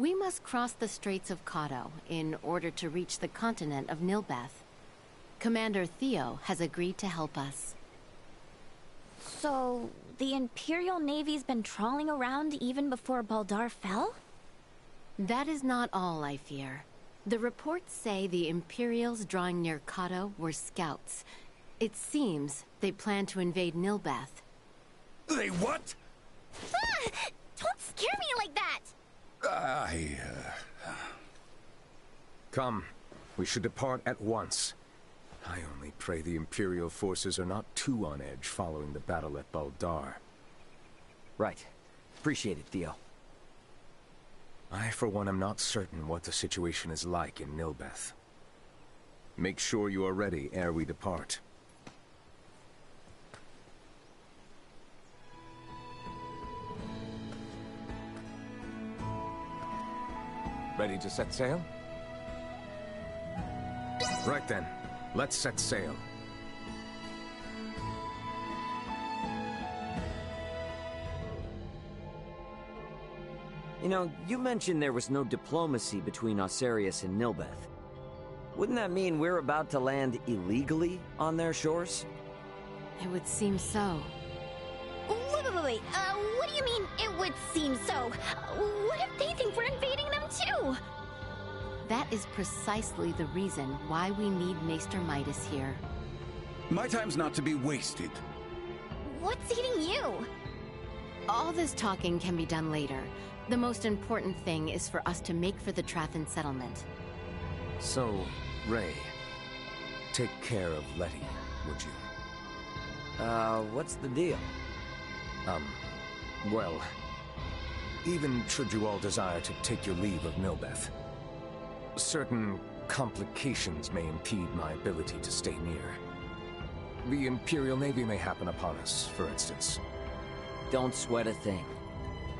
We must cross the Straits of Kato in order to reach the continent of Nilbeth. Commander Theo has agreed to help us. So, the Imperial Navy's been trawling around even before Baldar fell? That is not all, I fear. The reports say the Imperials drawing near Kato were scouts. It seems they plan to invade Nilbeth. They what? Ah! Don't scare me like that! Come, we should depart at once. I only pray the Imperial forces are not too on edge following the battle at Baldar. Right. Appreciate it, Theo. I, for one, am not certain what the situation is like in Nilbeth. Make sure you are ready ere we depart. Ready to set sail? Right then, let's set sail. You know, you mentioned there was no diplomacy between Osarius and Nilbeth. Wouldn't that mean we're about to land illegally on their shores? It would seem so. Wait. What do you mean, it would seem so? What if they think we're invading them too? That is precisely the reason why we need Maester Midas here. My time's not to be wasted. What's eating you? All this talking can be done later. The most important thing is for us to make for the Trathan settlement. So, Ray, take care of Letty, would you? What's the deal? Well, even should you all desire to take your leave of Nilbeth, certain complications may impede my ability to stay near. The Imperial Navy may happen upon us, for instance. Don't sweat a thing.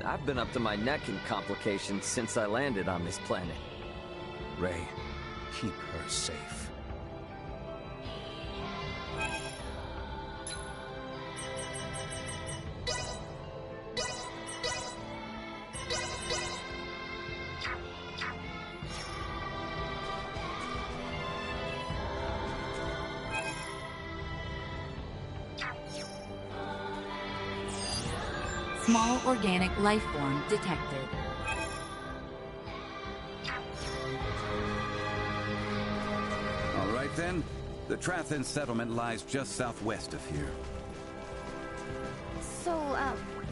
I've been up to my neck in complications since I landed on this planet. Ray, keep her safe. Small organic life form detected. All right then. The Trathan settlement lies just southwest of here. So,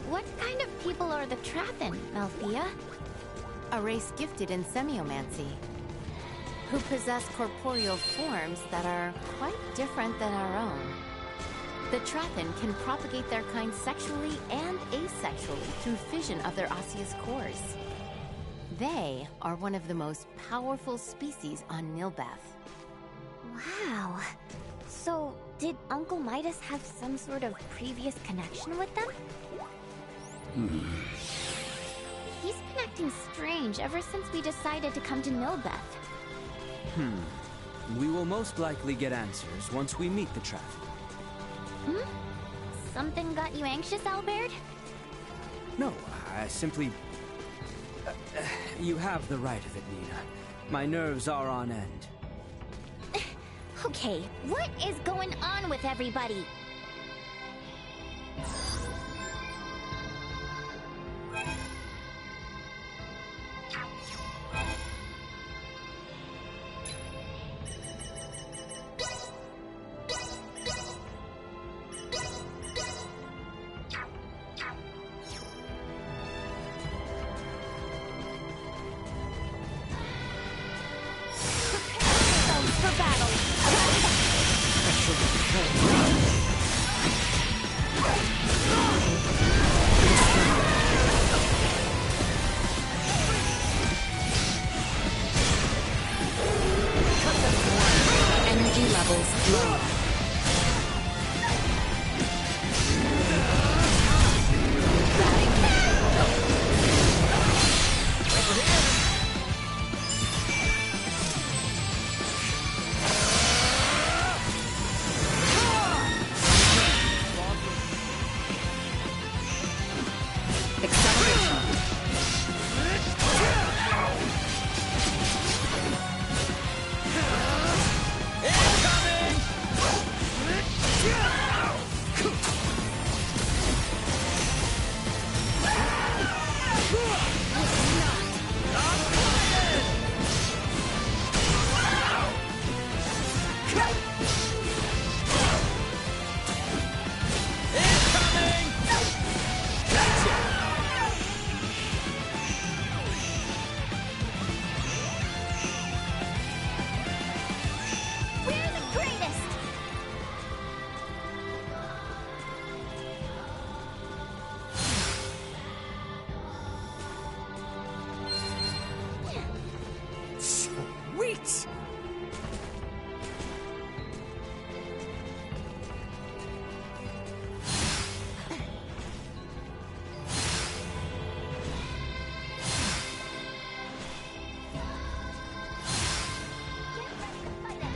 what kind of people are the Trathan, Althea? A race gifted in semiomancy, who possess corporeal forms that are quite different than our own. The Trathan can propagate their kind sexually and asexually through fission of their osseous cores. They are one of the most powerful species on Nilbeth. Wow. So, did Uncle Midas have some sort of previous connection with them? He's been acting strange ever since we decided to come to Nilbeth. We will most likely get answers once we meet the Trathan. Something got you anxious, Albert? No, I simply... you have the right of it, Nina. My nerves are on end. Okay, what is going on with everybody?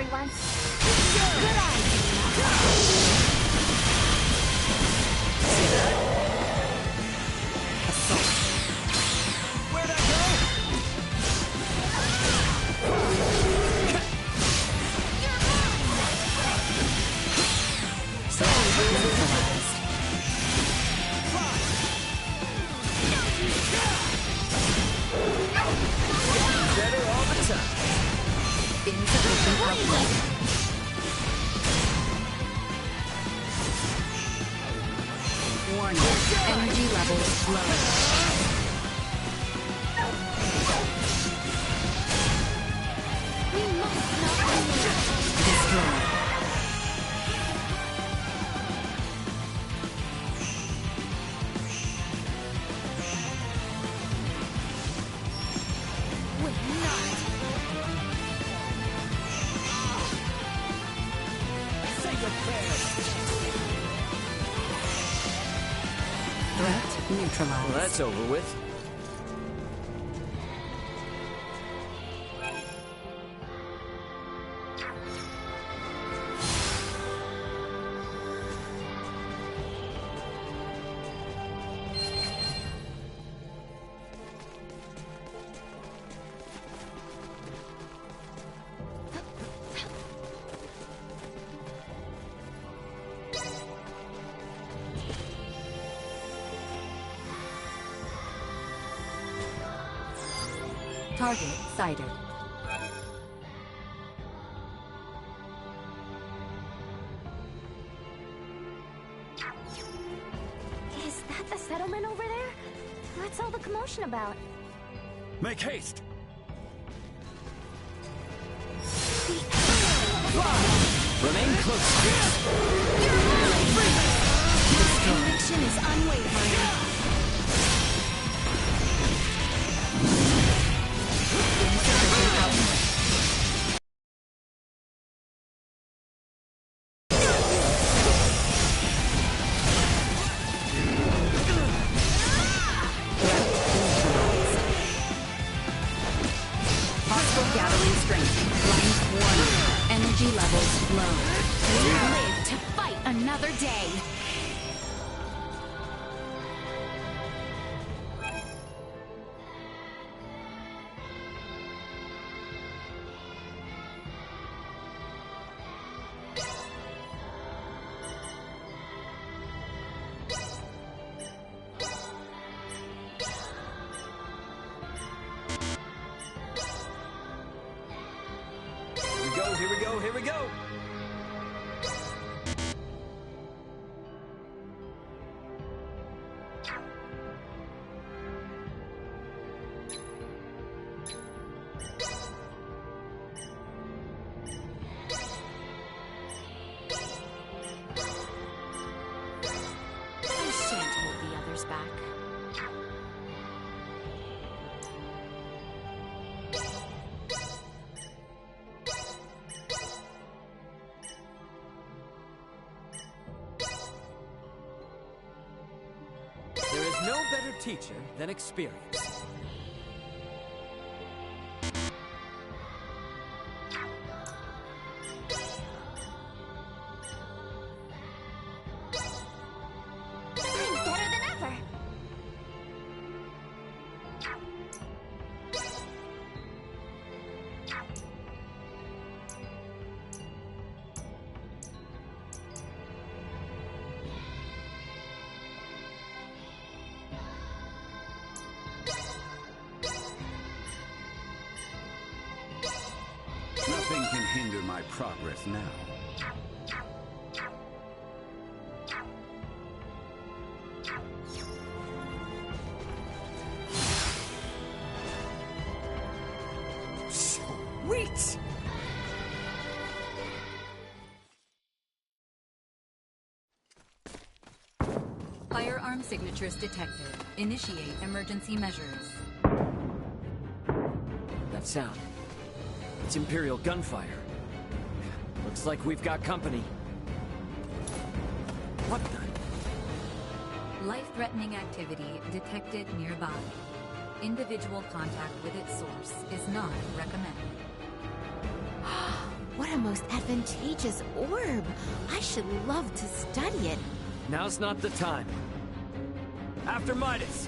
everyone. Good idea. Where'd I go? Better all the time. Insufficient output. Warning. Energy levels low. We must not lose. Destroy. We're not. Say your prayers. Threat neutralized. Well, that's over with. Target sighted. Is that the settlement over there? What's all the commotion about? Make haste! Remain close. Conviction is unwavering. Hostile gathering strength. Blind warning. Energy levels low. We live to fight another day. Here we go, here we go! I shan't hold the others back. There is no better teacher than experience. I'm better than ever. Nothing can hinder my progress now. Sweet! Firearm signatures detected. Initiate emergency measures. That sound. It's Imperial gunfire. Looks like we've got company. What the? Life-threatening activity detected nearby. Individual contact with its source is not recommended. What What a most advantageous orb. I should love to study it. Now's not the time. After Midas!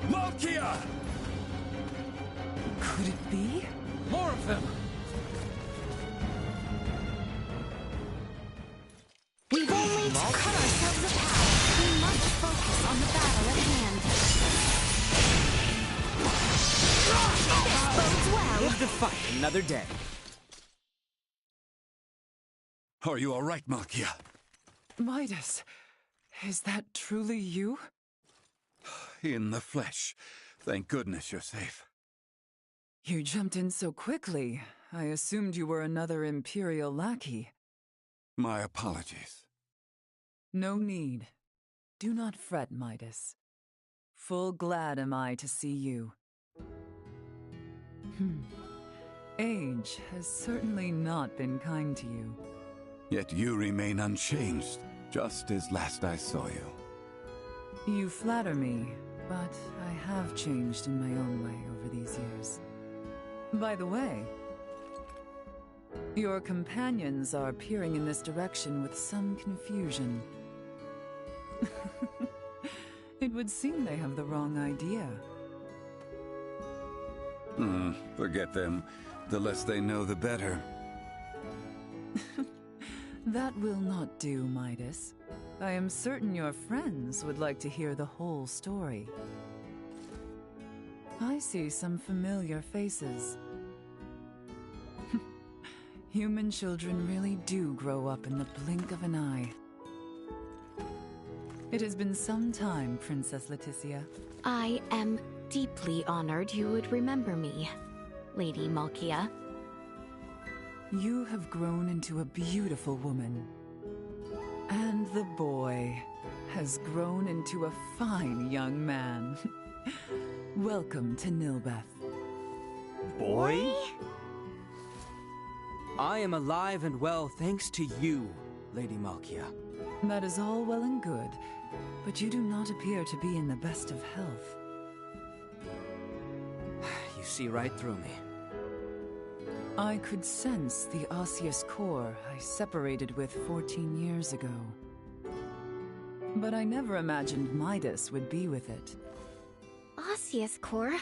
Malkia! Could it be? More of them! We've only to cut ourselves a path. We must focus on the battle at hand. This bodes well. Live to fight another day. Are you all right, Malkia? Midas, is that truly you? In the flesh. Thank goodness you're safe. You jumped in so quickly. I assumed you were another Imperial lackey. My apologies. No need. Do not fret, Midas. Full glad am I to see you. Age has certainly not been kind to you. Yet you remain unchanged, just as last I saw you. You flatter me, but I have changed in my own way over these years. By the way, your companions are peering in this direction with some confusion. It would seem they have the wrong idea. Forget them. The less they know, the better. That will not do, Midas. I am certain your friends would like to hear the whole story. I see some familiar faces. Human children really do grow up in the blink of an eye. It has been some time, Princess Leticia. I am deeply honored you would remember me, Lady Malkia. You have grown into a beautiful woman. And the boy has grown into a fine young man. Welcome to Nilbeth. Boy? I am alive and well thanks to you, Lady Malkia. That is all well and good, but you do not appear to be in the best of health. You see right through me. I could sense the osseous core I separated with 14 years ago. But I never imagined Midas would be with it. Osseous core?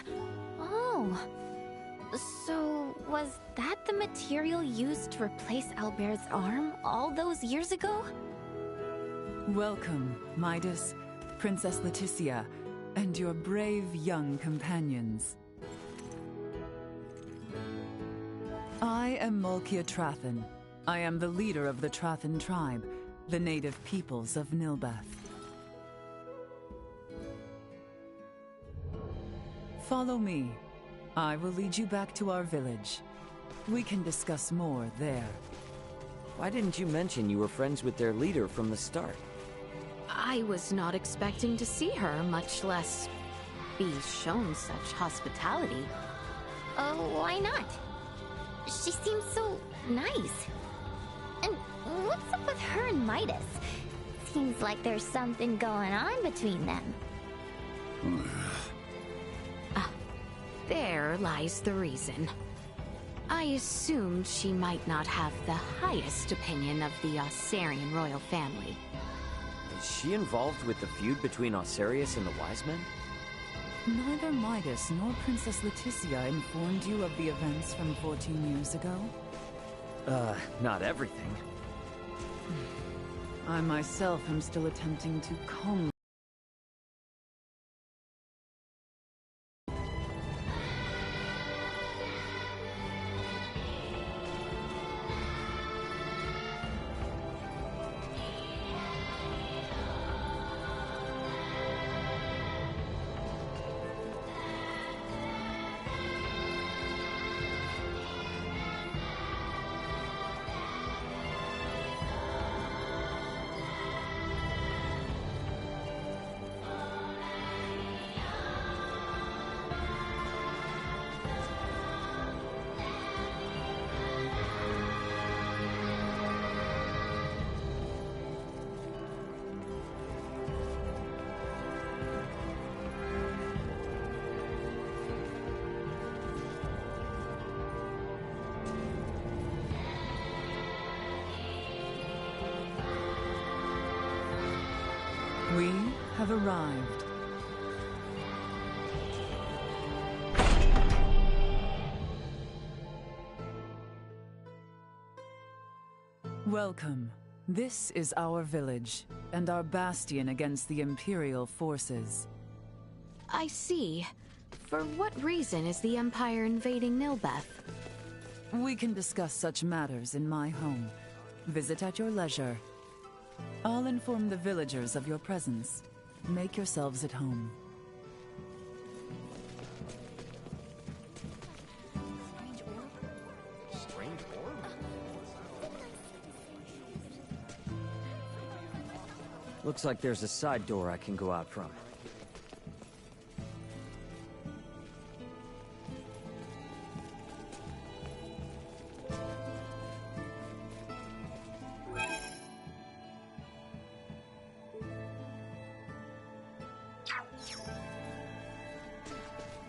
Oh. So, was that the material used to replace Albert's arm all those years ago? Welcome, Midas, Princess Leticia, and your brave young companions. I am Malkia Trathen. I am the leader of the Trathen tribe, the native peoples of Nilbeth. Follow me. I will lead you back to our village. We can discuss more there. Why didn't you mention you were friends with their leader from the start? I was not expecting to see her, much less be shown such hospitality. Oh, why not? She seems so nice. And what's up with her and Midas? Seems like there's something going on between them. There lies the reason. I assumed she might not have the highest opinion of the Osarian royal family. Is she involved with the feud between Osarius and the Wise Men? Neither Midas nor Princess Leticia informed you of the events from 14 years ago? Not everything. I myself am still attempting to comb. have arrived. Welcome. This is our village, and our bastion against the Imperial forces. I see. For what reason is the Empire invading Nilbeth? We can discuss such matters in my home. Visit at your leisure. I'll inform the villagers of your presence. Make yourselves at home. Looks like there's a side door I can go out from.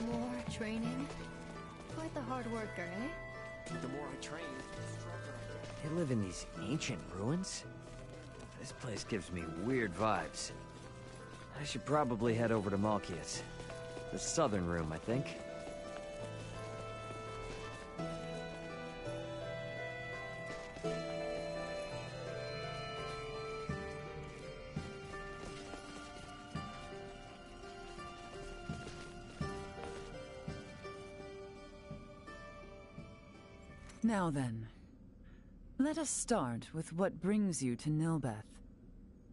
More training? Quite the hard worker, eh? The more I train, the stronger I get. They live in these ancient ruins? This place gives me weird vibes. I should probably head over to Malkia's. The southern room, I think. Now then, let us start with what brings you to Nilbeth.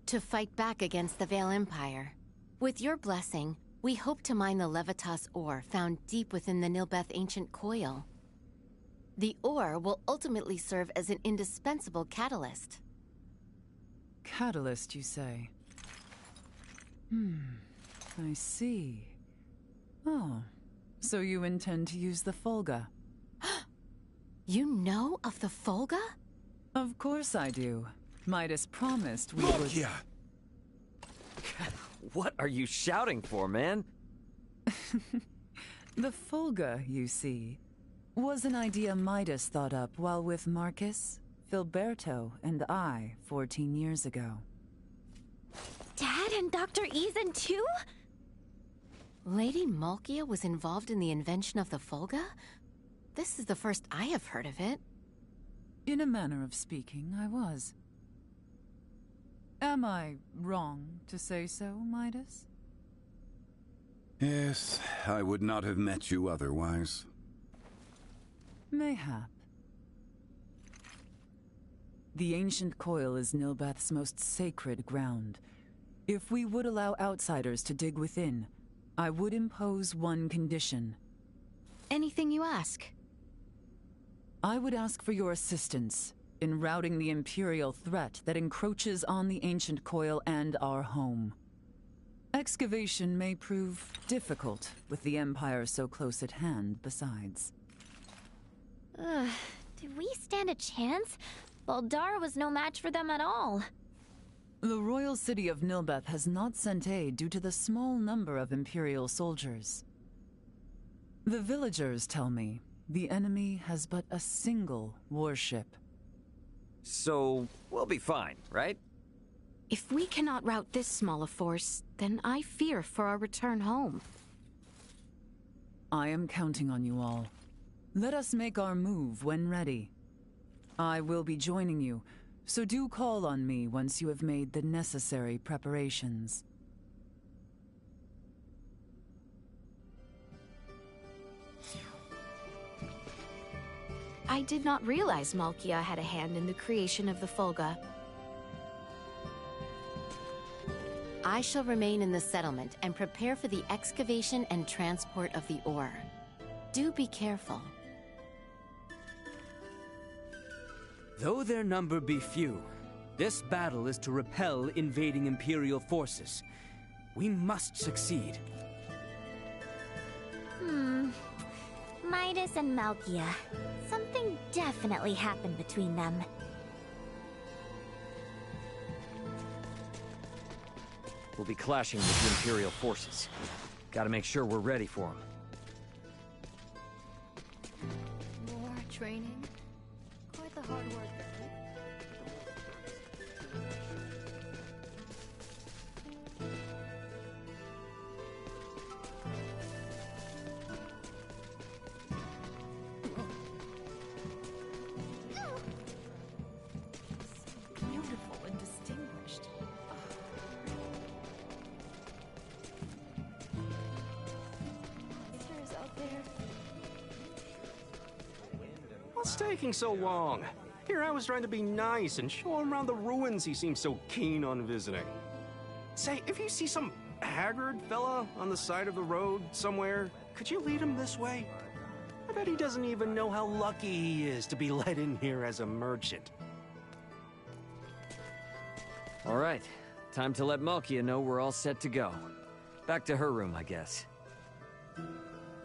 To fight back against the Vale Empire. With your blessing, we hope to mine the Levitas ore found deep within the Nilbeth ancient coil. The ore will ultimately serve as an indispensable catalyst. Catalyst, you say? I see. Oh, so you intend to use the Folga? You know of the Folga? Of course I do. Midas promised we would... Malkia! What are you shouting for, man? The Folga, you see, was an idea Midas thought up while with Marcus, Filberto, and I 14 years ago. Dad and Dr. Ethan too? Lady Malkia was involved in the invention of the Folga? This is the first I have heard of it. In a manner of speaking, I was. Am I wrong to say so, Midas? Yes, I would not have met you otherwise. Mayhap. The ancient coil is Nilbeth's most sacred ground. If we would allow outsiders to dig within, I would impose one condition. Anything you ask. I would ask for your assistance in routing the Imperial threat that encroaches on the ancient coil and our home. Excavation may prove difficult with the Empire so close at hand besides. Do we stand a chance? Baldar was no match for them at all. The royal city of Nilbeth has not sent aid due to the small number of Imperial soldiers. The villagers tell me the enemy has but a single warship. So, we'll be fine, right? If we cannot rout this small a force, then I fear for our return home. I am counting on you all. Let us make our move when ready. I will be joining you, so do call on me once you have made the necessary preparations. I did not realize Malkia had a hand in the creation of the Folga. I shall remain in the settlement and prepare for the excavation and transport of the ore. Do be careful. Though their number be few, this battle is to repel invading Imperial forces. We must succeed. Midas and Malkia. Something definitely happened between them. We'll be clashing with the Imperial forces. Gotta make sure we're ready for them. More training? Quite the hard worker. What's taking so long? Here I was trying to be nice and show him around the ruins he seems so keen on visiting. Say, if you see some haggard fella on the side of the road somewhere, could you lead him this way? I bet he doesn't even know how lucky he is to be let in here as a merchant. All right, time to let Malkia know we're all set to go. Back to her room, I guess.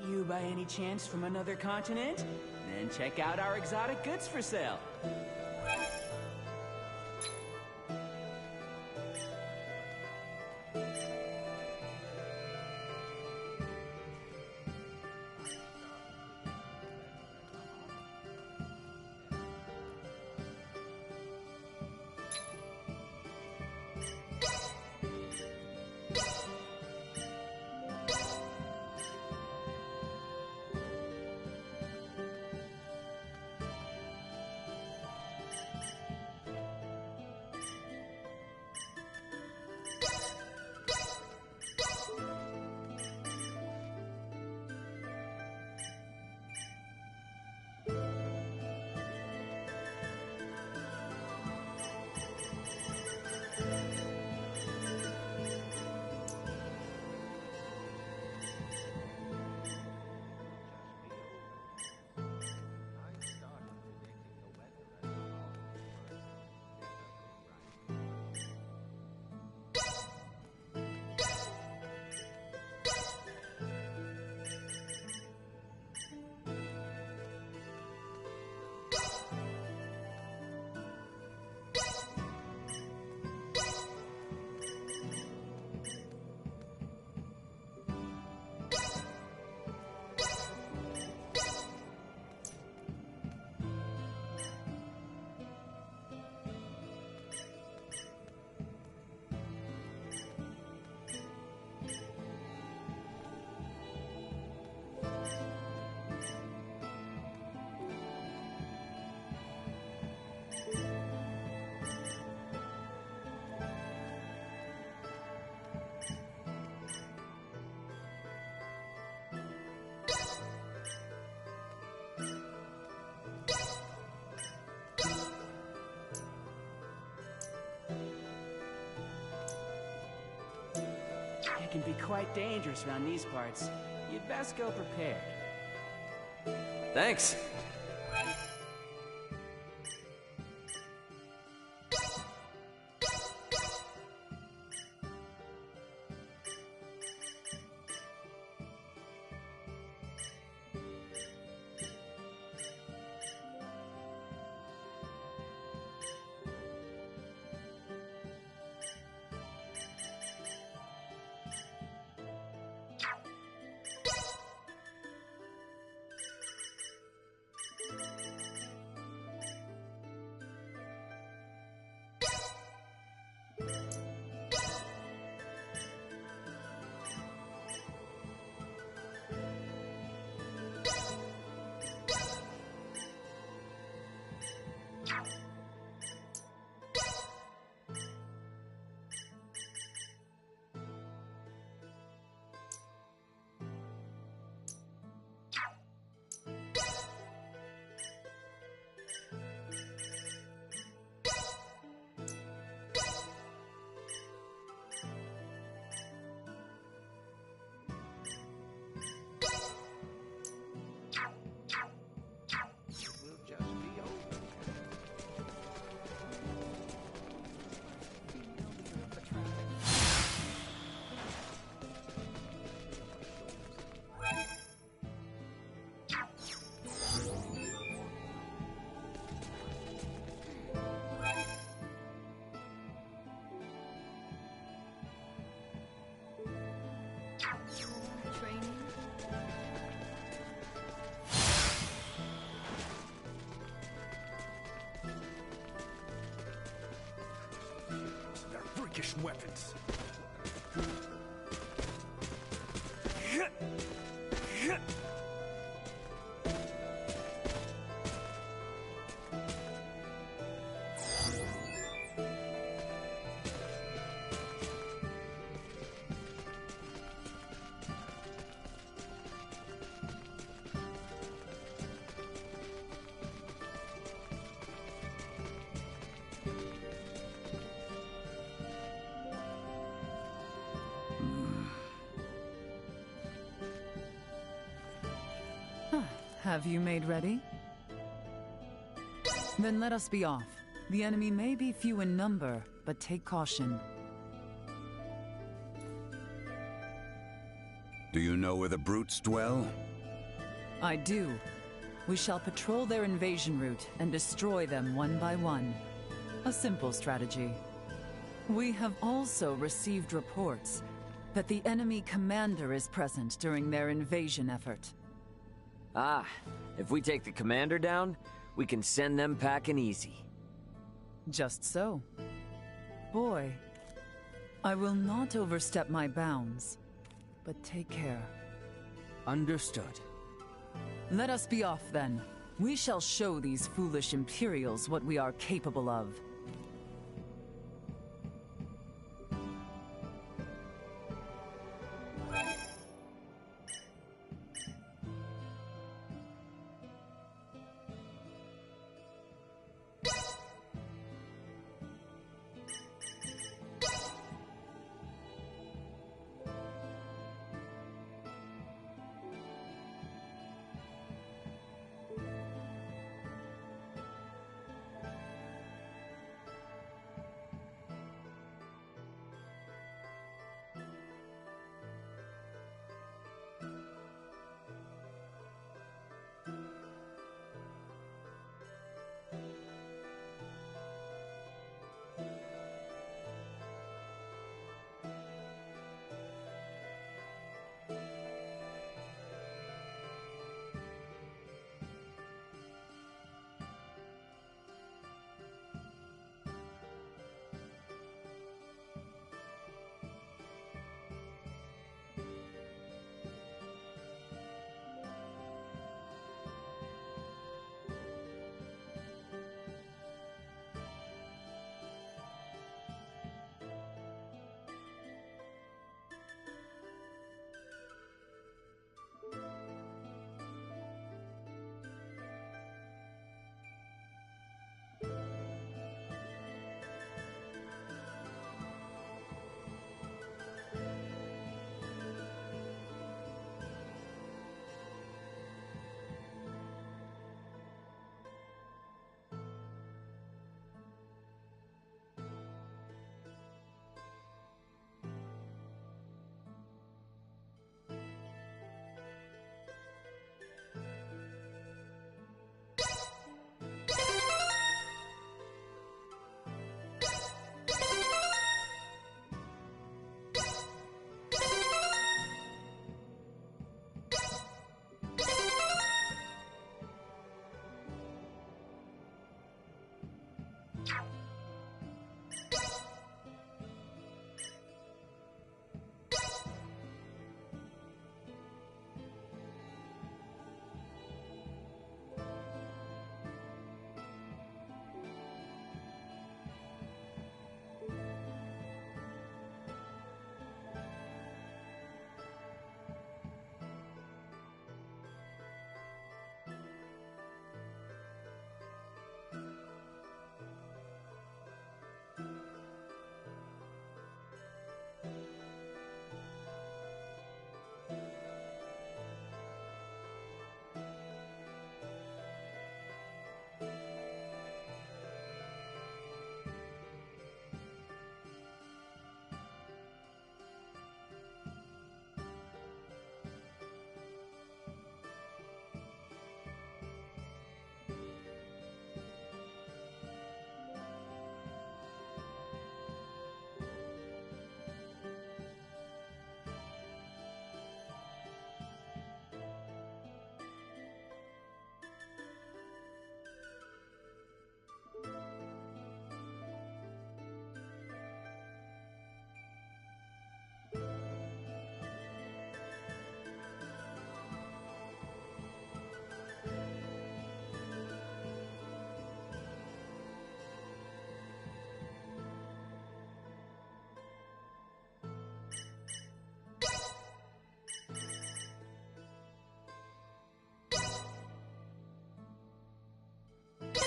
You by any chance from another continent? Then check out our exotic goods for sale. It can be quite dangerous around these parts. You'd best go prepared. Thanks. Freakish weapons. Have you made ready? Then let us be off. The enemy may be few in number, but take caution. Do you know where the brutes dwell? I do. We shall patrol their invasion route and destroy them one by one. A simple strategy. We have also received reports that the enemy commander is present during their invasion effort. Ah, if we take the commander down, we can send them packing easy. Just so. Boy, I will not overstep my bounds, but take care. Understood. Let us be off then. We shall show these foolish Imperials what we are capable of.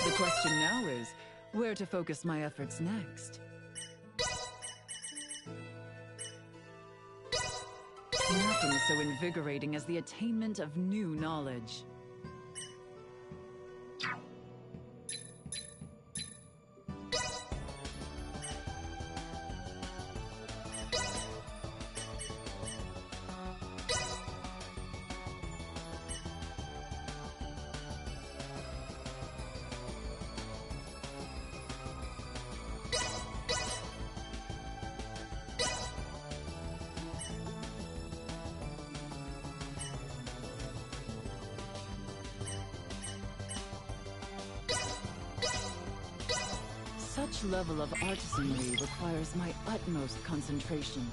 The question now is, where to focus my efforts next? Nothing so invigorating as the attainment of new knowledge. Each level of artisanry requires my utmost concentration.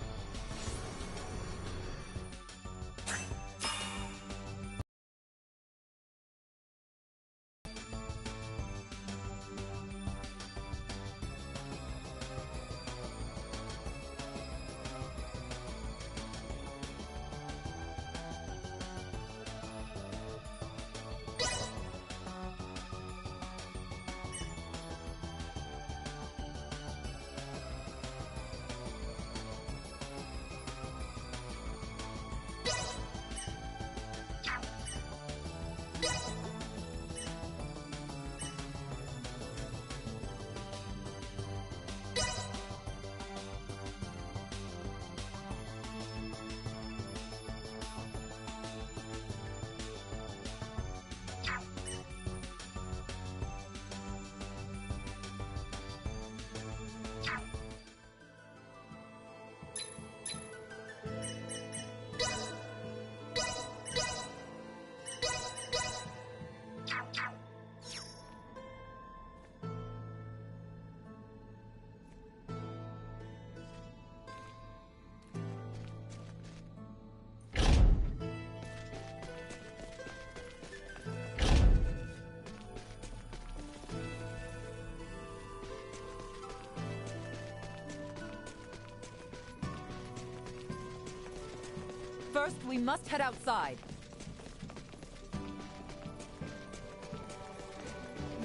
First, we must head outside.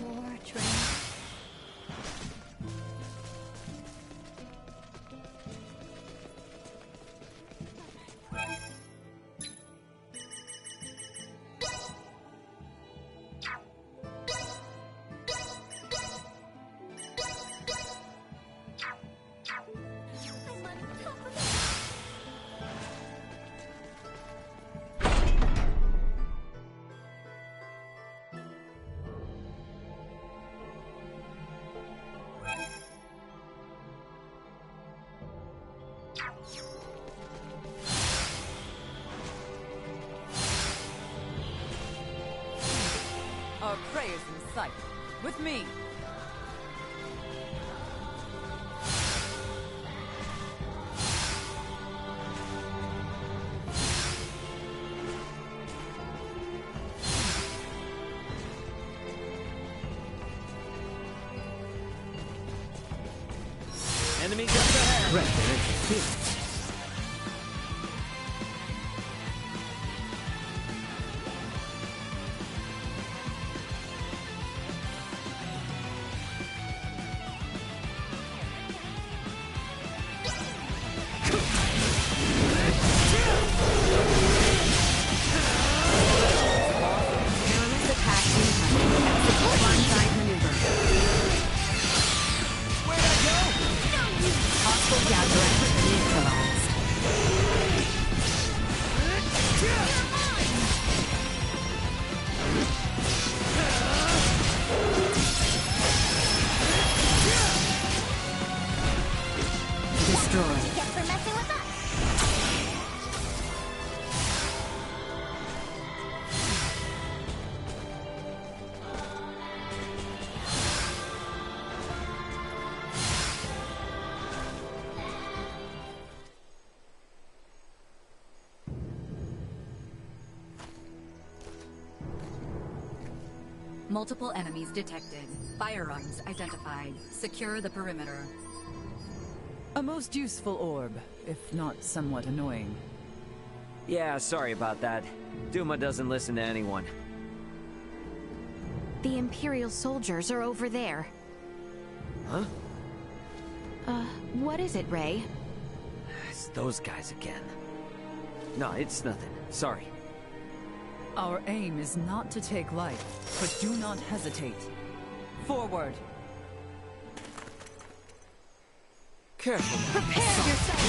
More training. Our prey is in sight. With me! Enemy just ahead! Right there. Here. Multiple enemies detected. Firearms identified. Secure the perimeter. A most useful orb, if not somewhat annoying. Yeah, sorry about that. Duma doesn't listen to anyone. The Imperial soldiers are over there. Huh? What is it, Ray? It's those guys again. No, it's nothing. Sorry. Our aim is not to take life, but do not hesitate. Forward! Careful. Prepare yourself!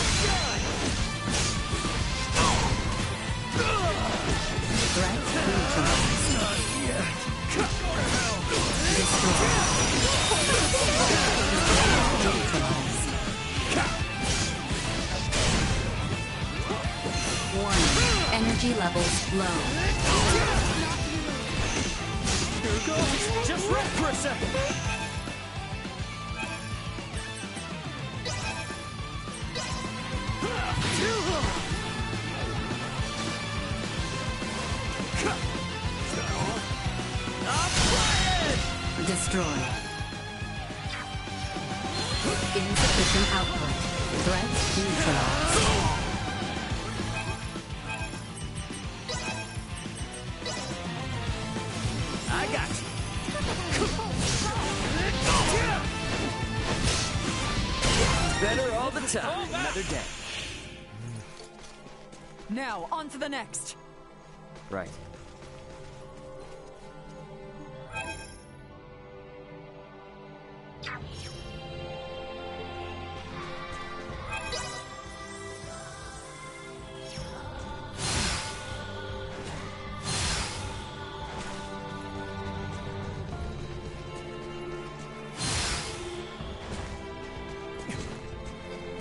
Threat Warning. Energy levels low. Here goes! Just rest for a second! Destroy. Insufficient output. Threats neutralized. I got you. Better all the time. Another day. Now, on to the next. Right.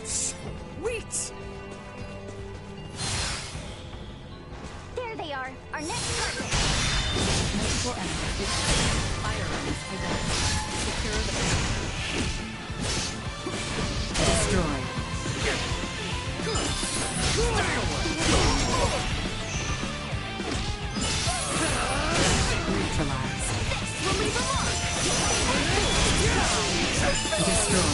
Sweet! There they are, our next target. Multiple enemies. Firearms identified. Secure the Destroy. Neutralize. This will leave a mark. Destroy.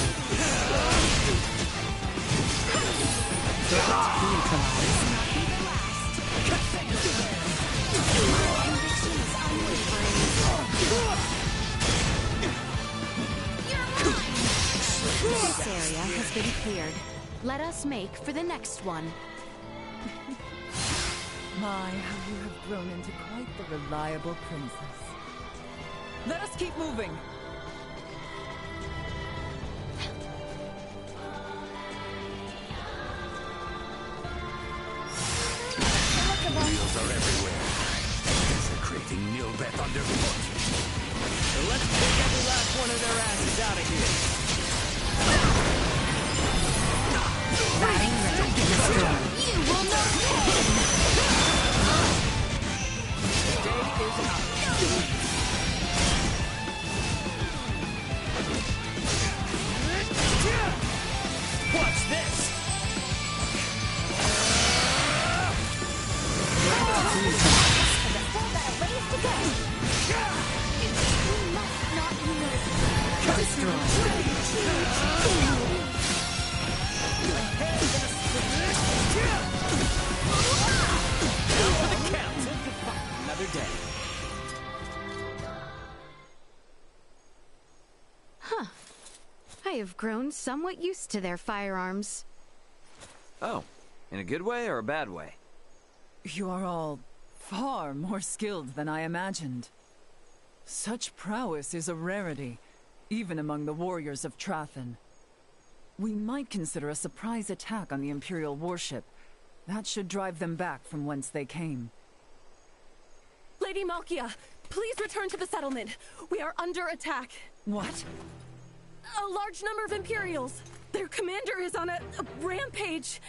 Neutralize. This area has been cleared. Let us make for the next one. My, how you have grown into quite the reliable princess. Let us keep moving. Wheels are everywhere. Desecrating Nilbeth underfoot. So let's take every last one of their asses out of here. Batting ready. Destroy. You will not win. Day is up. Watch this. Still got a ways to go. We must not yield. Destroy. Another day. Huh. I have grown somewhat used to their firearms. Oh, in a good way or a bad way? You are all far more skilled than I imagined. Such prowess is a rarity, even among the warriors of Trathen. We might consider a surprise attack on the Imperial warship. That should drive them back from whence they came. Lady Malkia, please return to the settlement. We are under attack. What? A large number of Imperials. Their commander is on a rampage.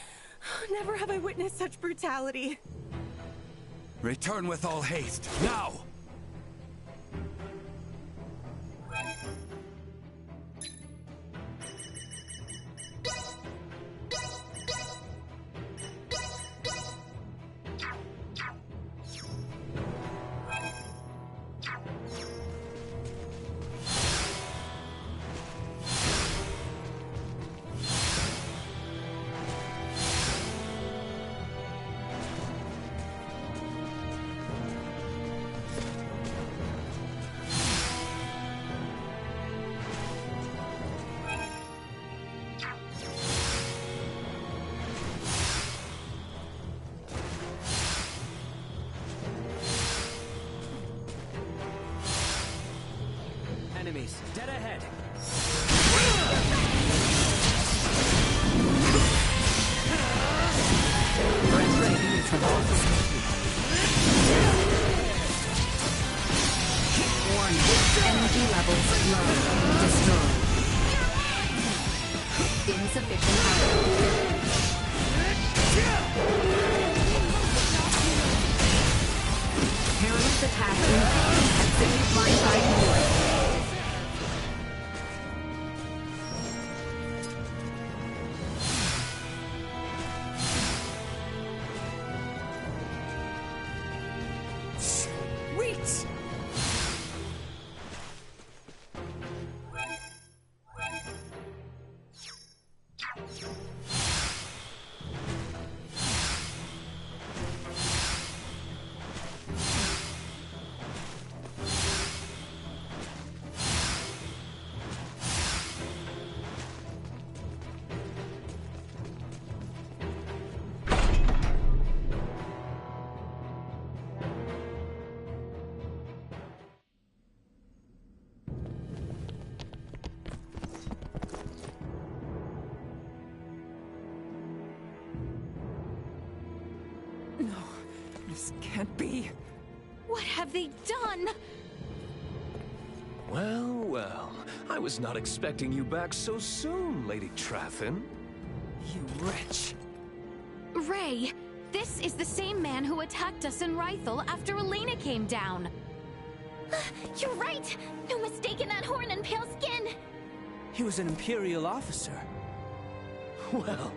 Never have I witnessed such brutality. Return with all haste, now! Enemies, dead ahead. Warning. Energy levels low. Destroy. Insufficient output. Perilous attack incoming at 615 north. No, this can't be. What have they done? Well, well. I was not expecting you back so soon, Lady Trathin. You wretch. Ray, this is the same man who attacked us in Rythel after Elena came down. You're right! No mistaking that horn and pale skin! He was an Imperial officer. Well,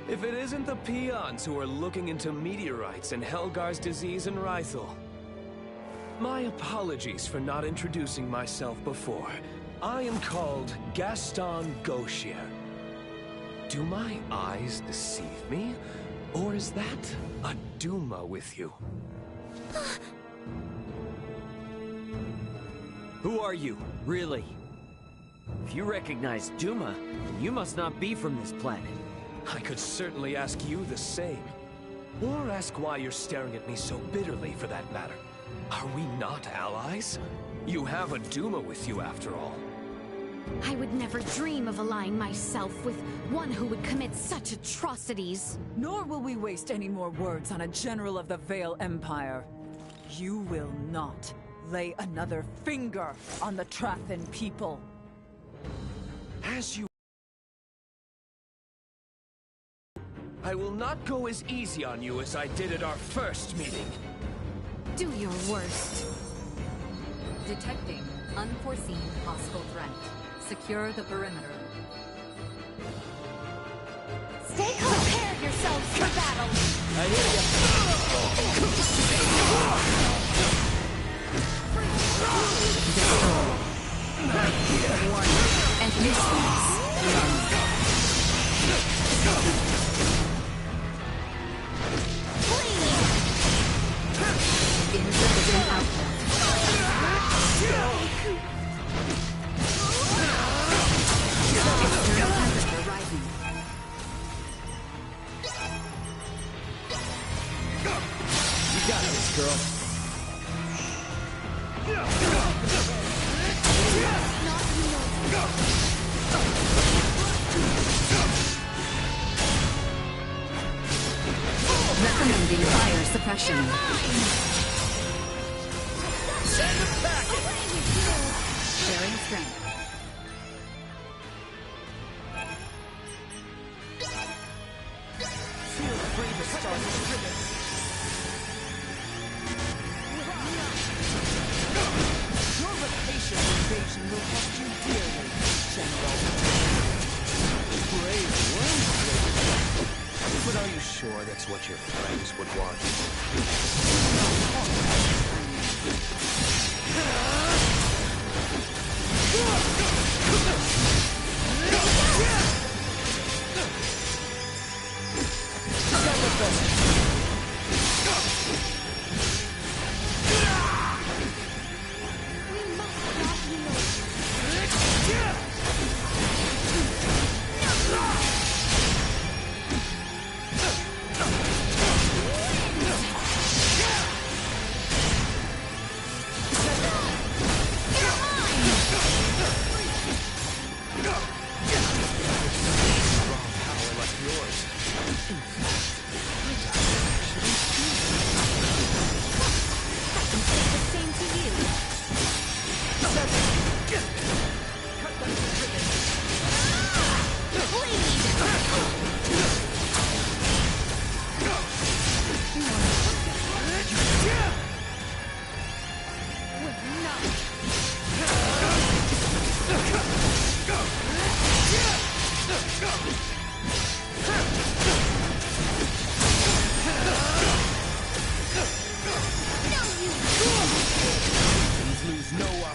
if it isn't the peons who are looking into meteorites and Helgar's disease in Rythel. My apologies for not introducing myself before. I am called Gaston Gauchier. Do my eyes deceive me? Or is that a Duma with you? Who are you, really? If you recognize Duma, then you must not be from this planet. I could certainly ask you the same. Or ask why you're staring at me so bitterly, for that matter. Are we not allies? You have a Duma with you, after all. I would never dream of allying myself with one who would commit such atrocities. Nor will we waste any more words on a general of the Vale Empire. You will not lay another finger on the Trathin people. As you... I will not go as easy on you as I did at our first meeting. Do your worst. Detecting unforeseen hostile threat. Secure the perimeter. Stay prepared yourselves for battle! I hear ya. And misfits. Insufficient output. External temperature rising. You got this, girl. Recommending fire suppression. Send them back! Sharing strength. Feel free to start the ribbon. Your rapacious invasion will cost you dearly, General. Brave words, but are you sure that's what your friends would want?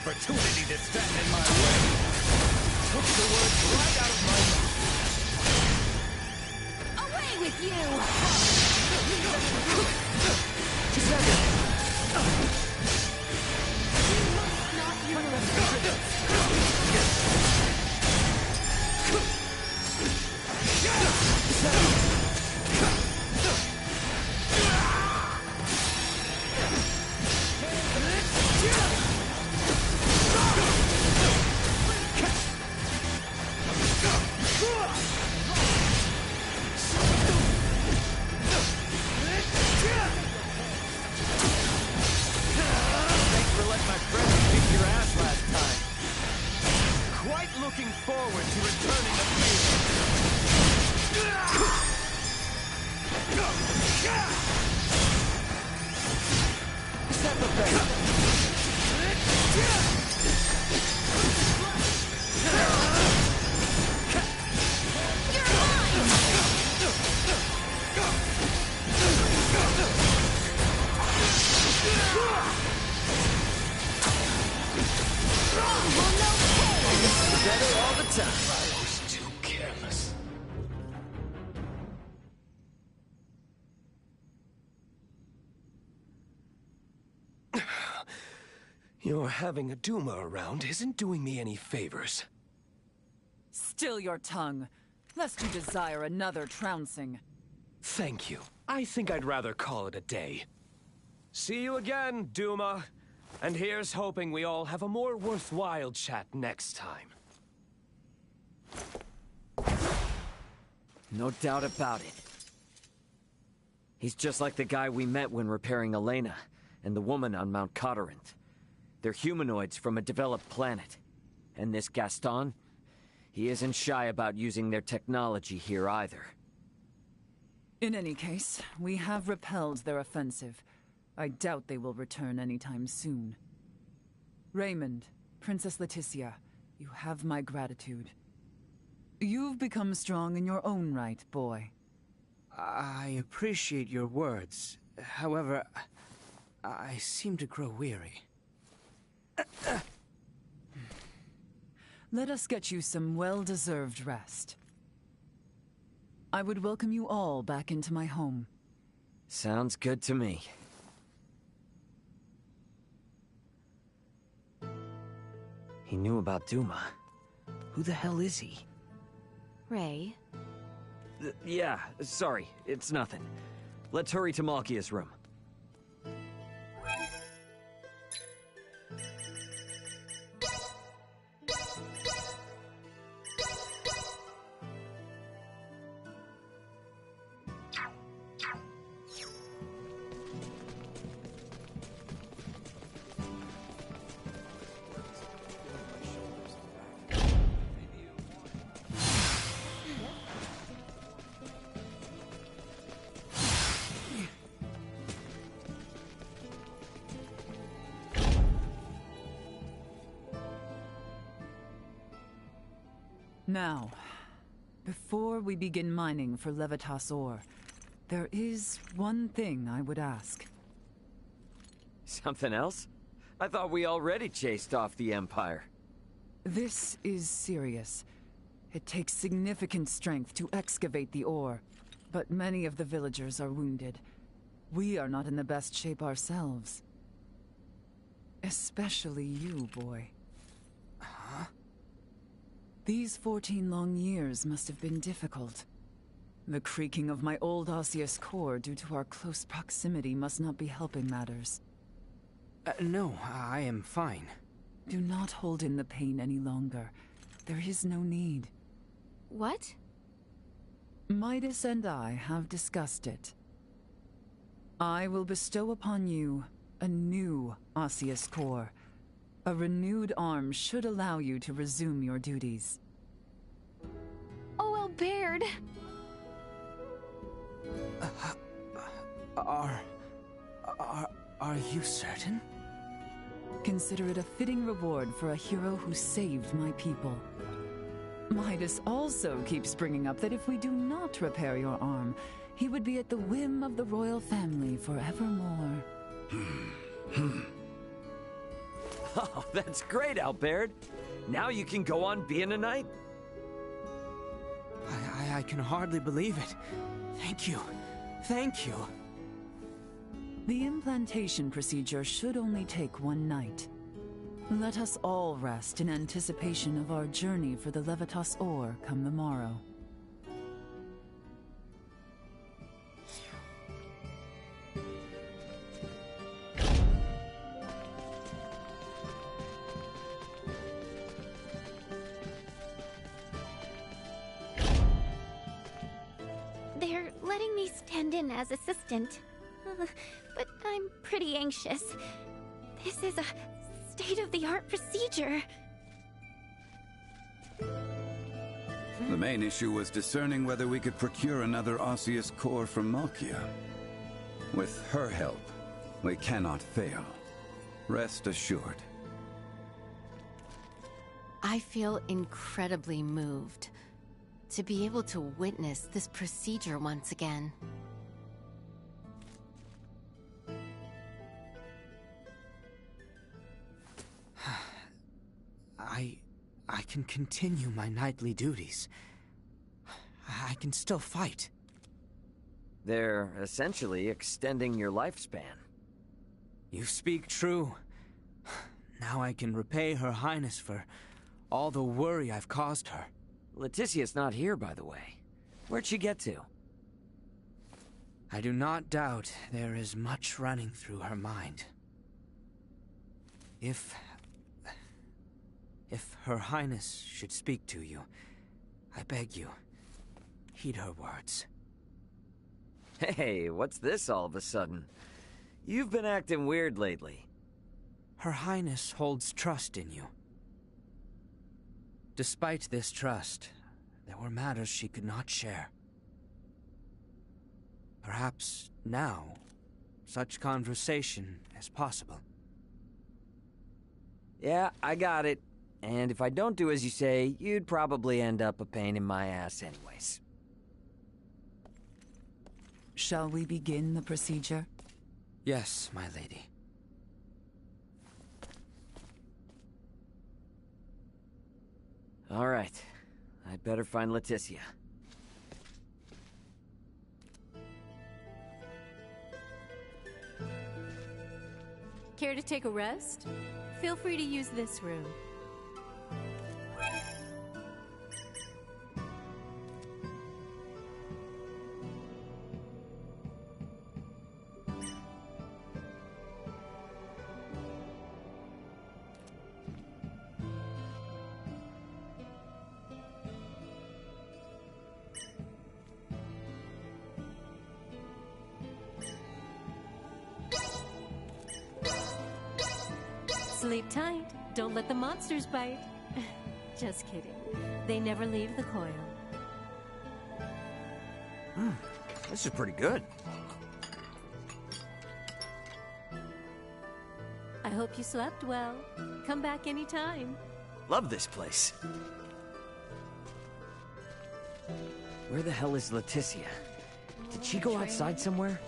Opportunity to stand in my way. Took the words right out of my mouth. Away with you! Better all the time. I was too careless. Your having a Duma around isn't doing me any favors. Still your tongue, lest you desire another trouncing. Thank you. I think I'd rather call it a day. See you again, Duma. And here's hoping we all have a more worthwhile chat next time. No doubt about it. He's just like the guy we met when repairing Elena, and the woman on Mount Cotarant. They're humanoids from a developed planet. And this Gaston? He isn't shy about using their technology here either. In any case, we have repelled their offensive. I doubt they will return anytime soon. Raymond, Princess Leticia, you have my gratitude. You've become strong in your own right, boy. I appreciate your words. However, I seem to grow weary. Let us get you some well-deserved rest. I would welcome you all back into my home. Sounds good to me. He knew about Duma. Who the hell is he? Ray? Yeah, sorry, it's nothing. Let's hurry to Malkia's room. Now, before we begin mining for Levitas ore, there is one thing I would ask. Something else? I thought we already chased off the Empire. This is serious. It takes significant strength to excavate the ore, but many of the villagers are wounded. We are not in the best shape ourselves. Especially you, boy. Huh? These 14 long years must have been difficult. The creaking of my old osseous core due to our close proximity must not be helping matters. No, I am fine. Do not hold in the pain any longer. There is no need. What? Midas and I have discussed it. I will bestow upon you a new osseous core. A renewed arm should allow you to resume your duties. Oh, Baird. Are you certain? Consider it a fitting reward for a hero who saved my people. Midas also keeps bringing up that if we do not repair your arm, he would be at the whim of the royal family forevermore. Oh, that's great, Albert. Now you can go on being a knight. I can hardly believe it. Thank you. Thank you. The implantation procedure should only take one night. Let us all rest in anticipation of our journey for the Levitas ore come the morrow. They're letting me stand in as assistant. But I'm pretty anxious. This is a state-of-the-art procedure. The main issue was discerning whether we could procure another osseous core from Malkia. With her help, we cannot fail. Rest assured. I feel incredibly moved to be able to witness this procedure once again. can continue my knightly duties. I can still fight. They're essentially extending your lifespan. You speak true. Now I can repay Her Highness for all the worry I've caused her. Leticia's not here, by the way. Where'd she get to? I do not doubt there is much running through her mind. If Her Highness should speak to you, I beg you, heed her words. Hey, what's this all of a sudden? You've been acting weird lately. Her Highness holds trust in you. Despite this trust, there were matters she could not share. Perhaps now, such conversation is possible. Yeah, I got it. And if I don't do as you say, you'd probably end up a pain in my ass anyways. Shall we begin the procedure? Yes, my lady. All right. I'd better find Leticia. Care to take a rest? Feel free to use this room. Sleep tight. Don't let the monsters bite. Just kidding. They never leave the coil. This is pretty good. I hope you slept well. Come back anytime. Love this place. Where the hell is Leticia? Did she go outside somewhere?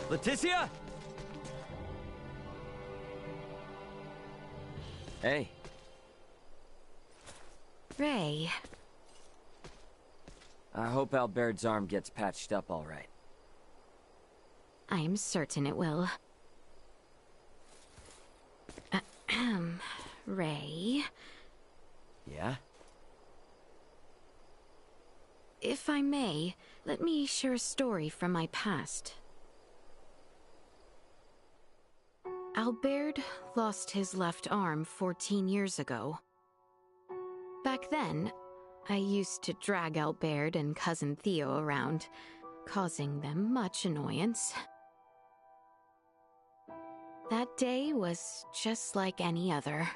Leticia? Hey. Ray. I hope Albert's arm gets patched up all right. I'm certain it will. Ray. Yeah? If I may, let me share a story from my past. Albert lost his left arm 14 years ago. Back then, I used to drag Albert and Cousin Theo around, causing them much annoyance. That day was just like any other.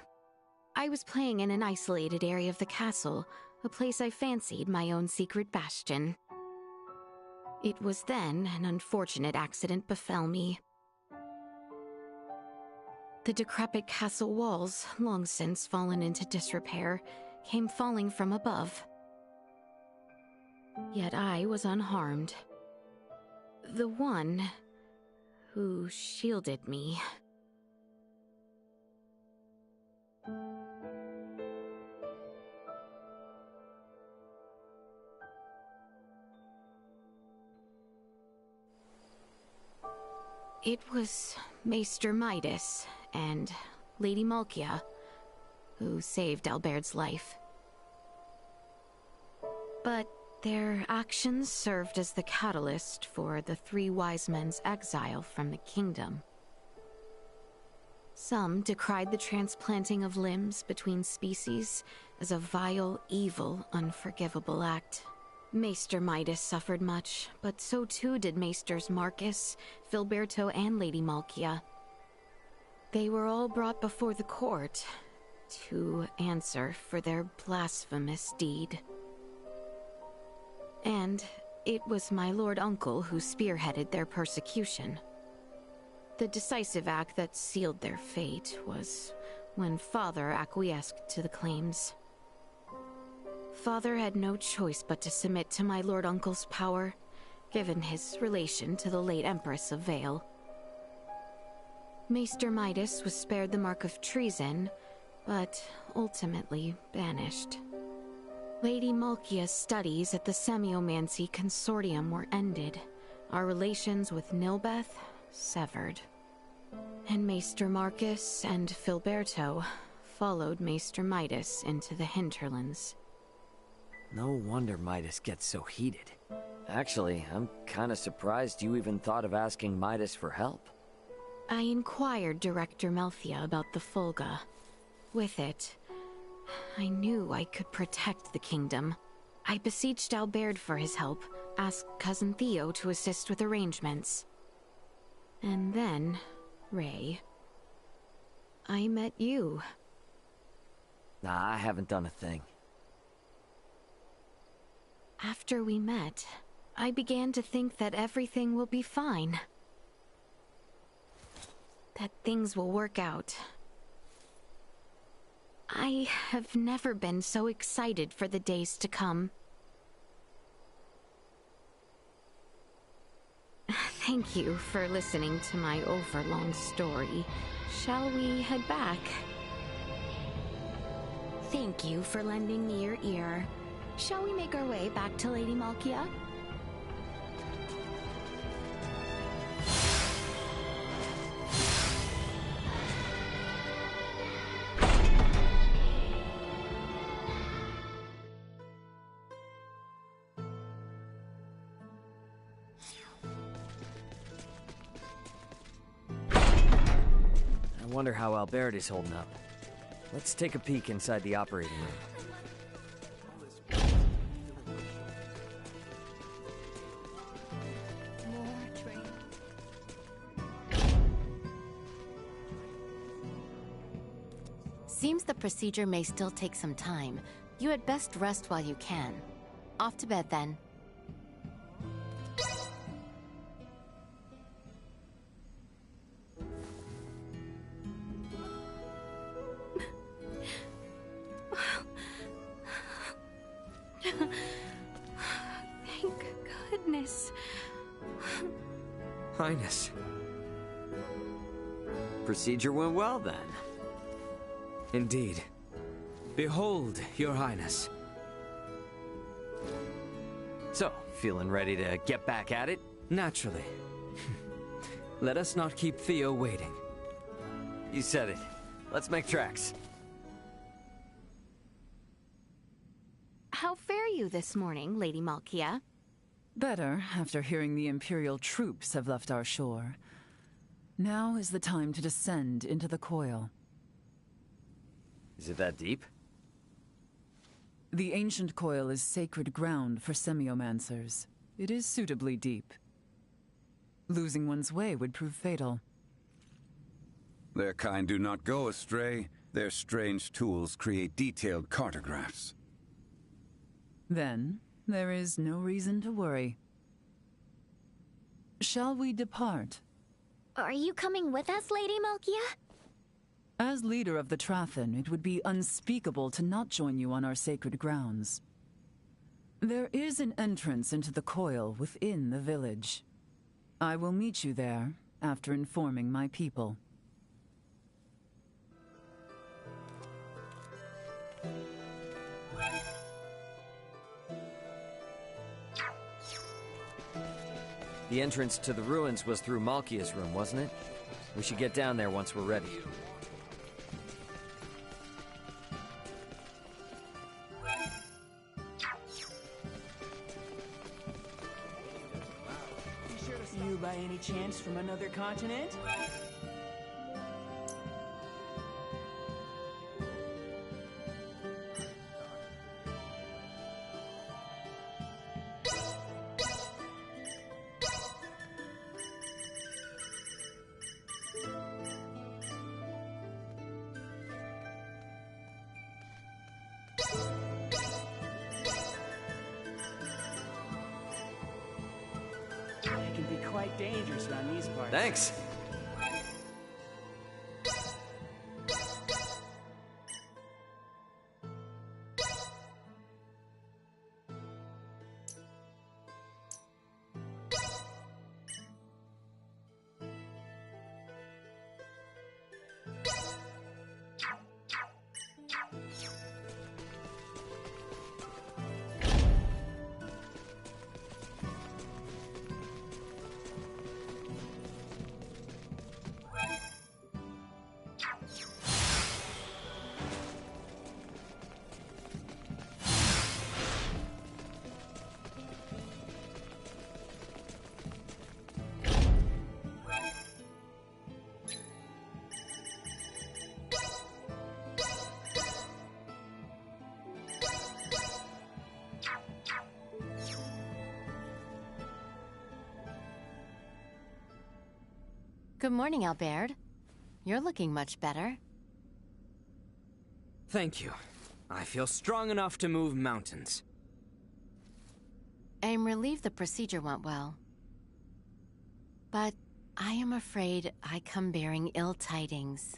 I was playing in an isolated area of the castle, a place I fancied my own secret bastion. It was then an unfortunate accident befell me. The decrepit castle walls, long since fallen into disrepair, came falling from above. Yet I was unharmed. The one who shielded me. It was Maester Midas and Lady Malkia who saved Albert's life. But their actions served as the catalyst for the three wise men's exile from the kingdom. Some decried the transplanting of limbs between species as a vile, evil, unforgivable act. Maester Midas suffered much, but so too did Maesters Marcus, Filberto, and Lady Malkia. They were all brought before the court to answer for their blasphemous deed. And it was my lord uncle who spearheaded their persecution. The decisive act that sealed their fate was when Father acquiesced to the claims. Father had no choice but to submit to my lord uncle's power, given his relation to the late Empress of Vale. Maester Midas was spared the mark of treason, but ultimately banished. Lady Malkia's studies at the Semiomancy Consortium were ended, our relations with Nilbeth severed. And Maester Marcus and Filberto followed Maester Midas into the hinterlands. No wonder Midas gets so heated. Actually, I'm kinda surprised you even thought of asking Midas for help. I inquired Director Melthia about the Fulga. With it, I knew I could protect the kingdom. I beseeched Albert for his help, asked Cousin Theo to assist with arrangements. And then, Ray, I met you. Nah, I haven't done a thing. After we met, I began to think that everything will be fine. That things will work out. I have never been so excited for the days to come. Thank you for listening to my overlong story. Shall we head back? Thank you for lending me your ear. Shall we make our way back to Lady Malkia? I wonder how Albert is holding up. Let's take a peek inside the operating room. Seems the procedure may still take some time. You had best rest while you can. Off to bed, then. Thank goodness. Highness. Procedure went well, then. Indeed. Behold, Your Highness. So, feeling ready to get back at it? Naturally. Let us not keep Theo waiting. You said it. Let's make tracks. How fare you this morning, Lady Malkia? Better, after hearing the Imperial troops have left our shore. Now is the time to descend into the coil. Is it that deep? The ancient coil is sacred ground for semiomancers. It is suitably deep. Losing one's way would prove fatal. Their kind do not go astray. Their strange tools create detailed cartographs. Then, there is no reason to worry. Shall we depart? Are you coming with us, Lady Malkia? As leader of the Trathen, it would be unspeakable to not join you on our sacred grounds. There is an entrance into the coil within the village. I will meet you there after informing my people. The entrance to the ruins was through Malkia's room, wasn't it? We should get down there once we're ready. You by any chance from another continent? quite dangerous around these parts. Thanks. Good morning, Albert. You're looking much better. Thank you. I feel strong enough to move mountains. I'm relieved the procedure went well. But I am afraid I come bearing ill tidings.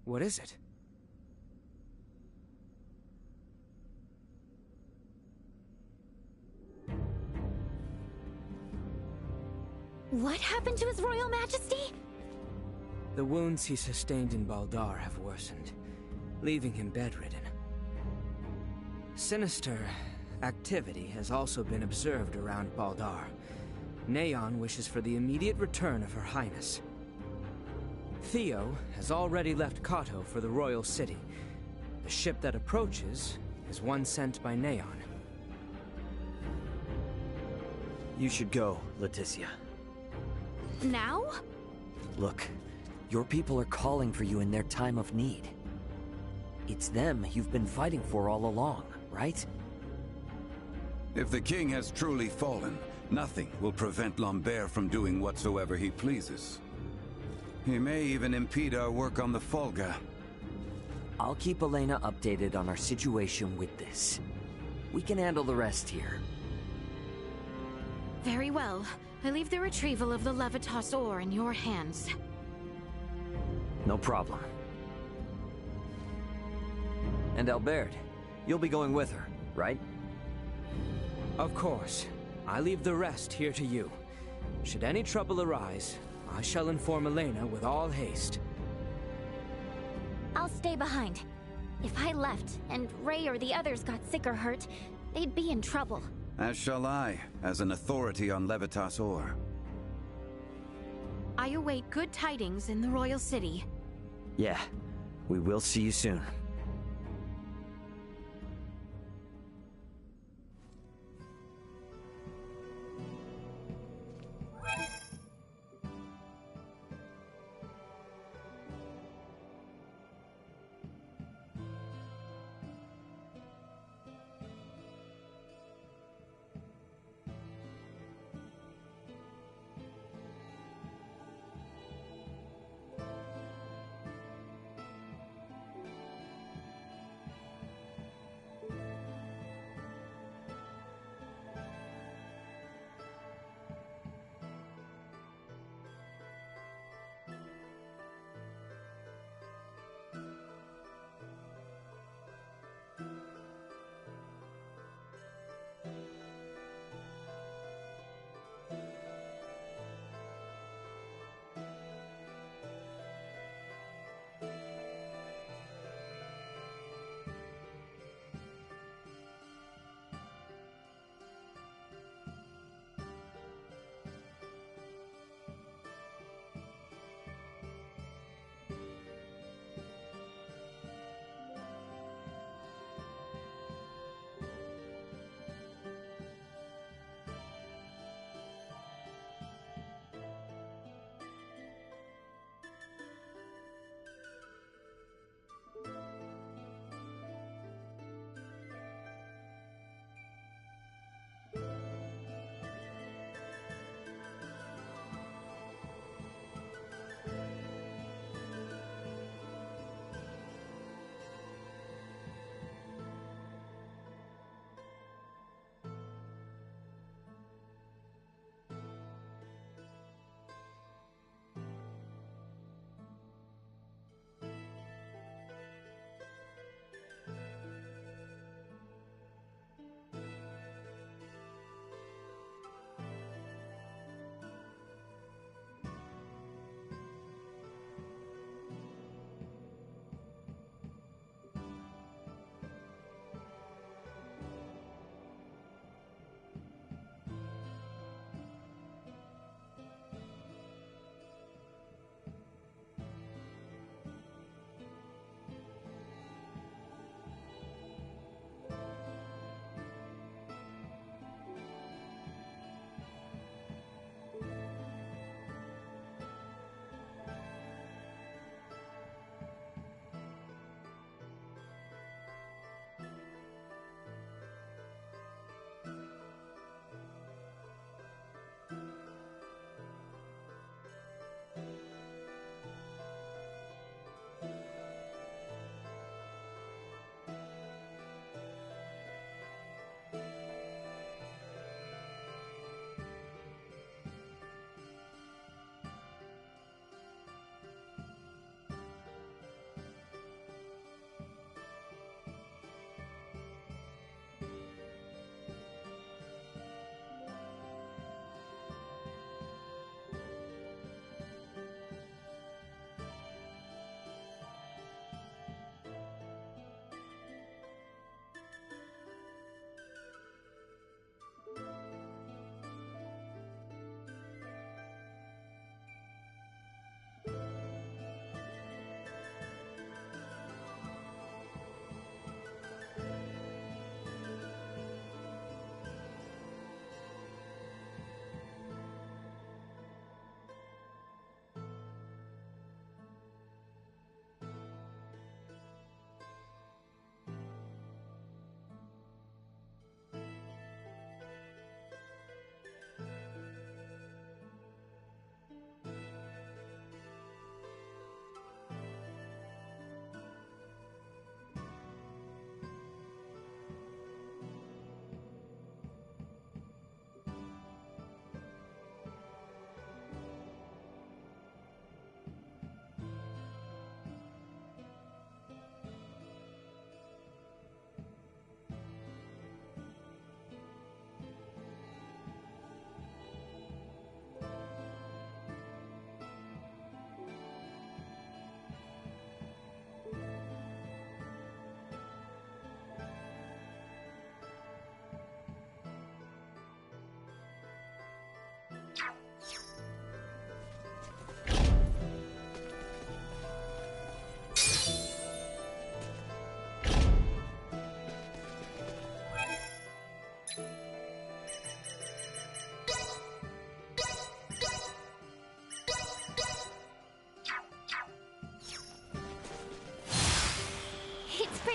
What is it? What happened to His Royal Majesty? The wounds he sustained in Baldar have worsened, leaving him bedridden. Sinister activity has also been observed around Baldar. Neon wishes for the immediate return of Her Highness. Theo has already left Kato for the Royal City. The ship that approaches is one sent by Neon. You should go, Leticia. Now? Look, your people are calling for you in their time of need. It's them you've been fighting for all along, right? If the king has truly fallen, nothing will prevent Lambert from doing whatsoever he pleases. He may even impede our work on the Folga. I'll keep Elena updated on our situation with this. We can handle the rest here. Very well. I leave the retrieval of the Levitas ore in your hands. No problem. And Albert, you'll be going with her, right? Of course. I leave the rest here to you. Should any trouble arise, I shall inform Elena with all haste. I'll stay behind. If I left, and Ray or the others got sick or hurt, they'd be in trouble. As shall I, as an authority on Levitas ore. I await good tidings in the Royal City. Yeah, we will see you soon.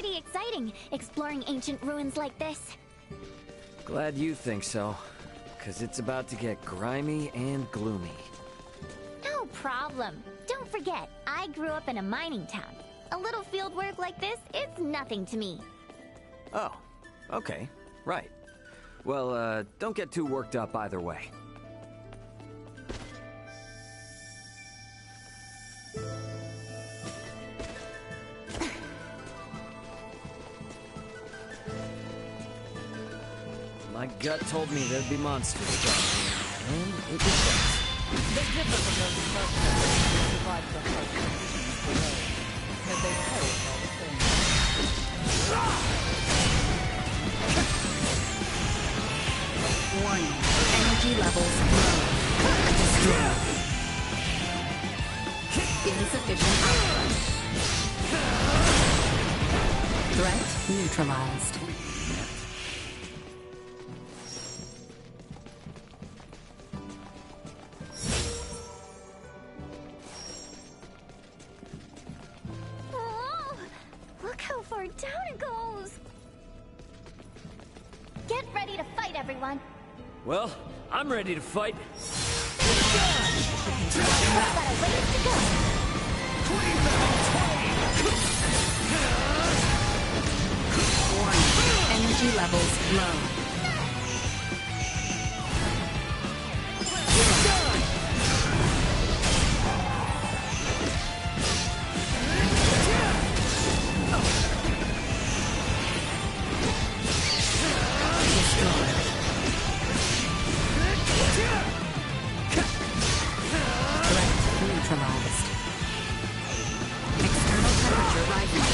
pretty exciting, exploring ancient ruins like this. Glad you think so, because it's about to get grimy and gloomy. No problem. Don't forget, I grew up in a mining town. A little field work like this, it's nothing to me. Oh, okay, right. Well, don't get too worked up either way. My gut told me there'd be monsters down here, and it was right. The difficult of the first survived the harsh conditions below, but they perish all the same. Warning. Energy levels low. Destroyed. Insufficient output. Threat neutralized. Oh, look how far down it goes. Get ready to fight, everyone. Well, I'm ready to fight. Got a ways to go. Warning. Energy levels low. Neutralized. External temperature rising.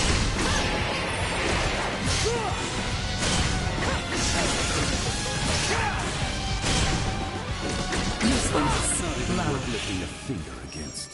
Usefulness low. Worth lifting a finger against.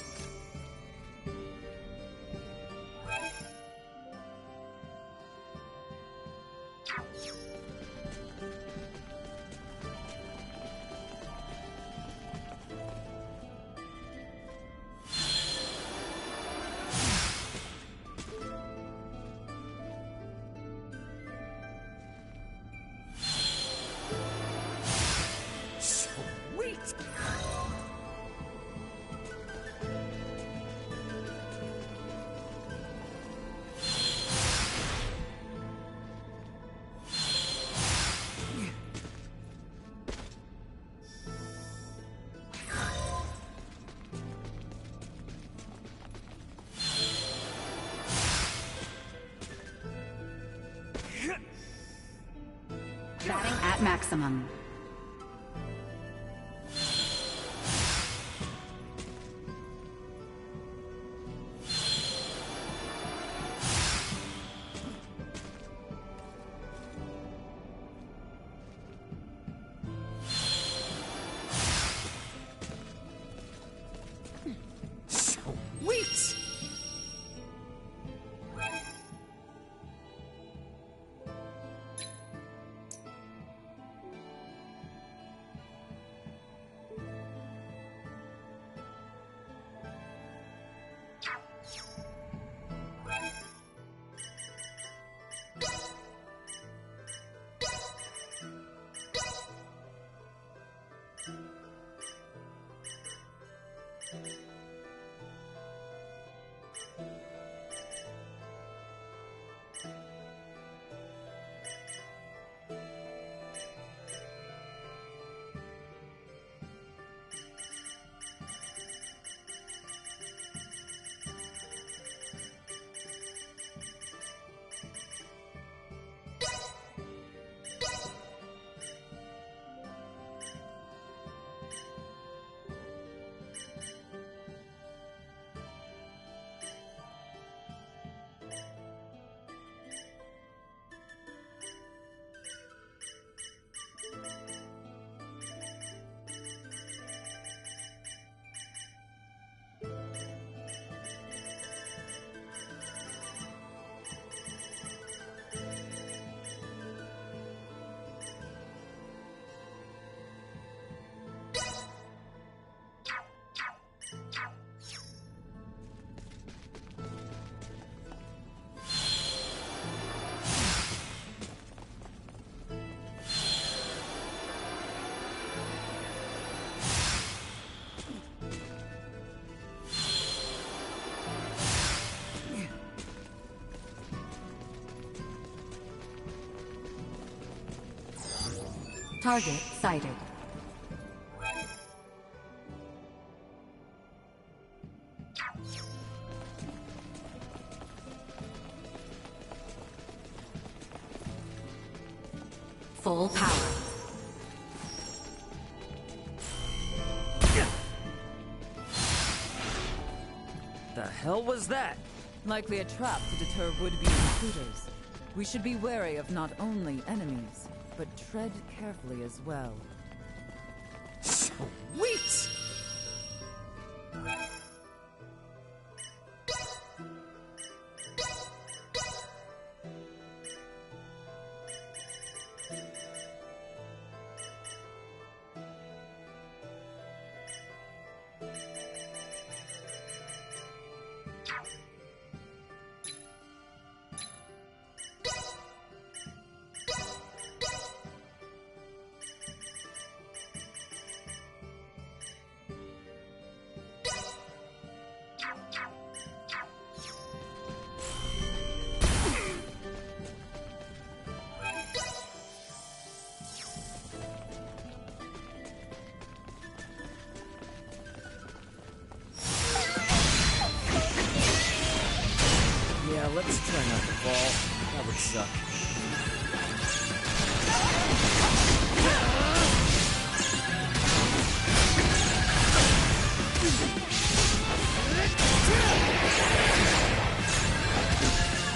Batting at maximum. Sweet! Target sighted. Full power. The hell was that? Likely a trap to deter would-be intruders. We should be wary of not only enemies, but tread carefully as well. Sweet! Yeah, let's try not to fall. That would suck.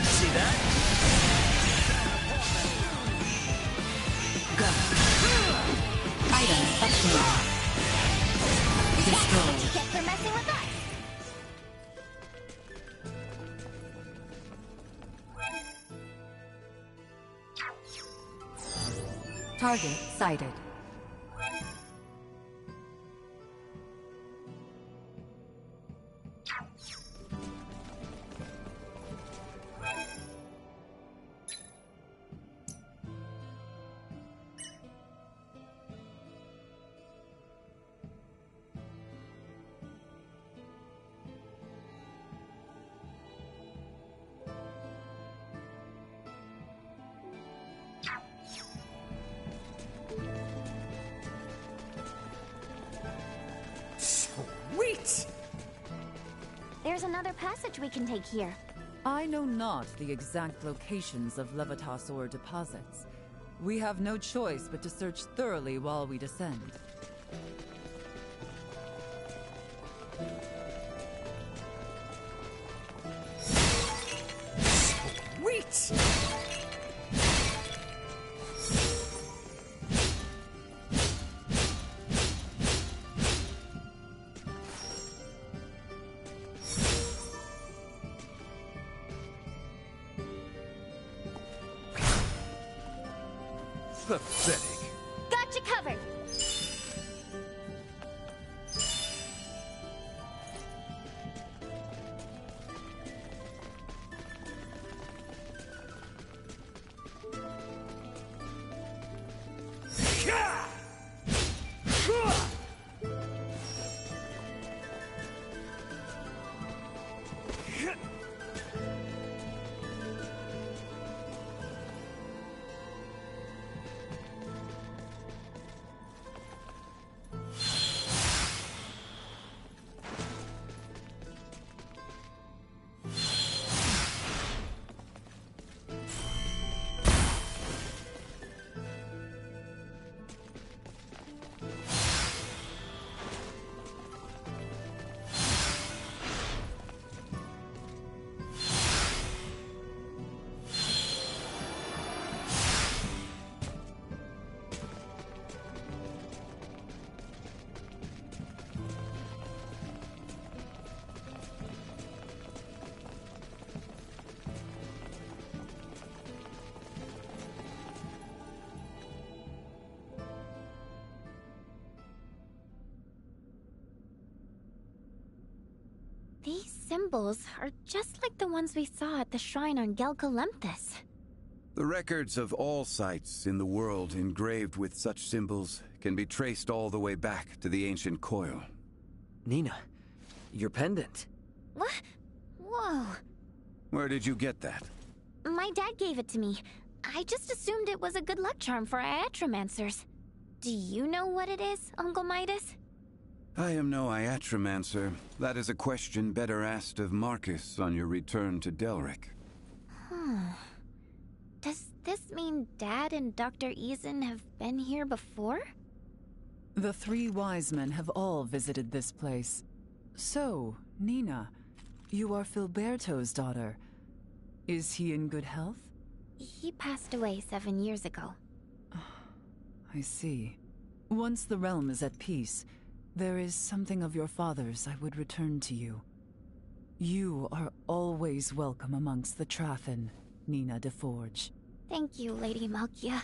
See that? Go. Item upgrade. Destroyed. Get for messing with us. Target sighted. Sweet! There's another passage we can take here. I know not the exact locations of Levitas ore deposits. We have no choice but to search thoroughly while we descend. Sweet! Pathetic. Got you covered. These symbols are just like the ones we saw at the shrine on Gelkalemthus. The records of all sites in the world engraved with such symbols can be traced all the way back to the ancient coil. Nina, your pendant. What? Whoa. Where did you get that? My dad gave it to me. I just assumed it was a good luck charm for Iatromancers. Do you know what it is, Uncle Midas? I am no iatromancer. That is a question better asked of Marcus on your return to Delric. Does this mean Dad and Dr. Eason have been here before? The three wise men have all visited this place. So, Nina, you are Filberto's daughter. Is he in good health? He passed away 7 years ago. I see. Once the realm is at peace, there is something of your father's I would return to you. You are always welcome amongst the Trathen, Nina DeForge. Thank you, Lady Malkia.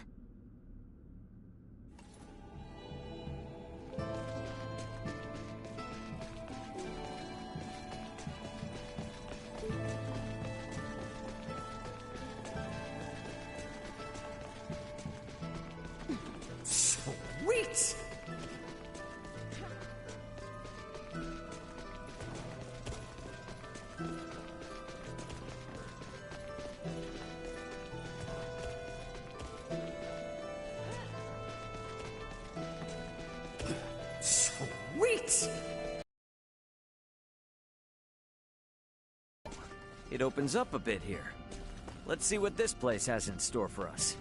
Sweet! Sweet! It opens up a bit here. Let's see what this place has in store for us.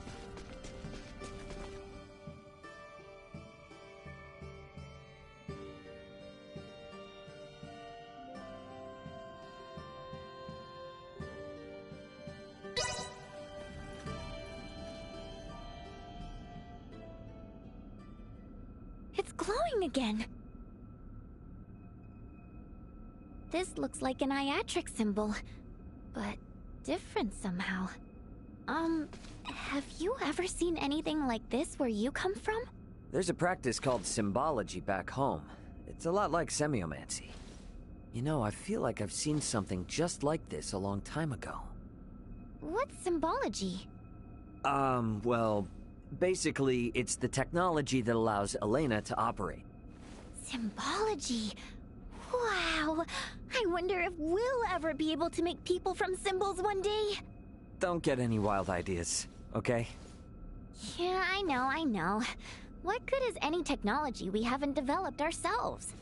It's glowing again. This looks like an iatric symbol, but different somehow. Have you ever seen anything like this where you come from? There's a practice called symbology back home. It's a lot like semiomancy. You know, I feel like I've seen something just like this a long time ago. What's symbology? Well, basically, it's the technology that allows Elena to operate. Symbology? Wow! I wonder if we'll ever be able to make people from symbols one day. Don't get any wild ideas, okay? Yeah, I know. What good is any technology we haven't developed ourselves?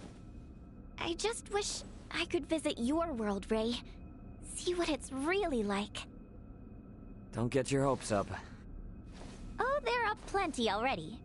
I just wish I could visit your world, Ray. See what it's really like. Don't get your hopes up. Oh, they're up plenty already.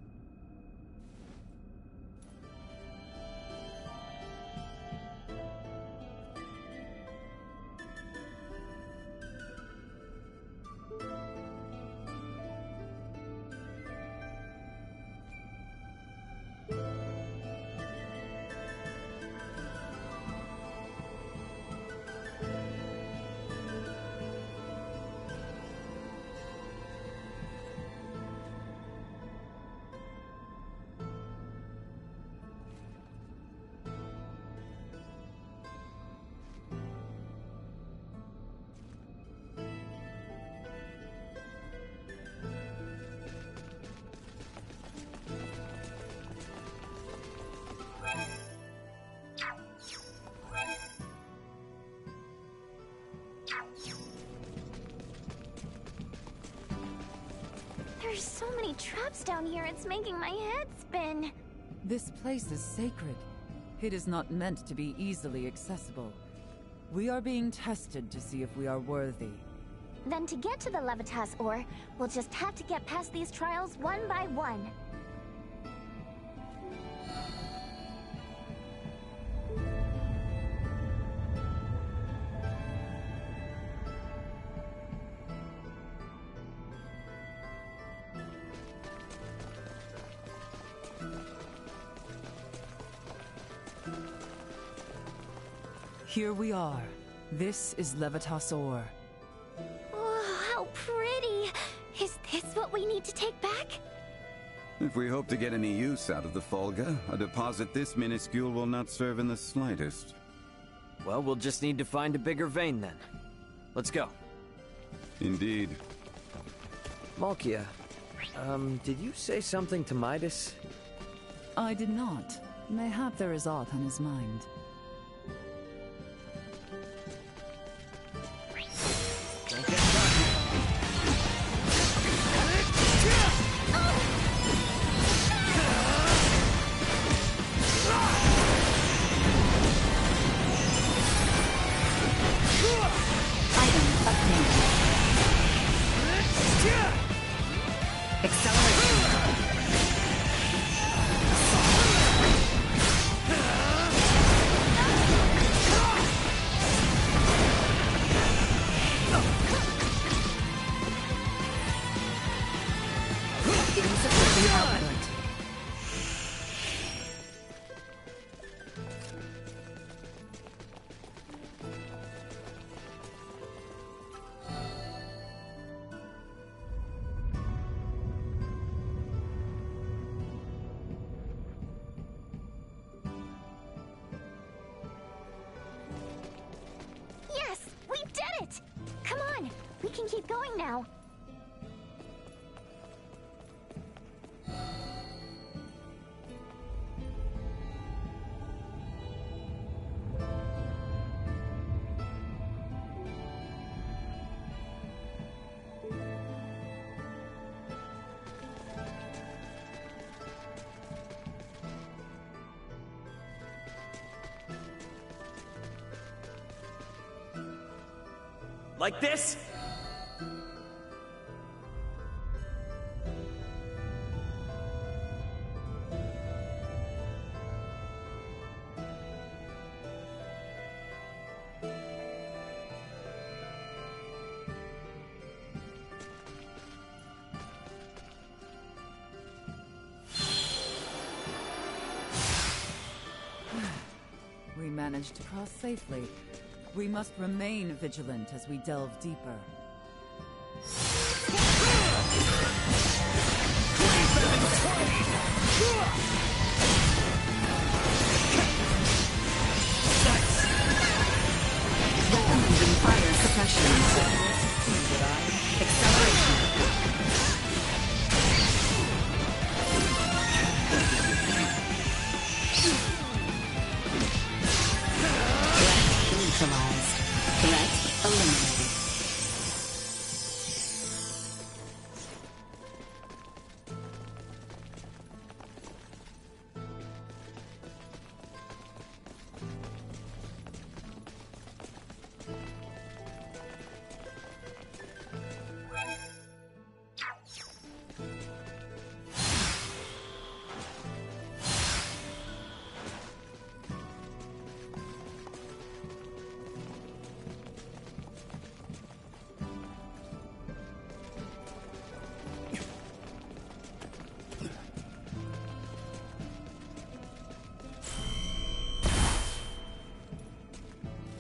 There's so many traps down here, it's making my head spin. This place is sacred. It is not meant to be easily accessible. We are being tested to see if we are worthy. Then to get to the Levitas ore, we'll just have to get past these trials one by one. Here we are. This is Levitas ore. Oh, how pretty! Is this what we need to take back? If we hope to get any use out of the Folga, a deposit this minuscule will not serve in the slightest. Well, we'll just need to find a bigger vein then. Let's go. Indeed. Malkia, did you say something to Midas? I did not. Mayhap there is aught on his mind. Acceleration. Insufficient output. Yes! We did it! Come on! We can keep going now. Like this? We managed to cross safely. We must remain vigilant as we delve deeper. Recommending fire suppression. Acceleration. Neutralized. Threat eliminated.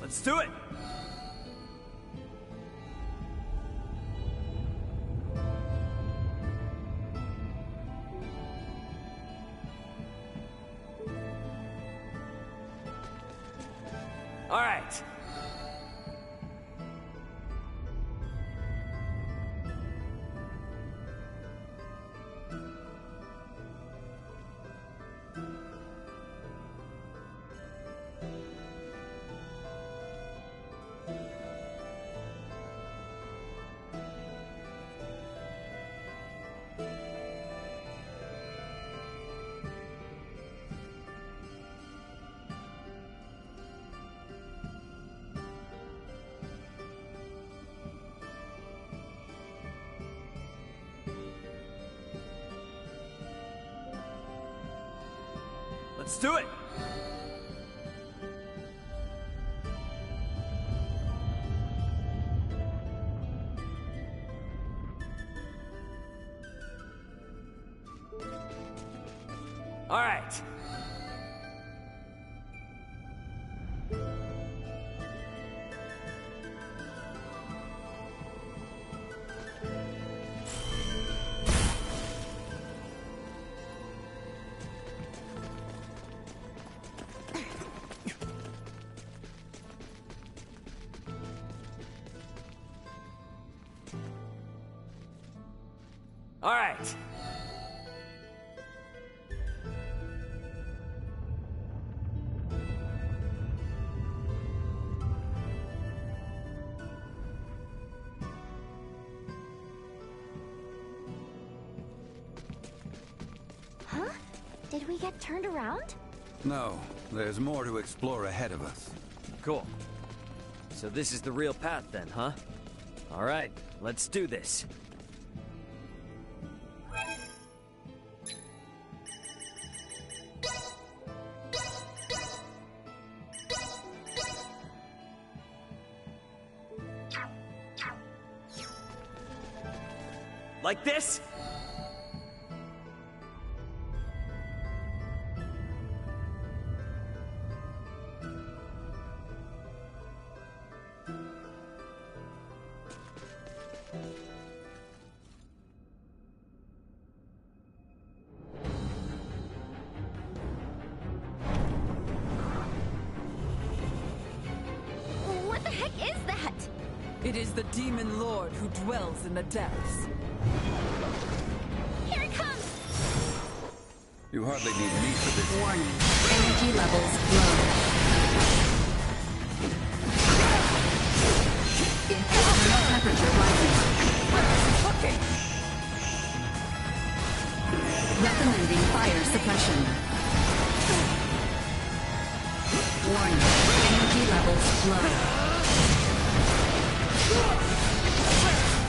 Let's do it! All right. Let's do it! All right. All right. Huh? Did we get turned around? No, there's more to explore ahead of us. Cool. So this is the real path then, huh? All right, let's do this. Like this? What the heck is that? It is the demon lord who dwells in the depths. Here it comes! You hardly need me for this. Warning. Energy levels low. Internal temperature rising. Okay. Recommending fire suppression. Warning. Energy levels low.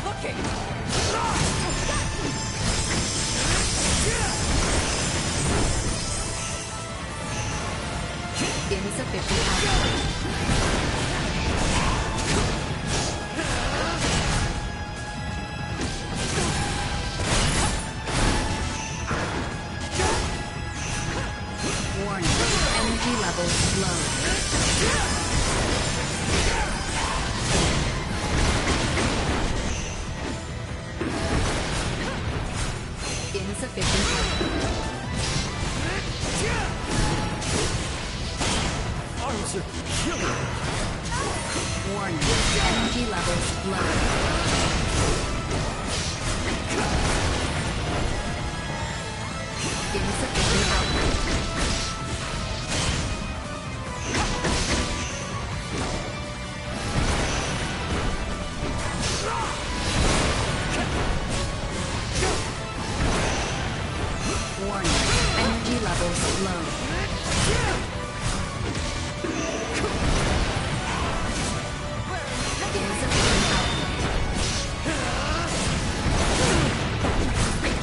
Okay. Insufficient output. Warning. Energy levels low. Insufficient output. Arms are killing. Warning. Energy levels low. Insufficient output. Warning. Energy levels low. Insufficient output.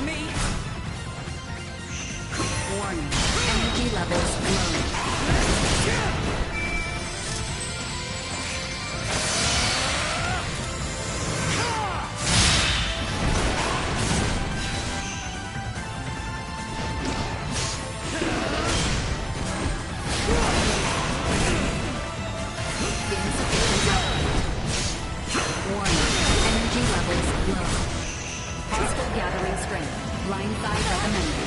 Me. Warning. Energy levels low. Insufficient output. Warning. Energy levels low. Hostile gathering strength. Blindside recommended.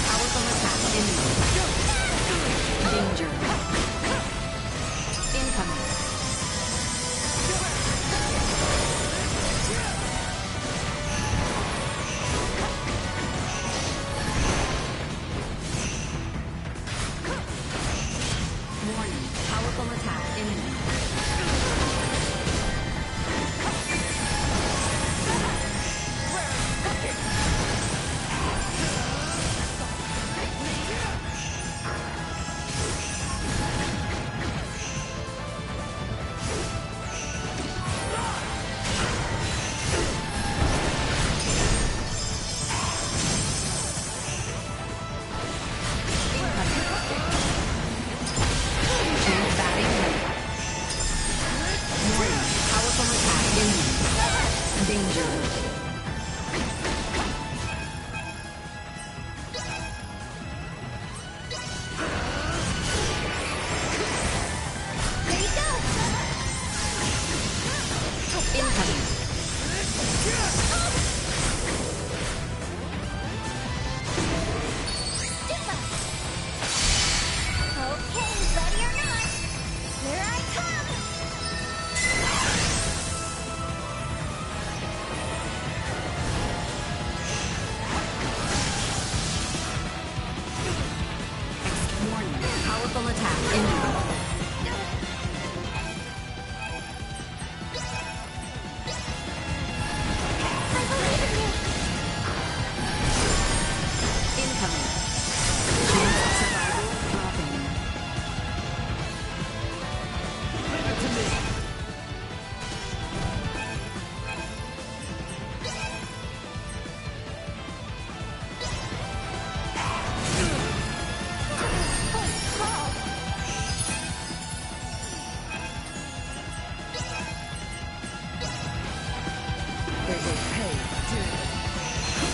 Powerful attack imminent. Danger. Incoming.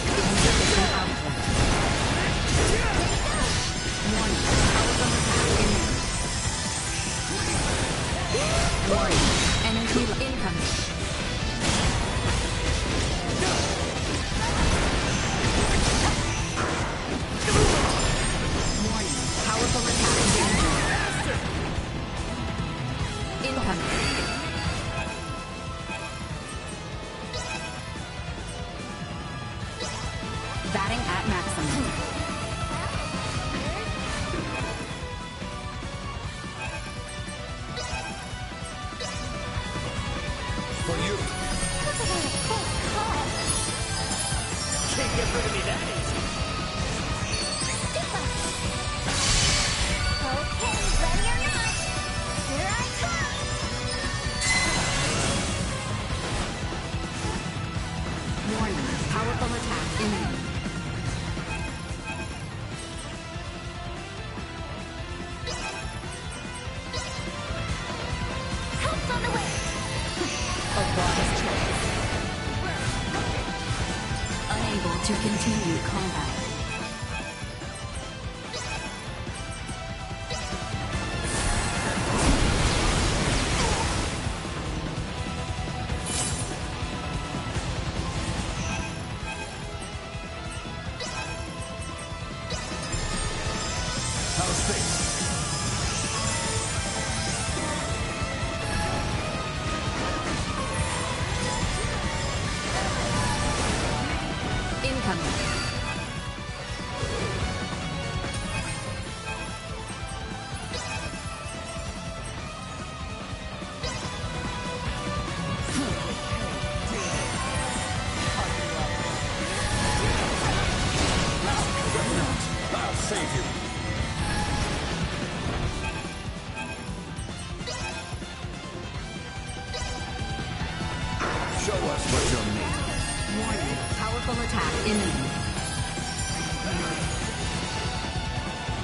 Insufficient output. Warning. Power attack imminent. Warning. Energy incoming. Warning. Powerful attack danger. Incoming. Batting at maximum. For you. Can't get rid of me that easy. Okay, ready or not, here I come! Warning. Powerful attack imminent. Help's on the way! A wise choice. Unable to continue combat. How's things? Incoming. I'll save you. Show us what you're made of. Warning. Powerful attack imminent.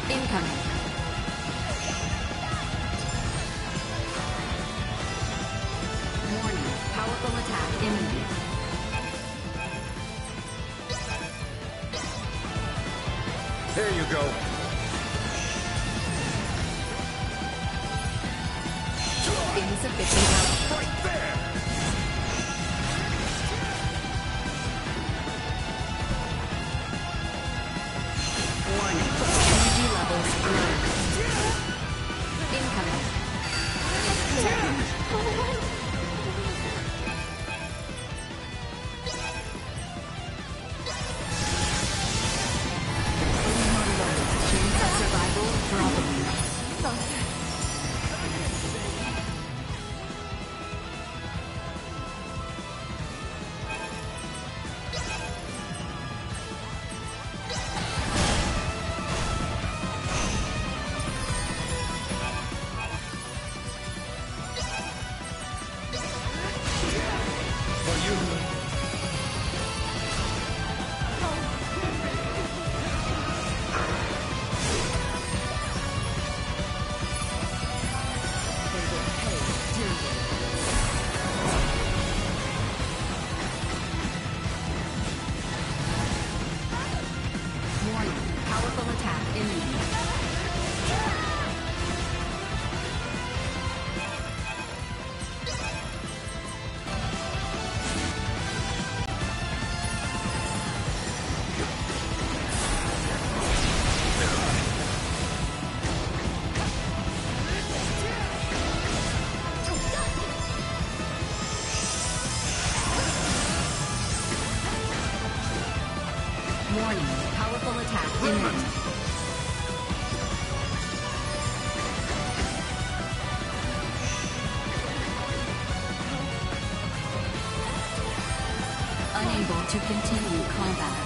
Incoming. Warning. Powerful attack imminent. There you go. Insufficient output. Right there. Warning. Energy levels low. Incoming. Chance of survival dropping. For you. Warning. Powerful attack imminent. Warning. Powerful attack imminent. Unable to continue combat.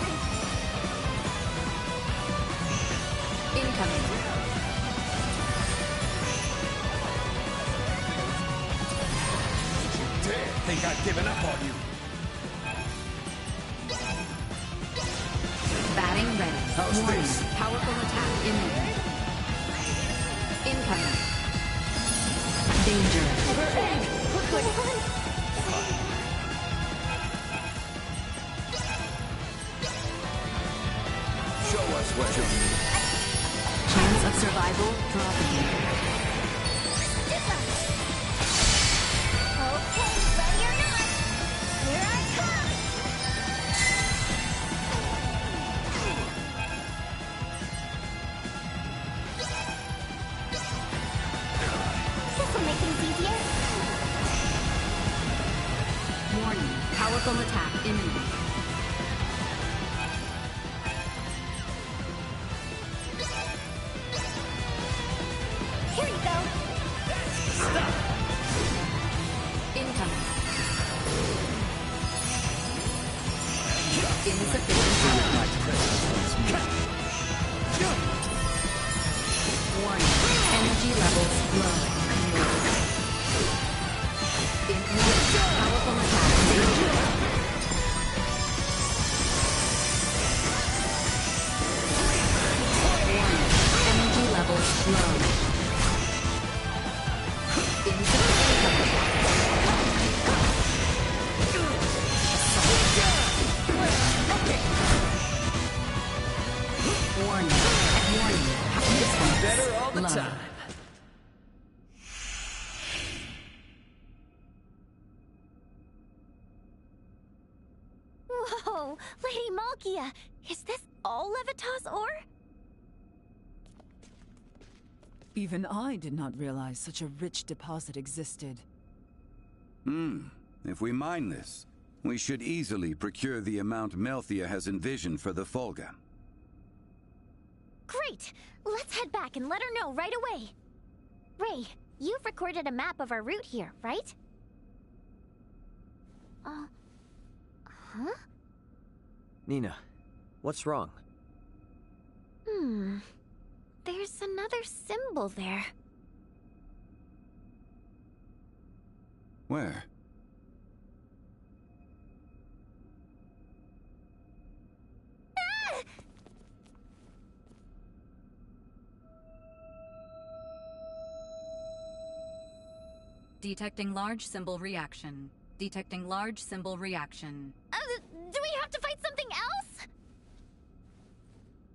Incoming. Dare think I've given up on you. Batting ready. How's Warning. this? Powerful attack imminent. Incoming. Danger. us what you'll need. Chance of survival dropping. Okay, ready or not, here I come! This'll make things easier. Warning, powerful attack imminent. Here you go. Stop! Incoming. Insufficient power. Warning, energy levels low. Powerful attack danger. Warning, energy levels low. Insufficient cover. Warning, warning. This one's Better all the low. time. Whoa, Lady Malkia, is this all Levitas ore? Even I did not realize such a rich deposit existed. If we mine this, we should easily procure the amount Melthia has envisioned for the Folga. Great! Let's head back and let her know right away. Ray, you've recorded a map of our route here, right? Huh? Nina, what's wrong? There's another symbol there. Where? Ah! Detecting large symbol reaction. Detecting large symbol reaction. Do we have to fight something else?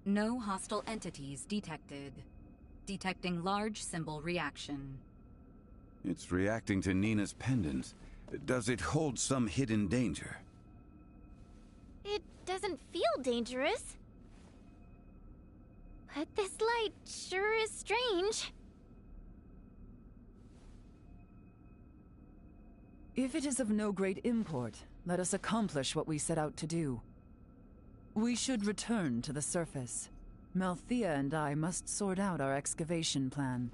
No hostile entities detected. Detecting large symbol reaction. It's reacting to Nina's pendant. Does it hold some hidden danger? It doesn't feel dangerous. But this light sure is strange. If it is of no great import, let us accomplish what we set out to do. We should return to the surface. Malthea and I must sort out our excavation plan.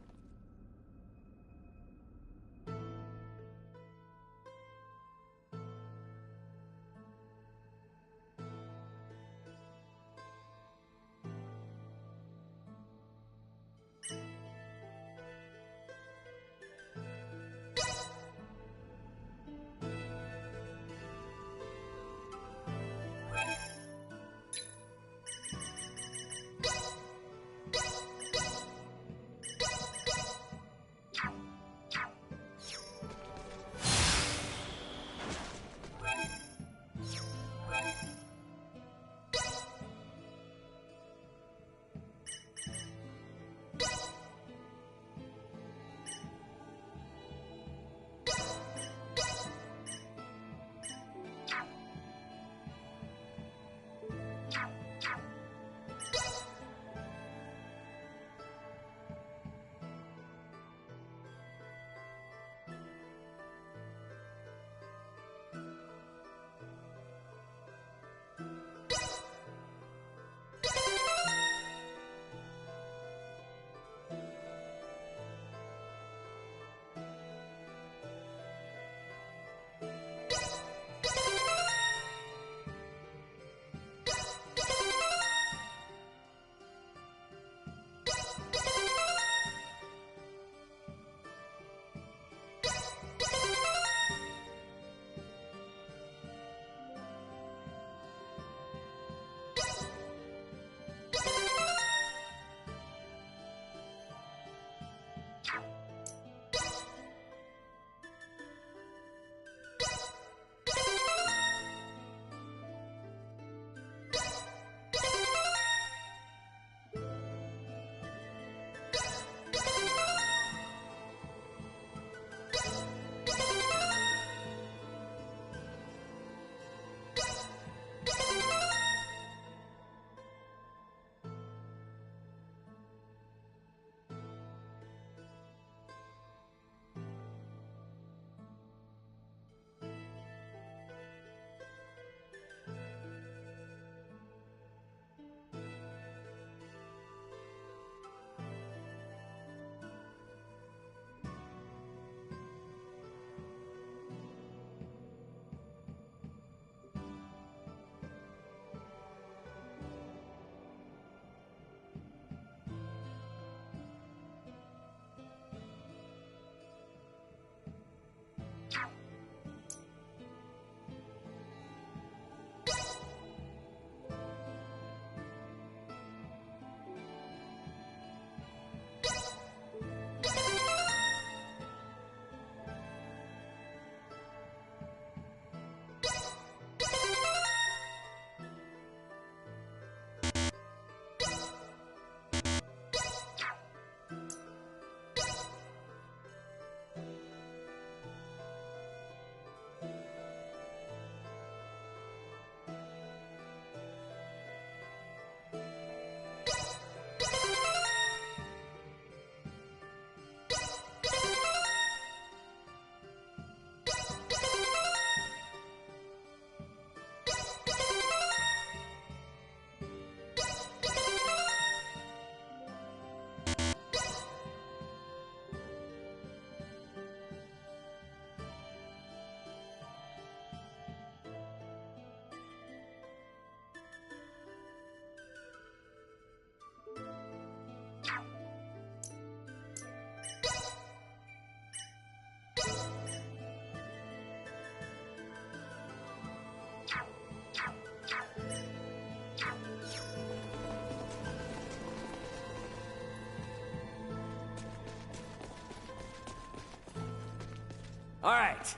All right.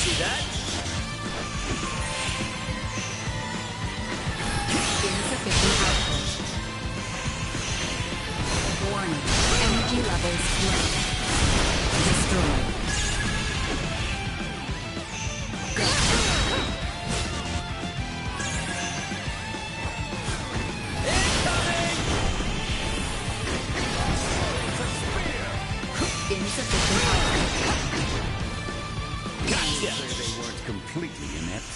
See that? Insufficient output. Warning. Energy levels low. Destroyed. Insufficient output. Gotcha! They weren't completely inept.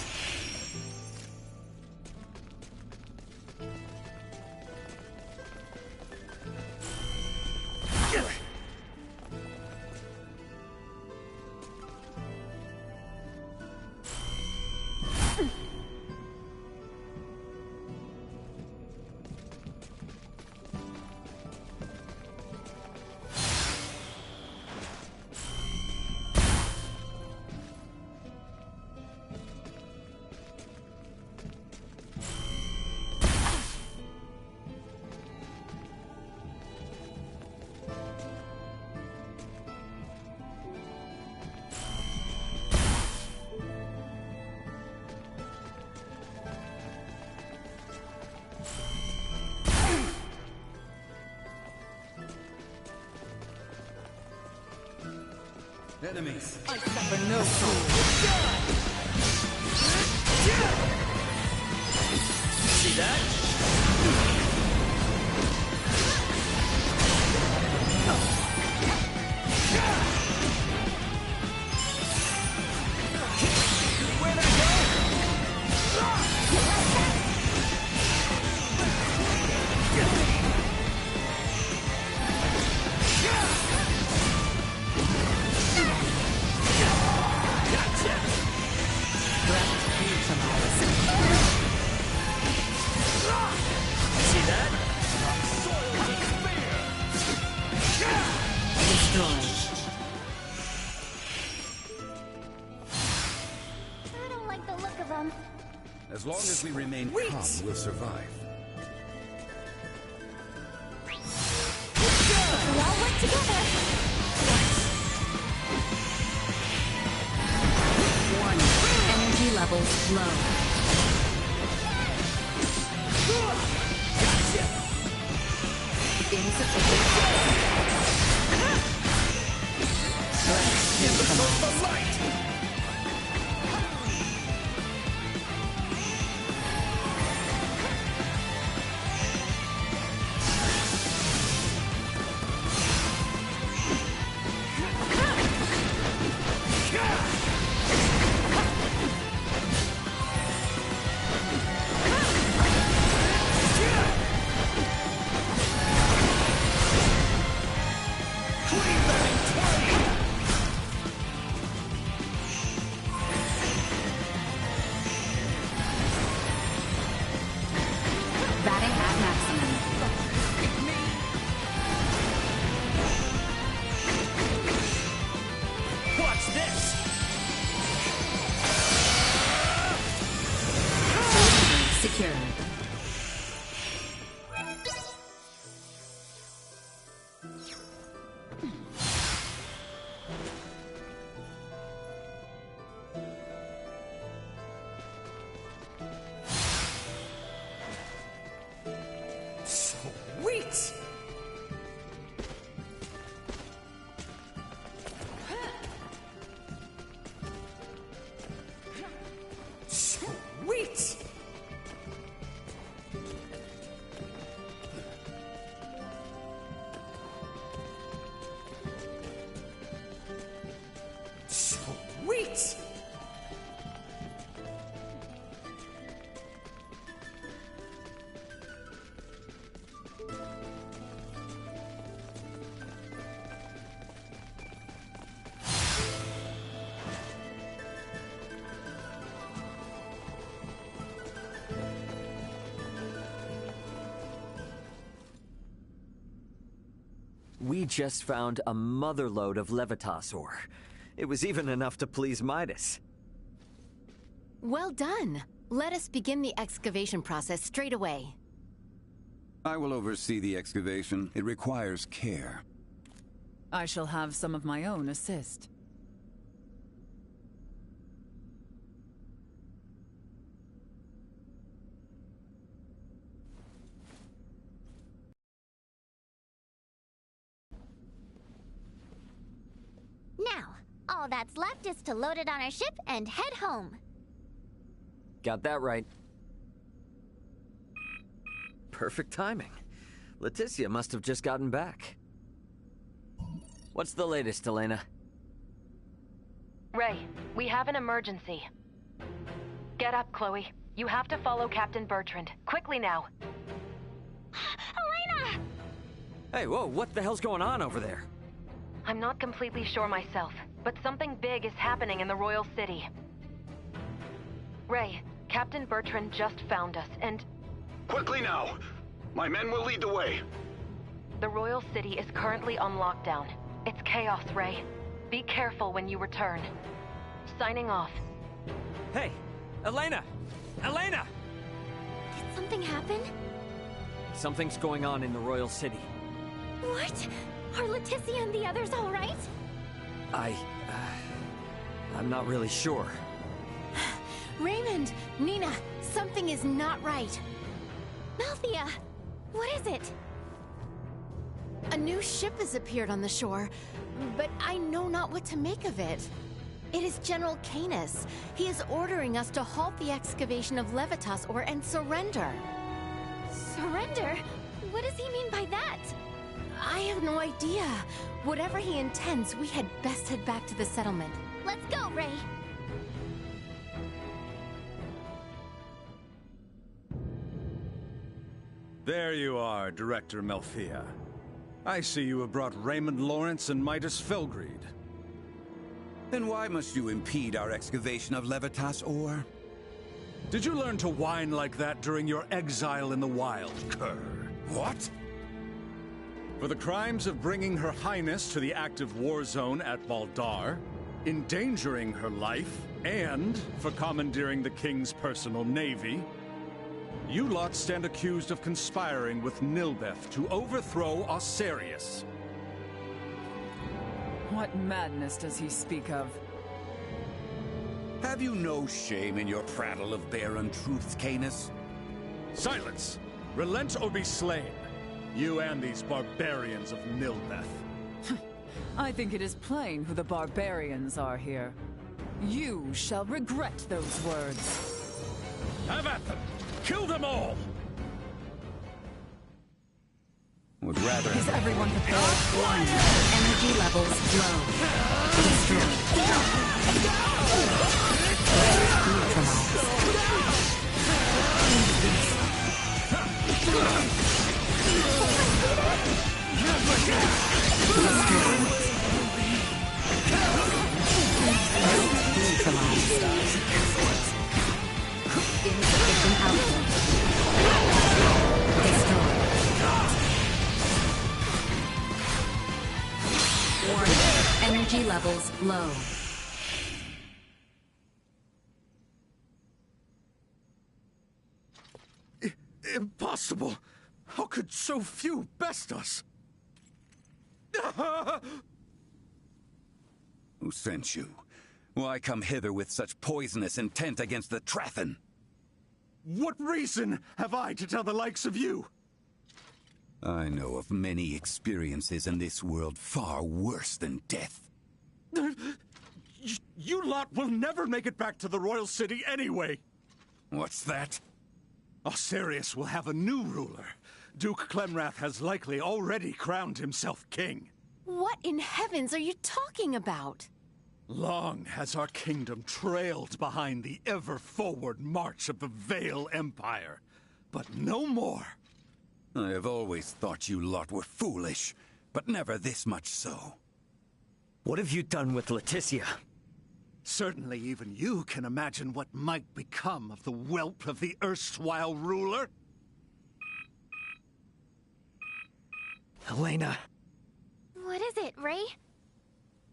Enemies. I suffer no fool. See that? I don't like the look of them. As long as we remain calm, we'll survive. We all work together. Warning. Energy levels low. Sweet! We just found a motherlode of Levitas ore. It was even enough to please Midas. Well done. Let us begin the excavation process straight away. I will oversee the excavation. It requires care. I shall have some of my own assist. Now, all that's left is to load it on our ship and head home. Got that right. Perfect timing. Leticia must have just gotten back. What's the latest, Elena? Ray, we have an emergency. Get up, Chloe. You have to follow Captain Bertrand. Quickly now. Elena! Hey, whoa, what the hell's going on over there? I'm not completely sure myself, but something big is happening in the Royal City. Ray, Captain Bertrand just found us, and... Quickly now! My men will lead the way. The Royal City is currently on lockdown. It's chaos, Ray. Be careful when you return. Signing off. Hey, Elena! Elena! Did something happen? Something's going on in the Royal City. What? Are Leticia and the others all right? I'm not really sure. Raymond! Nina! Something is not right. Malthea! What is it? A new ship has appeared on the shore, but I know not what to make of it. It is General Canis. He is ordering us to halt the excavation of Levitas ore and surrender. Surrender? What does he mean by that? I have no idea. Whatever he intends, we had best head back to the settlement. Let's go, Ray. There you are, Director Malthea. I see you have brought Raymond Lawrence and Midas Felgreed. Then why must you impede our excavation of Levitas ore? Did you learn to whine like that during your exile in the wild, cur? What? For the crimes of bringing Her Highness to the active war zone at Baldar, endangering her life, and for commandeering the King's personal navy, you lot stand accused of conspiring with Nilbeth to overthrow Osarius. What madness does he speak of? Have you no shame in your prattle of bare untruths, Canis? Silence! Relent or be slain. You and these barbarians of Nilbeth. I think it is plain who the barbarians are here. You shall regret those words. Have at them! Kill them all! Would rather Is everyone prepared? Warning. Energy levels low. Insufficient output. Destroyed. Warning. Energy levels low. Impossible! How could so few best us? Who sent you? Why come hither with such poisonous intent against the Trathen? What reason have I to tell the likes of you? I know of many experiences in this world far worse than death. You lot will never make it back to the Royal City anyway! What's that? Osarius will have a new ruler. Duke Clemrath has likely already crowned himself king. What in heavens are you talking about? Long has our kingdom trailed behind the ever-forward march of the Vale Empire, but no more. I have always thought you lot were foolish, but never this much so. What have you done with Leticia? Certainly even you can imagine what might become of the whelp of the erstwhile ruler. Elena. What is it, Ray?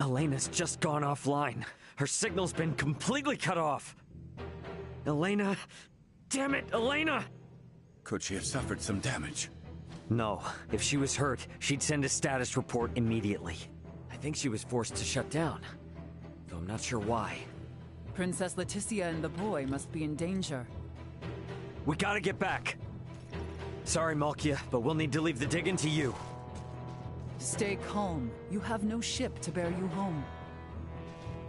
Elena's just gone offline. Her signal's been completely cut off. Elena... Damn it, Elena! Could she have suffered some damage? No. If she was hurt, she'd send a status report immediately. I think she was forced to shut down, though I'm not sure why. Princess Leticia and the boy must be in danger. We gotta get back. Sorry, Malkia, but we'll need to leave the digging to you. Stay calm. You have no ship to bear you home.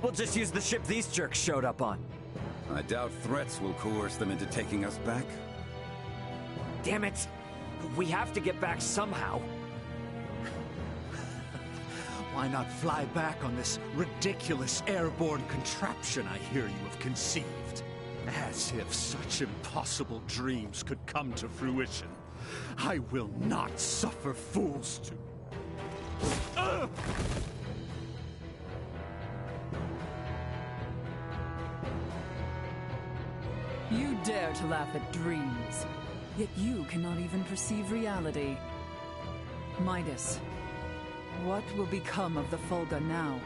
We'll just use the ship these jerks showed up on. I doubt threats will coerce them into taking us back. Damn it! We have to get back somehow. Why not fly back on this ridiculous airborne contraption I hear you have conceived? As if such impossible dreams could come to fruition. I will not suffer fools to... You dare to laugh at dreams, yet you cannot even perceive reality. Midas, what will become of the Fulga now?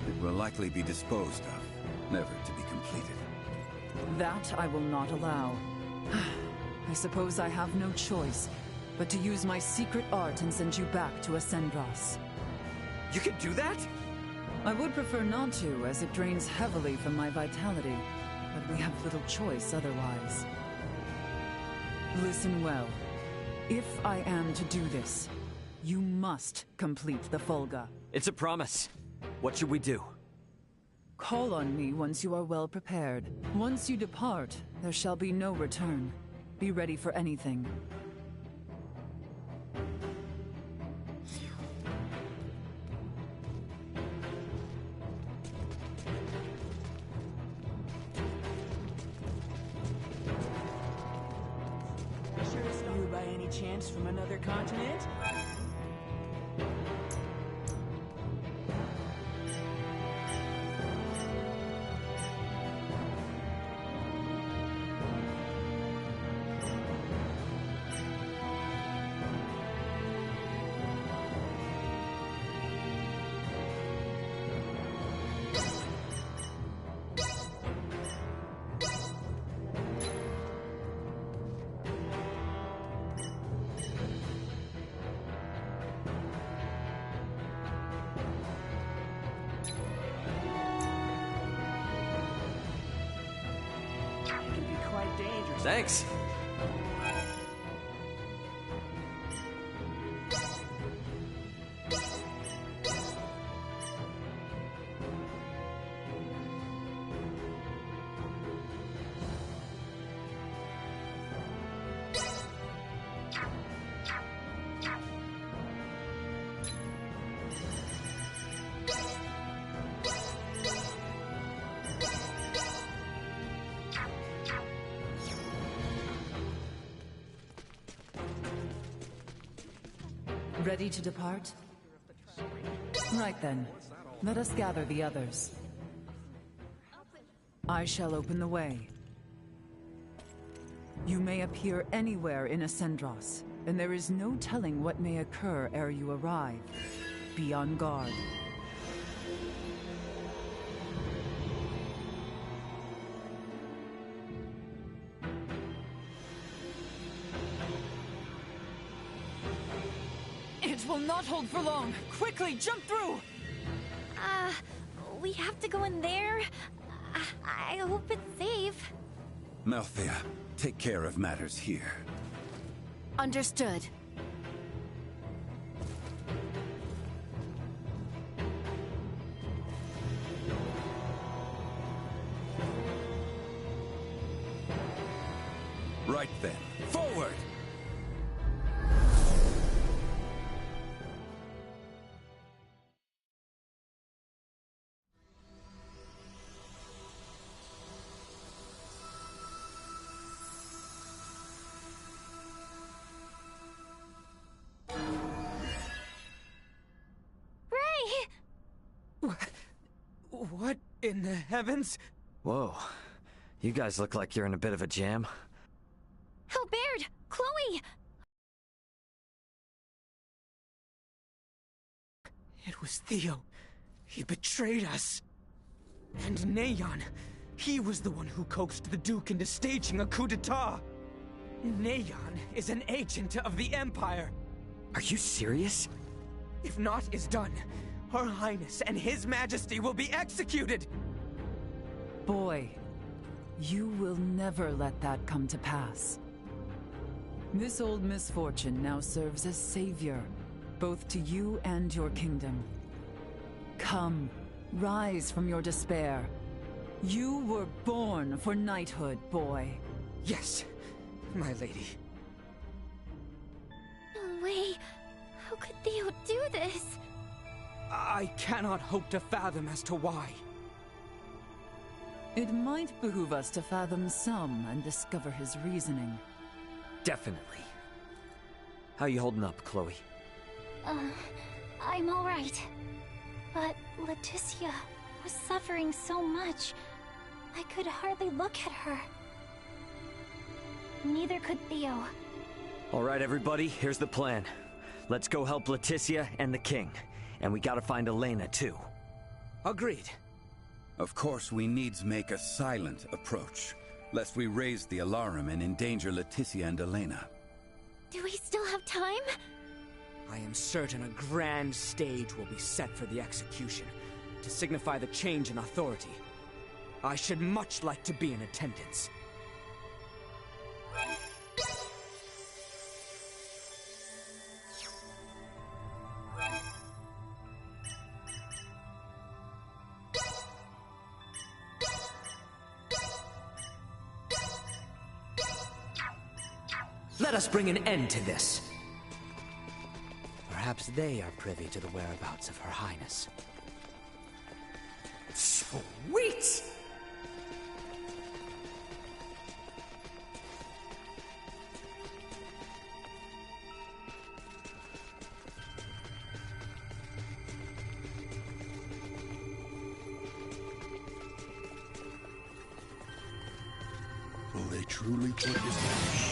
It will likely be disposed of, never to be completed. That I will not allow. I suppose I have no choice but to use my secret art and send you back to Ascendros. You can do that? I would prefer not to, as it drains heavily from my vitality, but we have little choice otherwise. Listen well. If I am to do this, you must complete the Fulga. It's a promise. What should we do? Call on me once you are well prepared. Once you depart, there shall be no return. Be ready for anything. You by any chance from another continent? Thanks. Ready to depart? Right then. Let us gather the others. I shall open the way. You may appear anywhere in Ascendros, and there is no telling what may occur ere you arrive. Be on guard. It will not hold for long. Quickly, jump through! We have to go in there? I hope it's safe. Malthea, take care of matters here. Understood. Right then, forward! What in the heavens? Whoa. You guys look like you're in a bit of a jam. Baird! Chloe! It was Theo. He betrayed us. And Neon. He was the one who coaxed the Duke into staging a coup d'etat. Neon is an agent of the Empire. Are you serious? If naught is done, Her Highness and His Majesty will be executed! Boy, you will never let that come to pass. This old misfortune now serves as savior, both to you and your kingdom. Come, rise from your despair. You were born for knighthood, boy. Yes, my lady. No way. How could Theo do this? I cannot hope to fathom as to why. It might behoove us to fathom some and discover his reasoning. Definitely. How you holding up, Chloe? I'm alright. But Leticia was suffering so much. I could hardly look at her. Neither could Theo. All right, everybody, here's the plan. Let's go help Leticia and the king. And we gotta find Elena, too. Agreed. Of course, we needs make a silent approach, lest we raise the alarm and endanger Leticia and Elena. Do we still have time? I am certain a grand stage will be set for the execution, to signify the change in authority. I should much like to be in attendance. Let us bring an end to this. Perhaps they are privy to the whereabouts of Her Highness. Sweet! Will they truly put this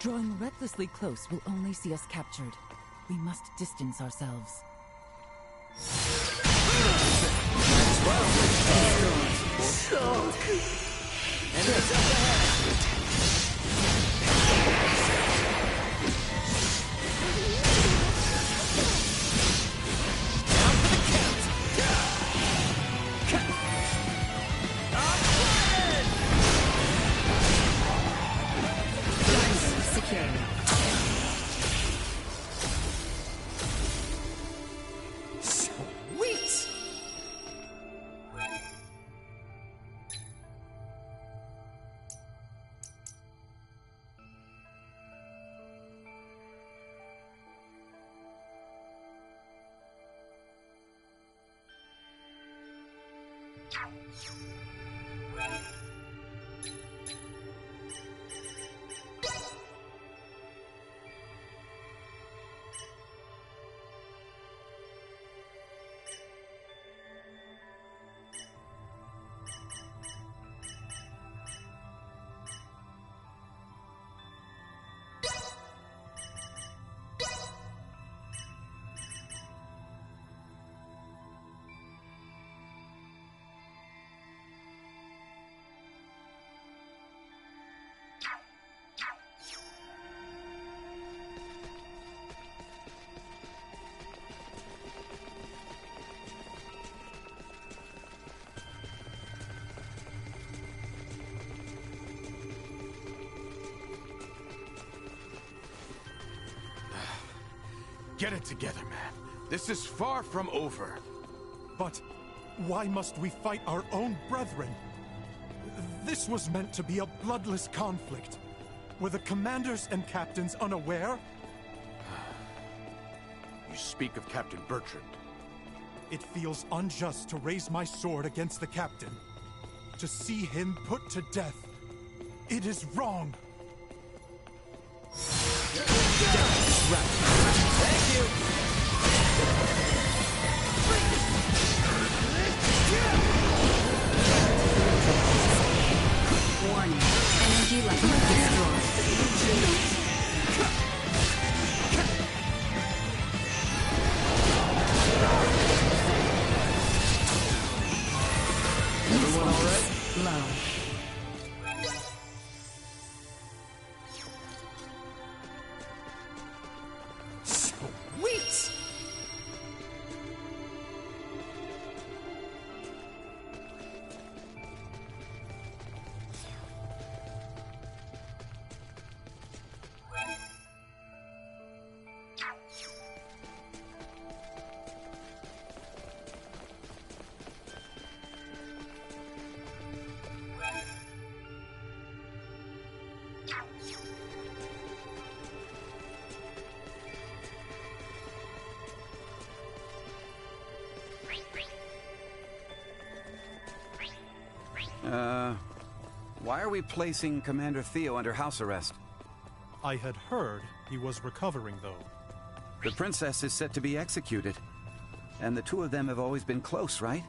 Drawing recklessly close will only see us captured. We must distance ourselves. Get it together, man. This is far from over. But why must we fight our own brethren? This was meant to be a bloodless conflict. Were the commanders and captains unaware? You speak of Captain Bertrand. It feels unjust to raise my sword against the captain. To see him put to death. It is wrong. Thank you! Warning. Energy level destroyed. Everyone all right? Low. Sweet! Why are we placing Commander Theo under house arrest? I had heard he was recovering, though. The princess is set to be executed. And the two of them have always been close, right?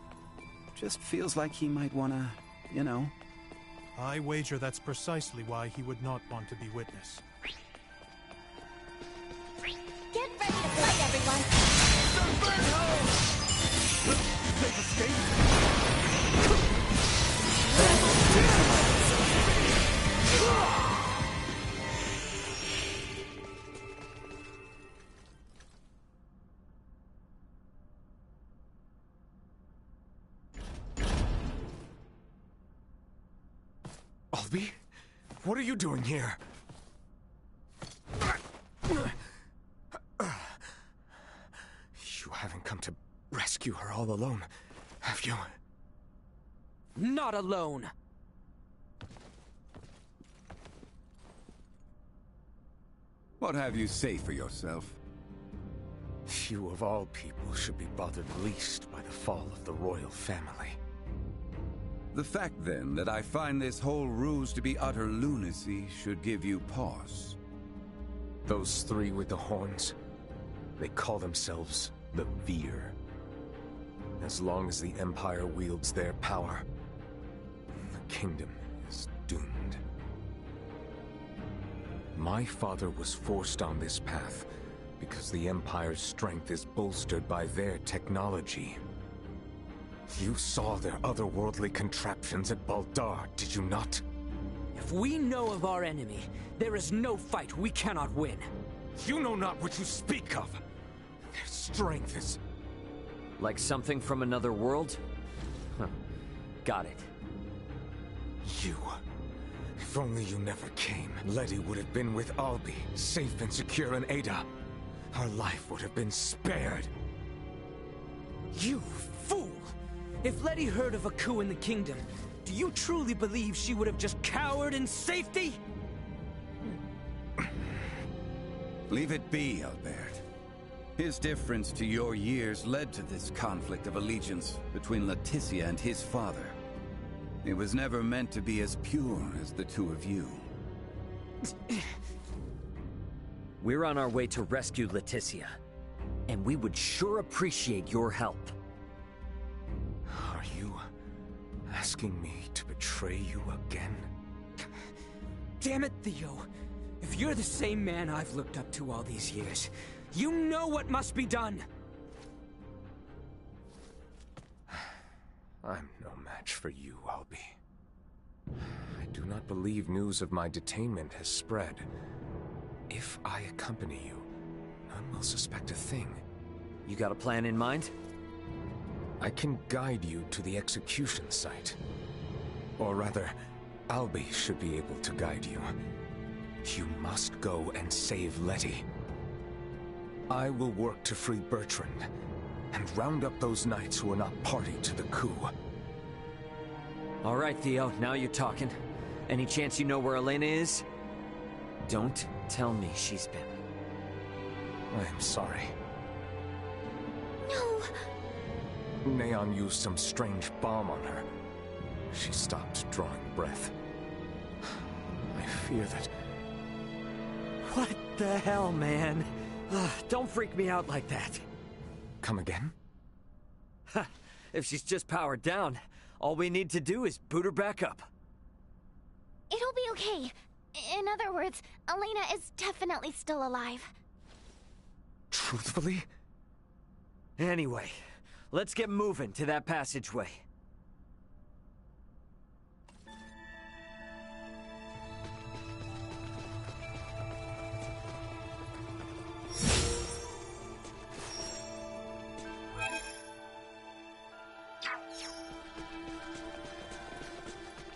Just feels like he might wanna, you know. I wager that's precisely why he would not want to be witness. Get ready to fight, everyone! They've escaped? Albie? What are you doing here? You haven't come to rescue her all alone, have you? Not alone! What have you say for yourself? You of all people should be bothered least by the fall of the royal family. The fact, then, that I find this whole ruse to be utter lunacy should give you pause. Those three with the horns, they call themselves the Veer. As long as the Empire wields their power, the kingdom is doomed. My father was forced on this path because the Empire's strength is bolstered by their technology. You saw their otherworldly contraptions at Baldar, did you not? If we know of our enemy, there is no fight we cannot win. You know not what you speak of. Their strength is... Like something from another world? Huh. Got it. You. If only you never came, Letty would have been with Albie, safe and secure in Ada. Her life would have been spared. You fool! If Letty heard of a coup in the kingdom, do you truly believe she would have just cowered in safety? Leave it be, Albert. His difference to your years led to this conflict of allegiance between Leticia and his father. It was never meant to be as pure as the two of you. We're on our way to rescue Leticia, and we would sure appreciate your help. Are you asking me to betray you again? Damn it, Theo. If you're the same man I've looked up to all these years, you know what must be done! I'm no match for you, Albie. I do not believe news of my detainment has spread. If I accompany you, none will suspect a thing. You got a plan in mind? I can guide you to the execution site. Or rather, Albie should be able to guide you. You must go and save Letty. I will work to free Bertrand, and round up those knights who are not party to the coup. All right, Theo, now you're talking. Any chance you know where Elena is? Don't tell me she's been... I am sorry. No. Neon used some strange bomb on her. She stopped drawing breath. I fear that... What the hell, man? Don't freak me out like that. Come again? If she's just powered down, all we need to do is boot her back up. It'll be okay. In other words, Elena is definitely still alive. Truthfully? Anyway, let's get moving to that passageway.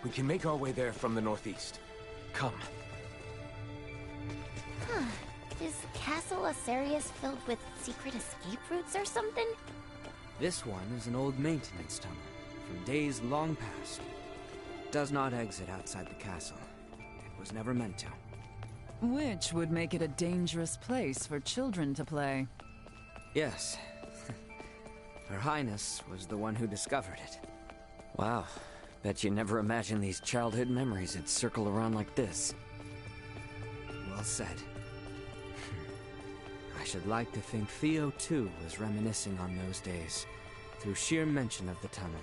We can make our way there from the northeast. Come. Huh. Is Castle Asarius filled with secret escape routes or something? This one is an old maintenance tunnel, from days long past. It does not exit outside the castle. It was never meant to. Which would make it a dangerous place for children to play. Yes. Her Highness was the one who discovered it. Wow. Bet you never imagined these childhood memories would circle around like this. Well said. I should like to think Theo, too, was reminiscing on those days, through sheer mention of the tunnel.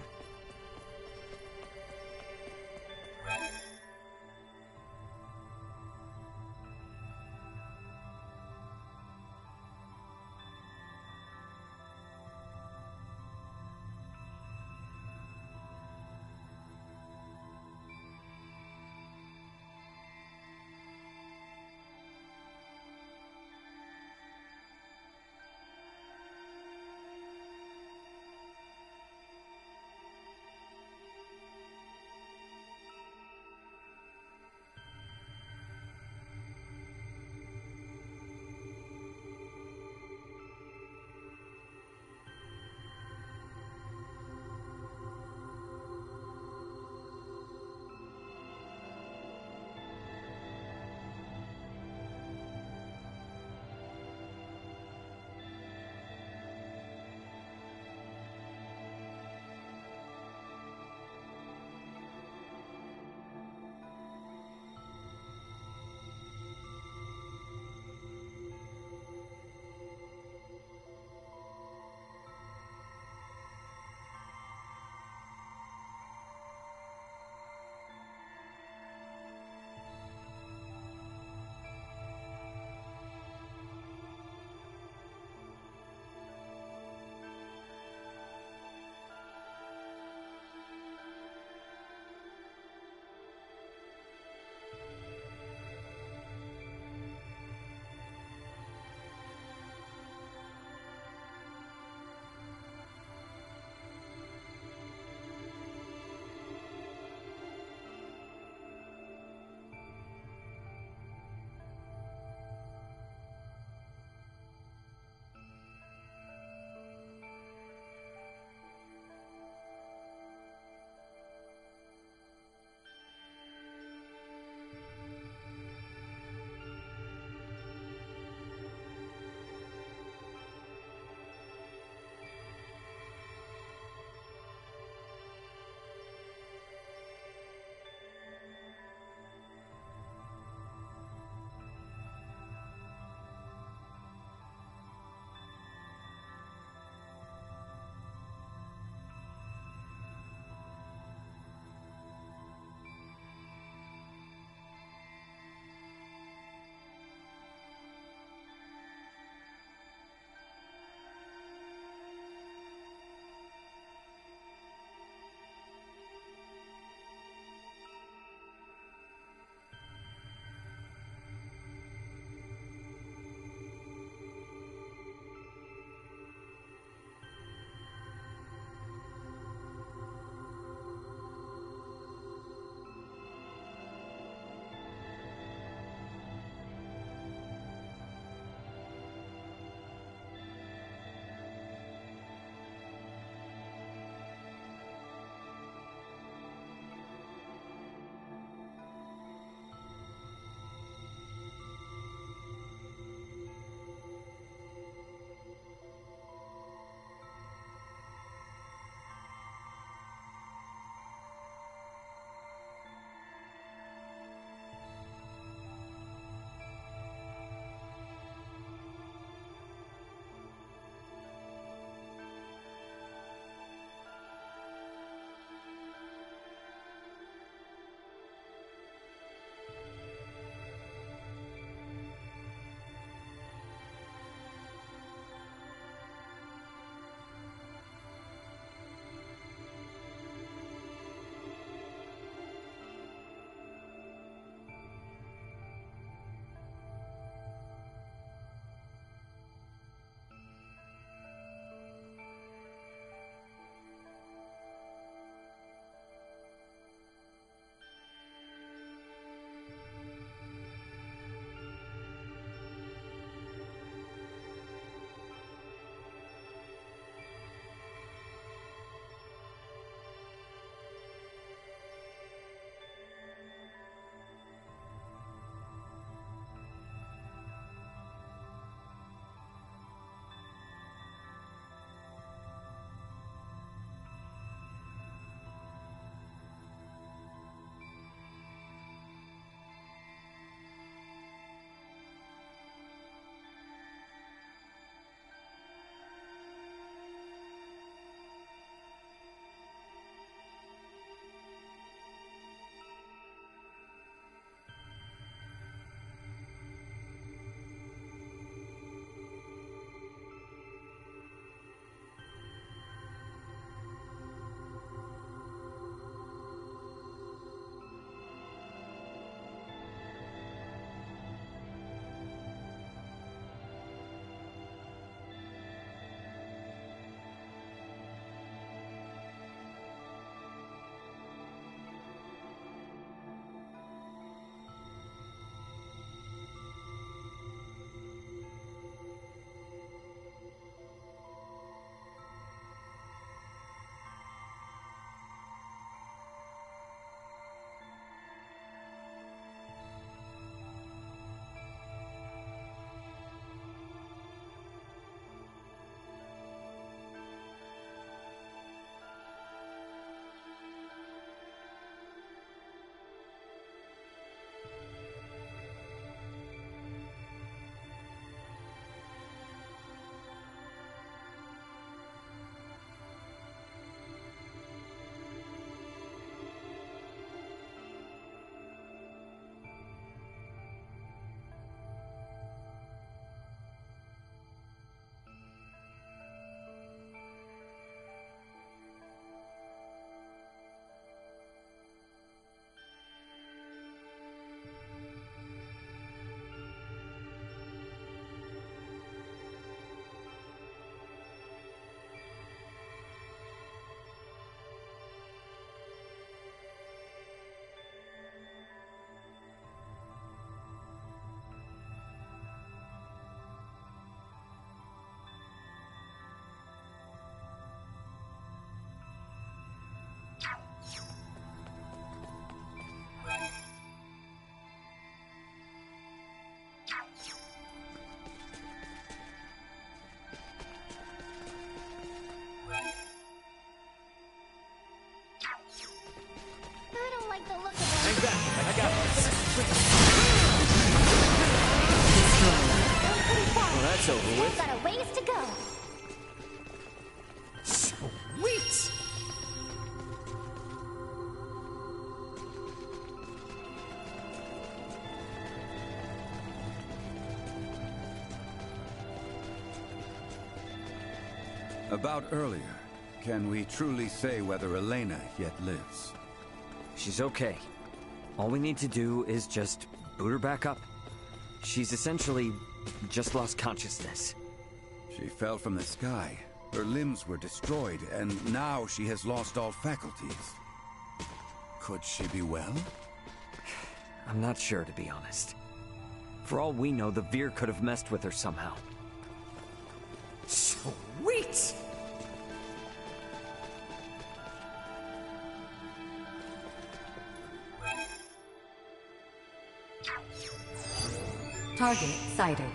that's over Still with. got a ways to go. Sweet! About earlier, can we truly say whether Elena yet lives? She's okay. All we need to do is just boot her back up. She's essentially just lost consciousness. She fell from the sky. Her limbs were destroyed, and now she has lost all faculties. Could she be well? I'm not sure, to be honest. For all we know, the Veer could have messed with her somehow. Sweet! Target sighted.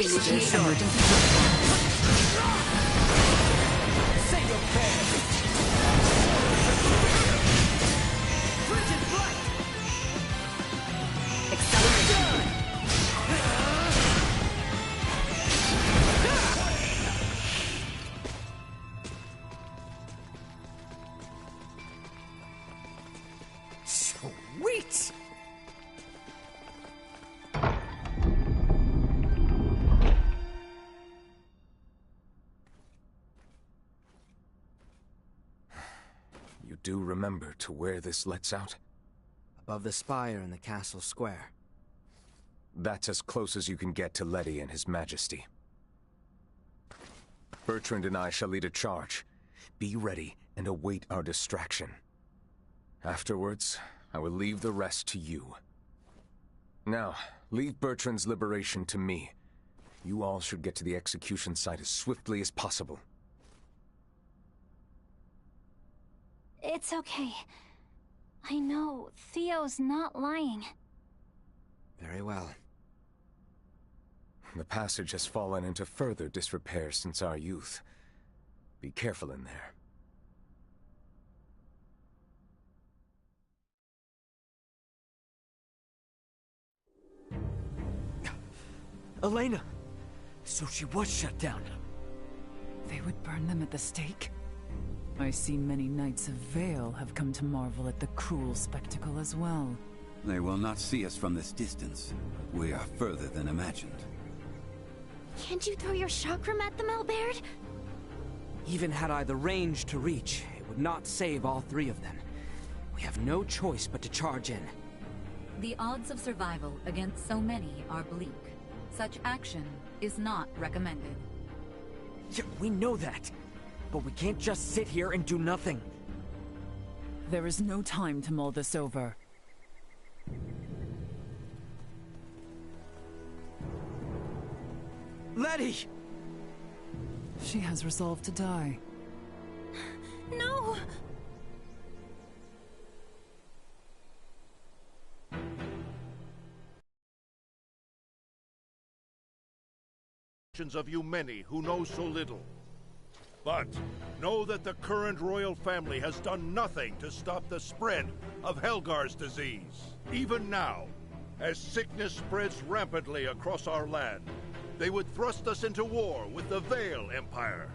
Initiate emergency response. Say your prayers. Frigid flight. Accelerate. Sweet! You do remember to where this lets out? Above the spire in the castle square. That's as close as you can get to Letty and His Majesty. Bertrand and I shall lead a charge. Be ready and await our distraction. Afterwards, I will leave the rest to you. Now, leave Bertrand's liberation to me. You all should get to the execution site as swiftly as possible. It's okay. I know Theo's not lying. Very well. The passage has fallen into further disrepair since our youth. Be careful in there. Elena! So she was shut down. They would burn them at the stake? I see many Knights of Vale have come to marvel at the cruel spectacle as well. They will not see us from this distance. We are further than imagined. Can't you throw your chakram at them, Albert? Even had I the range to reach, it would not save all three of them. We have no choice but to charge in. The odds of survival against so many are bleak. Such action is not recommended. Yeah, we know that. But we can't just sit here and do nothing. There is no time to mull this over. Letty! She has resolved to die. No! Of you many who know so little. But know that the current royal family has done nothing to stop the spread of Helgar's disease. Even now, as sickness spreads rampantly across our land, they would thrust us into war with the Vale Empire.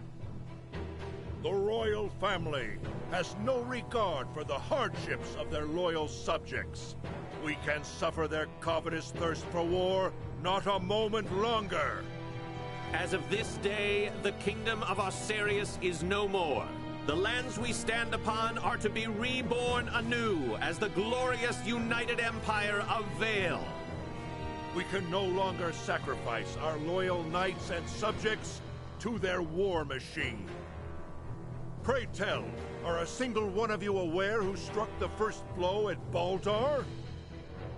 The royal family has no regard for the hardships of their loyal subjects. We can suffer their covetous thirst for war not a moment longer. As of this day, the kingdom of Osarius is no more. The lands we stand upon are to be reborn anew as the glorious united empire of Vale. We can no longer sacrifice our loyal knights and subjects to their war machine. Pray tell, are a single one of you aware who struck the first blow at Baldar?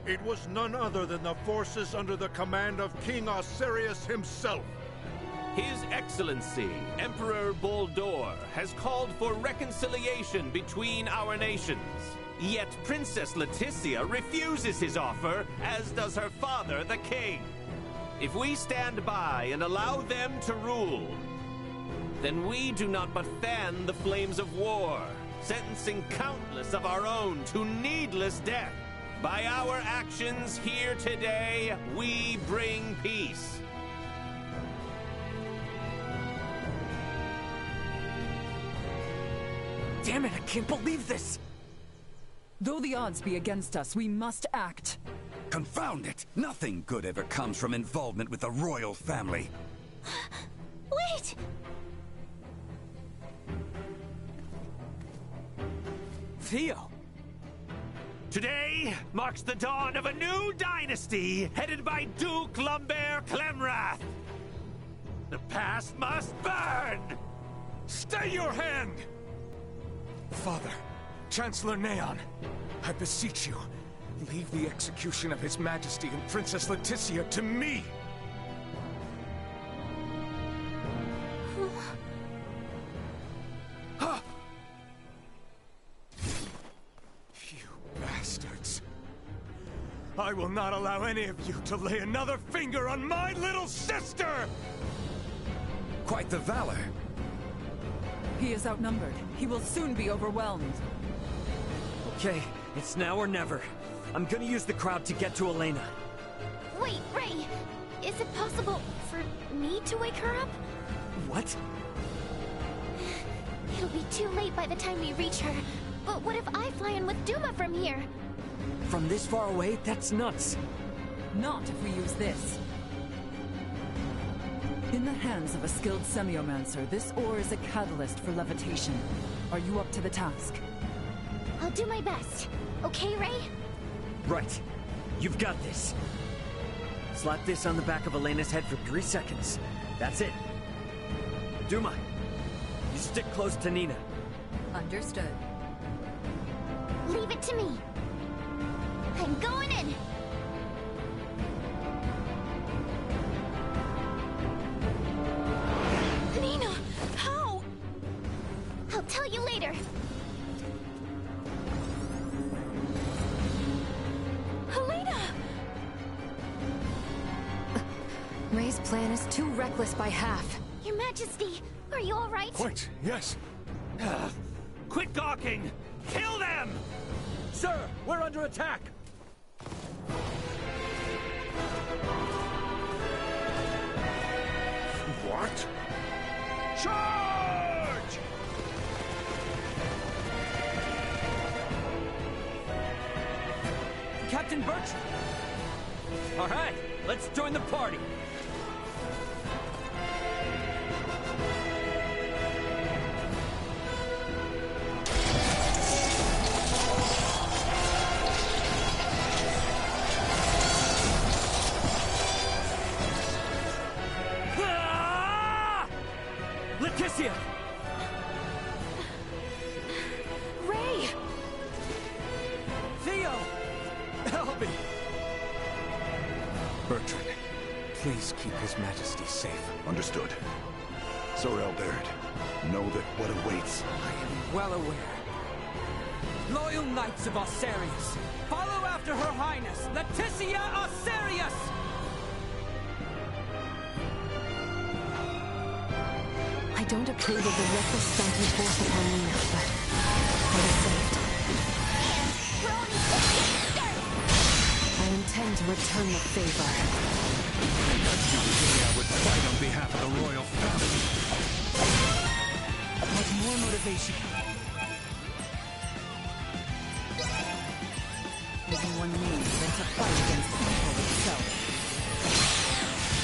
It was none other than the forces under the command of King Osarius himself. His Excellency, Emperor Boldor, has called for reconciliation between our nations. Yet Princess Leticia refuses his offer, as does her father, the king. If we stand by and allow them to rule, then we do not but fan the flames of war, sentencing countless of our own to needless death. By our actions here today, we bring peace. Damn it, I can't believe this! Though the odds be against us, we must act. Confound it! Nothing good ever comes from involvement with the royal family. Wait! Theo! Today marks the dawn of a new dynasty, headed by Duke Lumber Clemrath. The past must burn! Stay your hand! Father, Chancellor Neon, I beseech you, leave the execution of His Majesty and Princess Leticia to me! You bastards! I will not allow any of you to lay another finger on my little sister! Quite the valor. He is outnumbered. He will soon be overwhelmed. Okay, it's now or never. I'm gonna use the crowd to get to Elena. Wait, Ray! Is it possible for me to wake her up? What? It'll be too late by the time we reach her. But what if I fly in with Duma from here? From this far away? That's nuts. Not if we use this. In the hands of a skilled semiomancer, this ore is a catalyst for levitation. Are you up to the task? I'll do my best. Okay, Ray? Right. You've got this. Slap this on the back of Elena's head for 3 seconds. That's it. Duma, you stick close to Nina. Understood. Leave it to me. I'm going in! Nina! How? I'll tell you later. Helena! Ray's plan is too reckless by half. Your Majesty, are you all right? Quite, yes. Quit gawking! Kill them! Sir, we're under attack! What? Charge! Captain Bertram! All right, let's join the party! Leticia! Ray! Theo! Help me! Bertrand, please keep His Majesty safe. Understood. Sorel Baird, know that what awaits. I am well aware. Loyal Knights of Osarius, follow after Her Highness, Leticia Osarius! I don't approve of the reckless stunt you forced upon Nina, but I was saved. I intend to return the favor. I would fight on behalf of the royal family. What more motivation? Everyone needs than to fight against evil itself.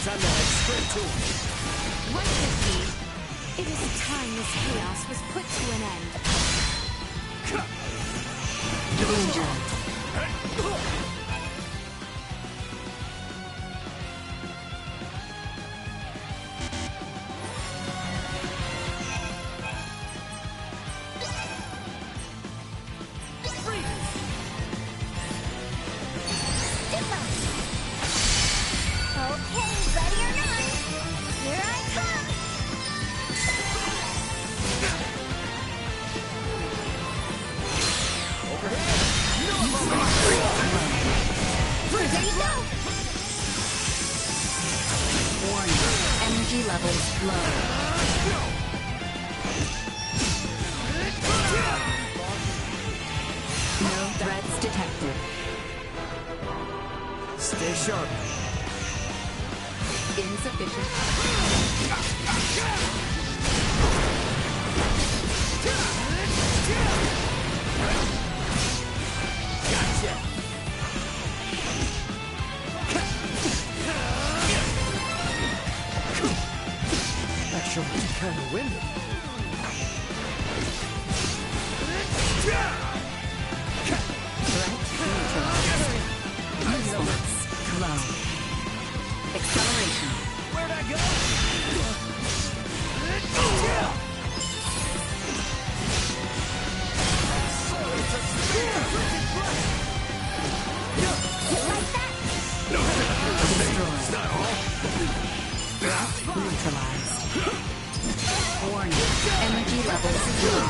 Time to head straight to him. Righteously, it is time this chaos was put to an end. Danger. Stay sharp. Insufficient. Gotcha. Actually, kind of winded. Glow. Acceleration. Where'd I go? Neutralized. Warning. Energy levels low.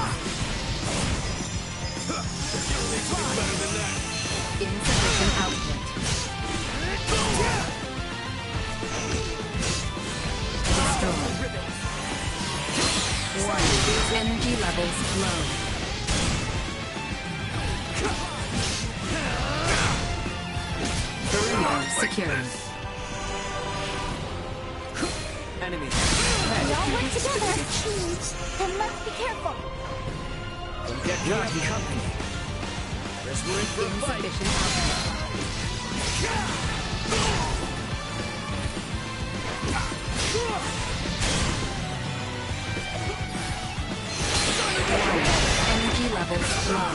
Insufficient output. Destroyed. Warning. Energy levels low. Perimeter secured. Enemy. We all work together. Then let's be careful. Don't get cocky company. Guess we're in for a fight. Energy levels low.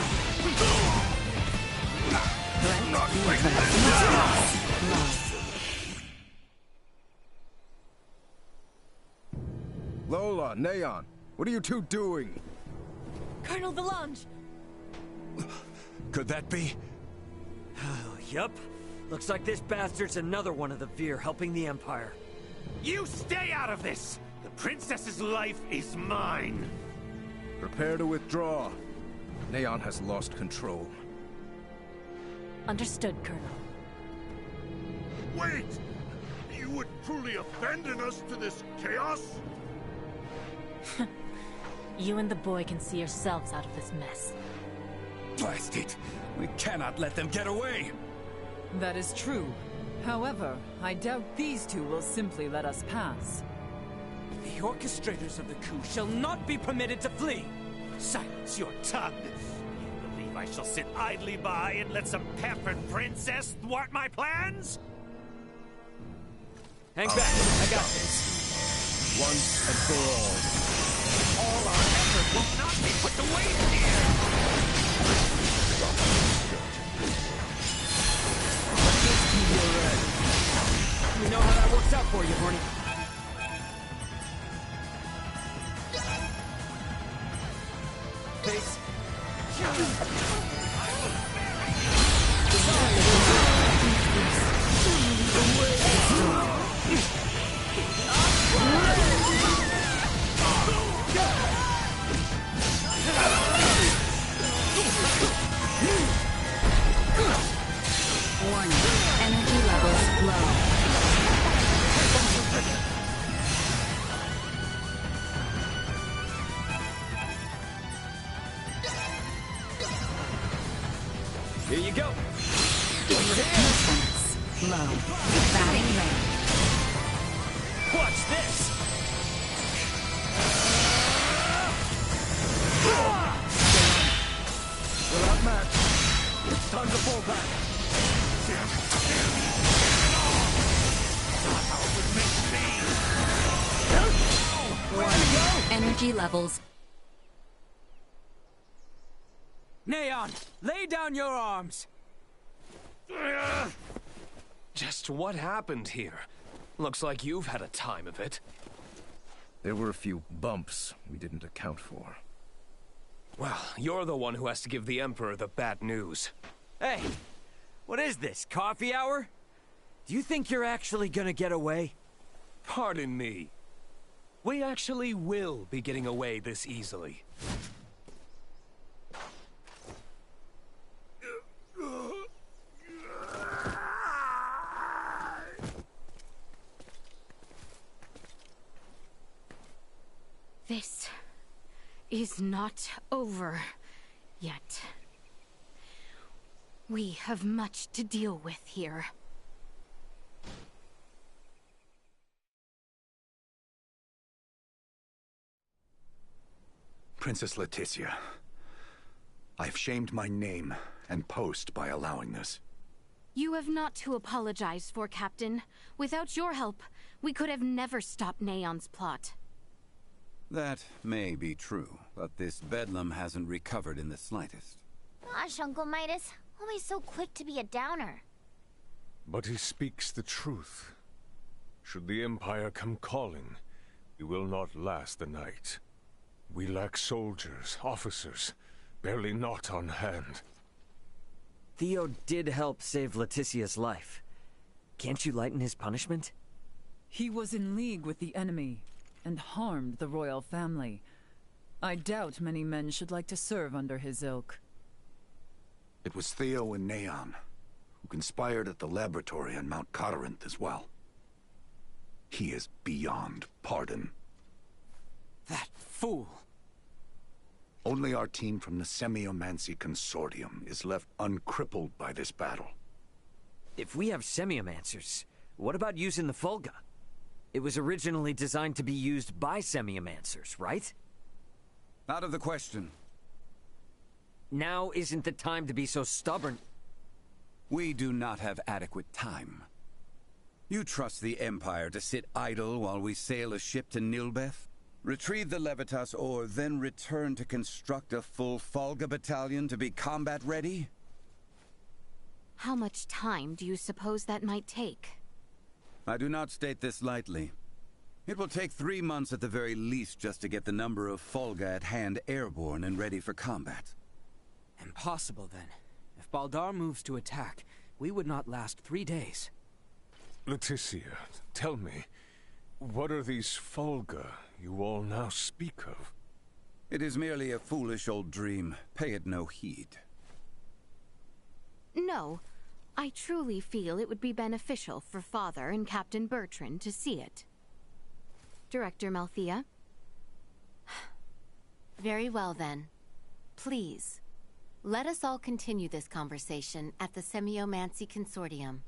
Threat Lola, Neon, what are you two doing? Colonel Valange! Could that be? Yup. Looks like this bastard's another one of the Veer helping the Empire. You stay out of this! The princess's life is mine! Prepare to withdraw. Neon has lost control. Understood, Colonel. Wait! You would truly abandon us to this chaos? You and the boy can see yourselves out of this mess. Blast it! We cannot let them get away! That is true. However, I doubt these two will simply let us pass. The orchestrators of the coup shall not be permitted to flee! Silence your tongue! You believe I shall sit idly by and let some pampered princess thwart my plans? Hang back, I got this. Once and for all. All our effort will not be put to waste here! We know how that works out for you, Horny. Face. Warning. Energy levels low. Here you go. Defense low. Batting range. Watch this! Without match, it's time to fall back. Warning. Energy levels. Neon, lay down your arms! Just what happened here? Looks like you've had a time of it. There were a few bumps we didn't account for. Well, you're the one who has to give the Emperor the bad news. Hey, what is this, coffee hour? Do you think you're actually gonna get away? Pardon me. We actually will be getting away this easily. This is not over yet. We have much to deal with here. Princess Leticia, I've shamed my name and post by allowing this. You have not to apologize for, Captain. Without your help, we could have never stopped Neon's plot. That may be true, but this bedlam hasn't recovered in the slightest. Gosh, Uncle Midas, always so quick to be a downer. But he speaks the truth. Should the Empire come calling, we will not last the night. We lack soldiers, officers, barely naught on hand. Theo did help save Leticia's life. Can't you lighten his punishment? He was in league with the enemy and harmed the royal family. I doubt many men should like to serve under his ilk. It was Theo and Neon, who conspired at the laboratory on Mount Corinth as well. He is beyond pardon. That fool! Only our team from the Semiomancy Consortium is left uncrippled by this battle. If we have Semiomancers, what about using the Fulga? It was originally designed to be used by Semiomancers, right? Out of the question. Now isn't the time to be so stubborn. We do not have adequate time. You trust the Empire to sit idle while we sail a ship to Nilbeth? Retrieve the Levitas ore, then return to construct a full Fulga battalion to be combat ready? How much time do you suppose that might take? I do not state this lightly. It will take 3 months at the very least just to get the number of Fulga at hand airborne and ready for combat. Impossible, then. If Baldar moves to attack, we would not last 3 days. Leticia, tell me, what are these Fulga you all now speak of? It is merely a foolish old dream. Pay it no heed. No. I truly feel it would be beneficial for Father and Captain Bertrand to see it. Director Malthea? Very well, then. Please, let us all continue this conversation at the Semiomancy Consortium.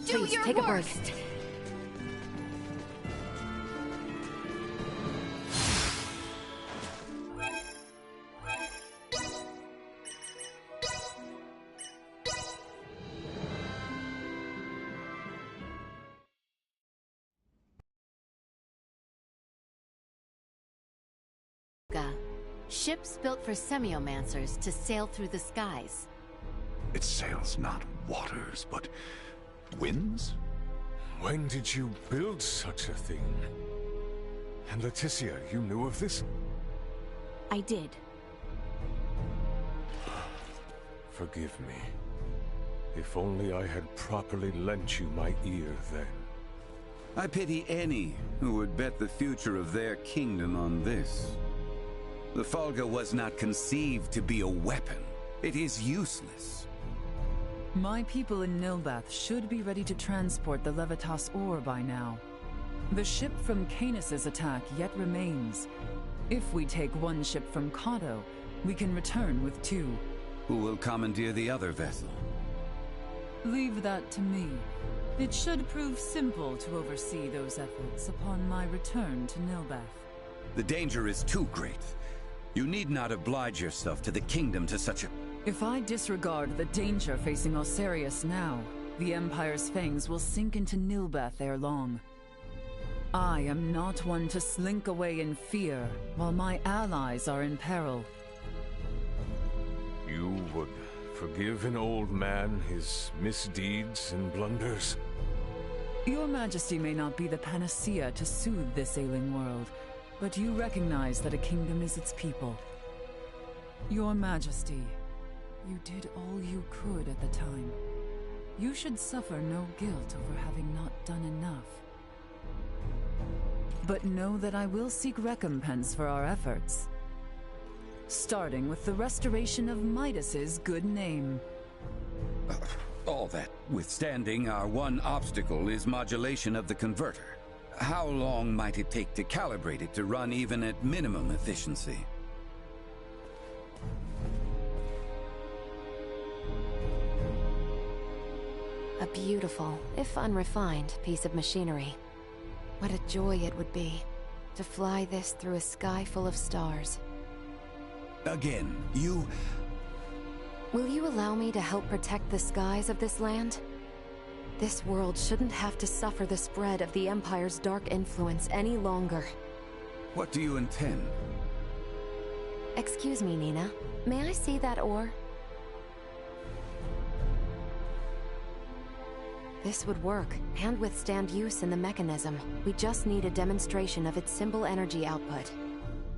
Please, take a burst. Ships built for Semiomancers to sail through the skies. It sails not waters, but winds? When did you build such a thing? And Leticia, you knew of this? I did. Forgive me. If only I had properly lent you my ear then. I pity any who would bet the future of their kingdom on this. The Fulga was not conceived to be a weapon. It is useless. My people in Nilbeth should be ready to transport the Levitas ore by now. The ship from Canis's attack yet remains. If we take one ship from Kato, we can return with 2. Who will commandeer the other vessel? Leave that to me. It should prove simple to oversee those efforts upon my return to Nilbeth. The danger is too great. You need not oblige yourself to the kingdom to such a... If I disregard the danger facing Osarius now, the Empire's fangs will sink into Nilbeth ere long. I am not one to slink away in fear while my allies are in peril. You would forgive an old man his misdeeds and blunders? Your Majesty may not be the panacea to soothe this ailing world, But you recognize that a kingdom is its people. Your Majesty, you did all you could at the time. You should suffer no guilt over having not done enough. But know that I will seek recompense for our efforts. Starting with the restoration of Midas's good name. All that withstanding, our one obstacle is modulation of the converter. How long might it take to calibrate it to run even at minimum efficiency? A beautiful, if unrefined, piece of machinery. What a joy it would be to fly this through a sky full of stars. Again, Will you allow me to help protect the skies of this land? This world shouldn't have to suffer the spread of the Empire's dark influence any longer. What do you intend? Excuse me, Nina. May I see that ore? This would work, and withstand use in the mechanism. We just need a demonstration of its symbol energy output.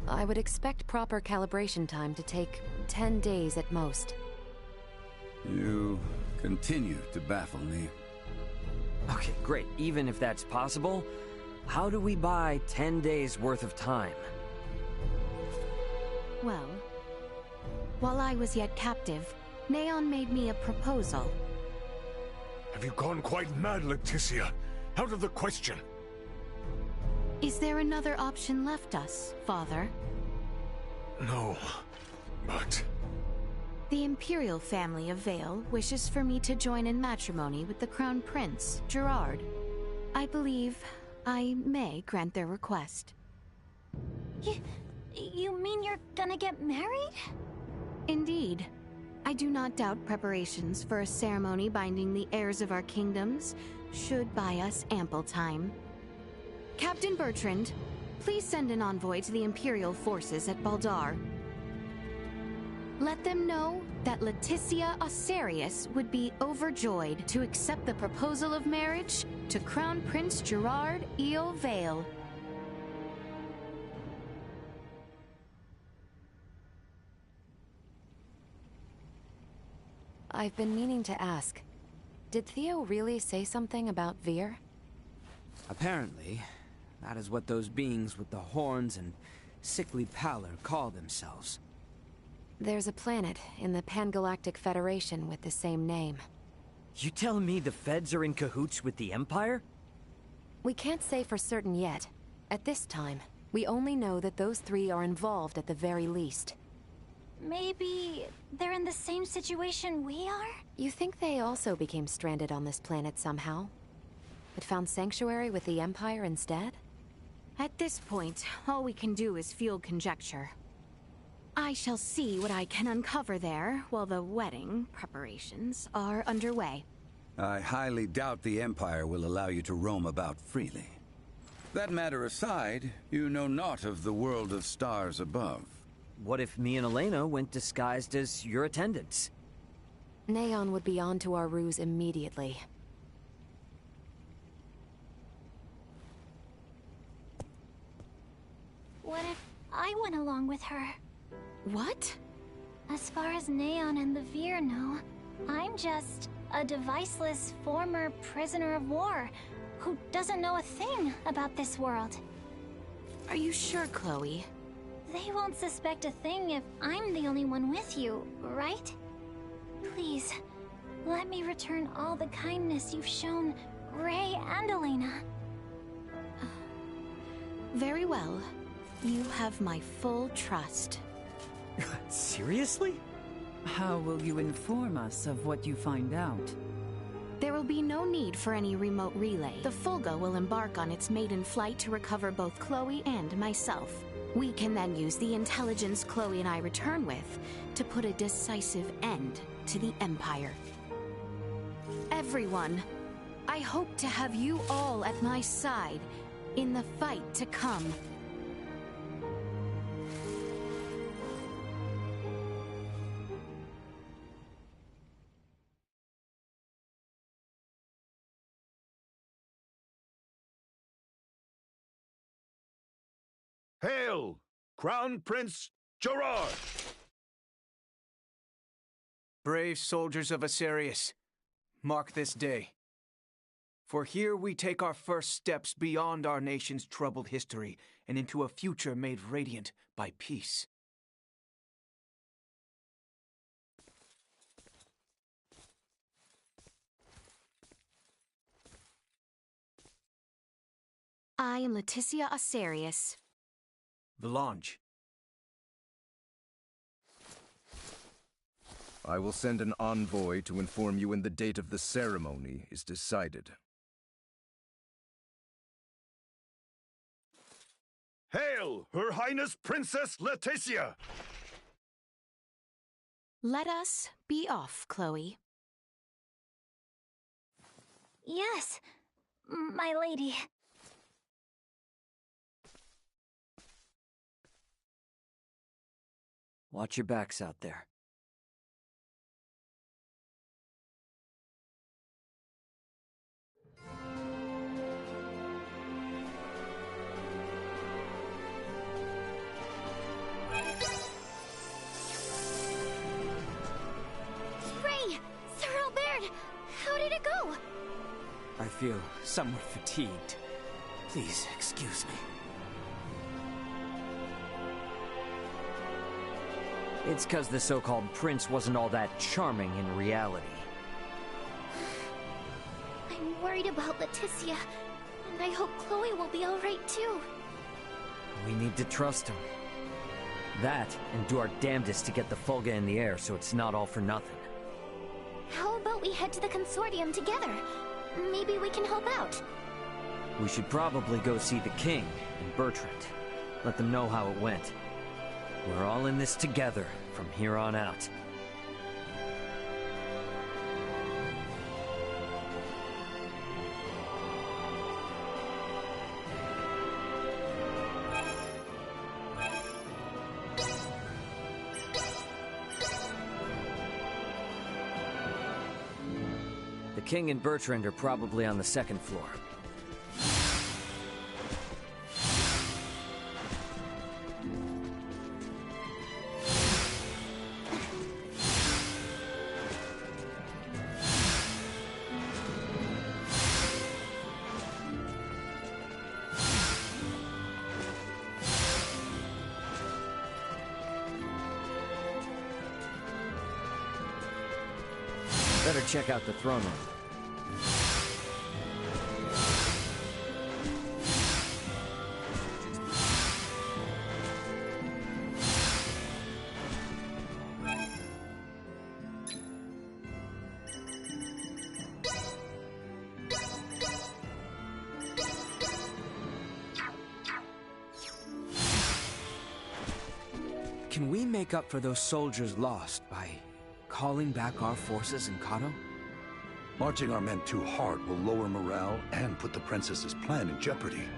I would expect proper calibration time to take 10 days at most. You continue to baffle me. Okay, great. Even if that's possible, how do we buy 10 days worth of time? Well, while I was yet captive, Neon made me a proposal. Have you gone quite mad, Leticia? Out of the question. Is there another option left us, Father? No, but... The Imperial family of Vale wishes for me to join in matrimony with the Crown Prince, Gerard. I believe I may grant their request. You mean you're gonna get married? Indeed. I do not doubt preparations for a ceremony binding the heirs of our kingdoms should buy us ample time. Captain Bertrand, please send an envoy to the Imperial forces at Baldar. Let them know that Leticia Osarius would be overjoyed to accept the proposal of marriage to Crown Prince Gerard Eo Vale. I've been meaning to ask. Did Theo really say something about Vir? Apparently, that is what those beings with the horns and sickly pallor call themselves. There's a planet in the Pangalactic Federation with the same name. You telling me the Feds are in cahoots with the Empire? We can't say for certain yet. At this time, we only know that those three are involved at the very least. Maybe they're in the same situation we are? You think they also became stranded on this planet somehow? But found sanctuary with the Empire instead? At this point, all we can do is field conjecture. I shall see what I can uncover there while the wedding preparations are underway. I highly doubt the Empire will allow you to roam about freely. That matter aside, you know naught of the world of stars above. What if me and Elena went disguised as your attendants? Neon would be onto our ruse immediately. What if I went along with her? What? As far as Neon and the Vir know, I'm just a deviceless former prisoner of war who doesn't know a thing about this world. Are you sure, Chloe? They won't suspect a thing if I'm the only one with you, right? Please, let me return all the kindness you've shown Ray and Elena. Very well. You have my full trust. Seriously? How will you inform us of what you find out? There will be no need for any remote relay. The Fulga will embark on its maiden flight to recover both Chloe and myself. We can then use the intelligence Chloe and I return with to put a decisive end to the Empire. Everyone, I hope to have you all at my side in the fight to come. Hail, Crown Prince Gerard! Brave soldiers of Asarius, mark this day. For here we take our first steps beyond our nation's troubled history and into a future made radiant by peace. I am Leticia Asarius. Valange. I will send an envoy to inform you when the date of the ceremony is decided. Hail, Her Highness Princess Leticia! Let us be off, Chloe. Yes, my lady. Watch your backs out there. Ray! Sir Albert! How did it go? I feel somewhat fatigued. Please excuse me. It's 'cause the so-called prince wasn't all that charming in reality. I'm worried about Leticia, and I hope Chloe will be alright too. We need to trust him. That, and do our damnedest to get the Fulga in the air so it's not all for nothing. How about we head to the consortium together? Maybe we can help out. We should probably go see the king and Bertrand. Let them know how it went. We're all in this together from here on out. The king and Bertrand are probably on the second floor. Better check out the throne room. Can we make up for those soldiers lost by calling back our forces in Kato? Marching our men too hard will lower morale and put the princess's plan in jeopardy.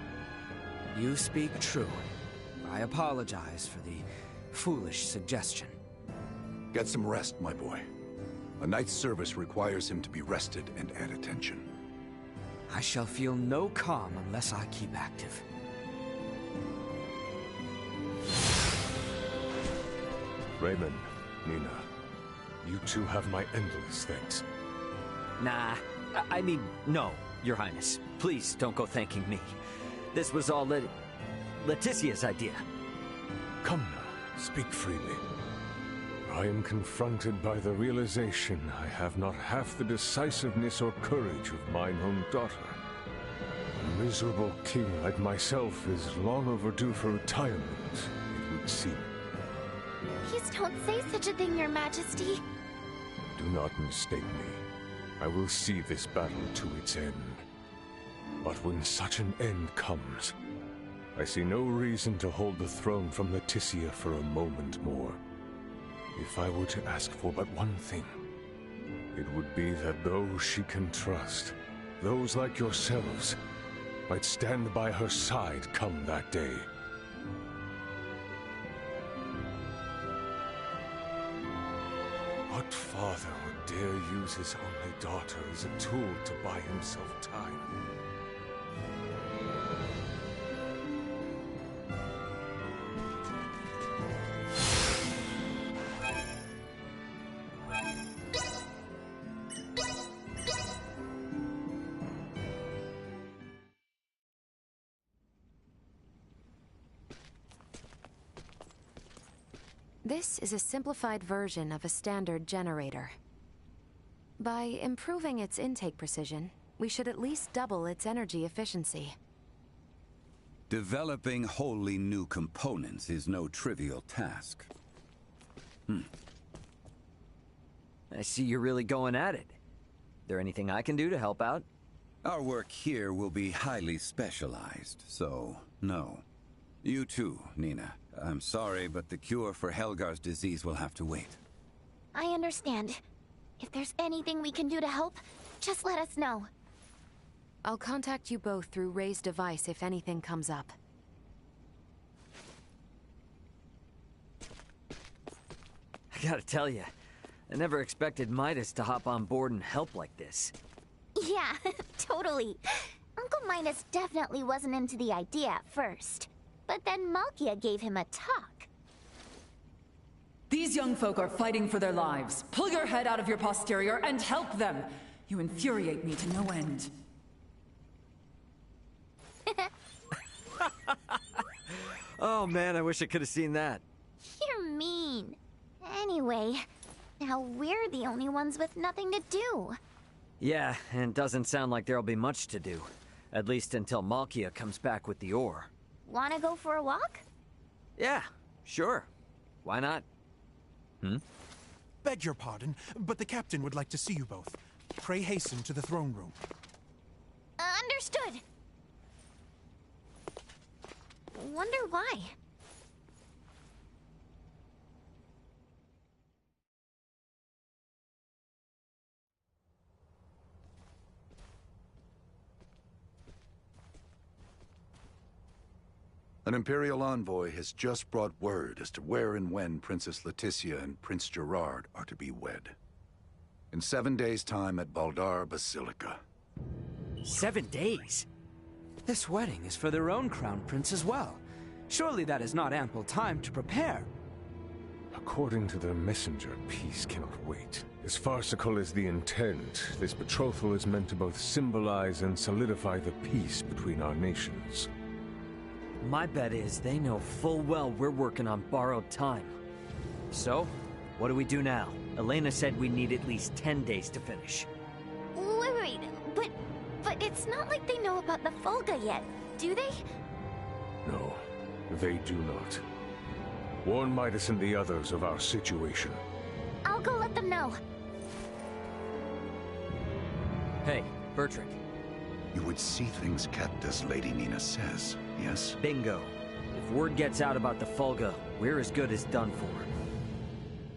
You speak true. I apologize for the foolish suggestion. Get some rest, my boy. A night's service requires him to be rested and at attention. I shall feel no calm unless I keep active. Raymond, Nina, you two have my endless thanks. Nah, I mean, no, Your Highness. Please don't go thanking me. This was all Leticia's idea. Come now, speak freely. I am confronted by the realization I have not half the decisiveness or courage of mine own daughter. A miserable king like myself is long overdue for retirement, it would seem. Please don't say such a thing, Your Majesty. Do not mistake me. I will see this battle to its end. But when such an end comes, I see no reason to hold the throne from Leticia for a moment more. If I were to ask for but one thing, it would be that those she can trust, those like yourselves, might stand by her side come that day. What father would dare use his only daughter as a tool to buy himself time? This is a simplified version of a standard generator. By improving its intake precision, we should at least double its energy efficiency. Developing wholly new components is no trivial task. I see you're really going at it. There anything I can do to help out? Our work here will be highly specialized, so no. You too, Nina. I'm sorry, but the cure for Helgar's disease will have to wait. I understand. If there's anything we can do to help, just let us know. I'll contact you both through Ray's device if anything comes up. I gotta tell you, I never expected Midas to hop on board and help like this. Yeah, totally. Uncle Midas definitely wasn't into the idea at first. But then Malkia gave him a talk. These young folk are fighting for their lives. Pull your head out of your posterior and help them! You infuriate me to no end. Oh man, I wish I could have seen that. You're mean. Anyway, now we're the only ones with nothing to do. Yeah, and it doesn't sound like there'll be much to do. At least until Malkia comes back with the ore. Wanna go for a walk? Yeah, sure. Why not? Beg your pardon, but the captain would like to see you both. Pray hasten to the throne room. Understood. Wonder why. An Imperial envoy has just brought word as to where and when Princess Leticia and Prince Gerard are to be wed. In 7 days' time at Baldar Basilica. 7 days? This wedding is for their own crown prince as well. Surely that is not ample time to prepare. According to the messenger, peace cannot wait. As farcical as the intent, this betrothal is meant to both symbolize and solidify the peace between our nations. My bet is they know full well we're working on borrowed time. So, what do we do now? Elena said we need at least 10 days to finish. Wait, but it's not like they know about the Folga yet, do they? No, they do not. Warn Midas and the others of our situation. I'll go let them know. Hey, Bertrand. You would see things kept as Lady Nina says, yes? Bingo. If word gets out about the Folga, we're as good as done for.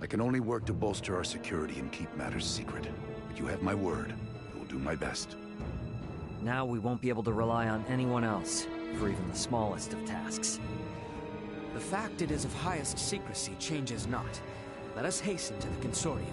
I can only work to bolster our security and keep matters secret. But you have my word. I will do my best. Now we won't be able to rely on anyone else, for even the smallest of tasks. The fact it is of highest secrecy changes not. Let us hasten to the Consorium.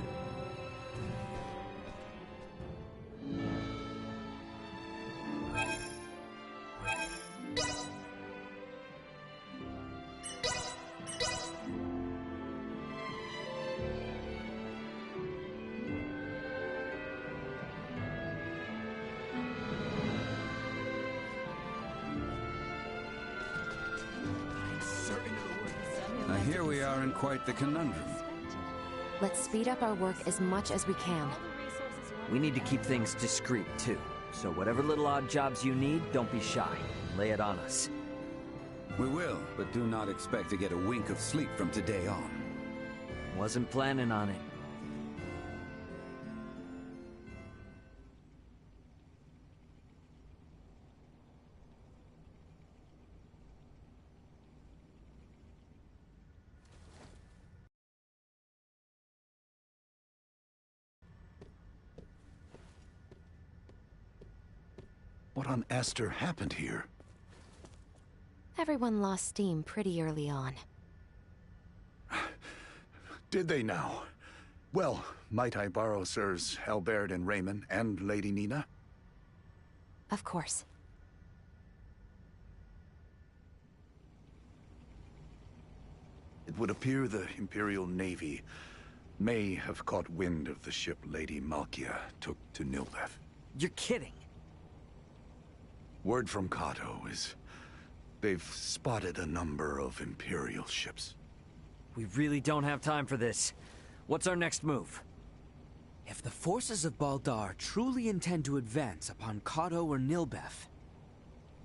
Here we are in quite the conundrum. Let's speed up our work as much as we can. We need to keep things discreet, too. So whatever little odd jobs you need, don't be shy. Lay it on us. We will, but do not expect to get a wink of sleep from today on. Wasn't planning on it. What on Aster happened here? Everyone lost steam pretty early on. Did they now? Well, might I borrow Sirs Albert and Raymond and Lady Nina? Of course. It would appear the Imperial Navy may have caught wind of the ship Lady Malkia took to Nilbeth. You're kidding. Word from Kato is they've spotted a number of Imperial ships. We really don't have time for this. What's our next move? If the forces of Baldar truly intend to advance upon Kato or Nilbeth,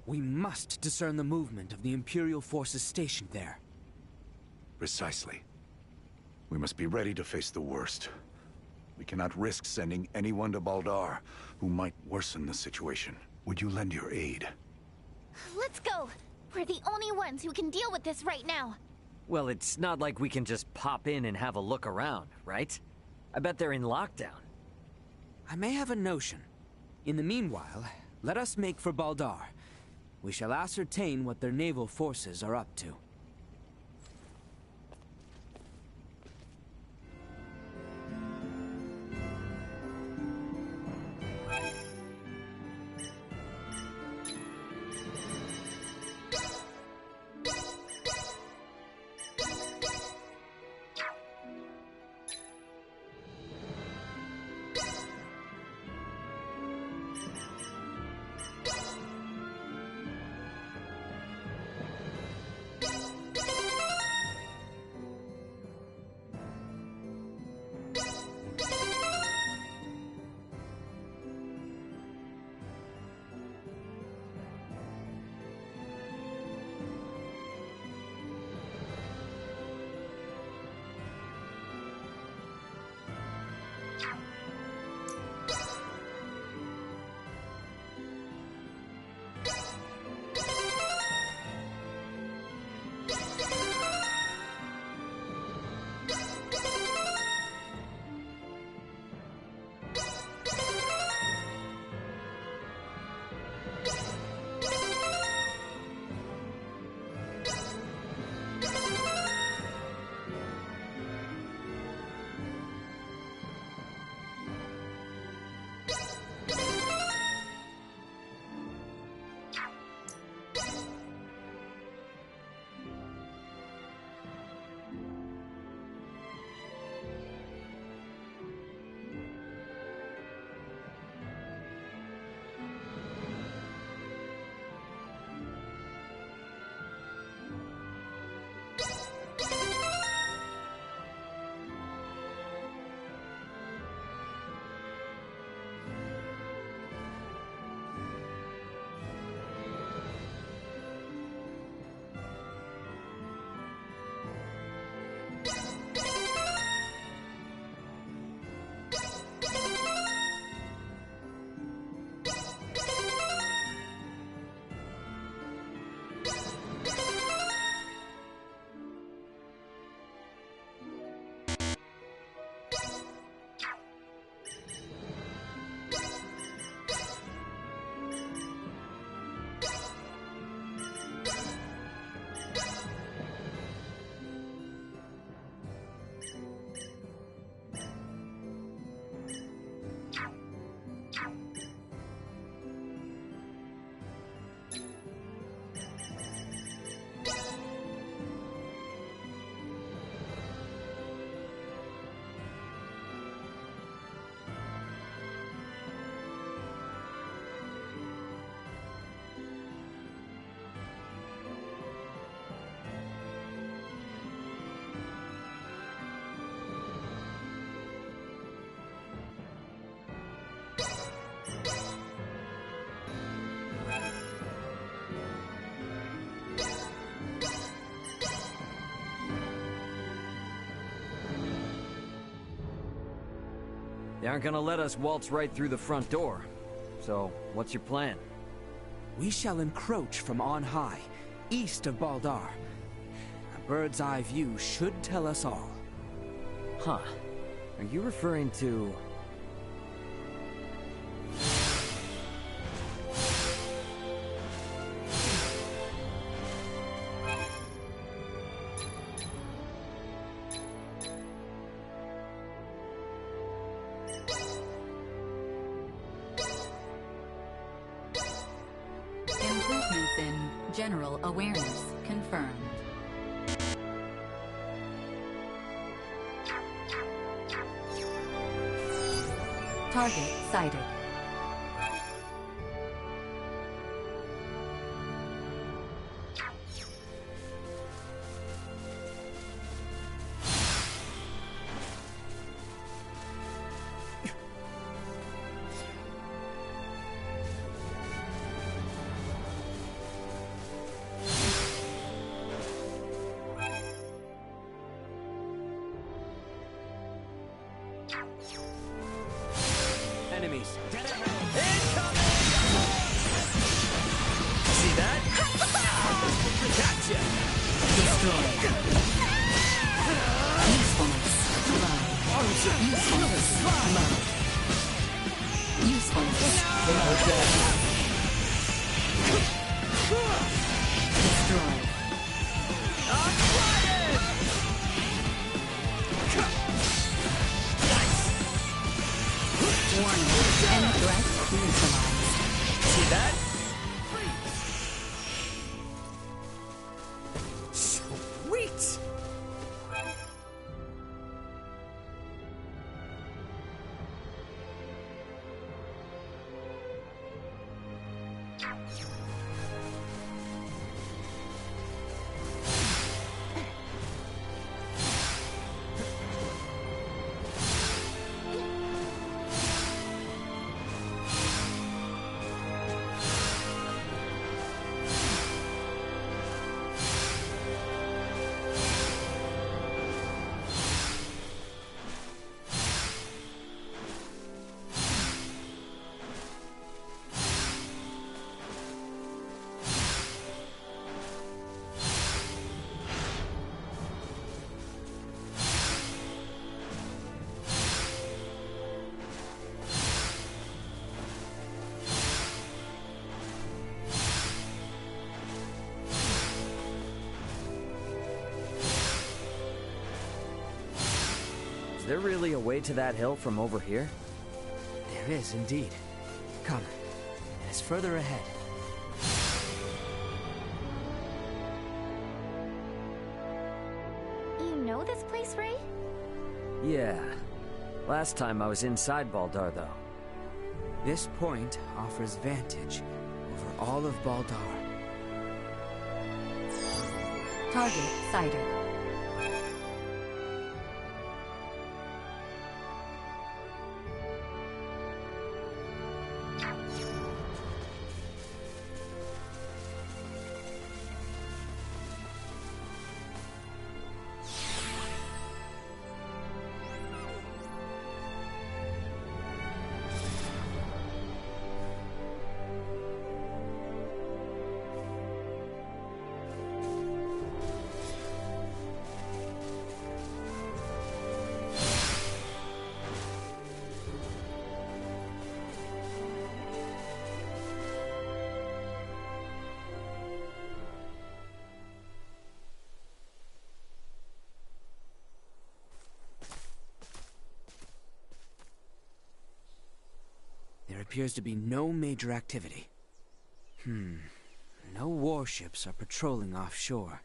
we must discern the movement of the Imperial forces stationed there. Precisely. We must be ready to face the worst. We cannot risk sending anyone to Baldar who might worsen the situation. Would you lend your aid? Let's go! We're the only ones who can deal with this right now. Well, it's not like we can just pop in and have a look around, right? I bet they're in lockdown. I may have a notion. In the meanwhile, let us make for Baldar. We shall ascertain what their naval forces are up to. They aren't gonna let us waltz right through the front door. So, what's your plan? We shall encroach from on high, east of Baldar. A bird's eye view should tell us all. Huh. Are you referring to... Improvements in general awareness confirmed. Target sighted. Enemies. Incoming! See that? Gotcha! Destroyed. Usefulness. Love. Usefulness. Love. Usefulness. Destroyed. Warning. Any threat neutralized. See that? Sweet! Is there really a way to that hill from over here? There is indeed. Come, it is further ahead. You know this place, Ray? Yeah. Last time I was inside Baldar, though. This point offers vantage over all of Baldar. Target sighted. There appears to be no major activity. No warships are patrolling offshore,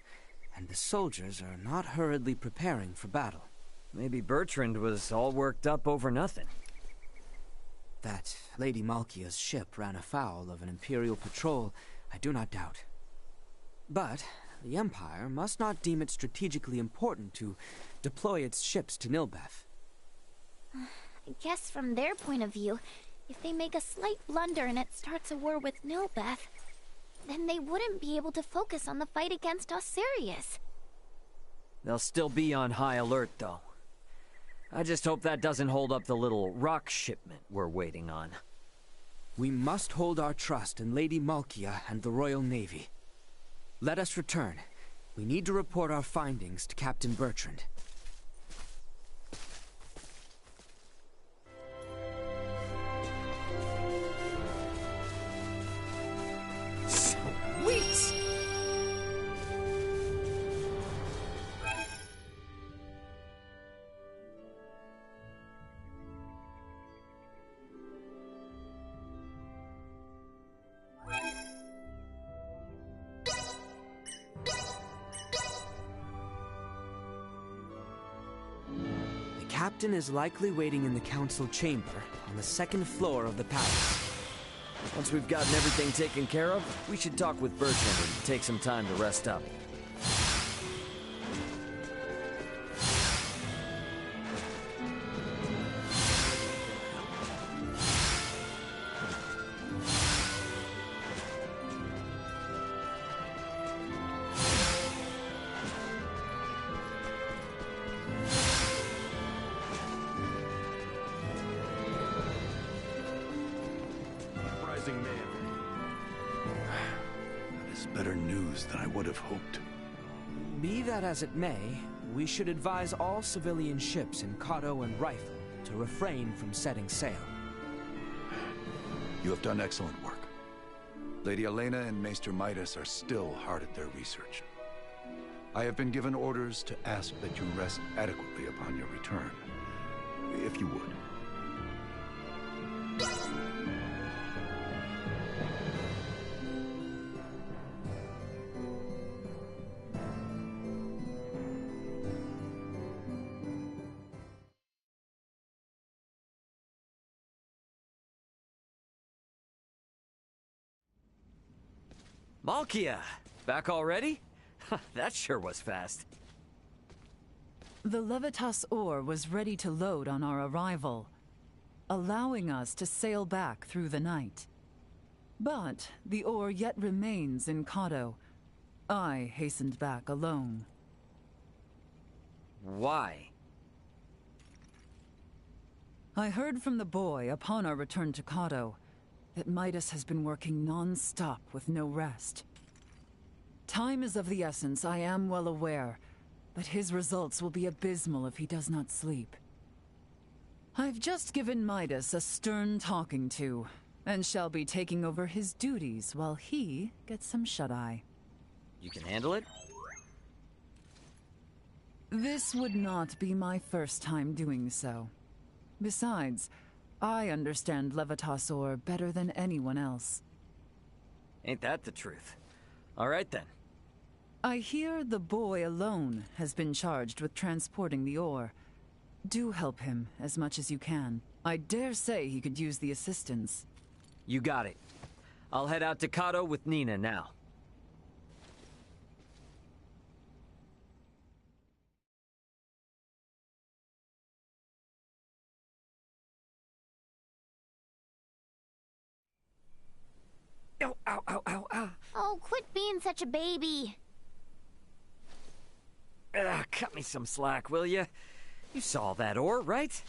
and the soldiers are not hurriedly preparing for battle. Maybe Bertrand was all worked up over nothing. That Lady Malkia's ship ran afoul of an Imperial patrol, I do not doubt. But the Empire must not deem it strategically important to deploy its ships to Nilbeth. I guess from their point of view, if they make a slight blunder and it starts a war with Nilbeth, then they wouldn't be able to focus on the fight against Osirius. They'll still be on high alert, though. I just hope that doesn't hold up the little rock shipment we're waiting on. We must hold our trust in Lady Malkia and the Royal Navy. Let us return. We need to report our findings to Captain Bertrand. Sweet! The captain is likely waiting in the council chamber on the second floor of the palace. Once we've gotten everything taken care of, we should talk with Bertrand and take some time to rest up. better news than I would have hoped. Be that as it may, we should advise all civilian ships in Kato and Rifle to refrain from setting sail. You have done excellent work. Lady Elena and Maester Midas are still hard at their research. I have been given orders to ask that you rest adequately upon your return, if you would. Malkia! Back already? That sure was fast. The Levitas ore was ready to load on our arrival, allowing us to sail back through the night. But the ore yet remains in Kato. I hastened back alone. Why? I heard from the boy upon our return to Kato that Midas has been working non-stop with no rest. Time is of the essence, I am well aware, but his results will be abysmal if he does not sleep. I've just given Midas a stern talking to, and shall be taking over his duties while he gets some shut-eye. You can handle it? This would not be my first time doing so. Besides, I understand Levitas ore better than anyone else. Ain't that the truth? All right then. I hear the boy alone has been charged with transporting the ore. Do help him as much as you can. I dare say he could use the assistance. You got it. I'll head out to Kato with Nina now. Ow, ow, ow, ow, ow. Oh, quit being such a baby. Cut me some slack, will ya? You saw that ore, right?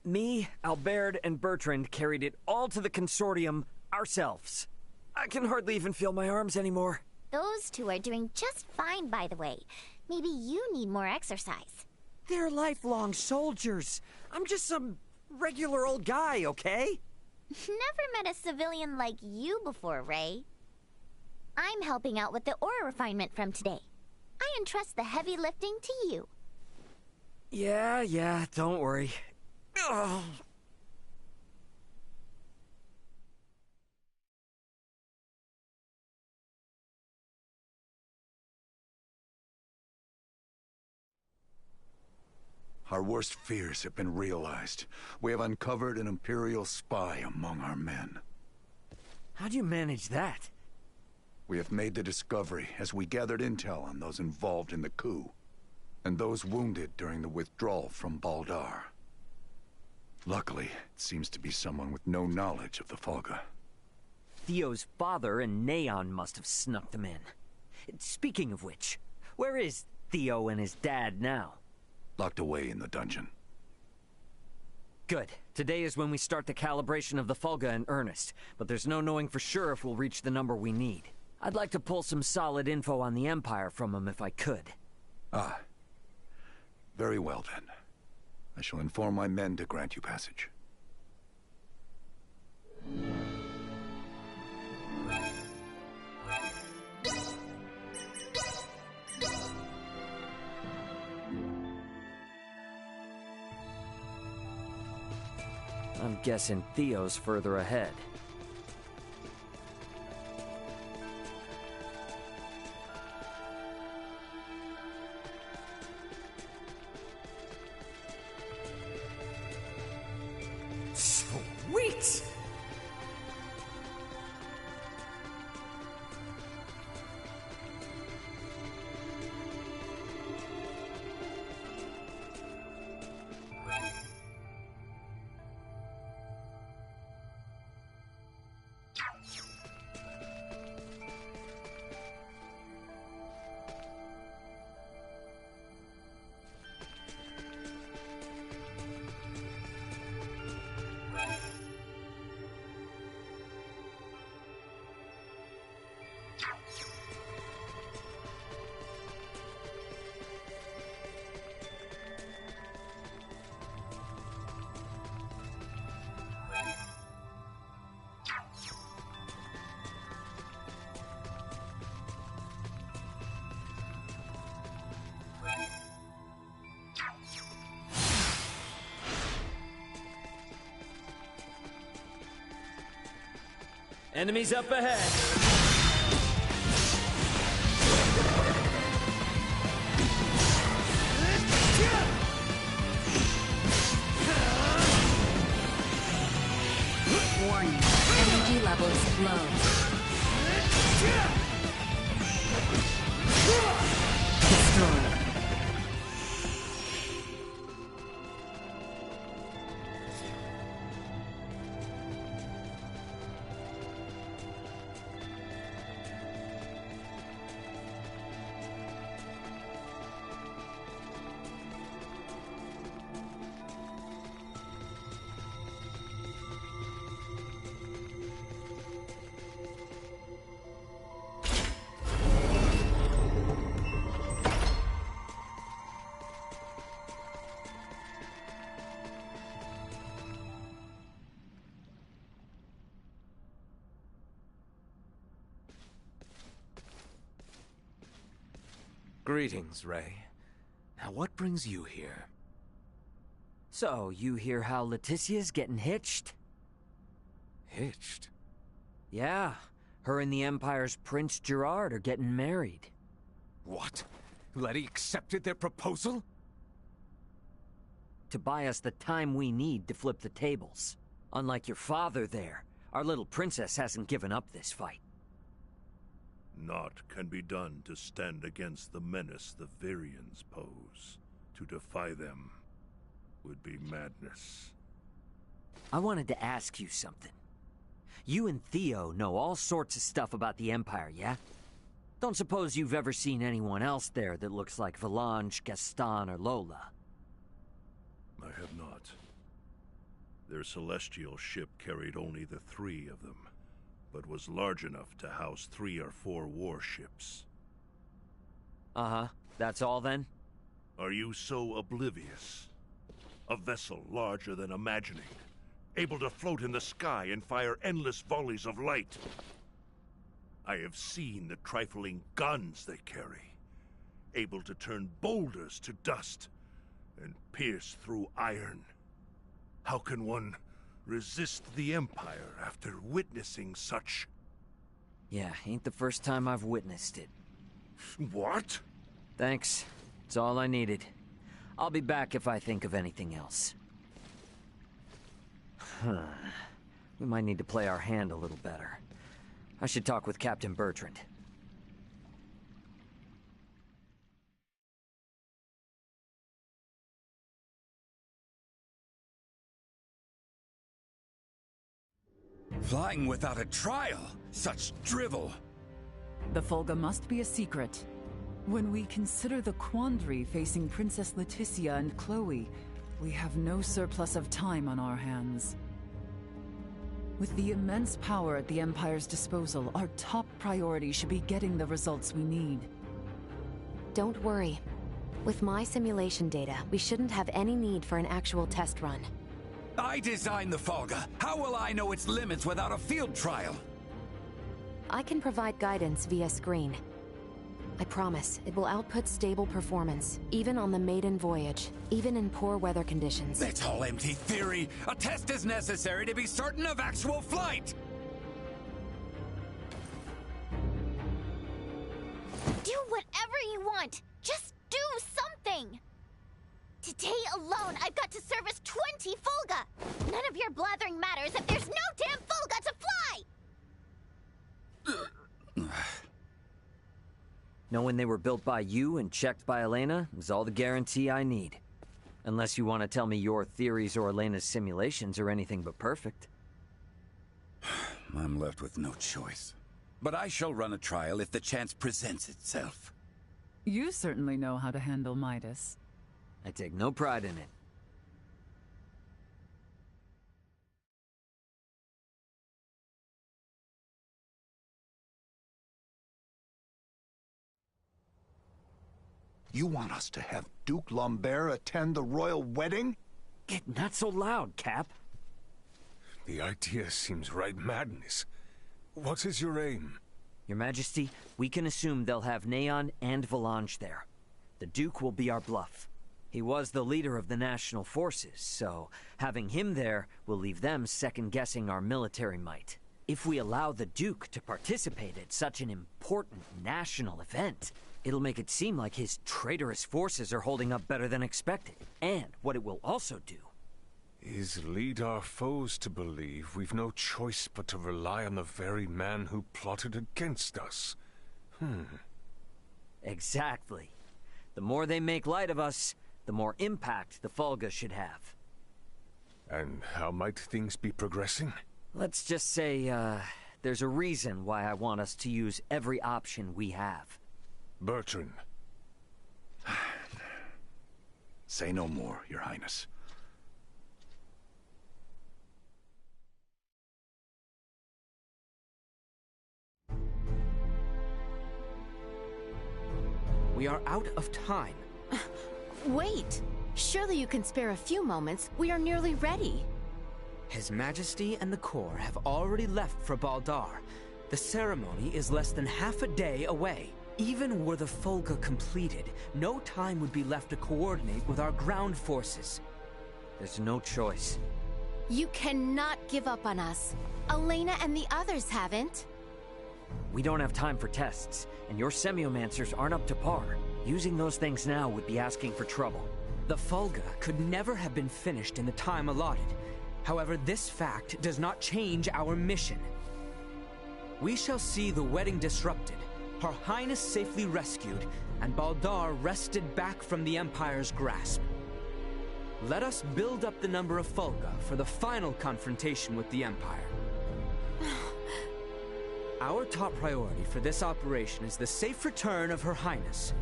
Me, Albert, and Bertrand carried it all to the consortium ourselves. I can hardly even feel my arms anymore. Those two are doing just fine, by the way. Maybe you need more exercise. They're lifelong soldiers. I'm just some regular old guy, okay? Never met a civilian like you before, Ray. I'm helping out with the ore refinement from today. I entrust the heavy lifting to you. Yeah, don't worry. Ugh. Our worst fears have been realized. We have uncovered an Imperial spy among our men. How do you manage that? We have made the discovery as we gathered intel on those involved in the coup, and those wounded during the withdrawal from Baldar. Luckily, it seems to be someone with no knowledge of the Folga. Theo's father and Neon must have snuck them in. Speaking of which, where is Theo and his dad now? Locked away in the dungeon. Good. Today is when we start the calibration of the Folga in earnest, but there's no knowing for sure if we'll reach the number we need. I'd like to pull some solid info on the Empire from him if I could. Ah. Very well then. I shall inform my men to grant you passage. I'm guessing Theo's further ahead. Sweet! Enemies up ahead! Warning. Energy levels low. Destroyed. Greetings, Ray. Now what brings you here? So, you hear how Leticia's getting hitched? Hitched? Yeah. Her and the Empire's Prince Gerard are getting married. What? Letty accepted their proposal? To buy us the time we need to flip the tables. Unlike your father there, our little princess hasn't given up this fight. Naught can be done to stand against the menace the Virians pose. To defy them would be madness. I wanted to ask you something. You and Theo know all sorts of stuff about the Empire, yeah? Don't suppose you've ever seen anyone else there that looks like Valange, Gaston, or Lola? I have not. Their celestial ship carried only the 3 of them, but was large enough to house 3 or 4 warships. Uh-huh. That's all then? Are you so oblivious? A vessel larger than imagining, able to float in the sky and fire endless volleys of light. I have seen the trifling guns they carry, able to turn boulders to dust and pierce through iron. How can one resist the Empire after witnessing such? Yeah, ain't the first time I've witnessed it. What? Thanks. It's all I needed. I'll be back if I think of anything else. We might need to play our hand a little better. I should talk with Captain Bertrand. Flying without a trial? Such drivel! The Fulga must be a secret. When we consider the quandary facing Princess Leticia and Chloe, we have no surplus of time on our hands. With the immense power at the Empire's disposal, our top priority should be getting the results we need. Don't worry. With my simulation data, we shouldn't have any need for an actual test run. I designed the Fulga. How will I know its limits without a field trial? I can provide guidance via screen. I promise, it will output stable performance, even on the maiden voyage, even in poor weather conditions. That's all empty theory! A test is necessary to be certain of actual flight! Do whatever you want! Just do something! Today alone, I've got to service 20 Fulga! None of your blathering matters if there's no damn Fulga to fly! Knowing they were built by you and checked by Elena is all the guarantee I need. Unless you want to tell me your theories or Elena's simulations are anything but perfect. I'm left with no choice. But I shall run a trial if the chance presents itself. You certainly know how to handle Midas. I take no pride in it. You want us to have Duke Lambert attend the royal wedding? Get not so loud, Cap. The idea seems right madness. What is your aim? Your Majesty, we can assume they'll have Neon and Valange there. The Duke will be our bluff. He was the leader of the national forces, so having him there will leave them second-guessing our military might. If we allow the Duke to participate at such an important national event, it'll make it seem like his traitorous forces are holding up better than expected. And what it will also do is lead our foes to believe we've no choice but to rely on the very man who plotted against us. Exactly. The more they make light of us, the more impact the Fulga should have. And how might things be progressing? Let's just say, there's a reason why I want us to use every option we have. Bertrand. Say no more, Your Highness. We are out of time. Wait! Surely you can spare a few moments. We are nearly ready. His Majesty and the Corps have already left for Baldar. The ceremony is less than half a day away. Even were the Fulga completed, no time would be left to coordinate with our ground forces. There's no choice. You cannot give up on us. Elena and the others haven't. We don't have time for tests, and your semiomancers aren't up to par. Using those things now would be asking for trouble. The Fulga could never have been finished in the time allotted. However, this fact does not change our mission. We shall see the wedding disrupted, Her Highness safely rescued, and Baldar wrested back from the Empire's grasp. Let us build up the number of Fulga for the final confrontation with the Empire. Our top priority for this operation is the safe return of Her Highness.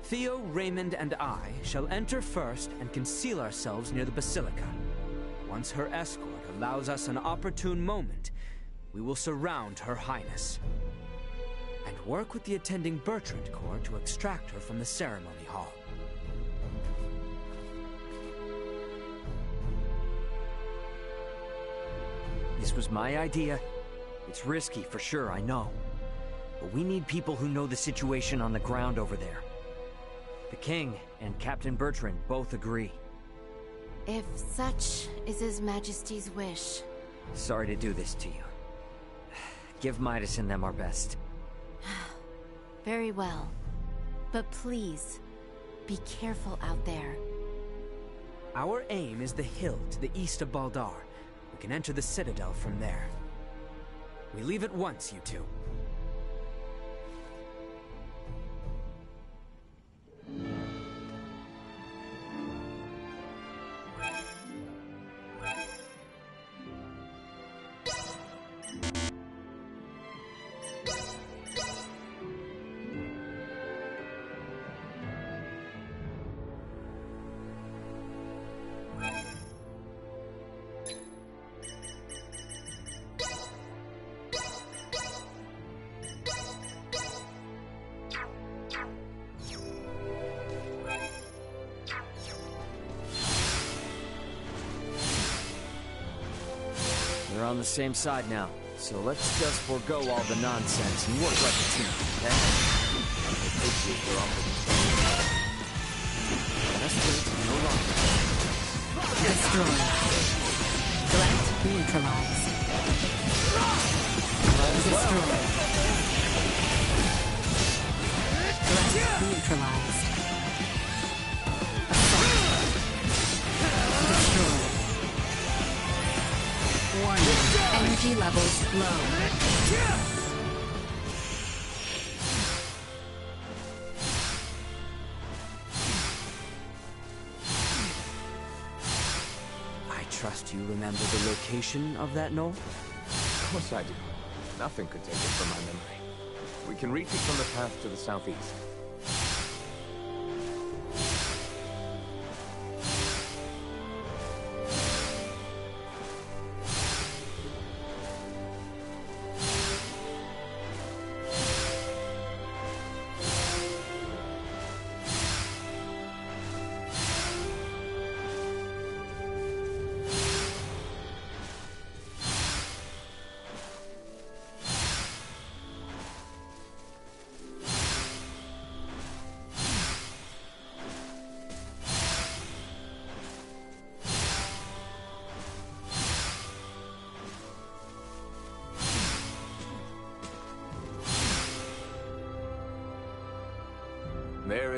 Theo, Raymond, and I shall enter first and conceal ourselves near the Basilica. Once her escort allows us an opportune moment, we will surround Her Highness and work with the attending Bertrand Corps to extract her from the ceremony hall. This was my idea. It's risky for sure, I know. But we need people who know the situation on the ground over there. The King and Captain Bertrand both agree. If such is His Majesty's wish. Sorry to do this to you. Give Midas and them our best. Very well. But please, be careful out there. Our aim is the hill to the east of Baldar. We can enter the Citadel from there. We leave at once, you two. We're on the same side now, so let's just forego all the nonsense and work like a team, okay? Best way to no longer. Destroy. Threat neutralized. Destroy. Threat neutralized. Warning. Energy levels low. I trust you remember the location of that knoll? Of course I do. Nothing could take it from my memory. We can reach it from the path to the southeast.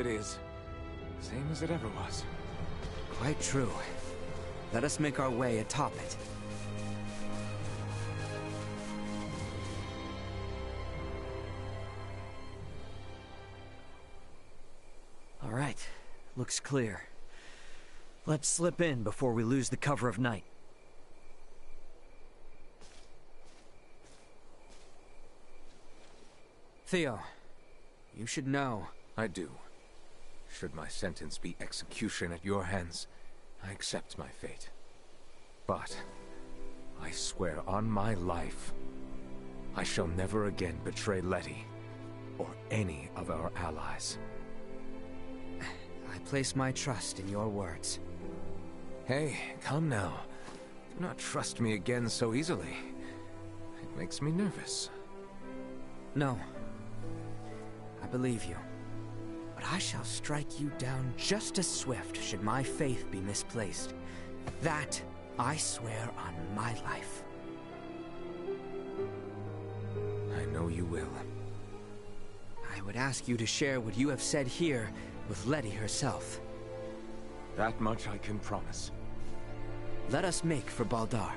it is. Same as it ever was. Quite true. Let us make our way atop it. All right. Looks clear. Let's slip in before we lose the cover of night. Theo, you should know. I do. Should my sentence be execution at your hands, I accept my fate. But I swear on my life, I shall never again betray Letty or any of our allies. I place my trust in your words. Hey, come now. Do not trust me again so easily. It makes me nervous. No. I believe you. But I shall strike you down just as swift should my faith be misplaced. That I swear on my life. I know you will. I would ask you to share what you have said here with Letty herself. That much I can promise. Let us make for Baldar.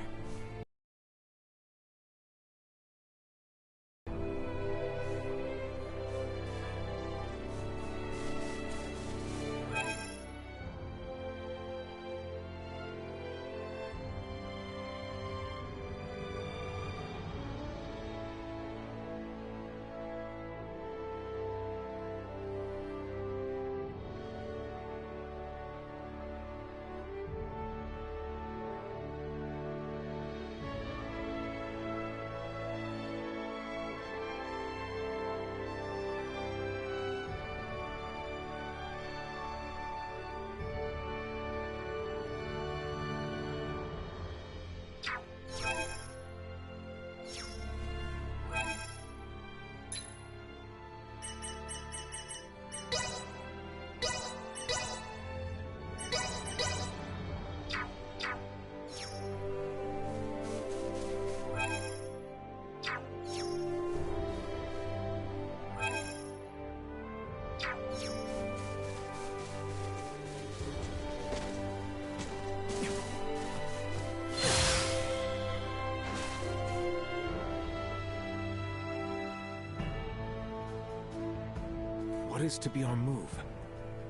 What is to be our move?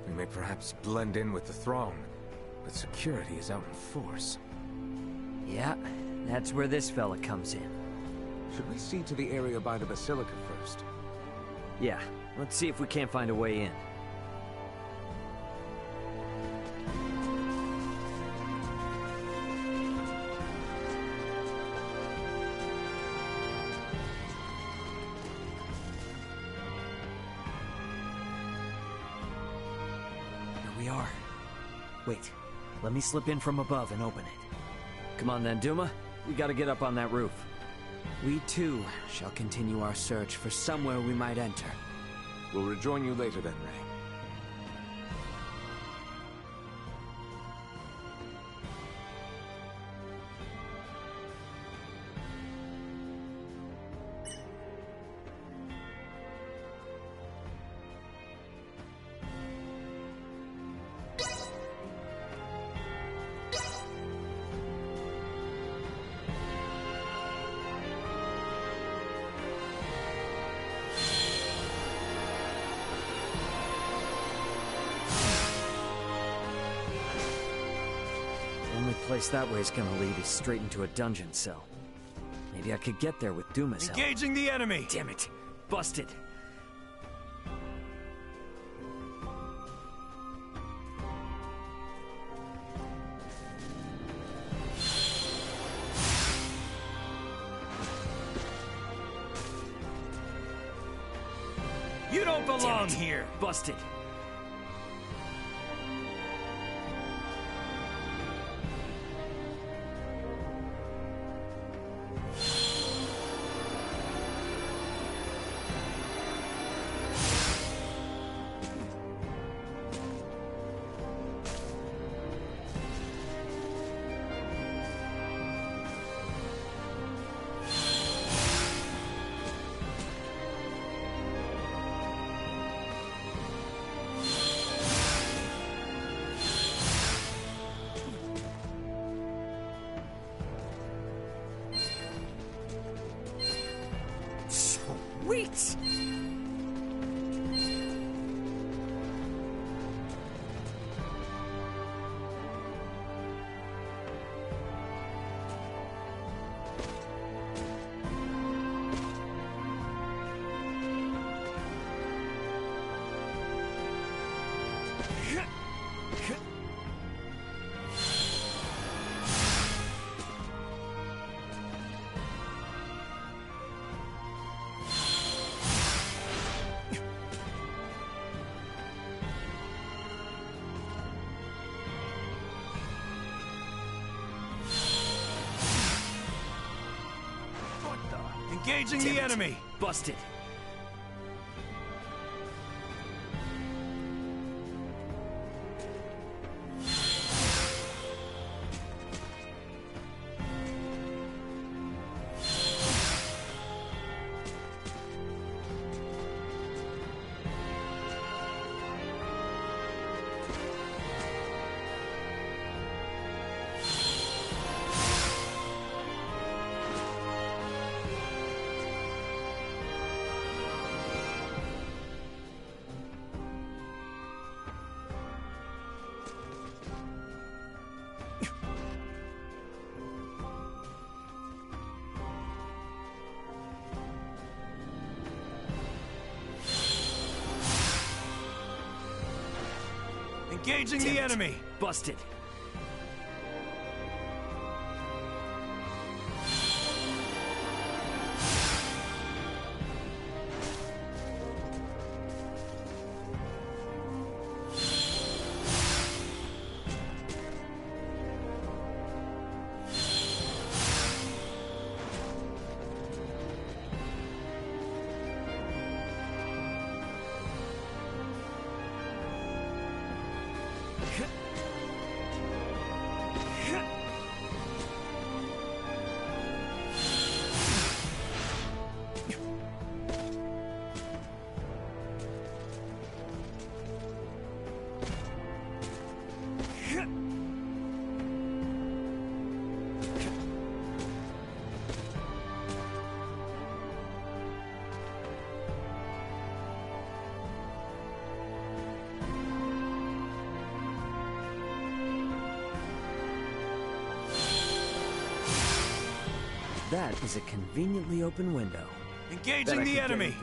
We may perhaps blend in with the throng, but security is out in force. Yeah, that's where this fella comes in. Should we see to the area by the Basilica first? Yeah, let's see if we can't find a way in. Wait, let me slip in from above and open it. Come on then, Duma. We gotta get up on that roof. We too shall continue our search for somewhere we might enter. We'll rejoin you later then, Ray. Place that way is gonna lead is straight into a dungeon cell. Maybe I could get there with Duma's help. Engaging the enemy! Damn it! Busted! You don't belong here! Busted! Wait! Engaging the enemy! Busted. Engaging the enemy! Busted. That is a conveniently open window. Engaging the enemy!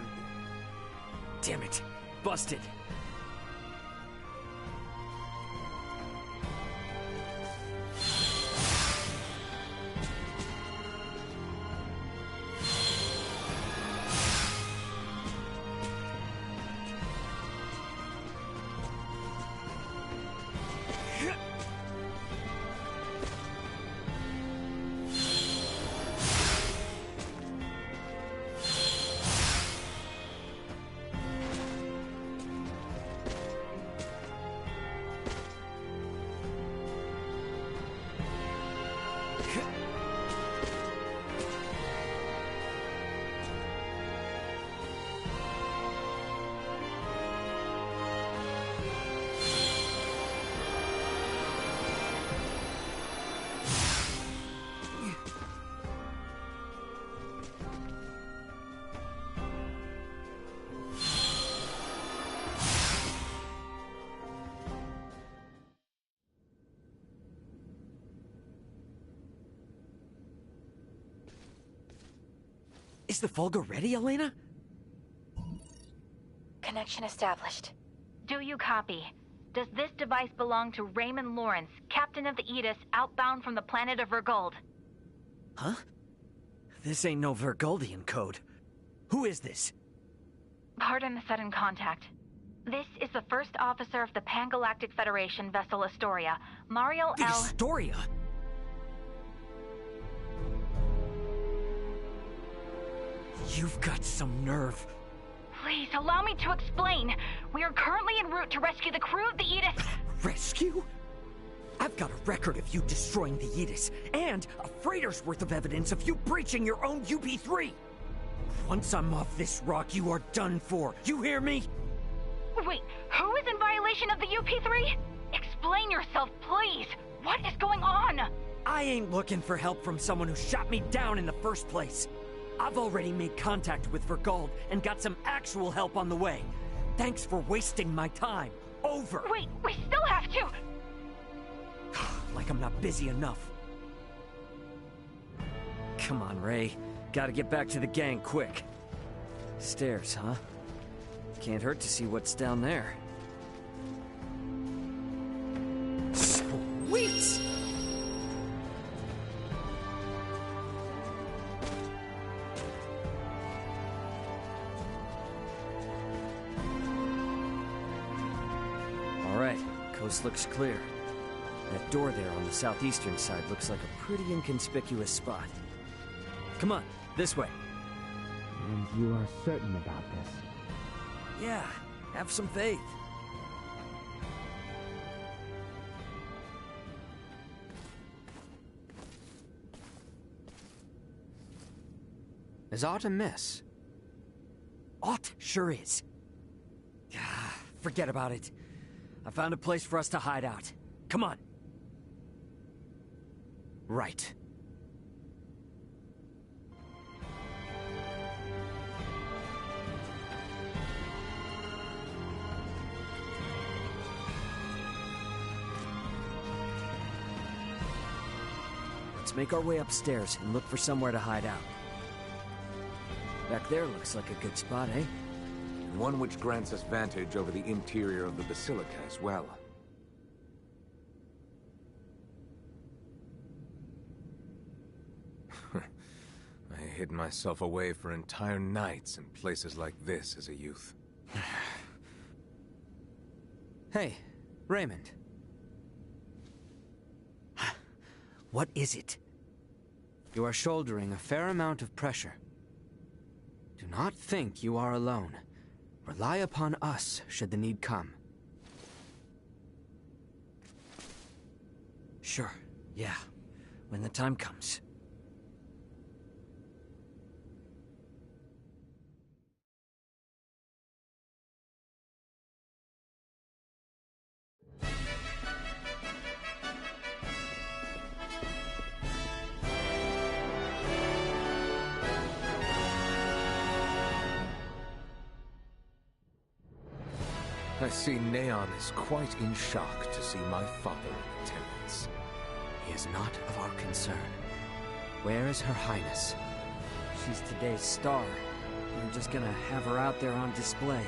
Damn it. Busted. Is the Fulga ready, Elena? Connection established. Do you copy? Does this device belong to Raymond Lawrence, captain of the Aegis, outbound from the planet of Vergold? Huh? This ain't no Vergoldian code. Who is this? Pardon the sudden contact. This is the first officer of the Pan-Galactic Federation vessel Astoria, Mario The L. Astoria? You've got some nerve. Please, allow me to explain. We are currently en route to rescue the crew of the Aegis. Rescue? I've got a record of you destroying the Aegis, and a freighter's worth of evidence of you breaching your own UP-3. Once I'm off this rock, you are done for. You hear me? Wait, who is in violation of the UP-3? Explain yourself, please. What is going on? I ain't looking for help from someone who shot me down in the first place. I've already made contact with Vergold and got some actual help on the way. Thanks for wasting my time. Over! Wait, we still have to! Like I'm not busy enough. Come on, Ray. Gotta get back to the gang quick. Stairs, huh? Can't hurt to see what's down there. Sweet! Alright, coast looks clear. That door there on the southeastern side looks like a pretty inconspicuous spot. Come on, this way. And you are certain about this? Yeah, have some faith. Is aught amiss? Aught sure is. Forget about it. I found a place for us to hide out. Come on. Right. Let's make our way upstairs and look for somewhere to hide out. Back there looks like a good spot, eh? And one which grants us vantage over the interior of the Basilica as well. I hid myself away for entire nights in places like this as a youth. Hey, Raymond. What is it? You are shouldering a fair amount of pressure. Do not think you are alone. Rely upon us should the need come. Sure, yeah. When the time comes. I see Neon is quite in shock to see my father in attendance. He is not of our concern. Where is Her Highness? She's today's star. We're just gonna have her out there on display.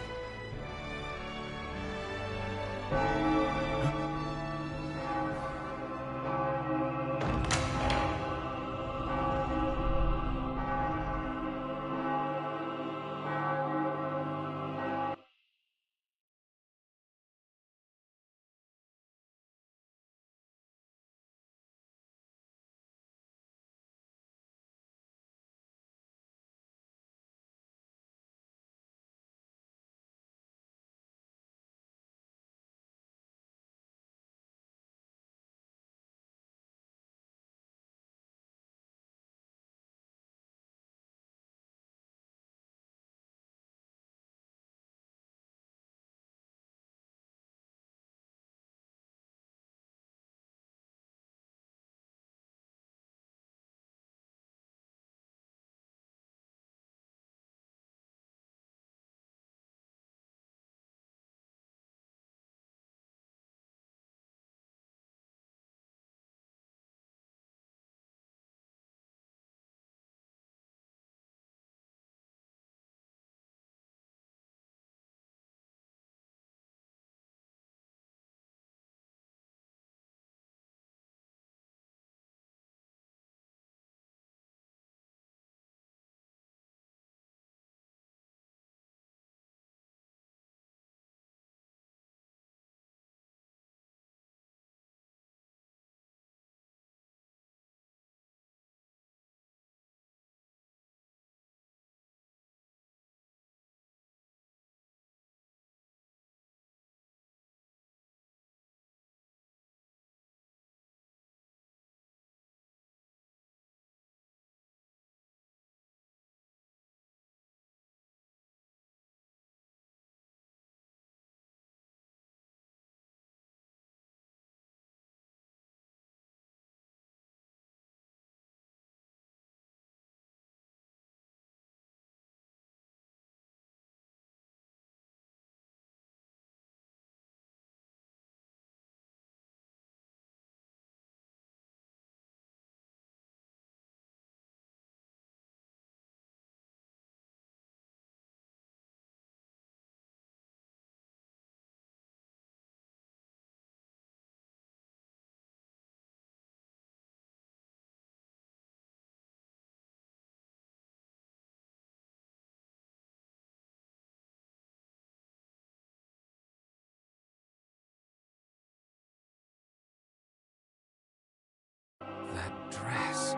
That dress.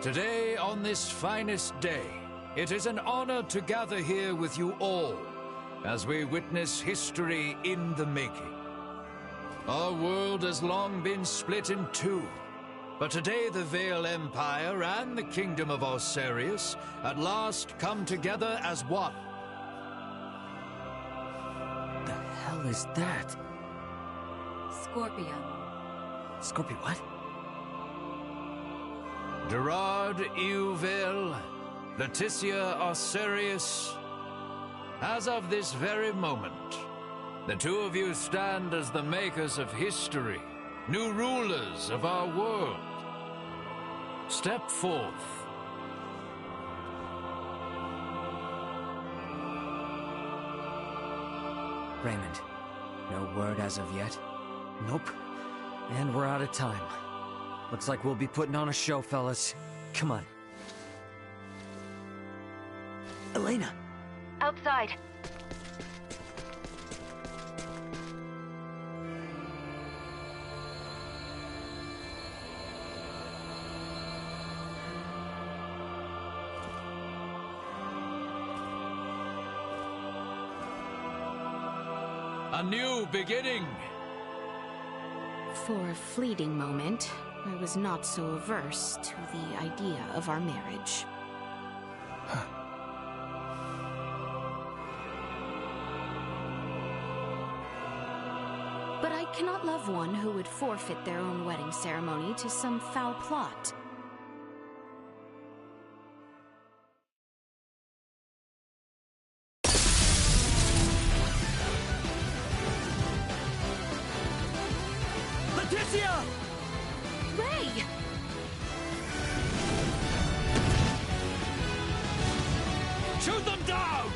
Today, on this finest day, it is an honor to gather here with you all as we witness history in the making. Our world has long been split in two, but today the Vale Empire and the Kingdom of Osarius at last come together as one. The hell is that? Scorpion. Scorpion what? Gerard Euvale, Leticia Osarius. As of this very moment, the two of you stand as the makers of history, new rulers of our world. Step forth. Raymond, no word as of yet? Nope. And we're out of time. Looks like we'll be putting on a show, fellas. Come on. Elena! Outside. A new beginning. For a fleeting moment, I was not so averse to the idea of our marriage. But I cannot love one who would forfeit their own wedding ceremony to some foul plot. Leticia! Ray! Shoot them down!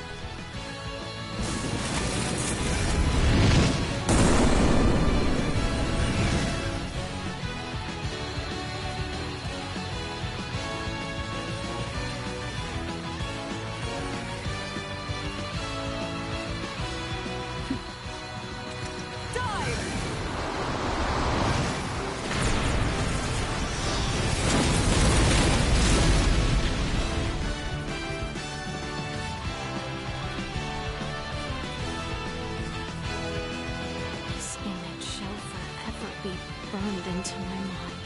Burned into my mind.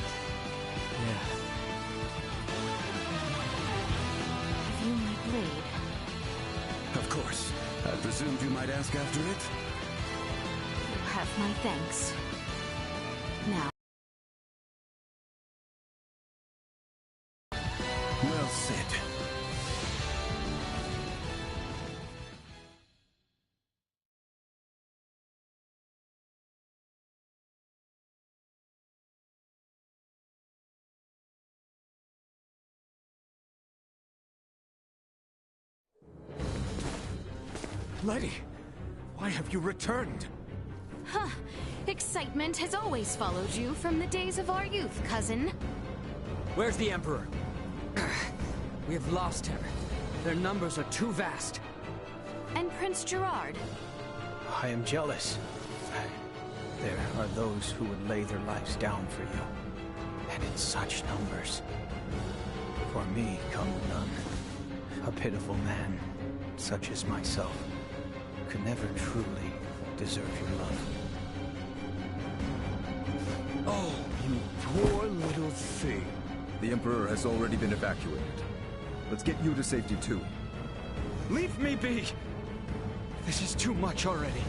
Yeah. Have you my blade? Of course. I presumed you might ask after it. You have my thanks. Now. Well said. Letty, why have you returned? Huh. Excitement has always followed you from the days of our youth, cousin. Where's the Emperor? We have lost him. Their numbers are too vast. And Prince Gerard. I am jealous. There are those who would lay their lives down for you. And in such numbers. For me come none. A pitiful man, such as myself, could never truly deserve your love. Oh, you poor little thing. The Emperor has already been evacuated. Let's get you to safety too. Leave me be! This is too much already.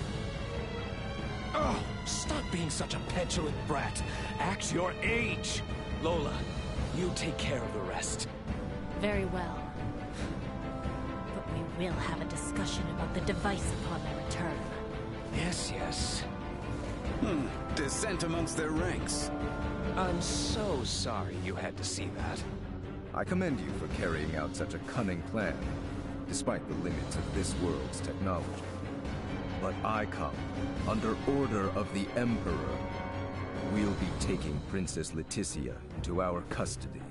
Oh, stop being such a petulant brat. Act your age. Lola, you take care of the rest. Very well. But we will have a discussion about the device upon my return. Yes, yes. Dissent amongst their ranks. I'm so sorry you had to see that. I commend you for carrying out such a cunning plan, despite the limits of this world's technology. But I come under order of the Emperor. We'll be taking Princess Leticia into our custody.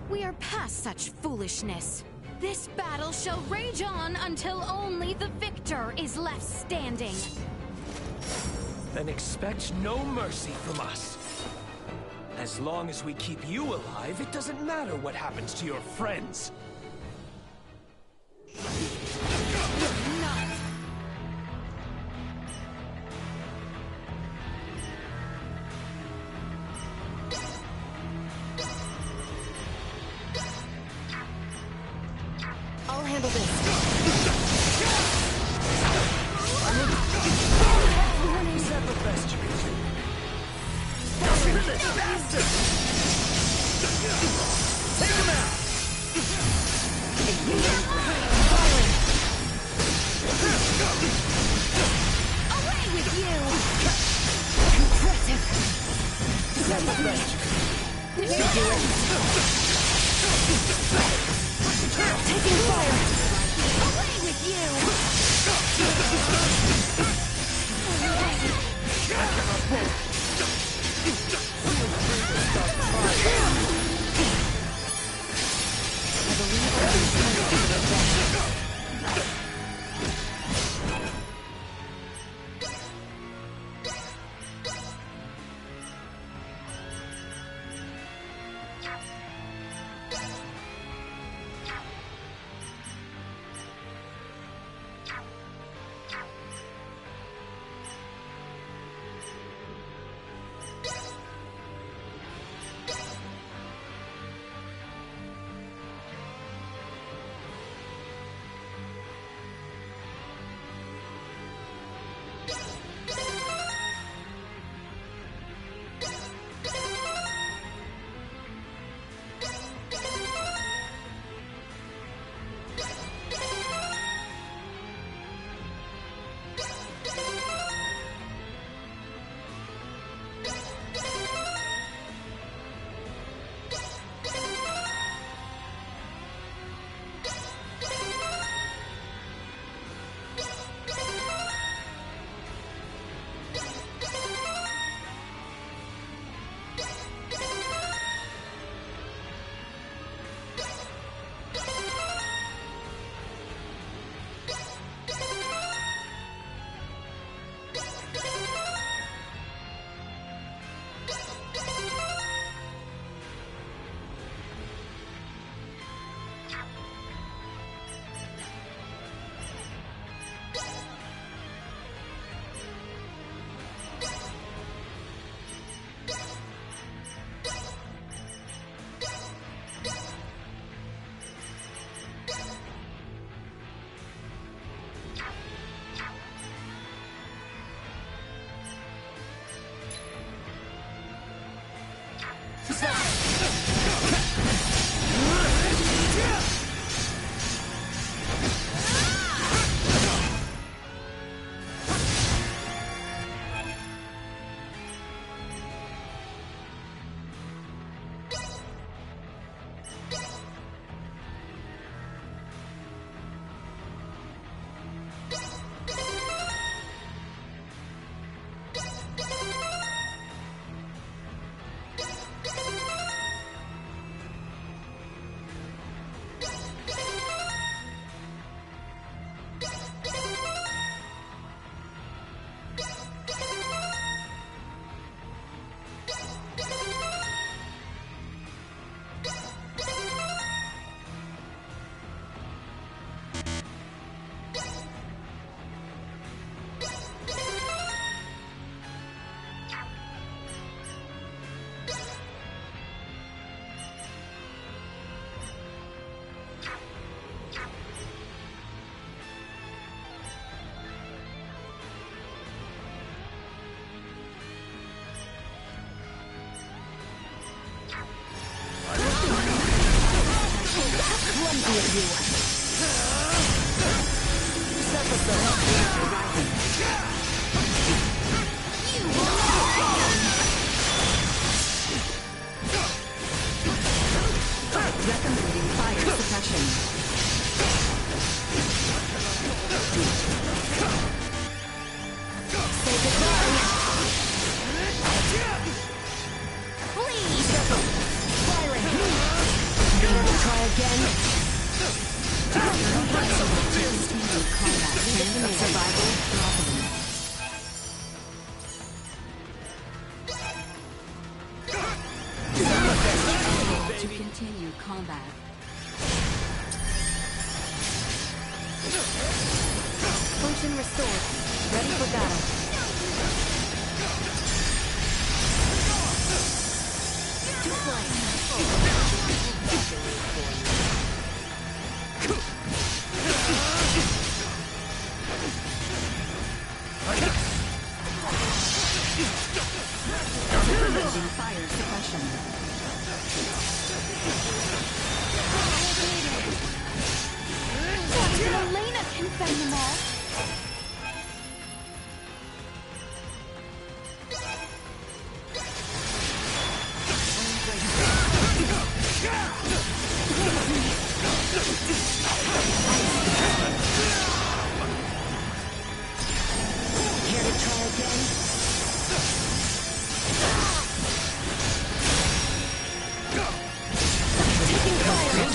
We are past such foolishness. This battle shall rage on until only the victor is left standing. Then expect no mercy from us. As long as we keep you alive, it doesn't matter what happens to your friends. I'll handle this. Is that the best you can do? Take him out! Away with you! Impressive. Is that the best you can do? This should do it. Taking fire! Away with you! Plenty of you. Step aside. You will recommending fire suppression. that. Function restored. Ready for battle. To play. Activating fire suppression. Dr. Elena can fend them all. Care to try again? Taking fire.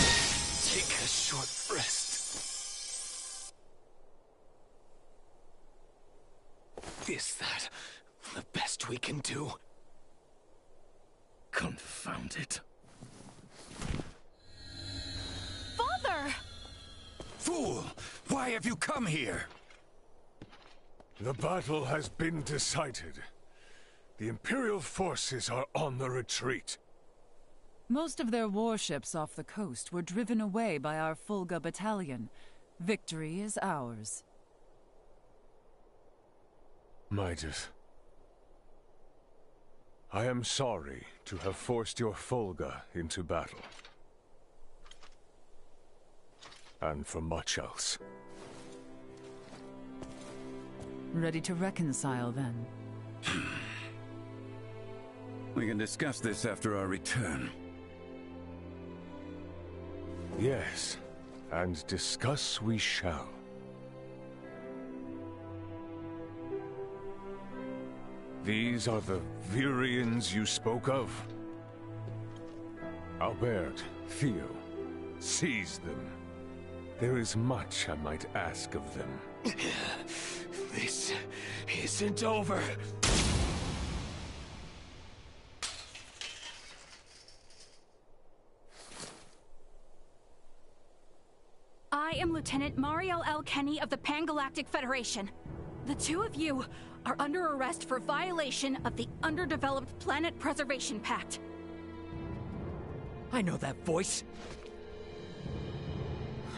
Take a short rest. Is that the best we can do? Confound it. Father! Fool! Why have you come here? The battle has been decided. The Imperial forces are on the retreat. Most of their warships off the coast were driven away by our Fulga battalion. Victory is ours. Midas, I am sorry to have forced your Fulga into battle. And for much else. Ready to reconcile, then? We can discuss this after our return. Yes, and discuss we shall. These are the Virians you spoke of? Albert, Theo, seize them. There is much I might ask of them. This isn't over. I am Lieutenant Mariel L. Kenny of the Pan-Galactic Federation. The two of you are under arrest for violation of the Underdeveloped Planet Preservation Pact. I know that voice.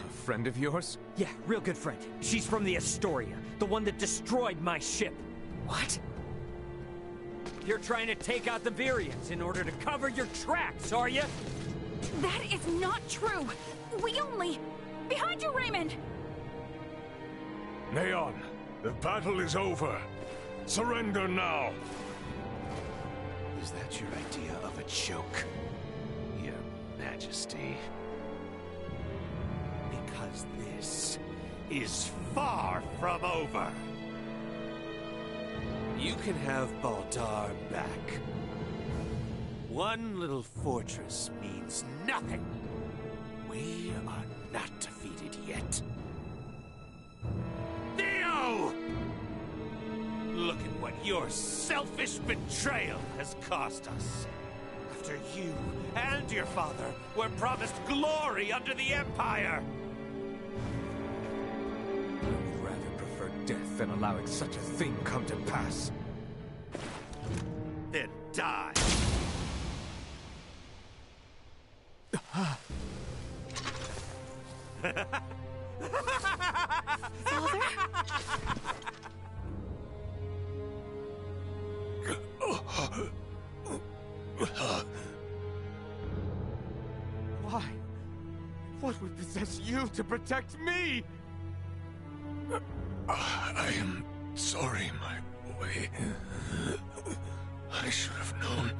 A friend of yours? Yeah, real good friend. She's from the Astoria, the one that destroyed my ship. What? You're trying to take out the Virians in order to cover your tracks, are you? That is not true. We only... Behind you, Raymond! Neon, the battle is over. Surrender now. Is that your idea of a joke, Your Majesty? Because this is far from over. You can have Baldar back. One little fortress means nothing. We are not defeated yet. Theo! Look at what your selfish betrayal has cost us. After you and your father were promised glory under the Empire. I would rather prefer death than allowing such a thing come to pass. Then die. Father? Why? What would possess you to protect me? I am sorry, my boy. I should have known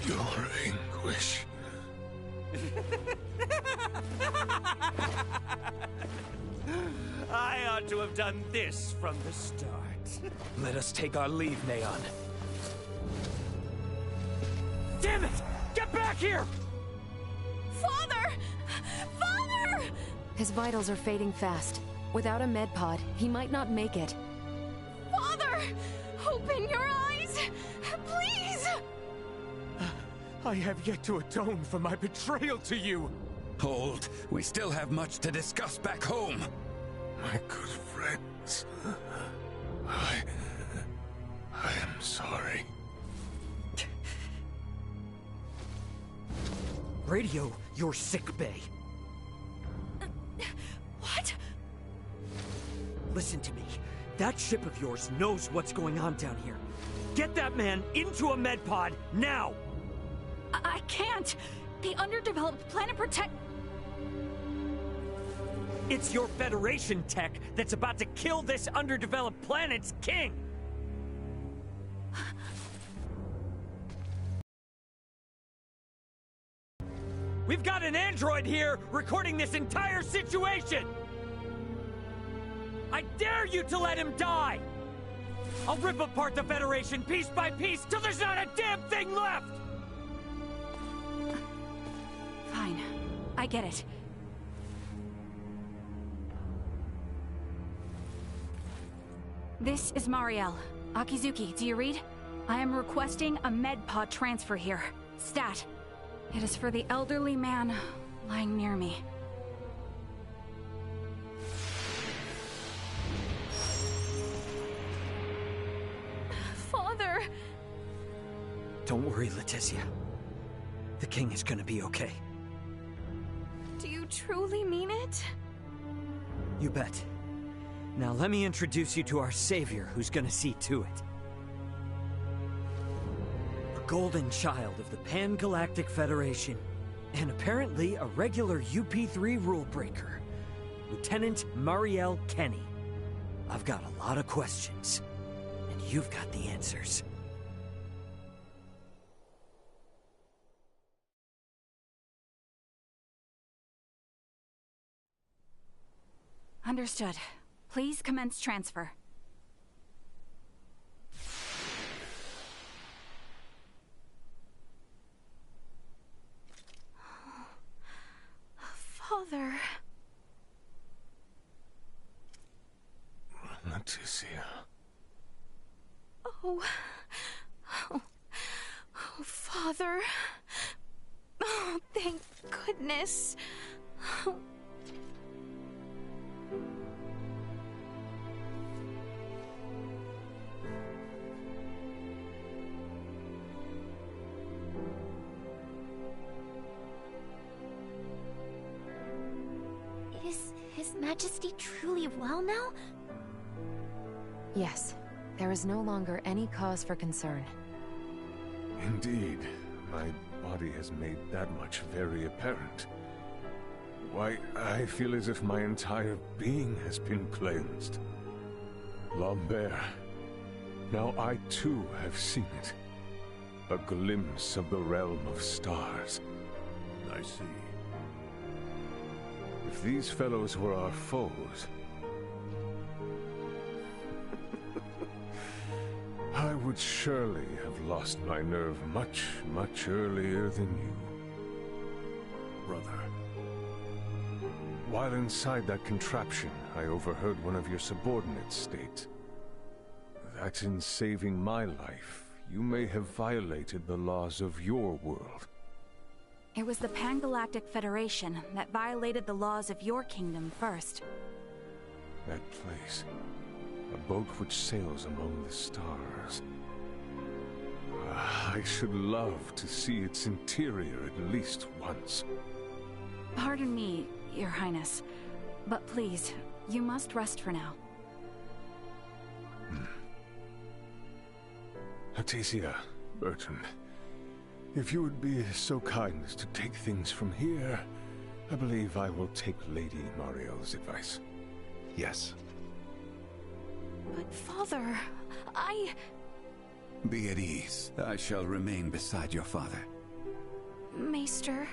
your anguish. I ought to have done this from the start. Let us take our leave, Neon. Damn it! Get back here! Father! Father! His vitals are fading fast. Without a med pod, he might not make it. Father! Open your eyes! Please! I have yet to atone for my betrayal to you! Hold. We still have much to discuss back home. My good friends, I am sorry. Radio your sick bay. What? Listen to me. That ship of yours knows what's going on down here. Get that man into a med pod now! I can't! The underdeveloped planet protect... It's your Federation tech that's about to kill this underdeveloped planet's king! We've got an android here recording this entire situation! I dare you to let him die! I'll rip apart the Federation piece by piece till there's not a damn thing left! Fine. I get it. This is Marielle. Akizuki, do you read? I am requesting a med pod transfer here. Stat. It is for the elderly man lying near me. Father! Don't worry, Leticia. The king is gonna be okay. Do you truly mean it? You bet. Now let me introduce you to our savior who's gonna see to it. A golden child of the Pan-Galactic Federation, and apparently a regular UP3 rule breaker, Lieutenant Marielle Kenny. I've got a lot of questions, and you've got the answers. Understood. Please commence transfer. Father... Leticia. Oh... Oh, Father... Oh, thank goodness... Oh. Is His Majesty truly well now? Yes. There is no longer any cause for concern. Indeed. My body has made that much very apparent. Why, I feel as if my entire being has been cleansed. Lambert. Now I too have seen it. A glimpse of the realm of stars. I see. If these fellows were our foes, I would surely have lost my nerve much, much earlier than you. Brother. While inside that contraption, I overheard one of your subordinates state that in saving my life, you may have violated the laws of your world. It was the Pan-Galactic Federation that violated the laws of your kingdom first. That place. A boat which sails among the stars. I should love to see its interior at least once. Pardon me, Your Highness, but please, you must rest for now. Leticia, Bertrand, if you would be so kind as to take things from here, I believe I will take Lady Marielle's advice. Yes. But Father, Be at ease. I shall remain beside your father. Maester...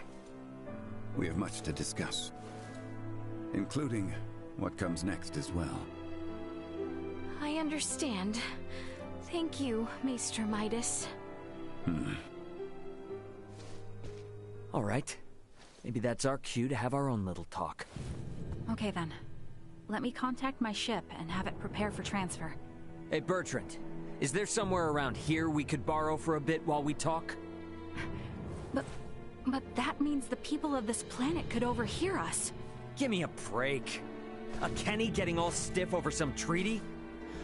We have much to discuss, including what comes next as well. I understand. Thank you, Maester Midas. All right. Maybe that's our cue to have our own little talk. Okay then. Let me contact my ship and have it prepare for transfer. Hey, Bertrand. Is there somewhere around here we could borrow for a bit while we talk? But that means the people of this planet could overhear us. Give me a break. A Kenny getting all stiff over some treaty?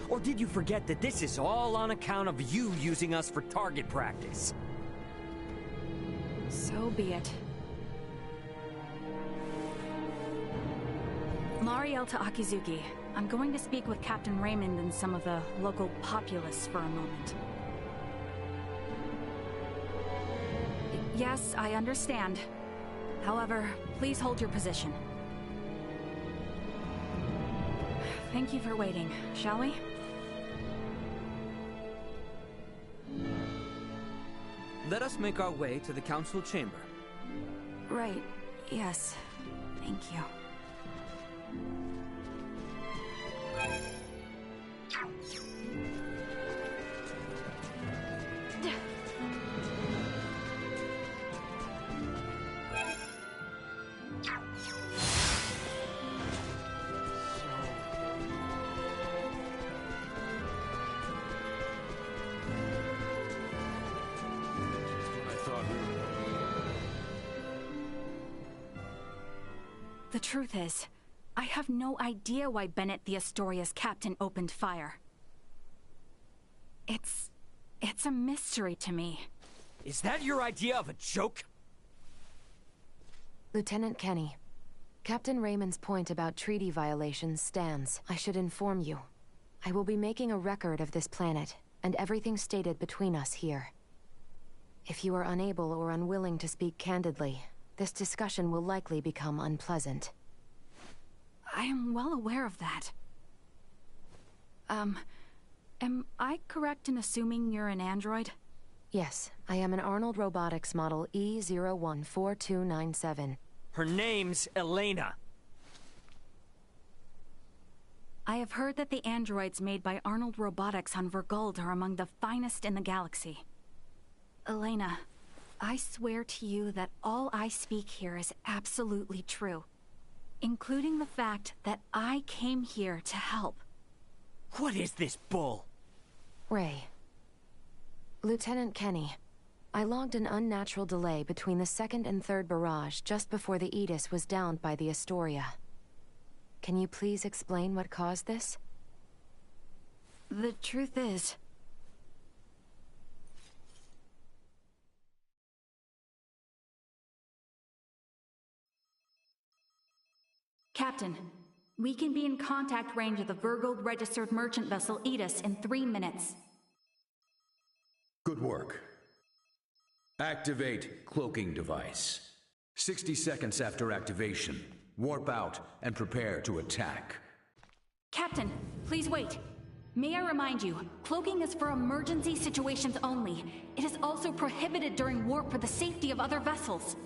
Or did you forget that this is all on account of you using us for target practice? So be it. Mariel to Akizuki. I'm going to speak with Captain Raymond and some of the local populace for a moment. Yes, I understand. However, please hold your position. Thank you for waiting, shall we? Let us make our way to the council chamber. Right, yes. Thank you. The truth is, I have no idea why Bennett the Astoria's captain opened fire. It's a mystery to me. Is that your idea of a joke? Lieutenant Kenny, Captain Raymond's point about treaty violations stands. I should inform you. I will be making a record of this planet, and everything stated between us here. If you are unable or unwilling to speak candidly, this discussion will likely become unpleasant. I am well aware of that. Am I correct in assuming you're an android? Yes, I am an Arnold Robotics model E014297. Her name's Elena. I have heard that the androids made by Arnold Robotics on Verguld are among the finest in the galaxy. Elena, I swear to you that all I speak here is absolutely true, including the fact that I came here to help. What is this bull? Ray. Lieutenant Kenny, I logged an unnatural delay between the second and third barrage just before the Aegis was downed by the Astoria. Can you please explain what caused this? The truth is, Captain, we can be in contact range of the Verguld registered merchant vessel Aegis in 3 minutes. Good work. Activate cloaking device. 60 seconds after activation, warp out and prepare to attack. Captain, please wait. May I remind you, cloaking is for emergency situations only. It is also prohibited during warp for the safety of other vessels.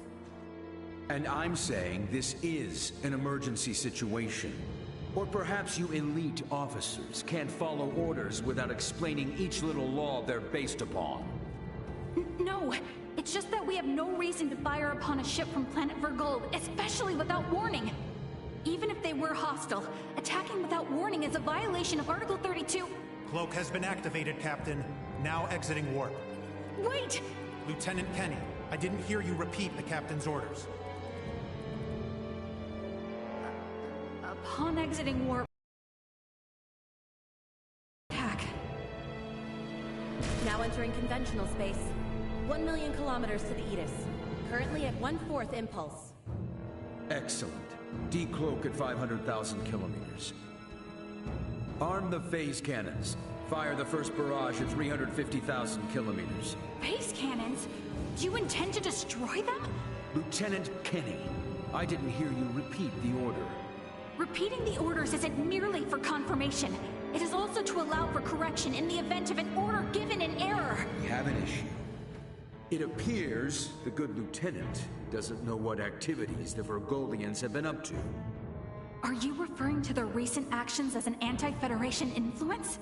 And I'm saying this is an emergency situation. Or perhaps you elite officers can't follow orders without explaining each little law they're based upon. No, it's just that we have no reason to fire upon a ship from planet Verguld, especially without warning. Even if they were hostile, attacking without warning is a violation of Article 32. Cloak has been activated, Captain. Now exiting warp. Wait! Lieutenant Kenny, I didn't hear you repeat the Captain's orders. Upon exiting warp... attack. Now entering conventional space. 1 million kilometers to the Aegis. Currently at 1/4 impulse. Excellent. Decloak at 500,000 kilometers. Arm the phase cannons. Fire the first barrage at 350,000 kilometers. Phase cannons? Do you intend to destroy them? Lieutenant Kenny, I didn't hear you repeat the order. Repeating the orders isn't merely for confirmation. It is also to allow for correction in the event of an order given in error. We have an issue. It appears the good lieutenant doesn't know what activities the Vergoldians have been up to. Are you referring to their recent actions as an anti-Federation influence?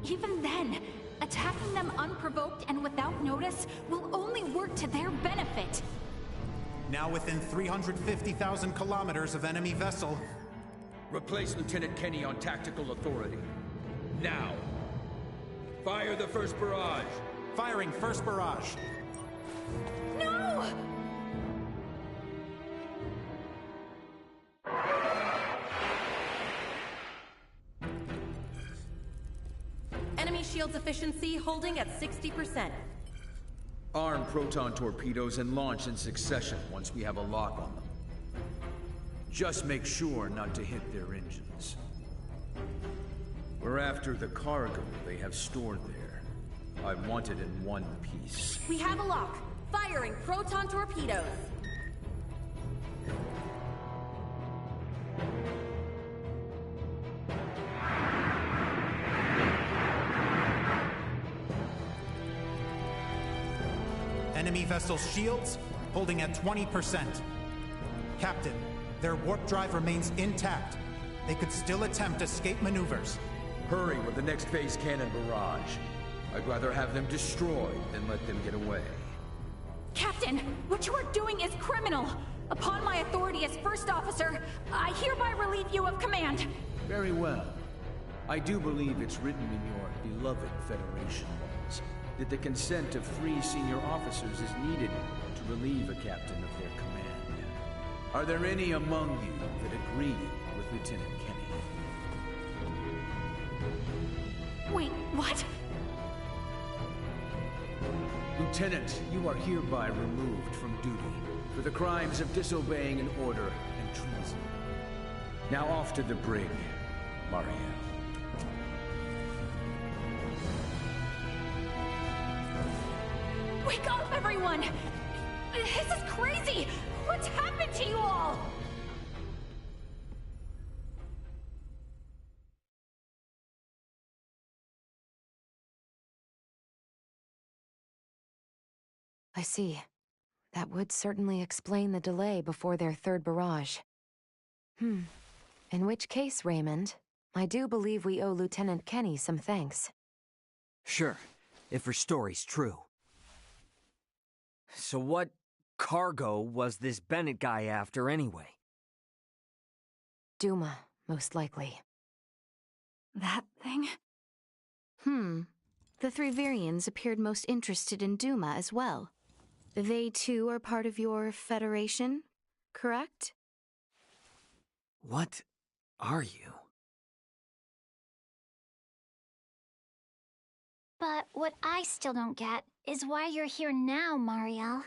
Even then, attacking them unprovoked and without notice will only work to their benefit. Now within 350,000 kilometers of enemy vessel. Replace Lieutenant Kenny on tactical authority. Now! Fire the first barrage! Firing first barrage. No! Enemy shields efficiency holding at 60%. Arm proton torpedoes and launch in succession once we have a lock on them. Just make sure not to hit their engines. We're after the cargo they have stored there. I want it in one piece. We have a lock. Firing proton torpedoes. Enemy vessel's shields holding at 20%. Captain, their warp drive remains intact. They could still attempt escape maneuvers. Hurry with the next phase cannon barrage. I'd rather have them destroyed than let them get away. Captain, what you are doing is criminal. Upon my authority as first officer, I hereby relieve you of command. Very well. I do believe it's written in your beloved Federation laws that the consent of 3 senior officers is needed to relieve a captain of their command. Are there any among you that agree with Lieutenant Kenny? Wait, what? Lieutenant, you are hereby removed from duty for the crimes of disobeying an order and treason. Now off to the brig, Marielle. Wake up, everyone! This is crazy! What's happened to you all? I see. That would certainly explain the delay before their third barrage. In which case, Raymond, I do believe we owe Lieutenant Kenny some thanks. Sure, if her story's true. So what cargo was this Bennett guy after anyway? Duma, most likely. That thing? The 3 Virians appeared most interested in Duma as well. They too are part of your Federation, correct? What are you? But what I still don't get is why you're here now, Marielle.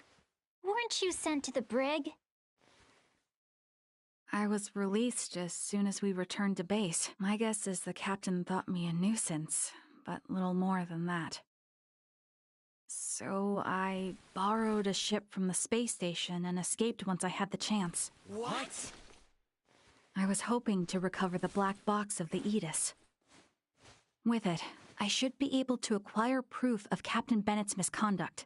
Weren't you sent to the brig? I was released as soon as we returned to base. My guess is the captain thought me a nuisance, but little more than that. So I borrowed a ship from the space station and escaped once I had the chance. What? I was hoping to recover the black box of the Aegis. With it, I should be able to acquire proof of Captain Bennett's misconduct.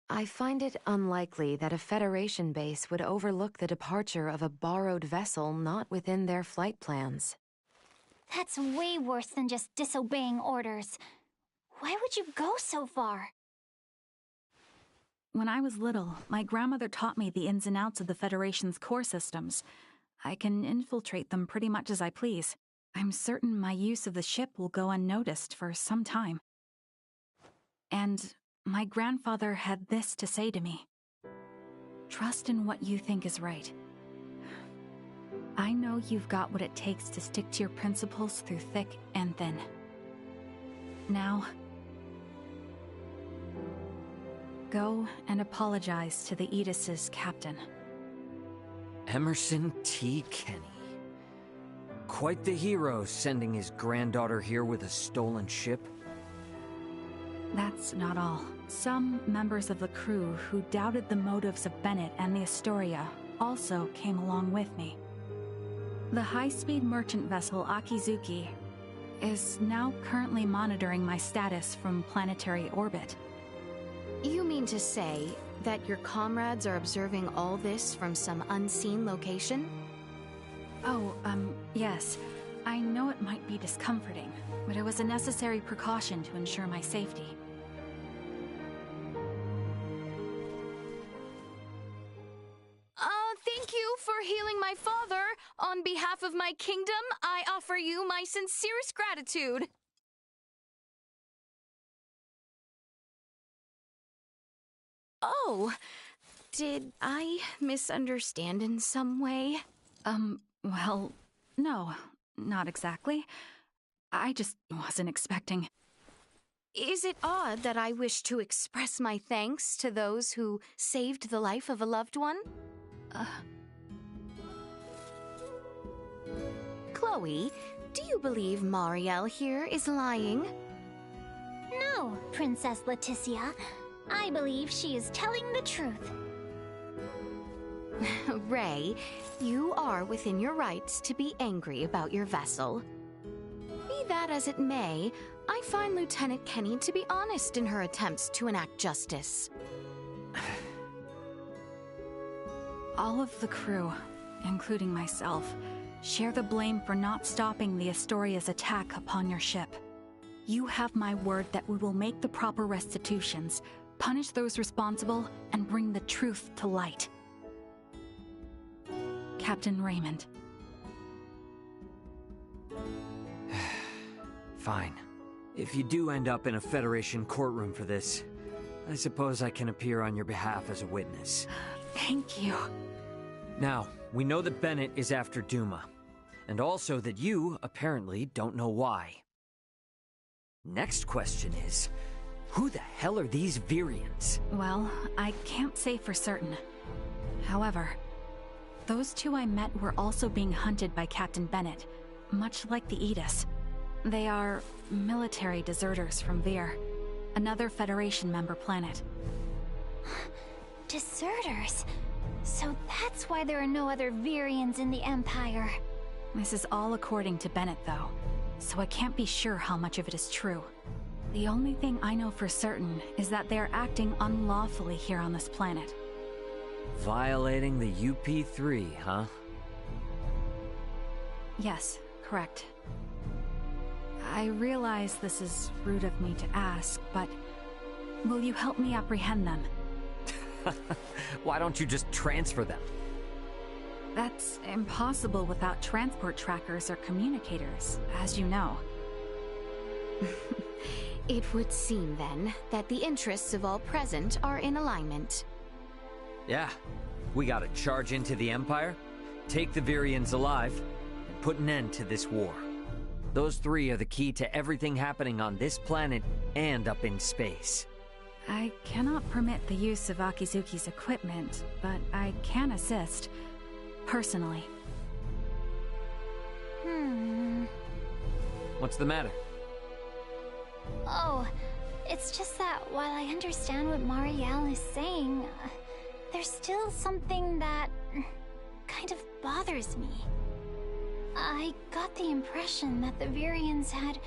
I find it unlikely that a Federation base would overlook the departure of a borrowed vessel not within their flight plans. That's way worse than just disobeying orders. Why would you go so far? When I was little, my grandmother taught me the ins and outs of the Federation's core systems. I can infiltrate them pretty much as I please. I'm certain my use of the ship will go unnoticed for some time. And my grandfather had this to say to me. Trust in what you think is right. I know you've got what it takes to stick to your principles through thick and thin. Now, go and apologize to the Aegis's captain. Emerson T. Kenny. Quite the hero, sending his granddaughter here with a stolen ship. That's not all. Some members of the crew who doubted the motives of Bennett and the Astoria also came along with me. The high-speed merchant vessel Akizuki is now currently monitoring my status from planetary orbit. You mean to say that your comrades are observing all this from some unseen location? Oh, yes. I know it might be discomforting, but it was a necessary precaution to ensure my safety. Thank you for healing my father. On behalf of my kingdom, I offer you my sincerest gratitude. Oh, did I misunderstand in some way? Well, no, not exactly. I just wasn't expecting. Is it odd that I wish to express my thanks to those who saved the life of a loved one? Chloe, do you believe Marielle here is lying? No, Princess Leticia. I believe she is telling the truth. Ray, you are within your rights to be angry about your vessel. Be that as it may, I find Lieutenant Kenny to be honest in her attempts to enact justice. All of the crew, including myself, share the blame for not stopping the Astoria's attack upon your ship. You have my word that we will make the proper restitutions, punish those responsible, and bring the truth to light. Captain Raymond. Fine. If you do end up in a Federation courtroom for this, I suppose I can appear on your behalf as a witness. Thank you. Now, we know that Bennett is after Duma, and also that you, apparently, don't know why. Next question is, who the hell are these Virians? Well, I can't say for certain. However, those two I met were also being hunted by Captain Bennett, much like the Aegis. They are military deserters from Vir, another Federation member planet. Deserters? So that's why there are no other Virians in the Empire. This is all according to Bennett, though, so I can't be sure how much of it is true. The only thing I know for certain is that they are acting unlawfully here on this planet. Violating the UP3, huh? Yes, correct. I realize this is rude of me to ask, but will you help me apprehend them? Why don't you just transfer them? That's impossible without transport trackers or communicators, as you know. It would seem, then, that the interests of all present are in alignment. Yeah, we gotta charge into the Empire, take the Virians alive, and put an end to this war. Those three are the key to everything happening on this planet and up in space. I cannot permit the use of Akizuki's equipment, but I can assist. Personally. What's the matter? Oh, it's just that while I understand what Marielle is saying, there's still something that kind of bothers me. I got the impression that the Virians had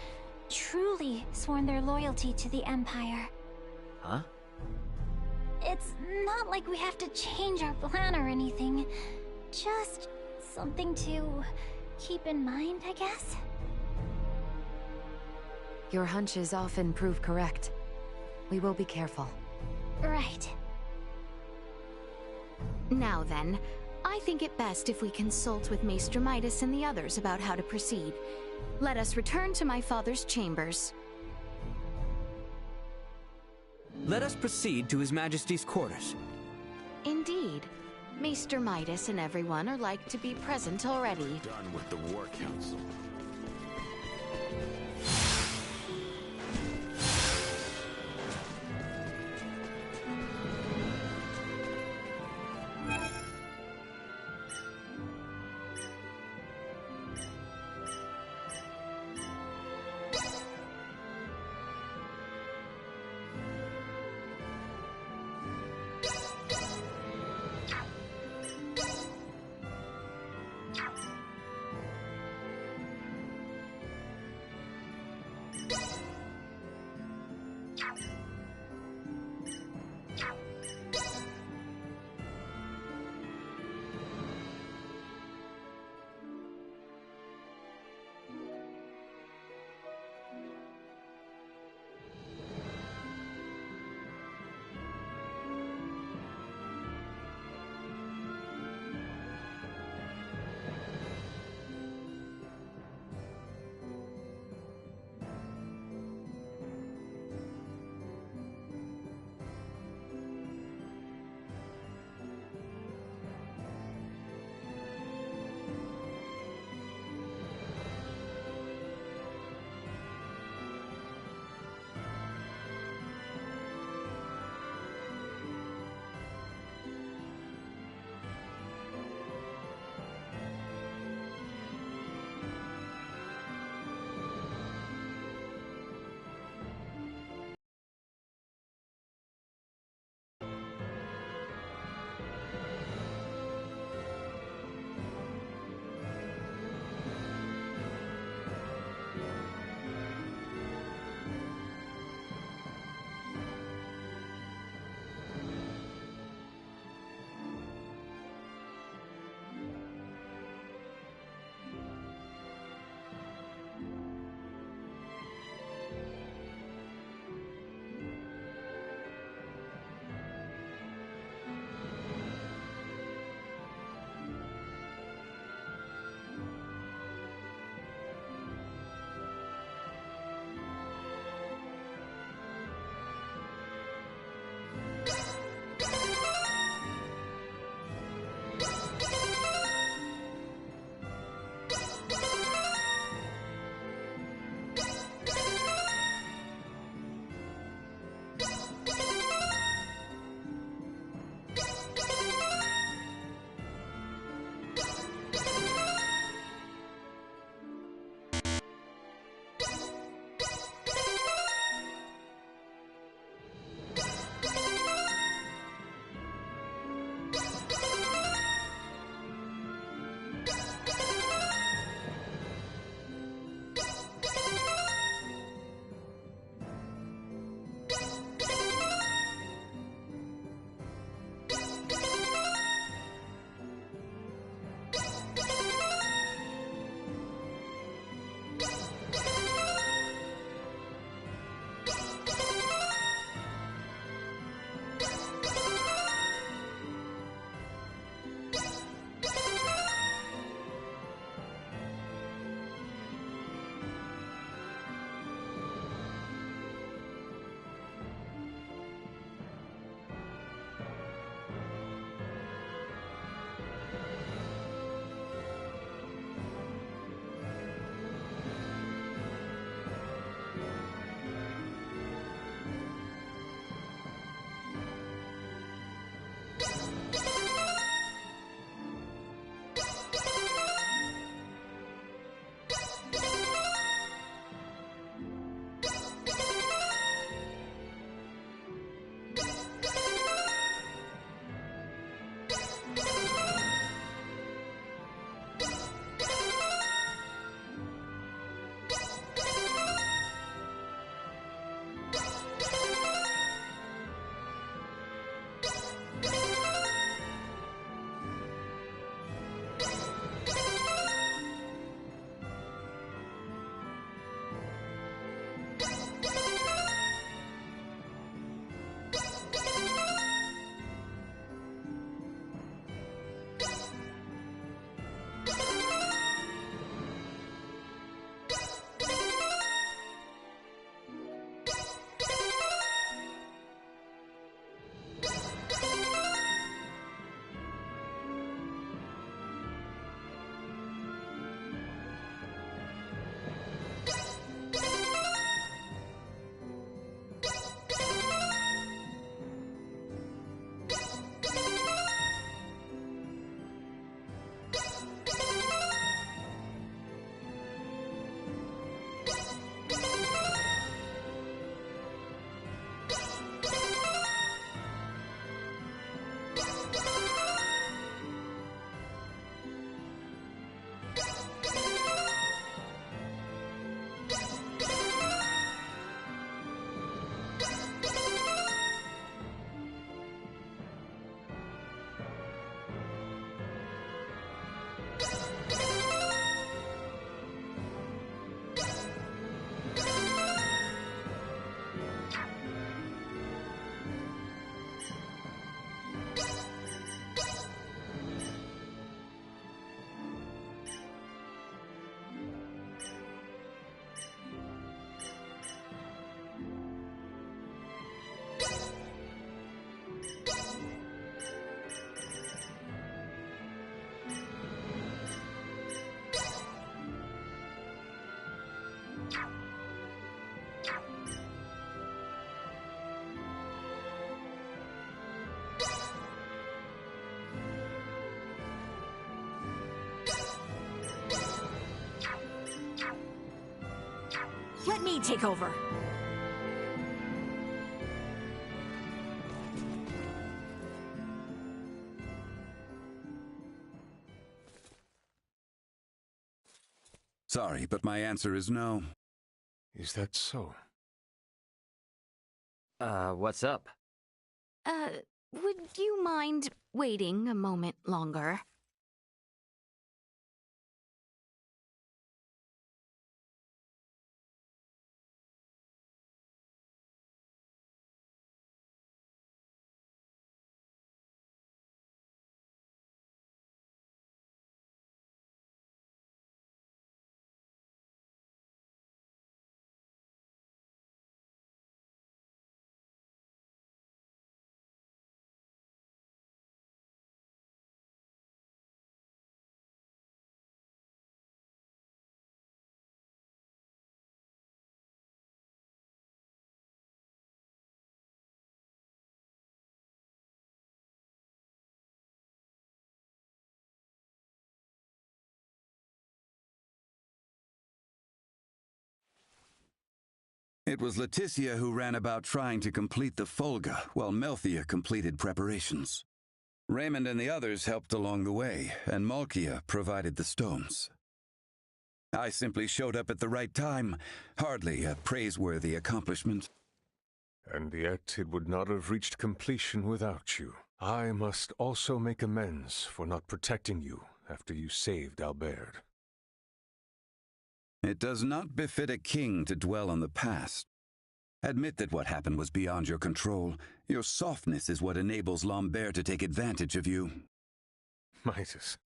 truly sworn their loyalty to the Empire. Huh? It's not like we have to change our plan or anything. Just something to keep in mind, I guess? Your hunches often prove correct. We will be careful. Right. Now then, I think it best if we consult with Maester Midas and the others about how to proceed. Let us return to my father's chambers. Let us proceed to His Majesty's quarters. Indeed. Maester Midas and everyone are like to be present already. Done with the War Council. Let me take over. Sorry, but my answer is no. Is that so? What's up? Would you mind waiting a moment longer? It was Leticia who ran about trying to complete the Folga, while Melthia completed preparations. Raymond and the others helped along the way, and Malkia provided the stones. I simply showed up at the right time, hardly a praiseworthy accomplishment. And yet it would not have reached completion without you. I must also make amends for not protecting you after you saved Albert. It does not befit a king to dwell on the past. Admit that what happened was beyond your control. Your softness is what enables Lambert to take advantage of you. Midas.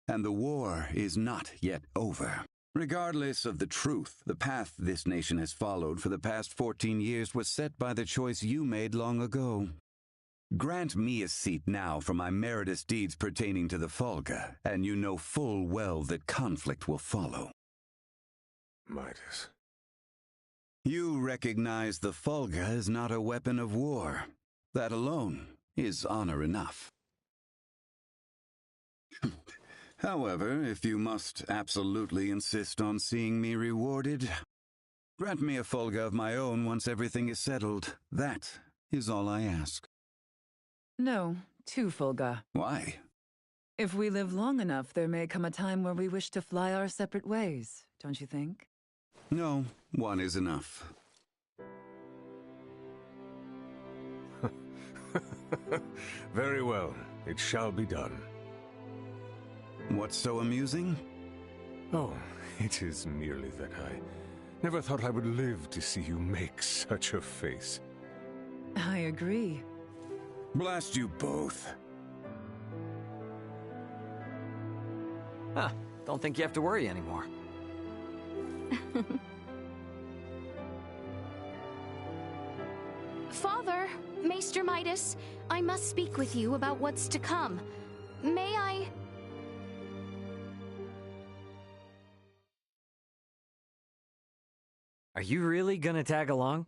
And the war is not yet over. Regardless of the truth, the path this nation has followed for the past 14 years was set by the choice you made long ago. Grant me a seat now for my meritorious deeds pertaining to the Folga, and you know full well that conflict will follow. Midas. You recognize the Folga is not a weapon of war. That alone is honor enough. However, if you must absolutely insist on seeing me rewarded, grant me a Folga of my own once everything is settled. That is all I ask. No, 2 Fulga. Why? If we live long enough, there may come a time where we wish to fly our separate ways, don't you think? No, 1 is enough. Very well, it shall be done. What's so amusing? Oh, it is merely that I never thought I would live to see you make such a face. I agree. Blast you both. Huh, don't think you have to worry anymore. Father, Maester Midas, I must speak with you about what's to come. May I... Are you really gonna tag along?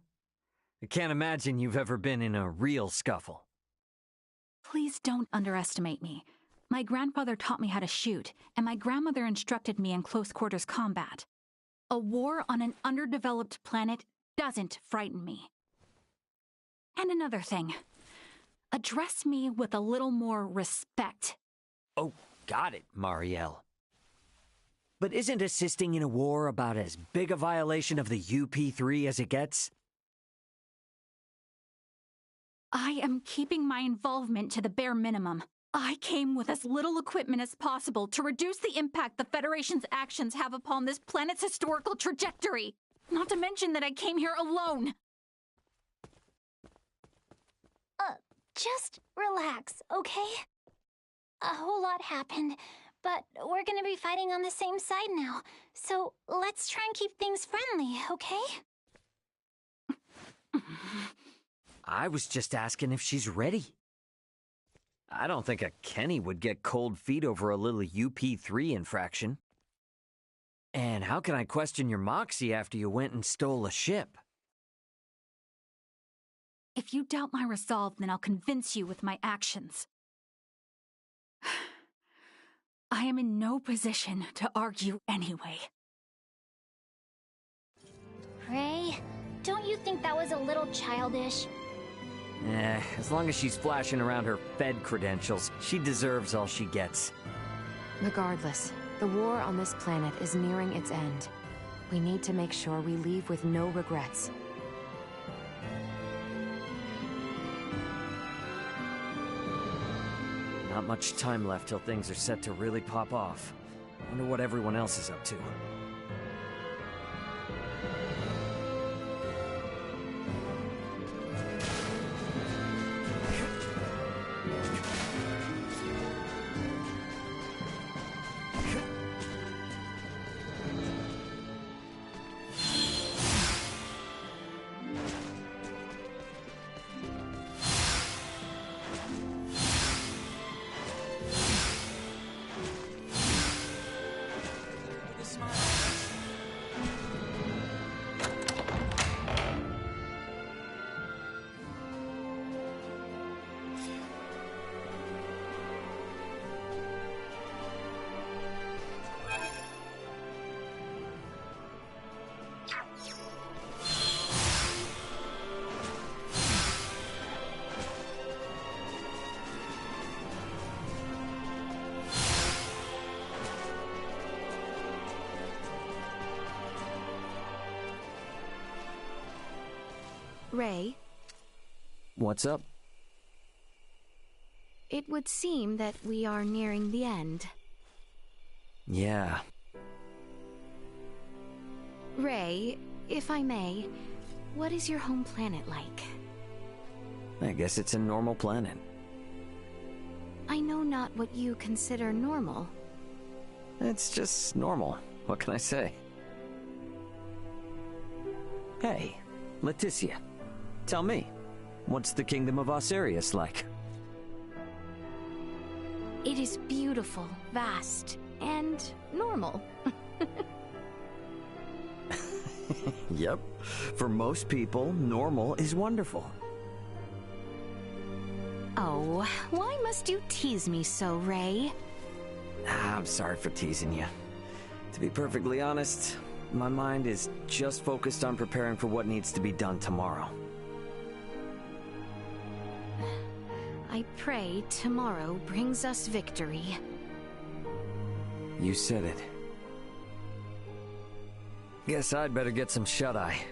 I can't imagine you've ever been in a real scuffle. Please don't underestimate me. My grandfather taught me how to shoot, and my grandmother instructed me in close quarters combat. A war on an underdeveloped planet doesn't frighten me. And another thing. Address me with a little more respect. Oh, got it, Marielle. But isn't assisting in a war about as big a violation of the UP3 as it gets? I am keeping my involvement to the bare minimum. I came with as little equipment as possible to reduce the impact the Federation's actions have upon this planet's historical trajectory. Not to mention that I came here alone. Just relax, okay? A whole lot happened, but we're gonna be fighting on the same side now. So let's try and keep things friendly, okay? I was just asking if she's ready. I don't think a Kenny would get cold feet over a little UP3 infraction. And how can I question your moxie after you went and stole a ship? If you doubt my resolve, then I'll convince you with my actions. I am in no position to argue anyway. Don't you think that was a little childish? As long as she's flashing around her Fed credentials, she deserves all she gets. Regardless, the war on this planet is nearing its end. We need to make sure we leave with no regrets. Not much time left till things are set to really pop off. Wonder what everyone else is up to. Ray, What's up? it would seem that we are nearing the end. Yeah. Ray, if I may, what is your home planet like? I guess it's a normal planet. I know not what you consider normal. It's just normal. What can I say? Hey, Leticia. Tell me, what's the Kingdom of Osirius like? It is beautiful, vast, and normal. Yep. For most people, normal is wonderful. Oh, why must you tease me so, Ray? I'm sorry for teasing you. To be perfectly honest, my mind is just focused on preparing for what needs to be done tomorrow. I pray tomorrow brings us victory. You said it. Guess I'd better get some shut-eye.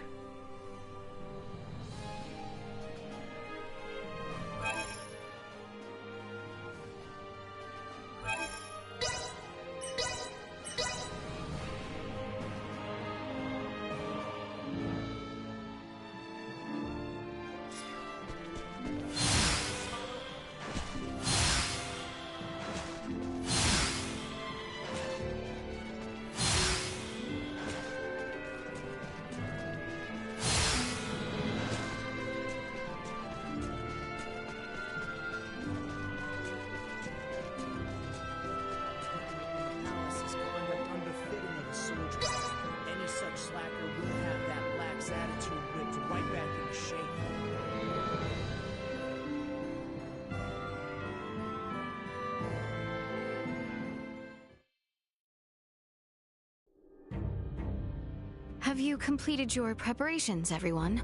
Have you completed your preparations, everyone?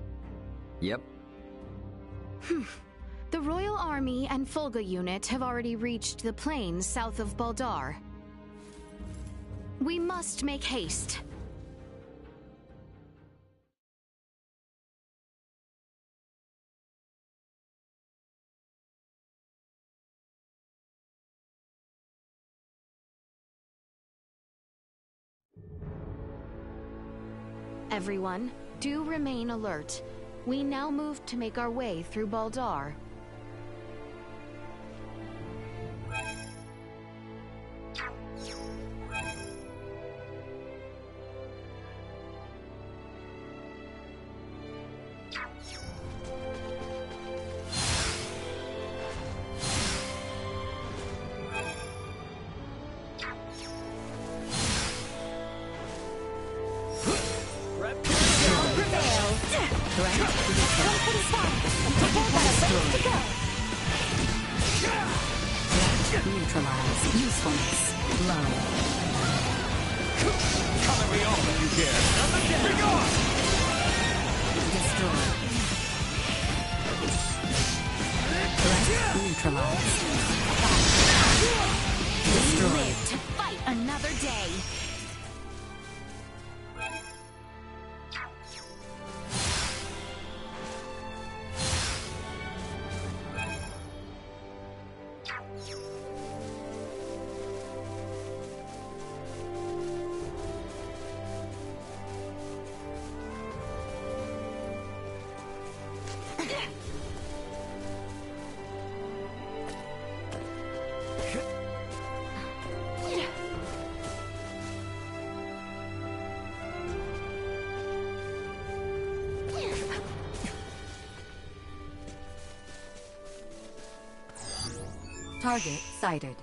Yep. The Royal Army and Fulga unit have already reached the plains south of Baldar. We must make haste. Everyone, do remain alert. We now move to make our way through Baldar. Neutralize. Usefulness. Low. Come at me all if you dare. Be gone! Target sighted.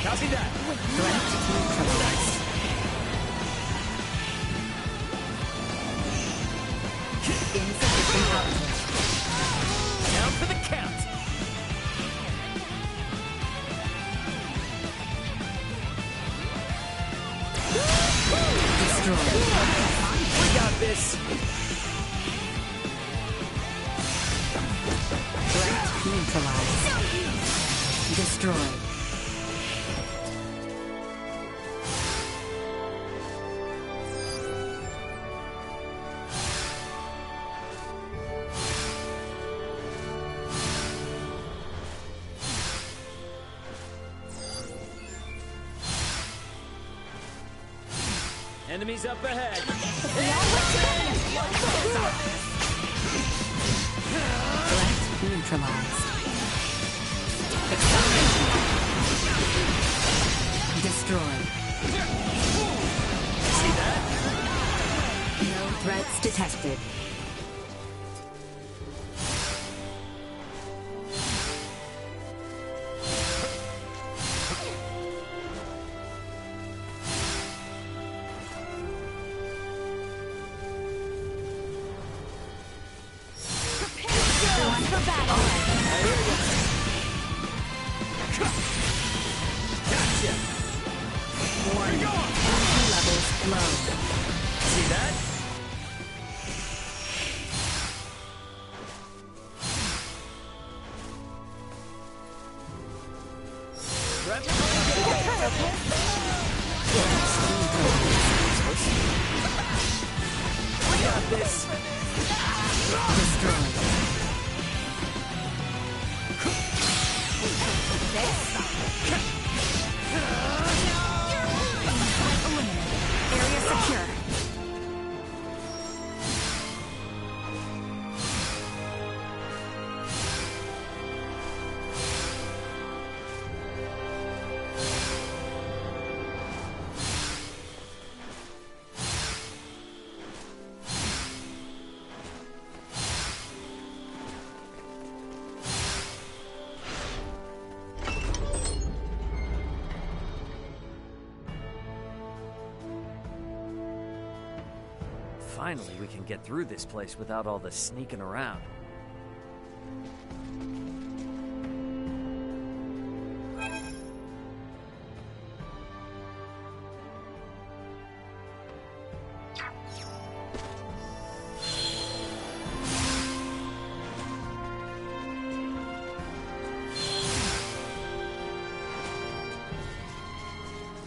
Copy that. Insufficient output. Down for the count. Destroyed. We got this. Threat neutralized. Destroyed. Enemies up ahead. Threat neutralized. Acceleration. Destroyed. See that? No threats detected. See that? We got this. Destroyed. Area secure. Finally, we can get through this place without all the sneaking around.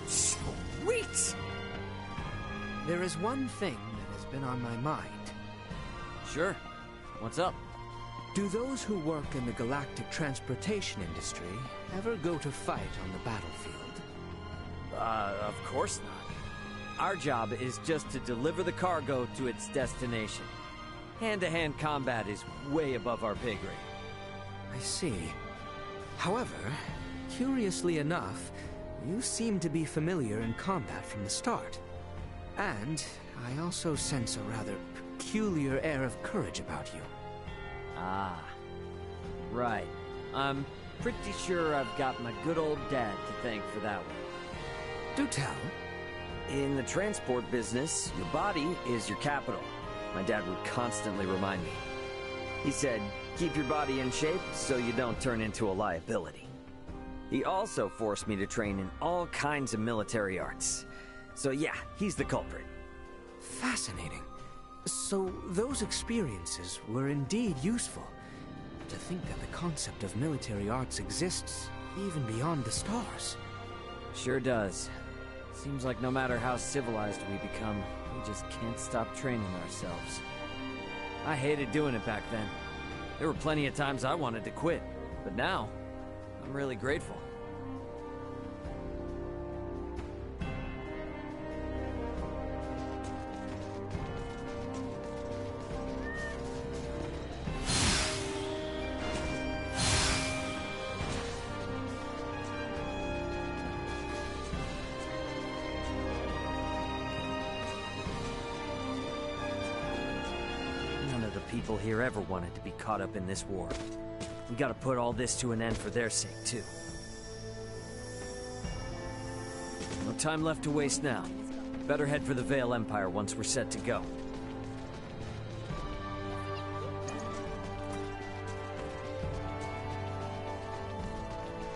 Sweet! There is one thing that has been on my mind. Sure. What's up? Do those who work in the galactic transportation industry ever go to fight on the battlefield? Of course not. Our job is just to deliver the cargo to its destination. Hand-to-hand combat is way above our pay grade. I see. However, curiously enough, you seem to be familiar in combat from the start. And I also sense a rather peculiar air of courage about you. Ah, right. I'm pretty sure I've got my good old dad to thank for that one. Do tell. In the transport business, your body is your capital. My dad would constantly remind me. He said, keep your body in shape so you don't turn into a liability. He also forced me to train in all kinds of military arts. So yeah, he's the culprit. Fascinating. So those experiences were indeed useful. To think that the concept of military arts exists even beyond the stars. Sure does. Seems like no matter how civilized we become, we just can't stop training ourselves. I hated doing it back then. There were plenty of times I wanted to quit, but now, I'm really grateful. People here ever wanted to be caught up in this war. We gotta put all this to an end for their sake, too. No time left to waste now. Better head for the Vale Empire once we're set to go.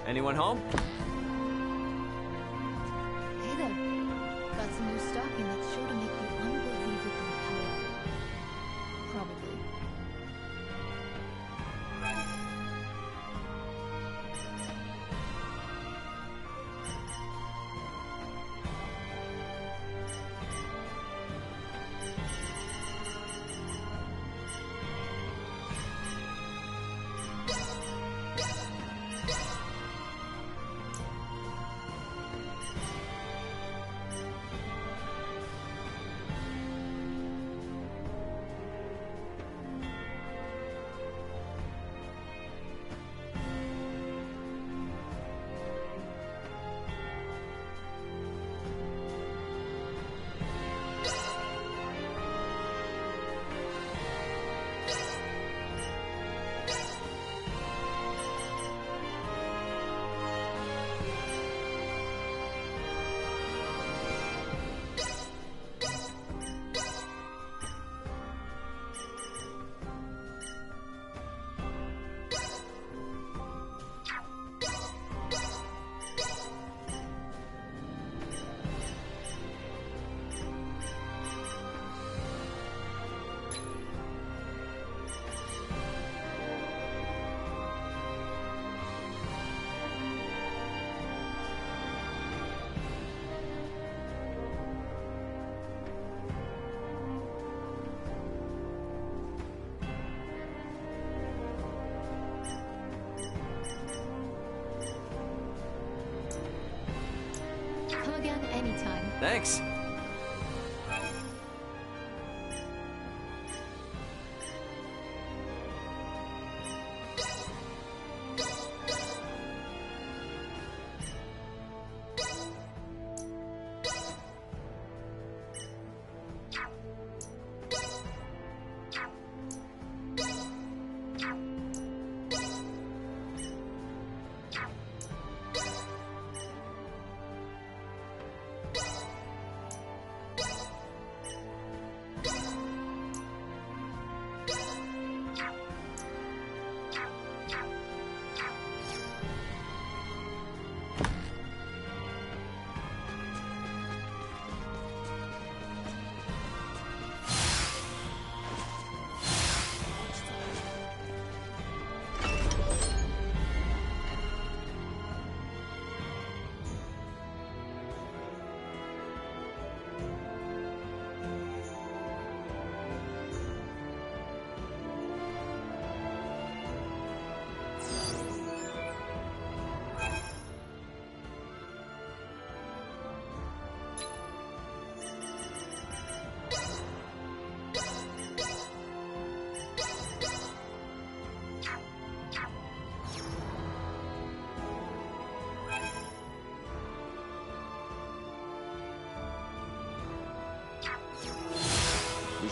Anyone home? Hey there. Got some new stocking that's sure to make you unbelievably powerful. Probably. Come again anytime. Thanks.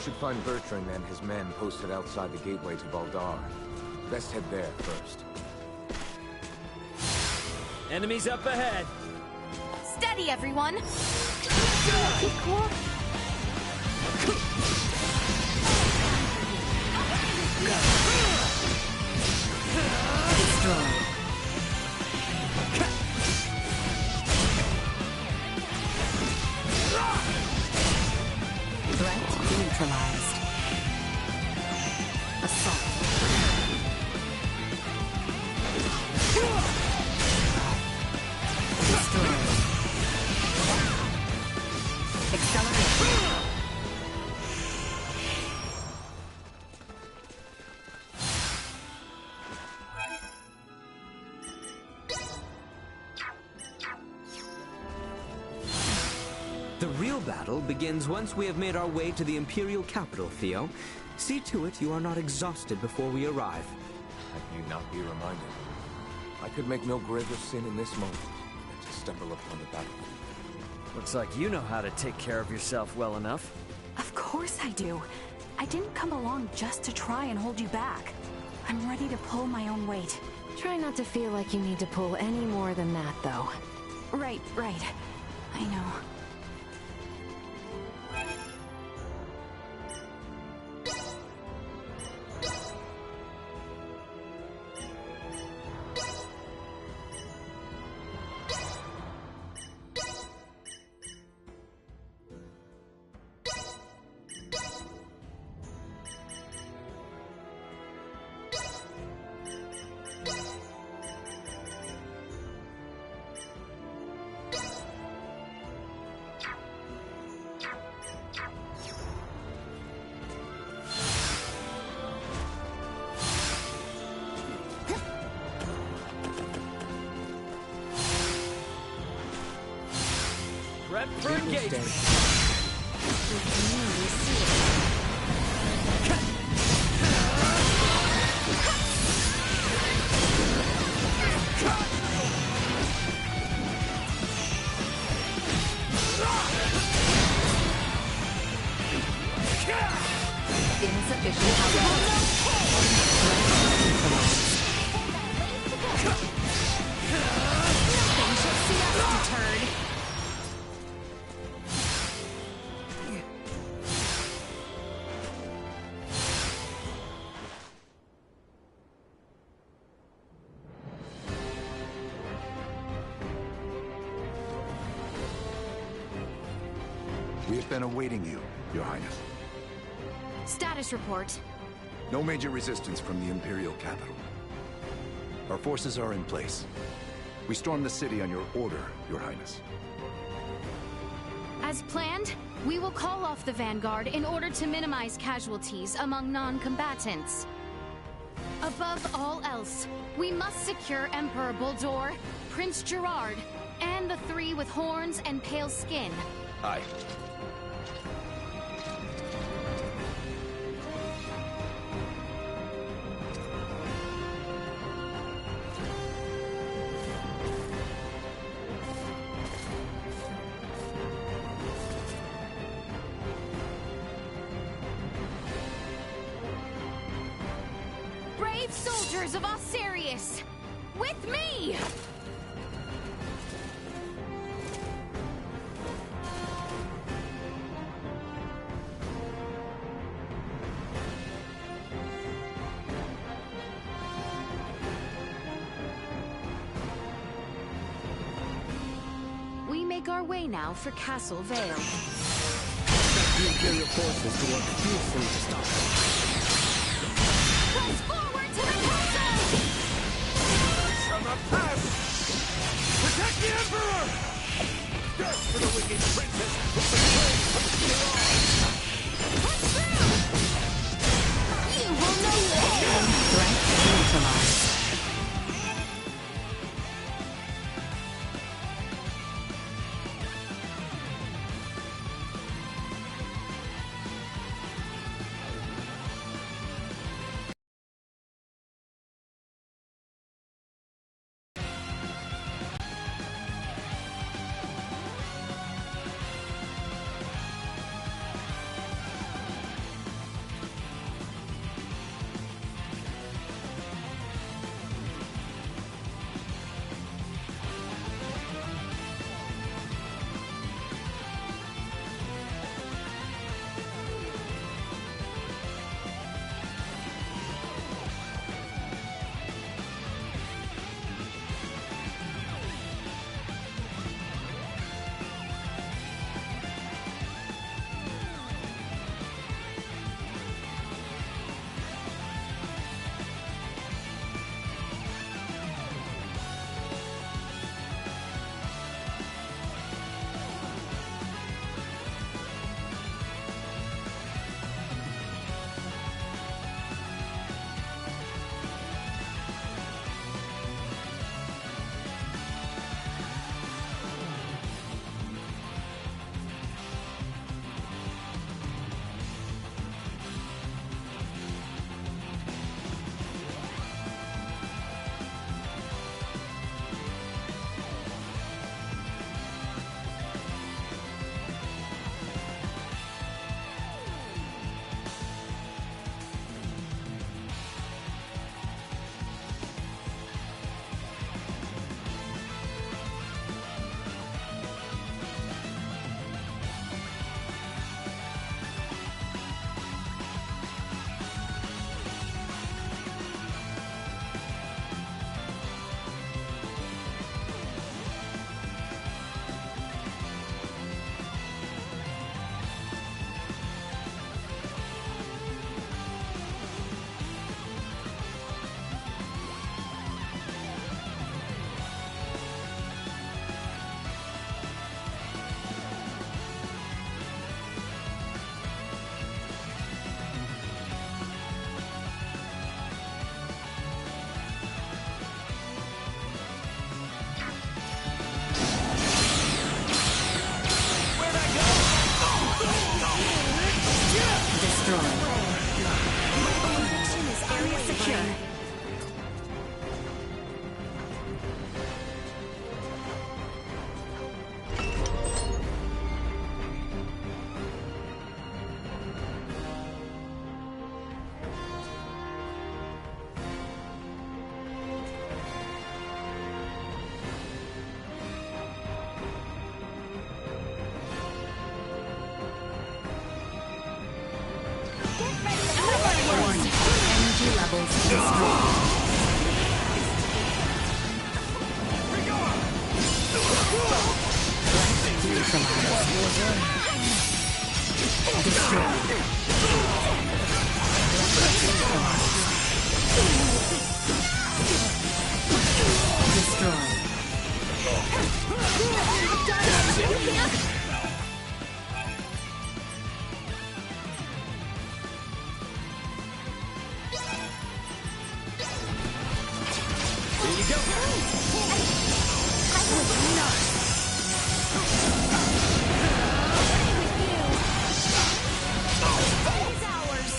should find Bertrand and his men posted outside the gateway to Baldar. Best head there first. Enemies up ahead. Steady, everyone! Destroy. Threat neutralized. Assault. Destroy. Acceleration. The real battle begins once we have made our way to the Imperial capital, Theo. See to it you are not exhausted before we arrive. Had you not be reminded, I could make no greater sin in this moment than to stumble upon the battlefield. Looks like you know how to take care of yourself well enough. Of course I do. I didn't come along just to try and hold you back. I'm ready to pull my own weight. Try not to feel like you need to pull any more than that, though. Right. I know. Prep for engagement. Insufficient power. Nothing shall see us deterred. We have been awaiting you, Your Highness. Status report. No major resistance from the Imperial capital. Our forces are in place. We stormed the city on your order, Your Highness. As planned, we will call off the Vanguard in order to minimize casualties among non-combatants. Above all else, we must secure Emperor Baldor, Prince Gerard, and the three with horns and pale skin. Aye. Brave soldiers of Osirius, with me! We make our way now for Castle Vale. The Imperial forces to work fiercely to stop us. Press forward to the castle! Shall not pass! Protect the Emperor! Death for the wicked princess who betrayed Push through! You will know pain! Threat neutralized. you go. I was not. It's ours.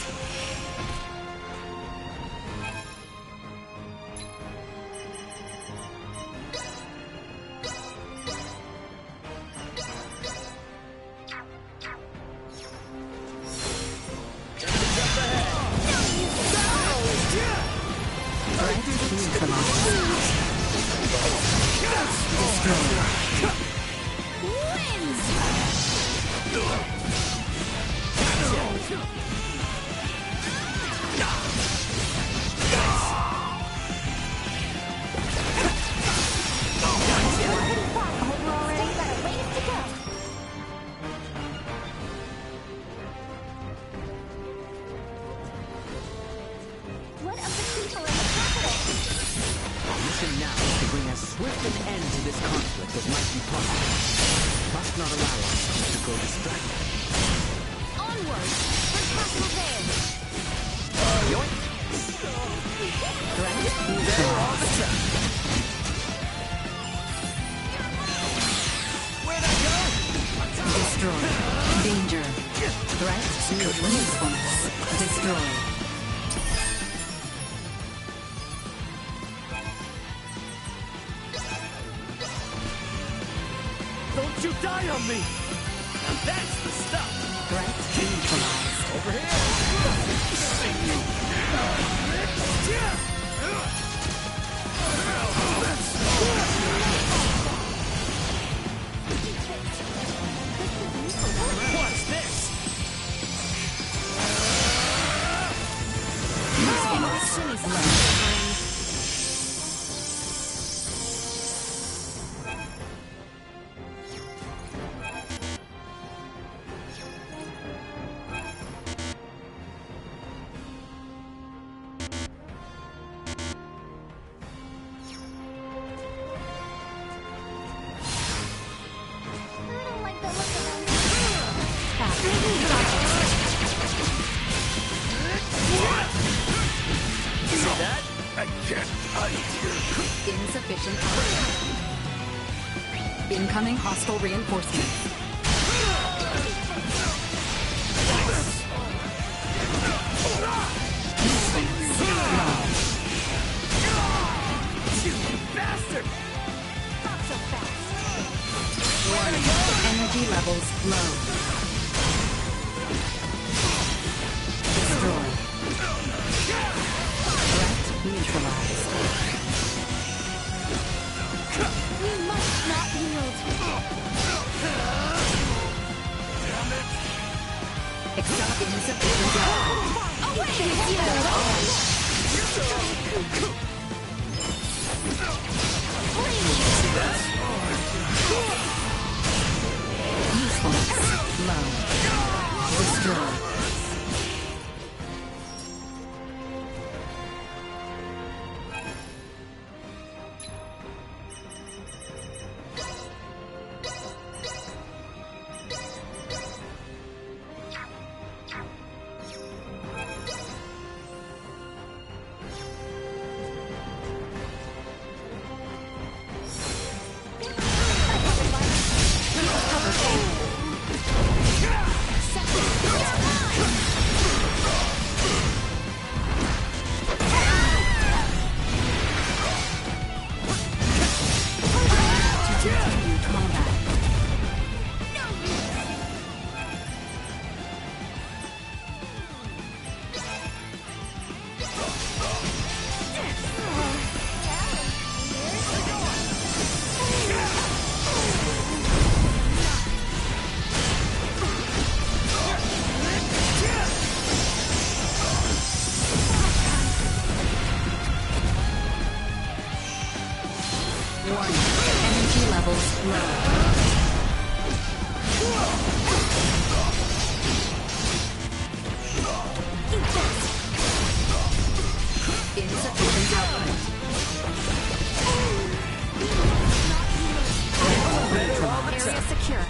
What of the people in the capital? Our mission now is to bring as swift an end to this conflict as might be possible. Must not allow ourselves to go distracted. Onward! For Castle Vale! Yoink! Threat? They're on the track. Where'd I go? Destroy. Danger. Threat. Usefulness. Destroy. Don't you die on me! Now that's the stuff! Threat neutralized. Over here! See you! What's this? Insufficient power. Incoming hostile reinforcements. Bastard! Not so fast. Warning. Energy levels low. Destroy. Threat neutralized. We must not yield. Accept insufficient power. Away with you! Usefulness low. Destroy. Energy levels low. Insufficient output. Area secure.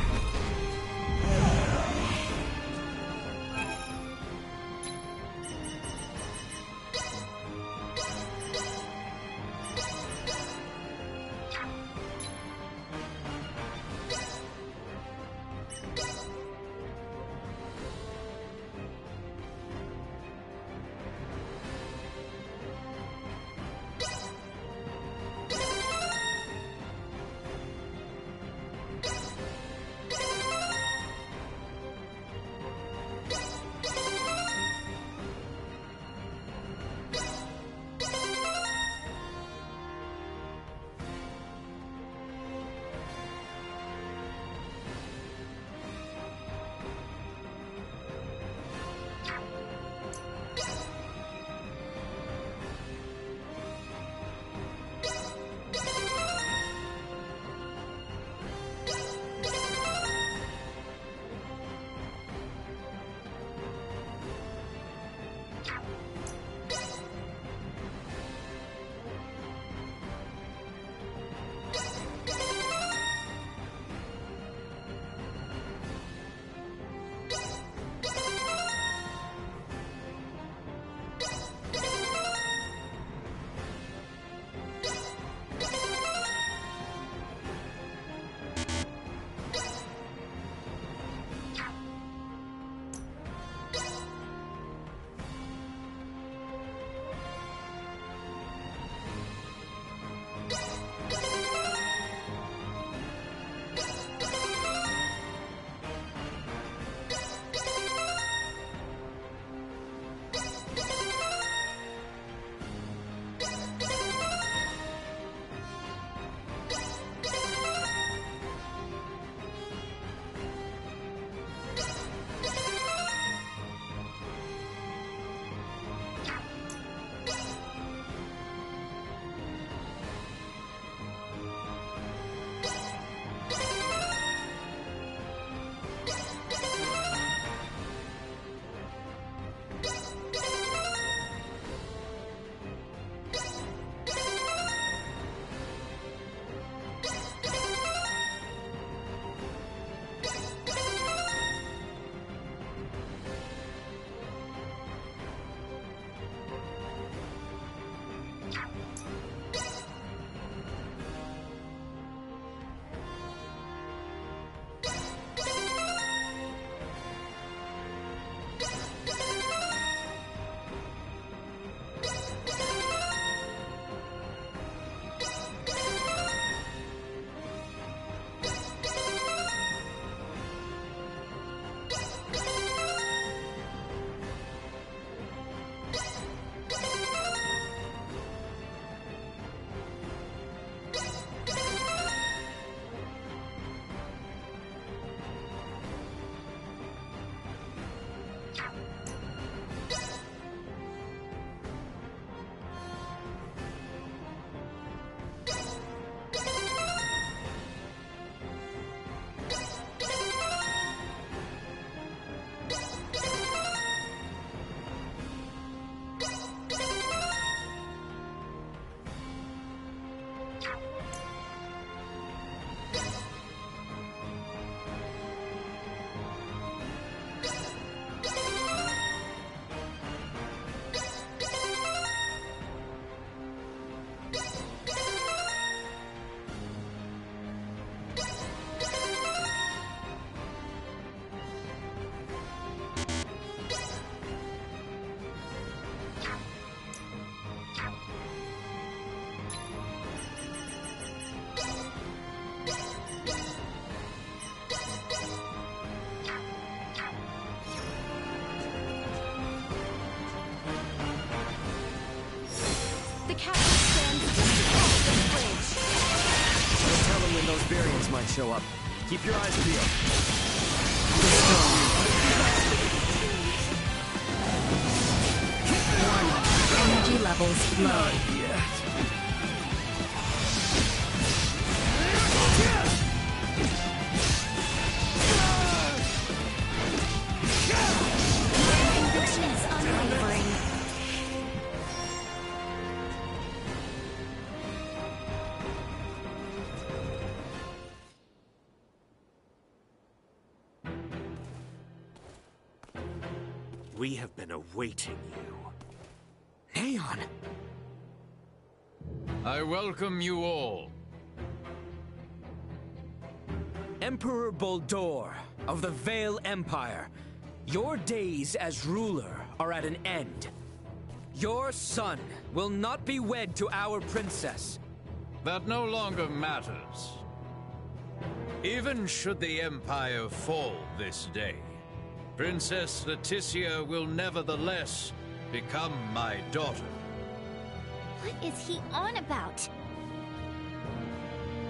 The castle stands just across this bridge. No telling when those variants might show up. Keep your eyes peeled. Warning. Energy levels low. Conviction is unwavering. We have been awaiting you. Neon! I welcome you all. Emperor Boldor of the Vale Empire, your days as ruler are at an end. Your son will not be wed to our princess. That no longer matters. Even should the Empire fall this day, Princess Leticia will nevertheless become my daughter. What is he on about?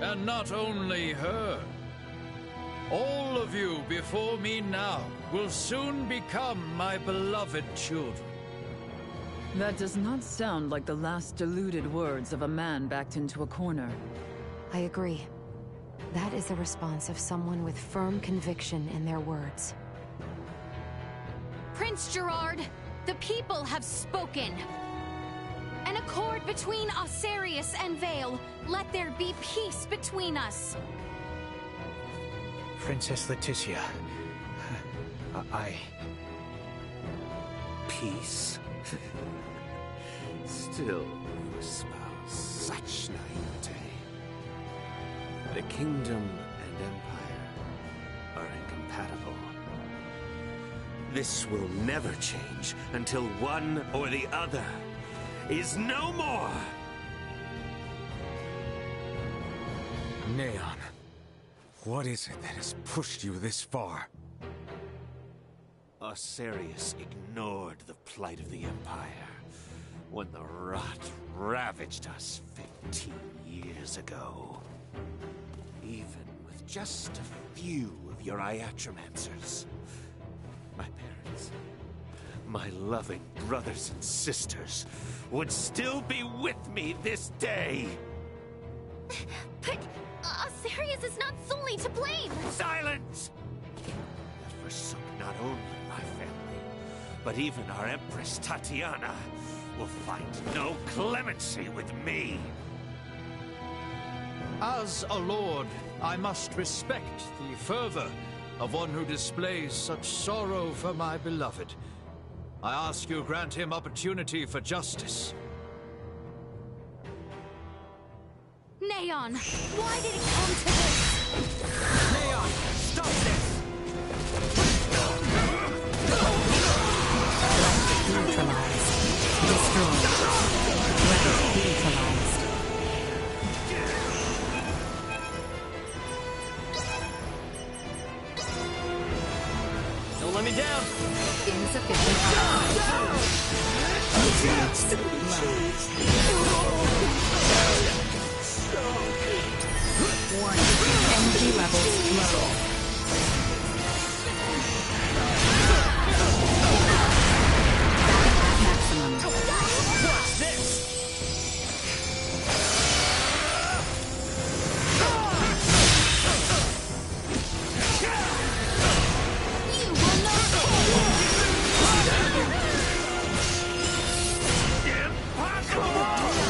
And not only her. All of you before me now will soon become my beloved children. That does not sound like the last deluded words of a man backed into a corner. I agree. That is the response of someone with firm conviction in their words. Prince Gerard, the people have spoken. An accord between Osarius and Vale. Let there be peace between us. Princess Leticia, Peace? Still, you espouse such naivete. The kingdom and empire are incompatible. This will never change until one or the other is no more! Neon, what is it that has pushed you this far? Osarius ignored the plight of the Empire when the rot ravaged us 15 years ago. Even with just a few of your Iatromancers, my parents, my loving brothers and sisters would still be with me this day. But Osarius is not solely to blame! Silence! That forsook not only my family, but even our Empress Tatiana will find no clemency with me. As a lord, I must respect the fervor of one who displays such sorrow for my beloved. I ask you grant him opportunity for justice. Neon, why did it come to this? Neon, stop this! Neutralized. Destroyed. Weapon neutralized. Don't let me down! Insufficient power. Warning. Energy levels low. At maximum. Watch this! You will not Impossible!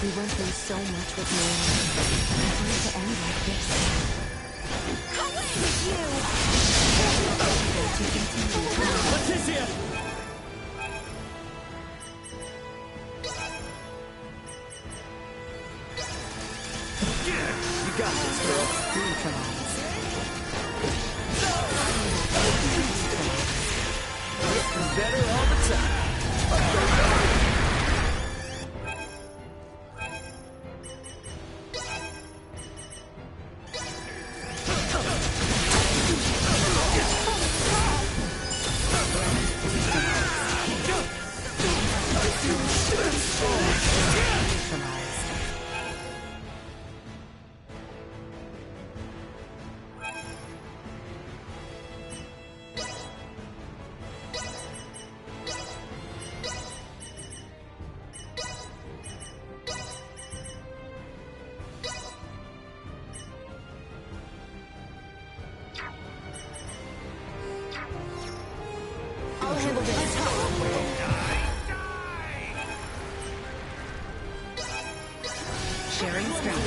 We went through so much with Naomi. I don't want it to end like this. Away with you! Leticia! You got this, girl. It's better all the time. I'll handle this. Sharing strength.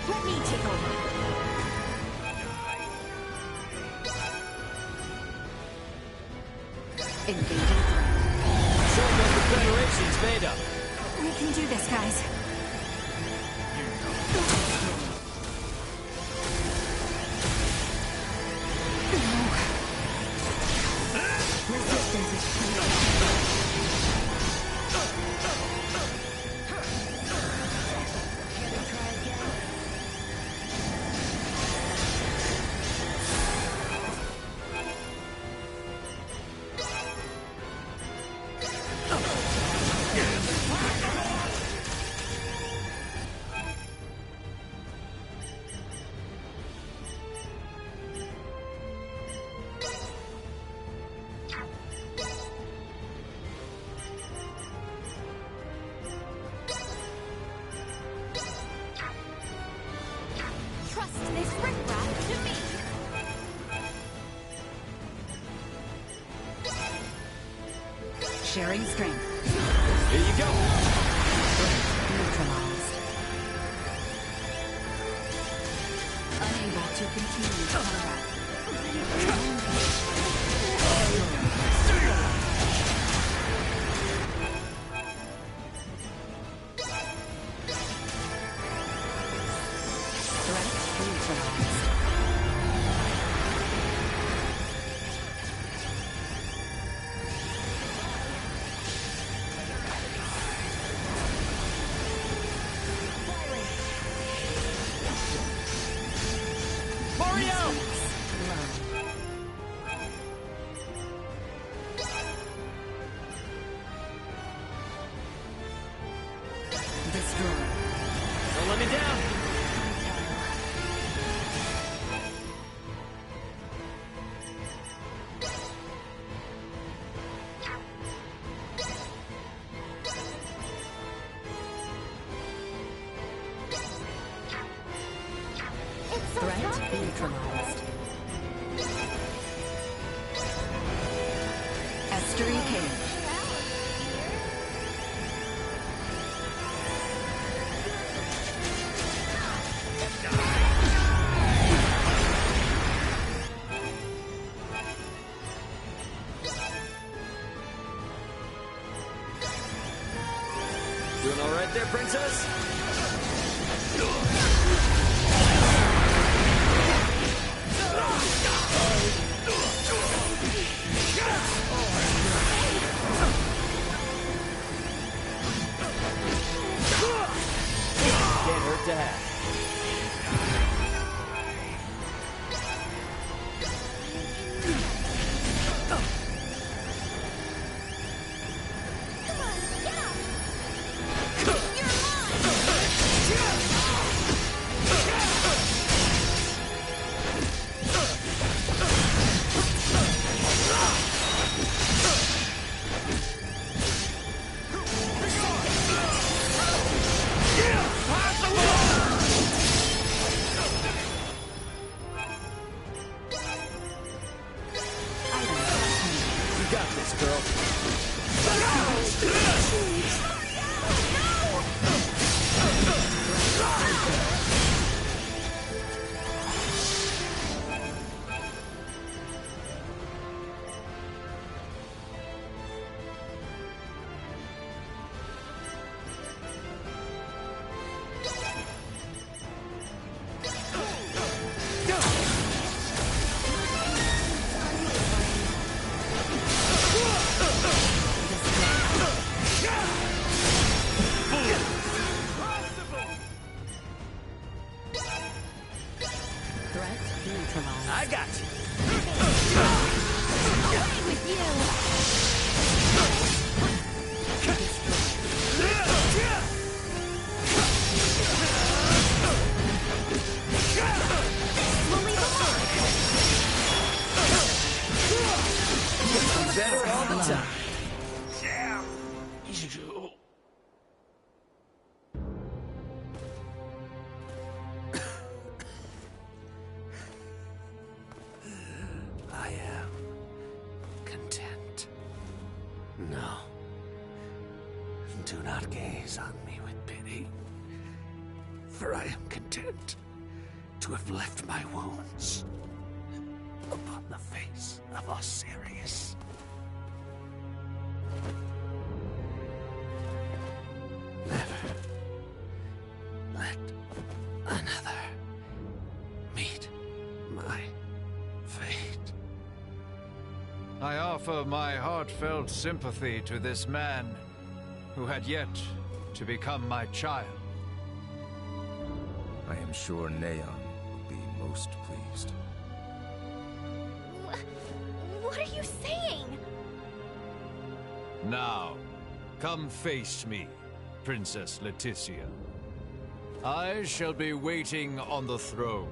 Let me take over. Invading. Show them what the Federation's made of. We can do this, guys. Resistance is clear. Sharing strength. Here you go! Neutralized. Unable to continue combat. Don't let me down! Threat neutralized. Estuary cage. Doing all right there, princess? Can't hurt to have. You got this, girl. Threat neutralized. I got you. Away with you! Better all the time. I am content. No. Do not gaze on me with pity. For I am content to have left my wounds upon the face of Osiris. Never let another meet my fate. I offer my heartfelt sympathy to this man who had yet to become my child. I am sure Neon will be most pleased. What are you saying? Now, come face me, Princess Leticia. I shall be waiting on the throne.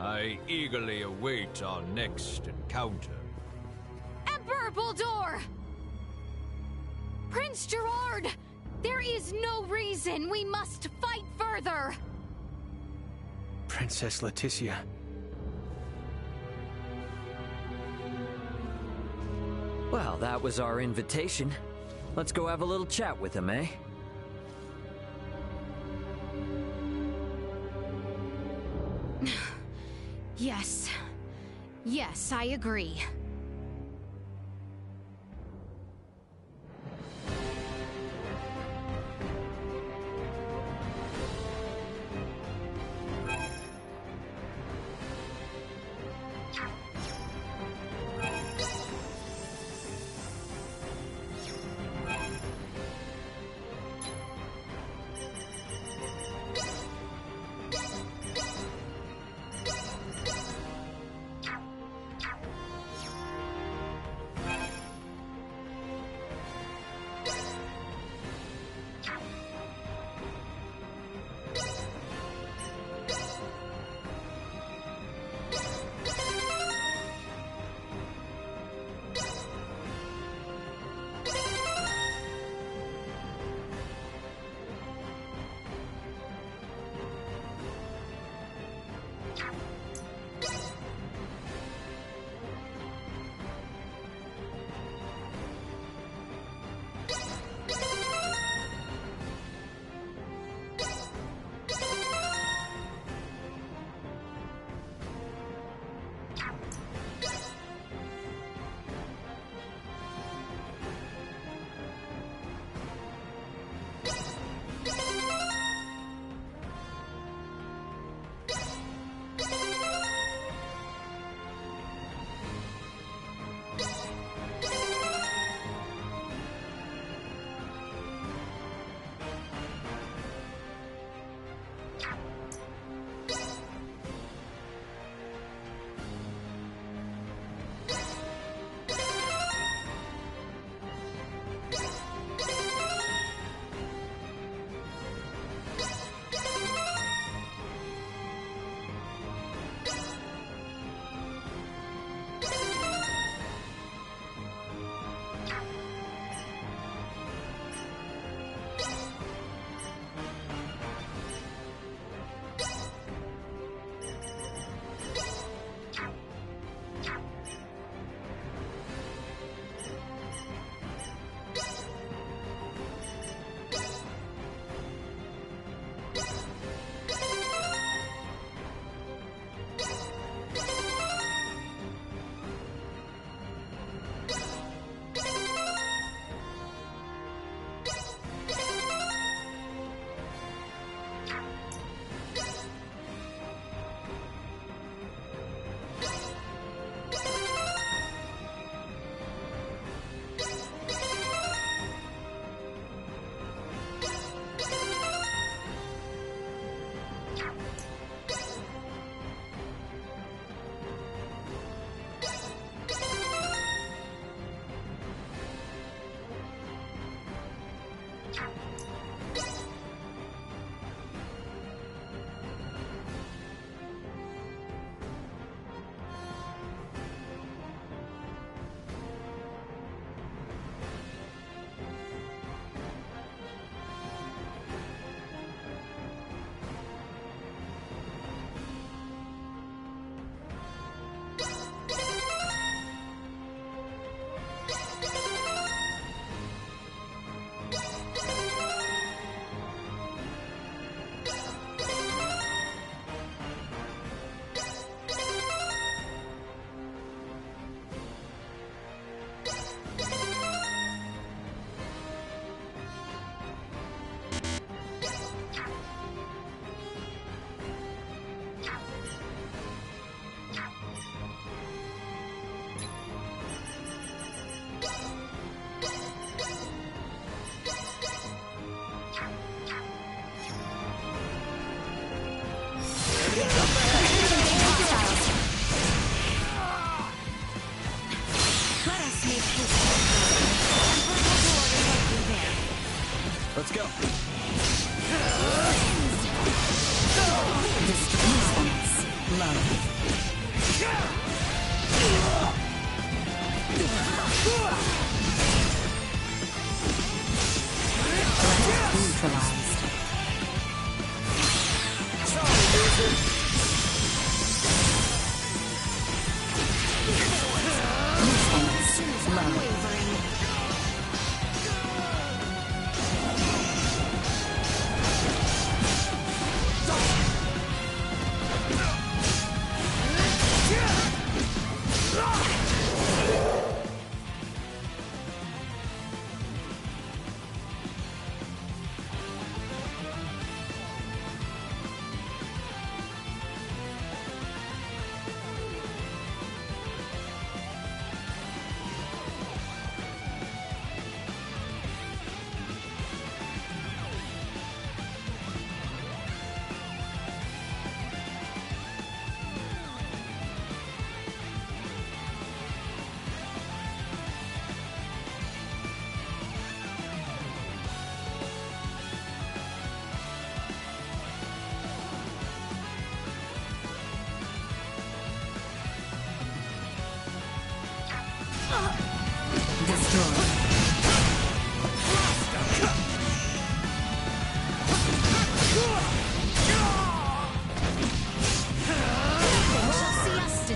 I eagerly await our next encounter. Emperor Baldur! Prince Gerard! There is no reason we must fight further! Princess Leticia. Well, that was our invitation. Let's go have a little chat with him, eh? Yes. Yes, I agree.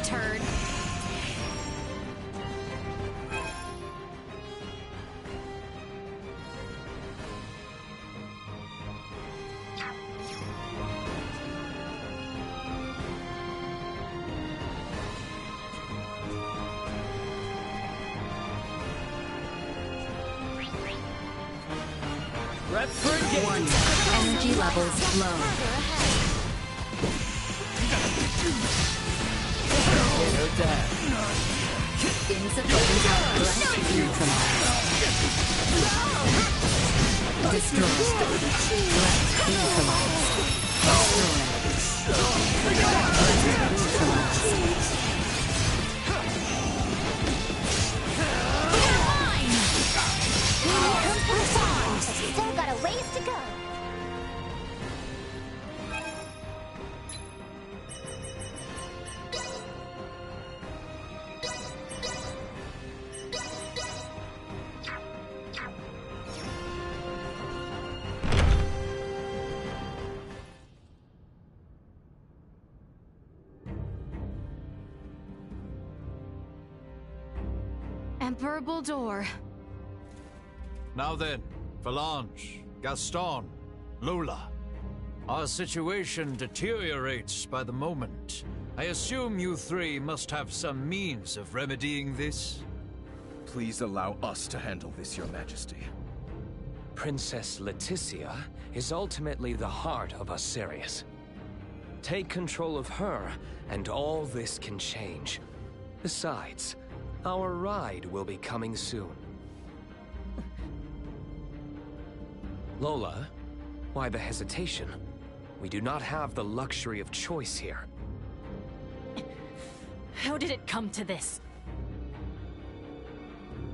Turd. Energy levels low. Insufficient output neutralized. Destroy. Threat neutralized. Still got a ways to go. Emperor Bulldor. Now then, Valange, Gaston, Lola. Our situation deteriorates by the moment. I assume you three must have some means of remedying this? Please allow us to handle this, Your Majesty. Princess Leticia is ultimately the heart of Sirius. Take control of her, and all this can change. Besides, our ride will be coming soon. Lola, why the hesitation? We do not have the luxury of choice here. How did it come to this?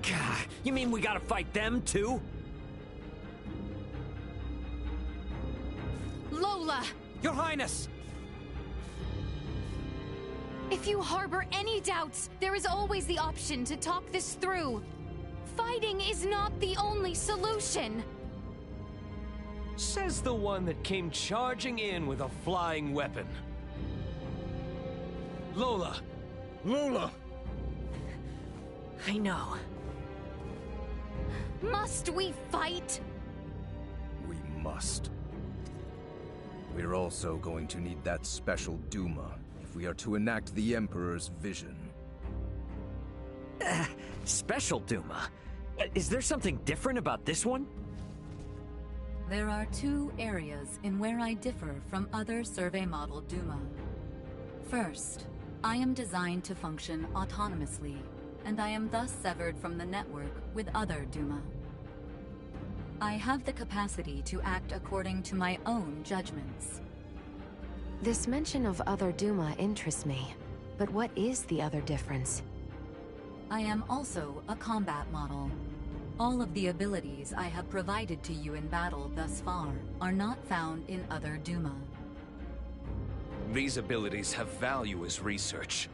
Gah, you mean we gotta fight them too? Lola! Your Highness! If you harbor any doubts, there is always the option to talk this through. Fighting is not the only solution. Says the one that came charging in with a flying weapon. Lola! Lola! I know. Must we fight? We must. We're also going to need that special Duma if we are to enact the Emperor's vision. Special Duma? Is there something different about this one? There are two areas in where I differ from other survey model Duma. First, I am designed to function autonomously, and I am thus severed from the network with other Duma. I have the capacity to act according to my own judgments. This mention of other Duma interests me, but what is the other difference? I am also a combat model. All of the abilities I have provided to you in battle thus far are not found in other Duma. These abilities have value as research.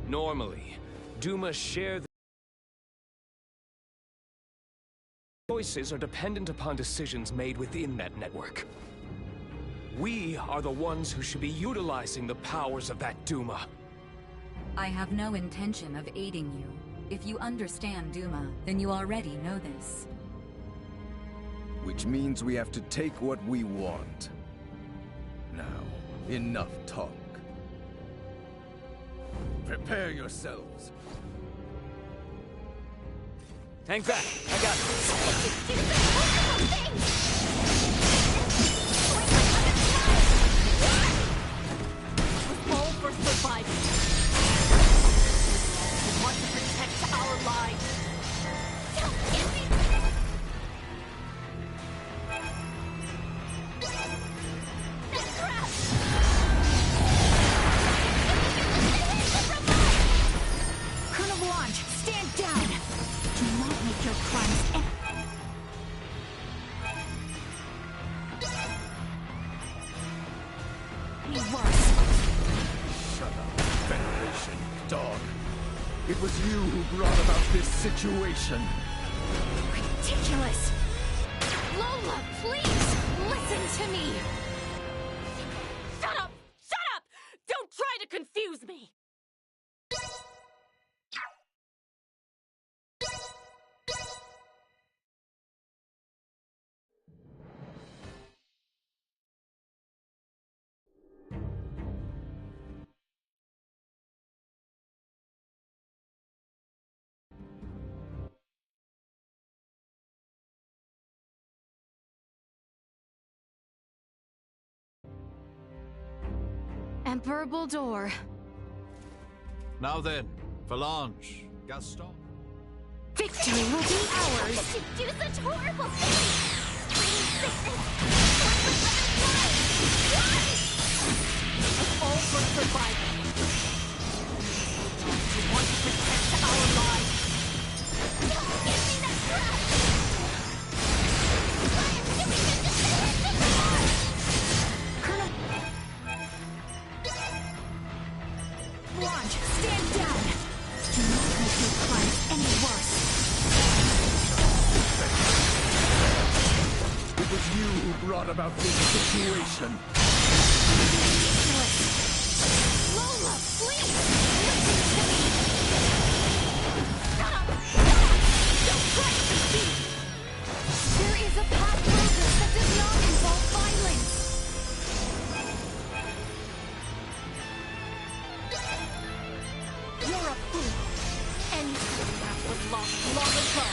Normally, Duma share the choices are dependent upon decisions made within that network. We are the ones who should be utilizing the powers of that Duma. I have no intention of aiding you. If you understand Duma, then you already know this. Which means we have to take what we want. Now, enough talk. Prepare yourselves. Hang back, I got this. All for survival. We want to protect our lives. Don't get me! That crap! Colonel Blanche, stand down. Do not make your crimes any worse. Shut up, Federation dog. It was you who brought about this situation. Ridiculous! Lola, please! Listen to me! Shut up! Shut up! Don't try to confuse me! Emperor Baldur. Now then, Phalange, Gaston. Victory will be ours! Why did you do such horrible things? Bringing sickness! Why? It's all for survival. You want to protect our lives? Don't give me that crap! I am doing it to save the war! Colonel... Launch, stand down! Do not make your crimes any worse. It was you who brought about this situation. Ridiculous! Lola, please! Listen to me! Stop! Don't try to compete! There is a path progress that does not involve violence! You're a fool! Any path was lost long ago!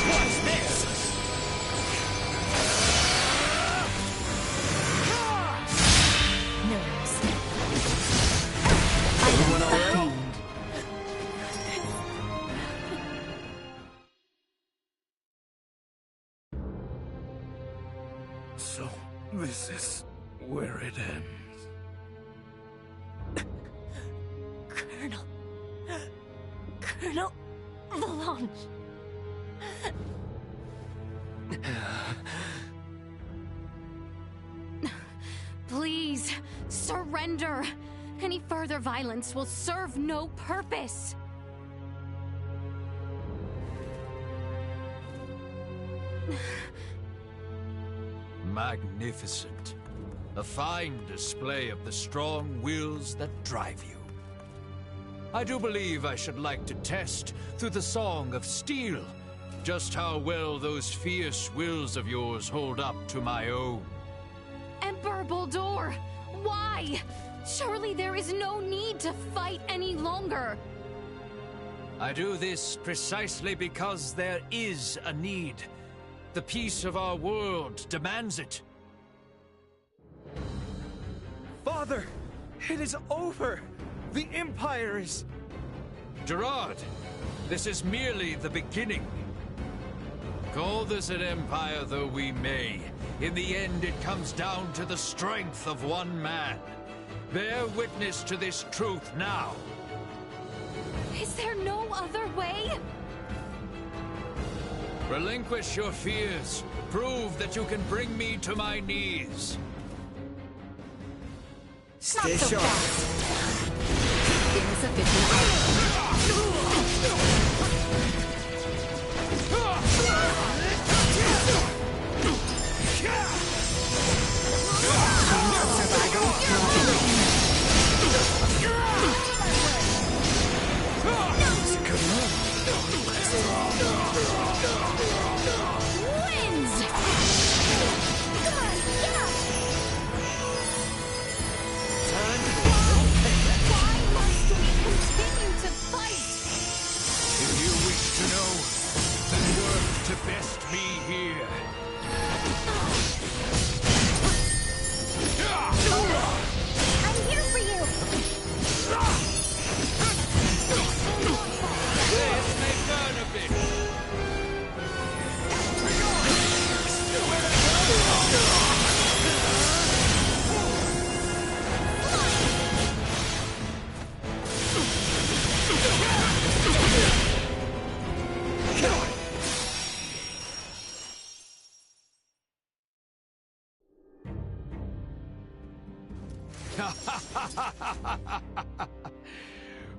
What's this? Everyone all right? So, this is where it ends. Colonel Valanche. Please, surrender. Any further violence will serve no purpose. Magnificent. A fine display of the strong wills that drive you. I do believe I should like to test, through the Song of Steel, just how well those fierce wills of yours hold up to my own. Emperor Baldur, why? Surely there is no need to fight any longer. I do this precisely because there is a need. The peace of our world demands it. Father, it is over. The Empire is... Gerard, this is merely the beginning. Call this an empire though we may, in the end it comes down to the strength of one man. Bear witness to this truth now. Is there no other way? Relinquish your fears. Prove that you can bring me to my knees. Stay sharp. Insufficient. Wins! Come on, get up! Why must we continue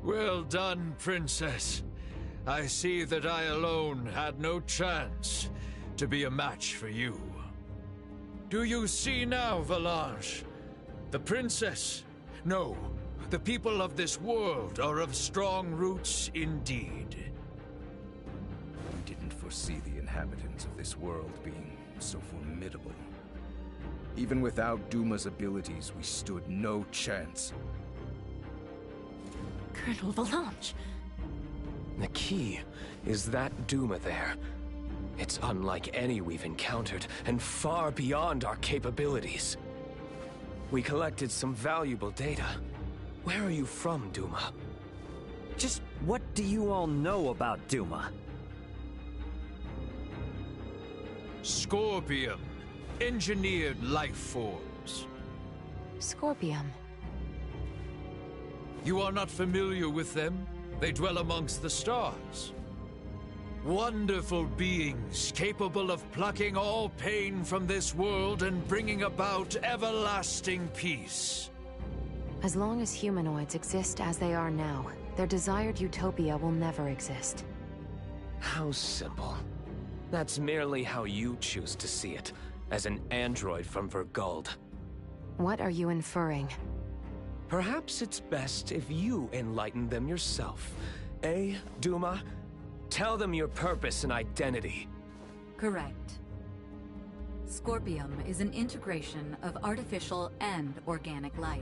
Well done, Princess. I see that I alone had no chance to be a match for you. Do you see now, Valanche? The Princess? No, the people of this world are of strong roots indeed. We didn't foresee the inhabitants of this world being so formidable. Even without Duma's abilities, we stood no chance. Colonel Valanche. The key is that Duma there. It's unlike any we've encountered, and far beyond our capabilities. We collected some valuable data. Where are you from, Duma? Just what do you all know about Duma? Scorpium. Engineered life forms. Scorpium. You are not familiar with them? They dwell amongst the stars. Wonderful beings capable of plucking all pain from this world and bringing about everlasting peace. As long as humanoids exist as they are now, their desired utopia will never exist. How simple. That's merely how you choose to see it, as an android from Verguld. What are you inferring? Perhaps it's best if you enlighten them yourself. Eh, Duma? Tell them your purpose and identity. Correct. Scorpium is an integration of artificial and organic life.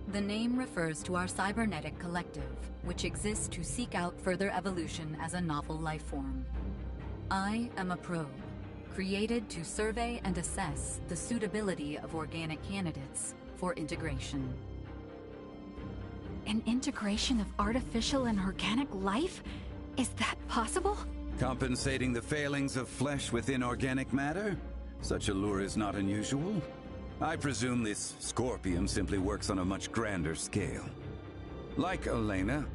The name refers to our cybernetic collective, which exists to seek out further evolution as a novel life form. I am a probe, created to survey and assess the suitability of organic candidates for integration. An integration of artificial and organic life? Is that possible? Compensating the failings of flesh within organic matter? Such a lure is not unusual. I presume this Scorpium simply works on a much grander scale. Like Elena,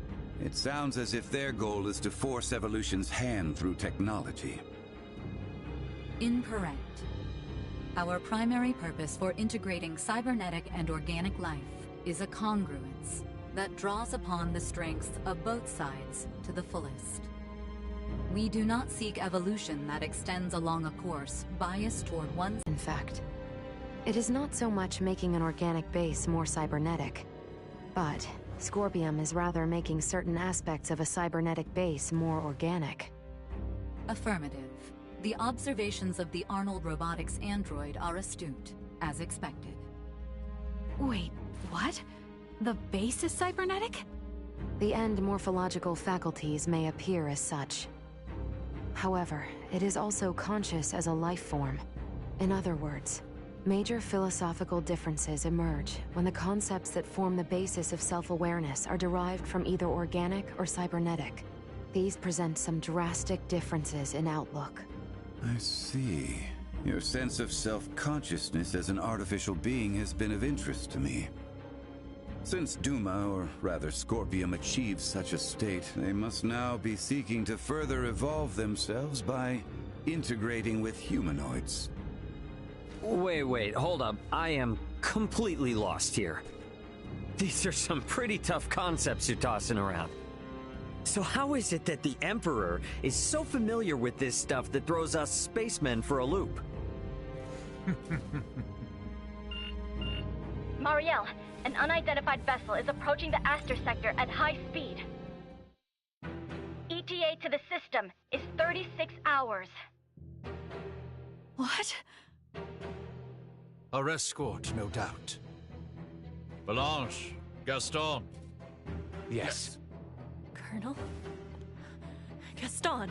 it sounds as if their goal is to force evolution's hand through technology. Incorrect. Our primary purpose for integrating cybernetic and organic life is a congruence that draws upon the strengths of both sides to the fullest. We do not seek evolution that extends along a course biased toward one. In fact, it is not so much making an organic base more cybernetic, but Scorpium is rather making certain aspects of a cybernetic base more organic. Affirmative. The observations of the Arnold Robotics android are astute, as expected. Wait, what? The base is cybernetic? The end morphological faculties may appear as such. However, it is also conscious as a life form. In other words, major philosophical differences emerge when the concepts that form the basis of self-awareness are derived from either organic or cybernetic. These present some drastic differences in outlook. I see. Your sense of self-consciousness as an artificial being has been of interest to me. Since Duma, or rather Scorpium, achieves such a state, they must now be seeking to further evolve themselves by integrating with humanoids. Wait, hold up. I am completely lost here. These are some pretty tough concepts you're tossing around. So how is it that the Emperor is so familiar with this stuff that throws us spacemen for a loop? Marielle, an unidentified vessel is approaching the Aster sector at high speed. ETA to the system is 36 hours. What? Our escort, no doubt. Valanche, Gaston. Yes. Colonel? Gaston?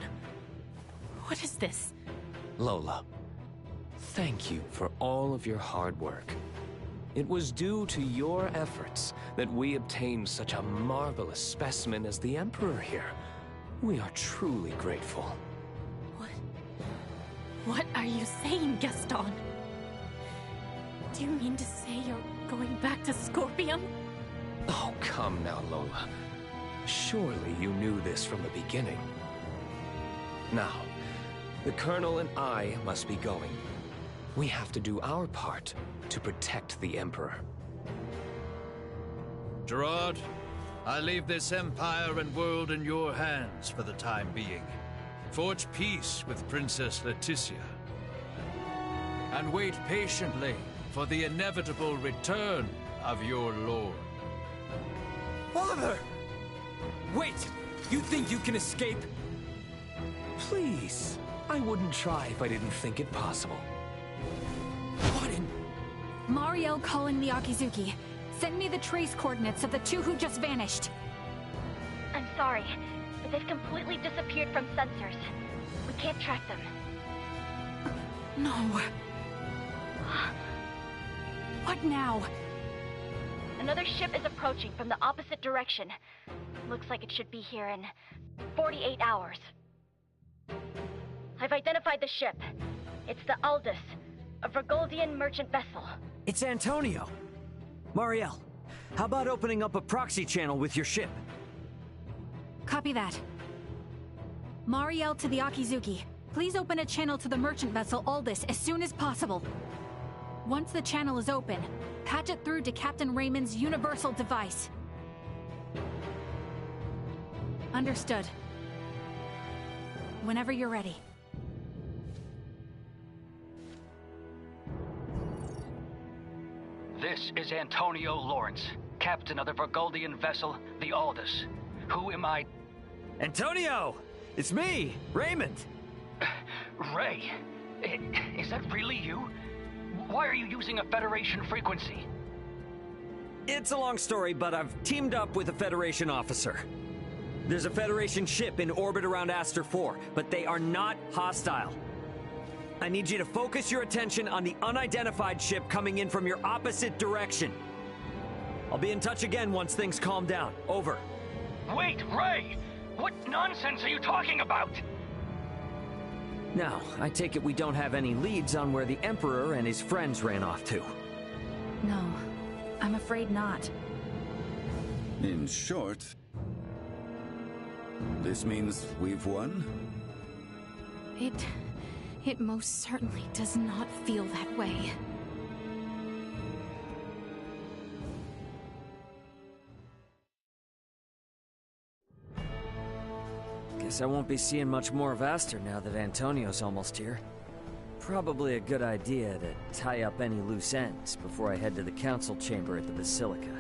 What is this? Lola, thank you for all of your hard work. It was due to your efforts that we obtained such a marvelous specimen as the Emperor here. We are truly grateful. What are you saying, Gaston? Do you mean to say you're going back to Scorpium? Oh, come now, Lola. Surely you knew this from the beginning. Now, the Colonel and I must be going. We have to do our part to protect the Emperor. Gerard, I leave this empire and world in your hands for the time being. Forge peace with Princess Leticia. And wait patiently for the inevitable return of your lord. Father! Wait! You think you can escape? Please. I wouldn't try if I didn't think it possible. What in... Mariel calling the Akizuki. Send me the trace coordinates of the two who just vanished. I'm sorry, but they've completely disappeared from sensors. We can't track them. No. What now? Another ship is approaching from the opposite direction. Looks like it should be here in 48 hours. I've identified the ship. It's the Aldous, a Vergoldian merchant vessel. It's Antonio. Mariel, how about opening up a proxy channel with your ship? Copy that. Mariel to the Akizuki. Please open a channel to the merchant vessel Aldous as soon as possible. Once the channel is open, patch it through to Captain Raymond's universal device. Understood. Whenever you're ready. This is Antonio Lawrence, captain of the Vergoldian vessel, the Aldous. Who am I? Antonio! It's me, Raymond! Ray, is that really you? Why are you using a Federation frequency? It's a long story, but I've teamed up with a Federation officer. There's a Federation ship in orbit around Aster 4, but they are not hostile. I need you to focus your attention on the unidentified ship coming in from your opposite direction. I'll be in touch again once things calm down. Over. Wait, Ray! What nonsense are you talking about? Now, I take it we don't have any leads on where the Emperor and his friends ran off to. No, I'm afraid not. In short, this means we've won? It most certainly does not feel that way. Guess I won't be seeing much more of Aster now that Antonio's almost here. Probably a good idea to tie up any loose ends before I head to the council chamber at the Basilica.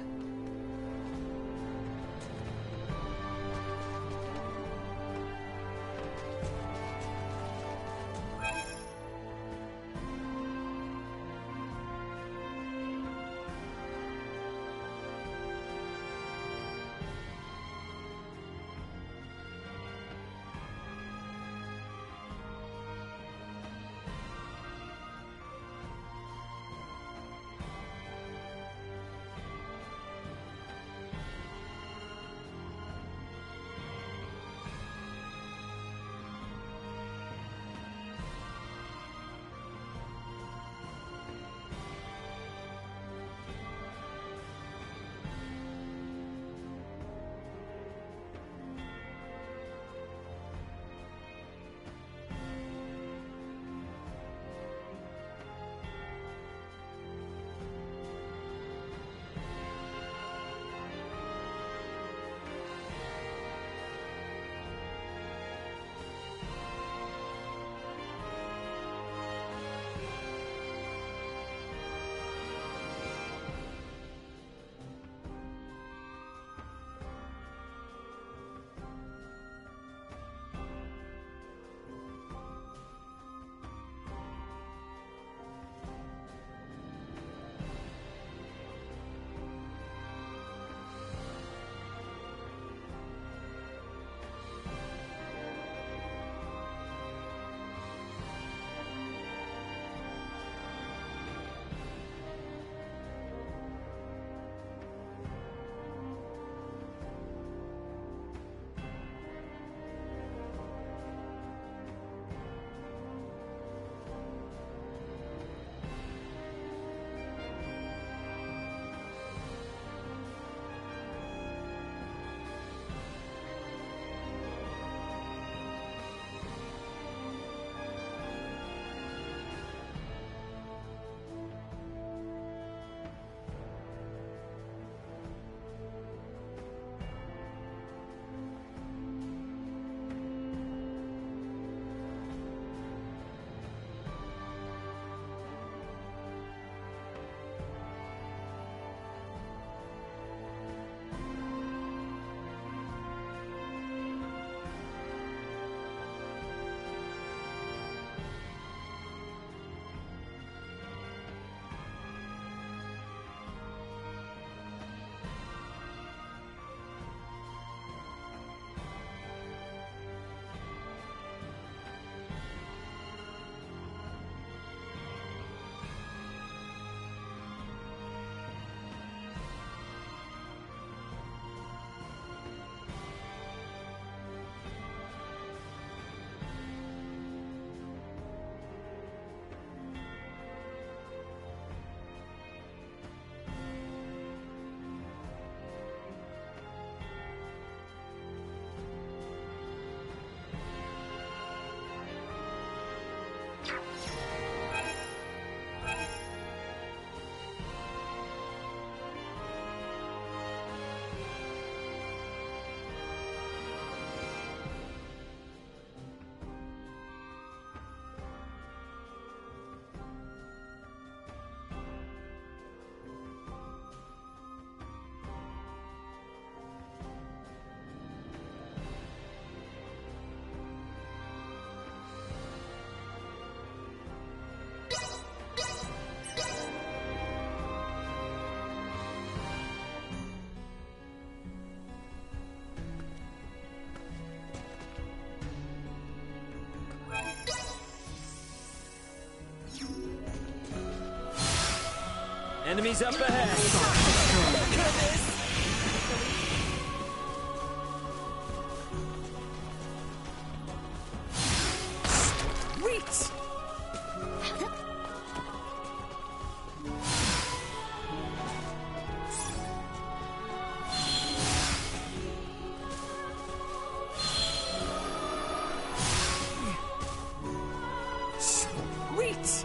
Enemies up ahead! Reach! Reach!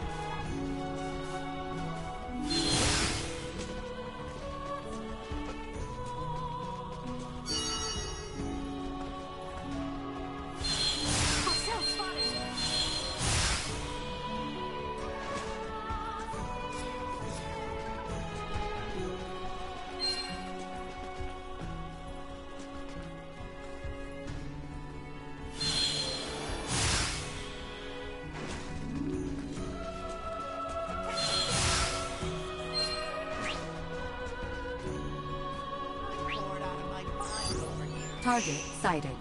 Target sighted.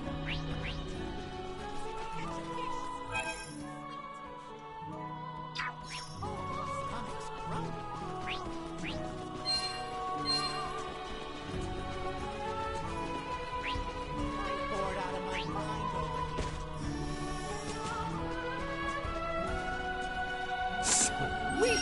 Reach!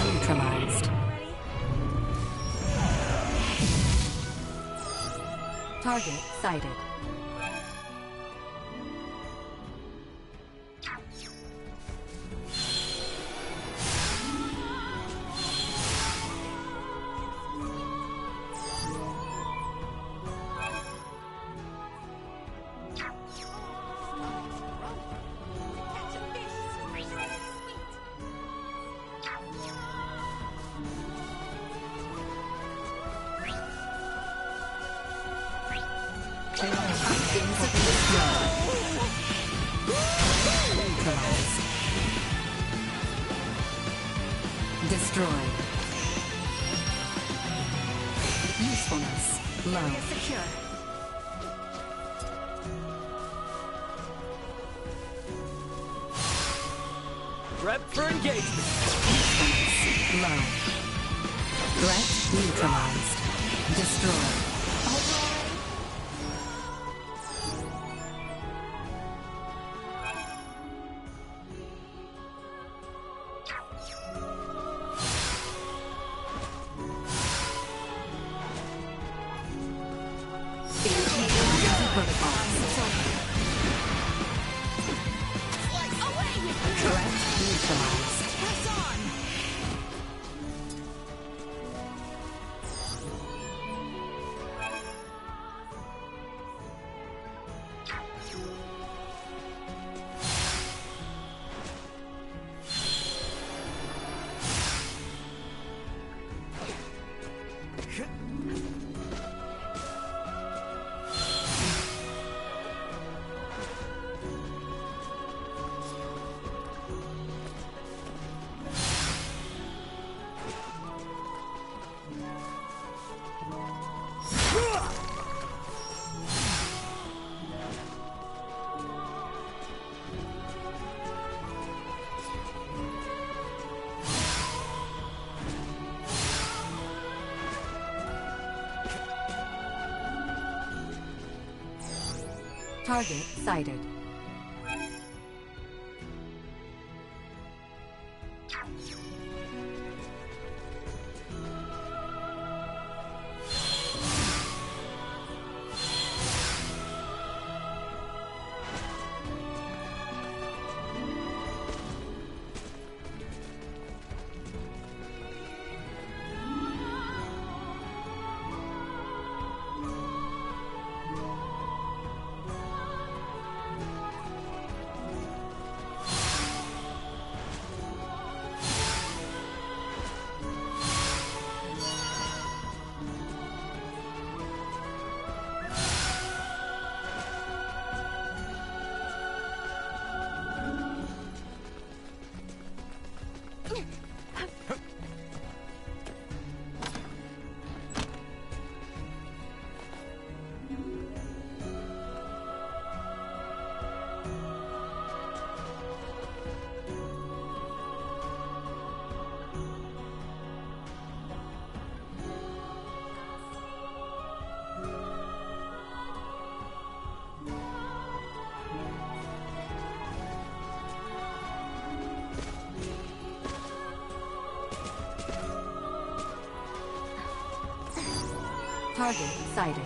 Neutralized. Target sighted. Neutralized. Destroyed. Usefulness low. Secure. Prep for engagement! Usefulness low. Threat neutralized. Destroyed. Target sighted. Target sighted.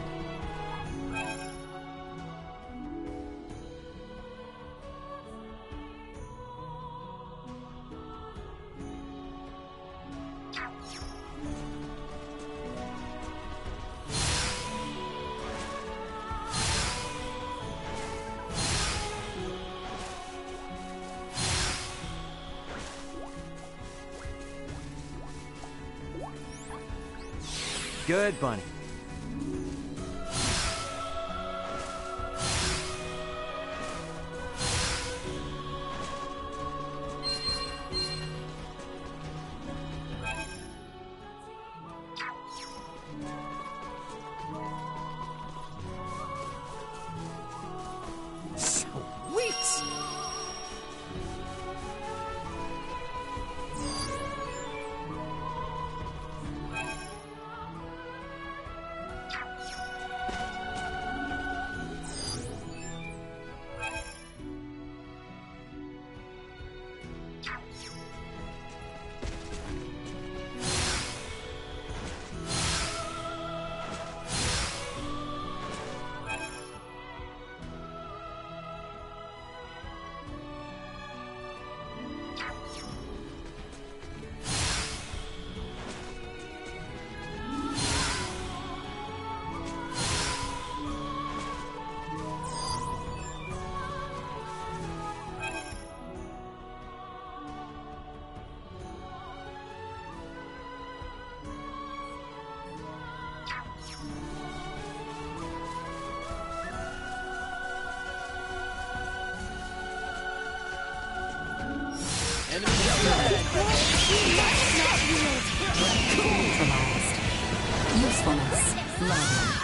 Good, Bunny. Sweet! Neutralized. Usefulness low.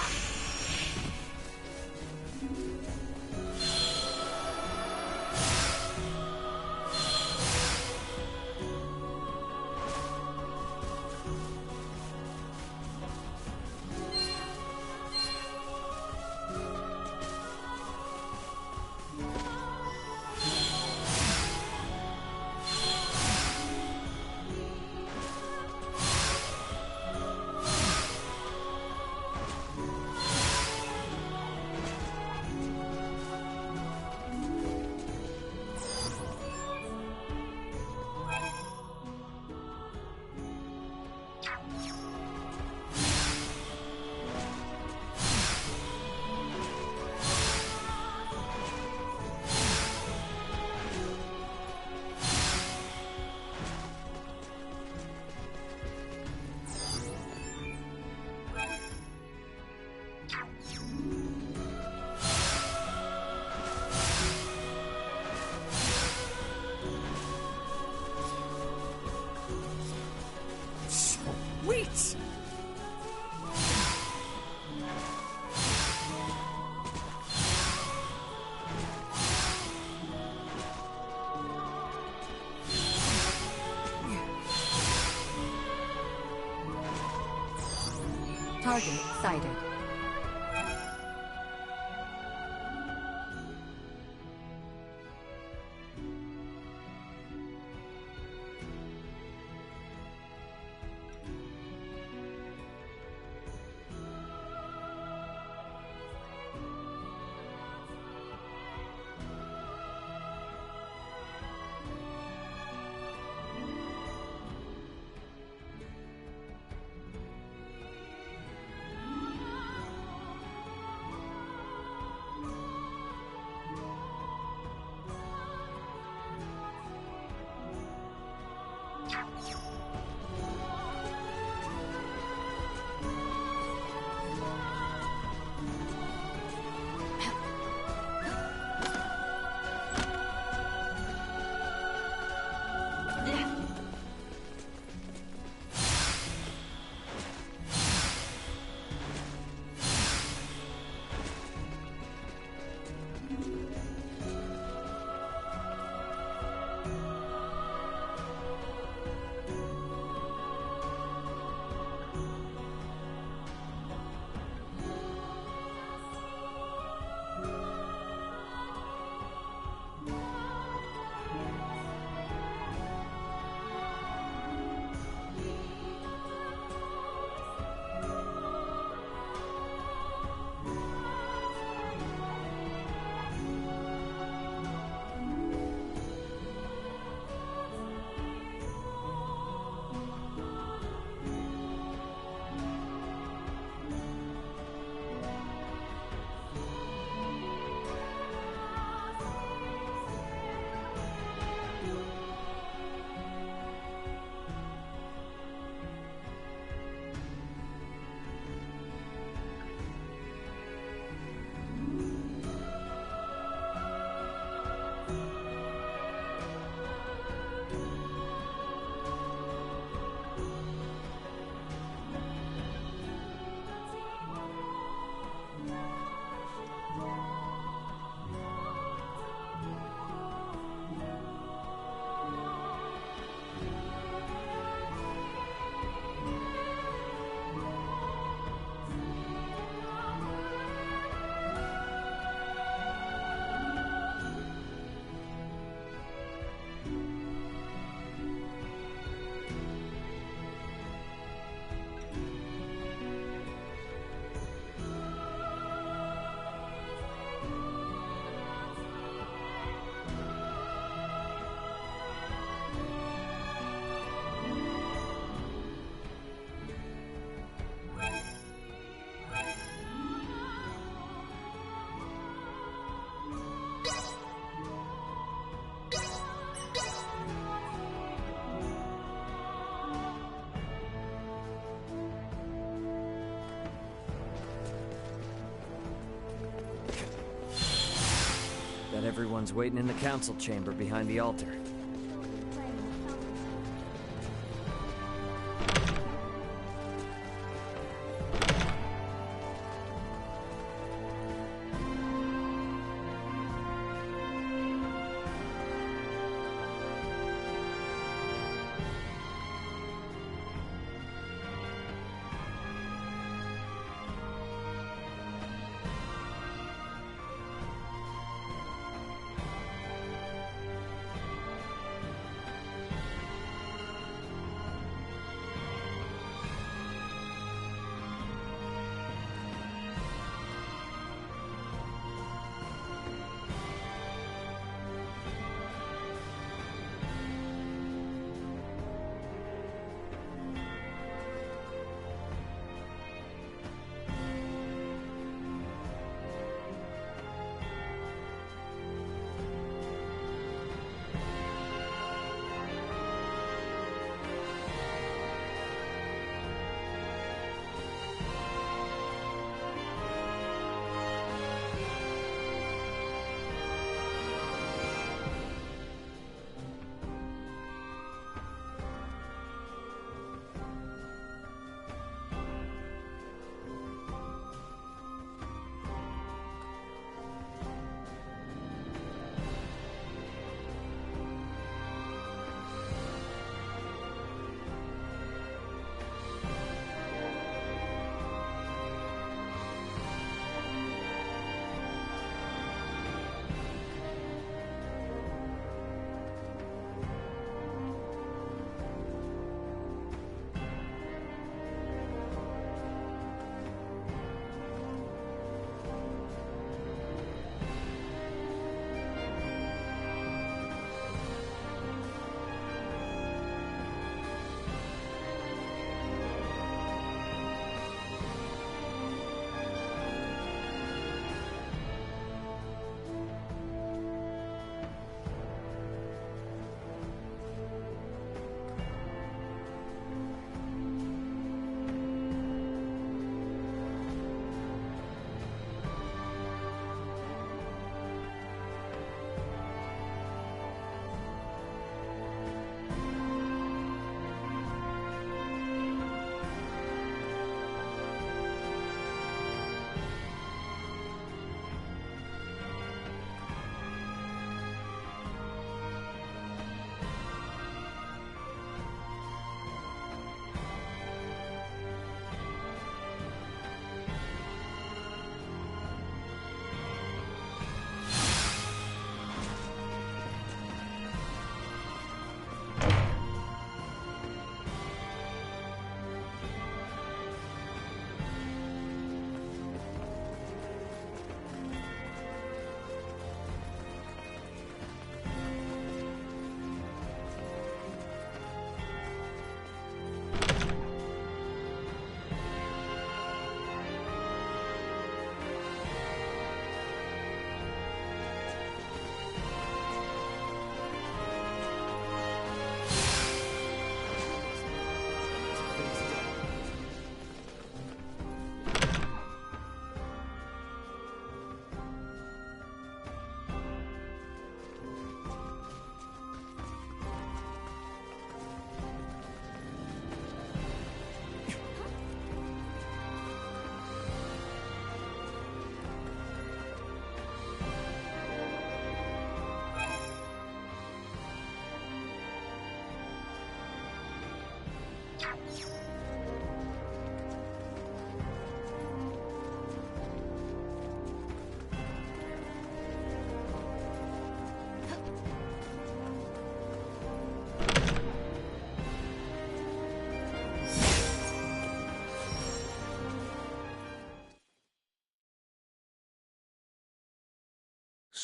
Sweet! Target sighted. everyone's waiting in the council chamber behind the altar.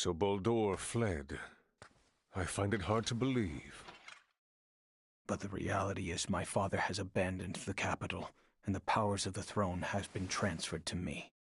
So Baldur fled. I find it hard to believe. But the reality is my father has abandoned the capital, and the powers of the throne has been transferred to me.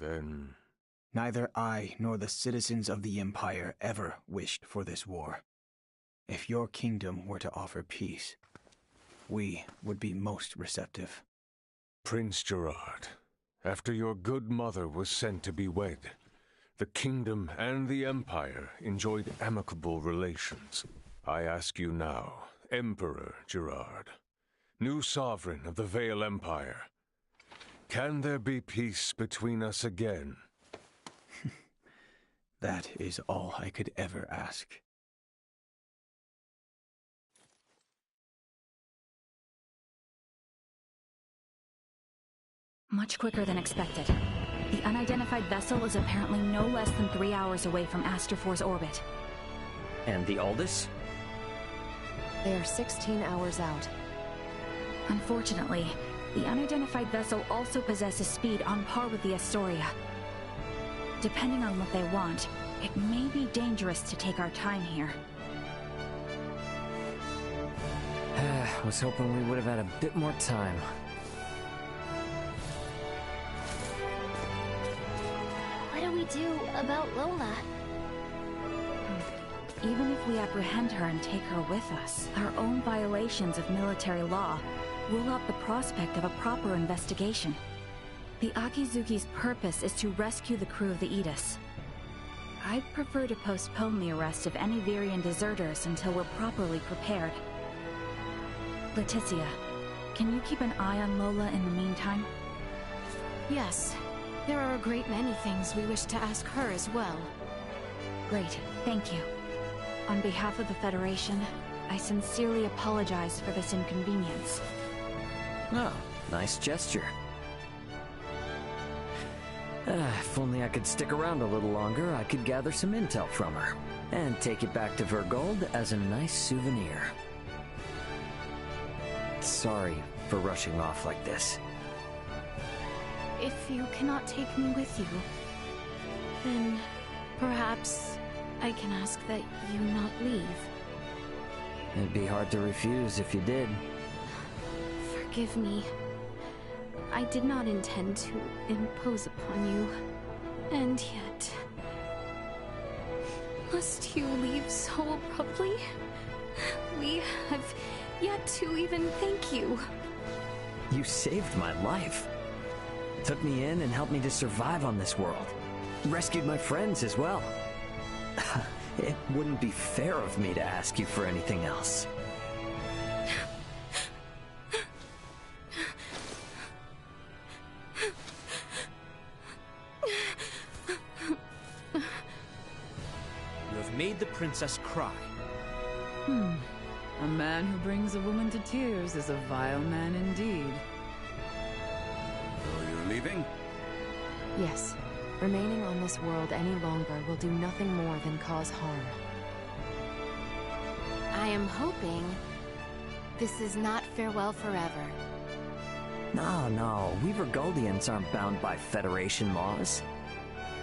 Then... Neither I nor the citizens of the Empire ever wished for this war. If your kingdom were to offer peace, we would be most receptive. Prince Gerard, after your good mother was sent to be wed, the kingdom and the Empire enjoyed amicable relations. I ask you now, Emperor Gerard, new sovereign of the Vale Empire, can there be peace between us again? That is all I could ever ask. Much quicker than expected. The unidentified vessel is apparently no less than 3 hours away from Aster-4's orbit. And the Aldous? They are 16 hours out. Unfortunately, the unidentified vessel also possesses speed on par with the Astoria. Depending on what they want, it may be dangerous to take our time here. I was hoping we would have had a bit more time. What do we do about Lola? Even if we apprehend her and take her with us, our own violations of military law rule out the prospect of a proper investigation. The Akizuki's purpose is to rescue the crew of the Aegis. I'd prefer to postpone the arrest of any Virian deserters until we're properly prepared. Leticia, can you keep an eye on Lola in the meantime? Yes. There are a great many things we wish to ask her as well. Great, thank you. On behalf of the Federation, I sincerely apologize for this inconvenience. Oh, nice gesture. If only I could stick around a little longer, I could gather some intel from her, and take it back to Vergold as a nice souvenir. Sorry for rushing off like this. If you cannot take me with you, then perhaps I can ask that you not leave. It'd be hard to refuse if you did. Forgive me. I did not intend to impose upon you. And yet... Must you leave so abruptly? We have yet to even thank you. You saved my life. Took me in and helped me to survive on this world. Rescued my friends as well. It wouldn't be fair of me to ask you for anything else. You have made the princess cry. A man who brings a woman to tears is a vile man indeed. So you're leaving? Yes. Remaining on this world any longer will do nothing more than cause harm. I am hoping this is not farewell forever. No, we Vergoldians aren't bound by Federation laws.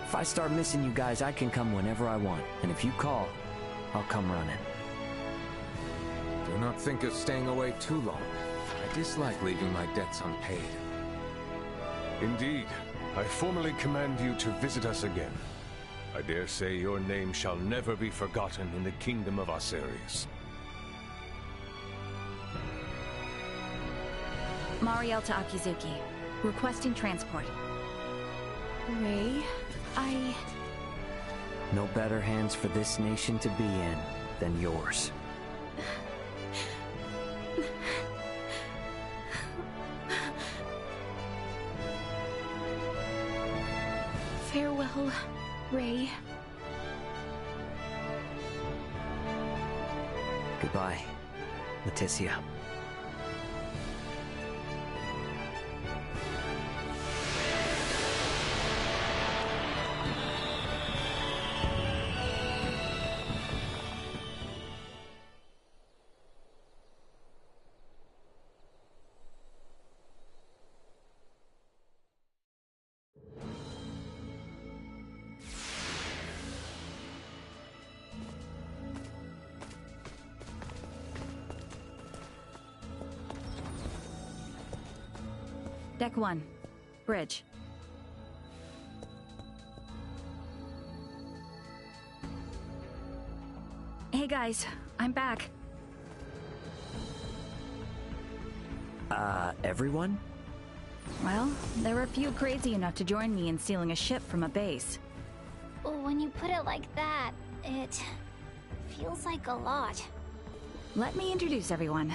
If I start missing you guys, I can come whenever I want, and if you call, I'll come running. Do not think of staying away too long. I dislike leaving my debts unpaid. Indeed, I formally command you to visit us again. I dare say your name shall never be forgotten in the kingdom of Osirius. Mariel to Akizuki. Requesting transport. Ray, No better hands for this nation to be in than yours. Farewell, Ray. Goodbye, Leticia. Deck 1. Bridge. guys, I'm back. Everyone? Well, there were a few crazy enough to join me in stealing a ship from a base. When you put it like that, it feels like a lot. Let me introduce everyone.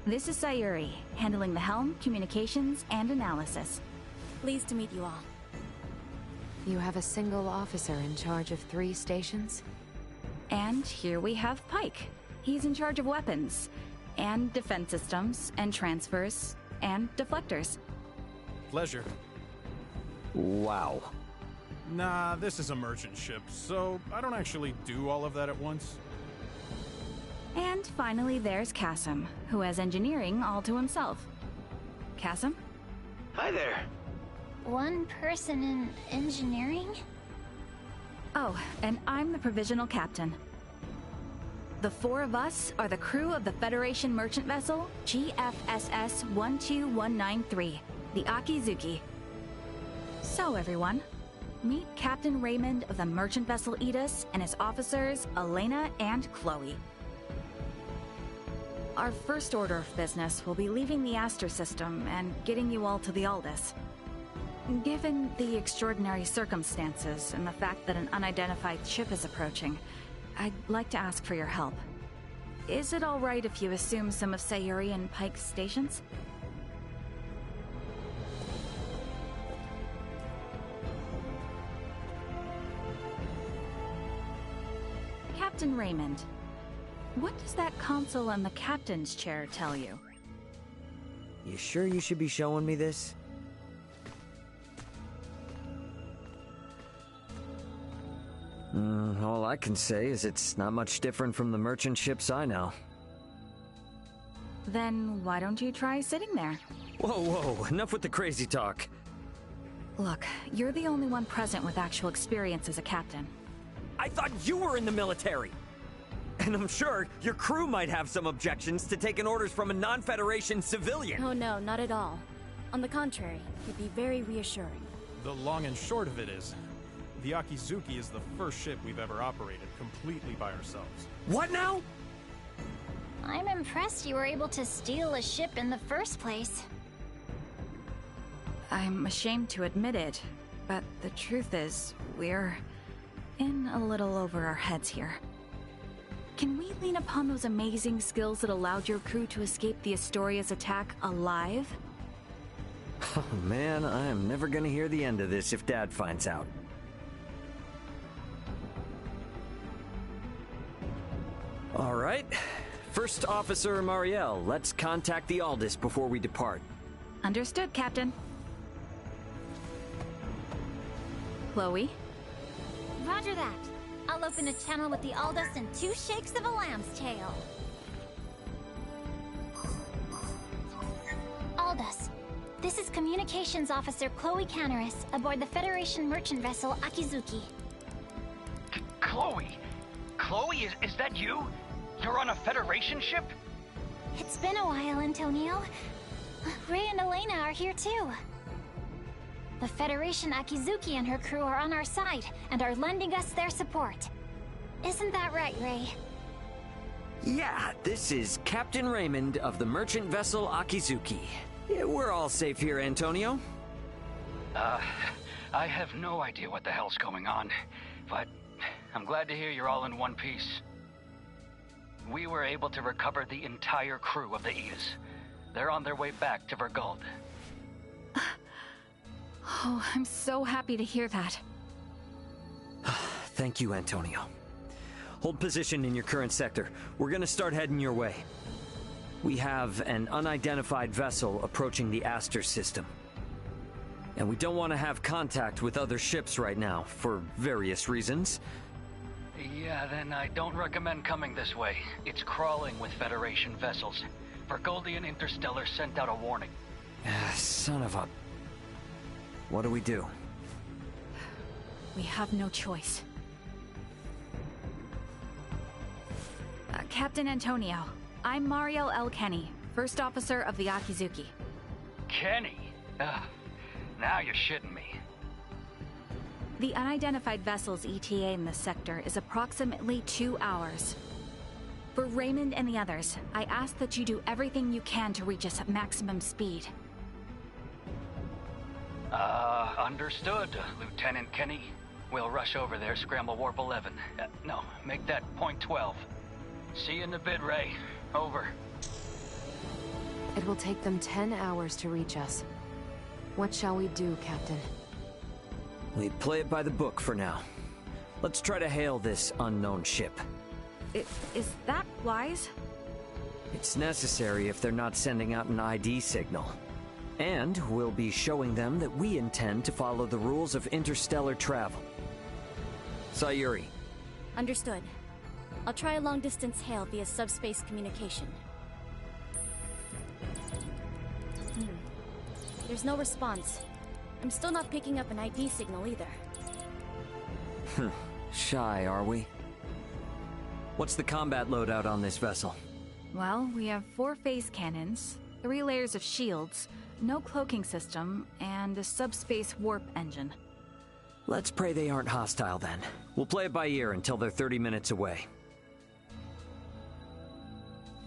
This is Sayuri, handling the helm, communications, and analysis. Pleased to meet you all. You have a single officer in charge of 3 stations? And here we have Pike. He's in charge of weapons, and defense systems, and transfers, and deflectors. Pleasure. Wow. Nah, this is a merchant ship, so I don't actually do all of that at once. And finally there's Kasim, who has engineering all to himself. Kasim? Hi there. One person in engineering? Oh, and I'm the provisional captain. The 4 of us are the crew of the Federation merchant vessel GFSS 12193, the Akizuki. So everyone, meet Captain Raymond of the merchant vessel Edis and his officers Elena and Chloe. Our first order of business will be leaving the Aster system and getting you all to the Aldis. Given the extraordinary circumstances and the fact that an unidentified ship is approaching, I'd like to ask for your help. Is it all right if you assume some of Sayuri and Pike's stations? Captain Raymond, what does that console on the captain's chair tell you? You sure you should be showing me this? All I can say is it's not much different from the merchant ships I know. Then why don't you try sitting there? Whoa, enough with the crazy talk. Look, you're the only one present with actual experience as a captain. I thought you were in the military! And I'm sure your crew might have some objections to taking orders from a non-Federation civilian. Oh no, not at all. On the contrary, it'd be very reassuring. The long and short of it is, the Akizuki is the first ship we've ever operated completely by ourselves. What now? I'm impressed you were able to steal a ship in the first place. I'm ashamed to admit it, but the truth is, we're in a little over our heads here. Can we lean upon those amazing skills that allowed your crew to escape the Astoria's attack alive? Oh man, I am never gonna hear the end of this if Dad finds out. All right. First Officer Marielle, let's contact the Aldis before we depart. Understood, Captain. Chloe? Roger that. I'll open a channel with the Aldous in 2 shakes of a lamb's tail. Aldous, this is Communications Officer Chloe Canaris aboard the Federation merchant vessel Akizuki. Chloe? Chloe, is that you? You're on a Federation ship? It's been a while, Antonio. Ray and Elena are here too. The Federation Akizuki and her crew are on our side and are lending us their support. Isn't that right, Ray? Yeah, this is Captain Raymond of the merchant vessel Akizuki. Yeah, we're all safe here, Antonio. I have no idea what the hell's going on, but I'm glad to hear you're all in one piece. We were able to recover the entire crew of the Aegis. They're on their way back to Vergald. Oh, I'm so happy to hear that. Thank you, Antonio. Hold position in your current sector. We're gonna start heading your way. We have an unidentified vessel approaching the Aster system. And we don't want to have contact with other ships right now, for various reasons. Yeah, then I don't recommend coming this way. It's crawling with Federation vessels. Vergoldian Interstellar sent out a warning. Son of a... What do we do? We have no choice. Captain Antonio, I'm Marielle L. Kenny, First Officer of the Akizuki. Kenny? Now you're shitting me. The unidentified vessel's ETA in this sector is approximately 2 hours. For Raymond and the others, I ask that you do everything you can to reach us at maximum speed. Understood, Lieutenant Kenny. We'll rush over there, scramble warp 11. No, make that point 12. See you in a bit, Ray. Over. It will take them 10 hours to reach us. What shall we do, Captain? We play it by the book for now. Let's try to hail this unknown ship. Is that wise? It's necessary if they're not sending out an ID signal. And we'll be showing them that we intend to follow the rules of interstellar travel. Sayuri. Understood. I'll try a long-distance hail via subspace communication. There's no response. I'm still not picking up an ID signal either. Shy, are we? What's the combat loadout on this vessel? Well, we have 4 phase cannons, 3 layers of shields, no cloaking system, and a subspace warp engine. Let's pray they aren't hostile then. We'll play it by ear until they're 30 minutes away.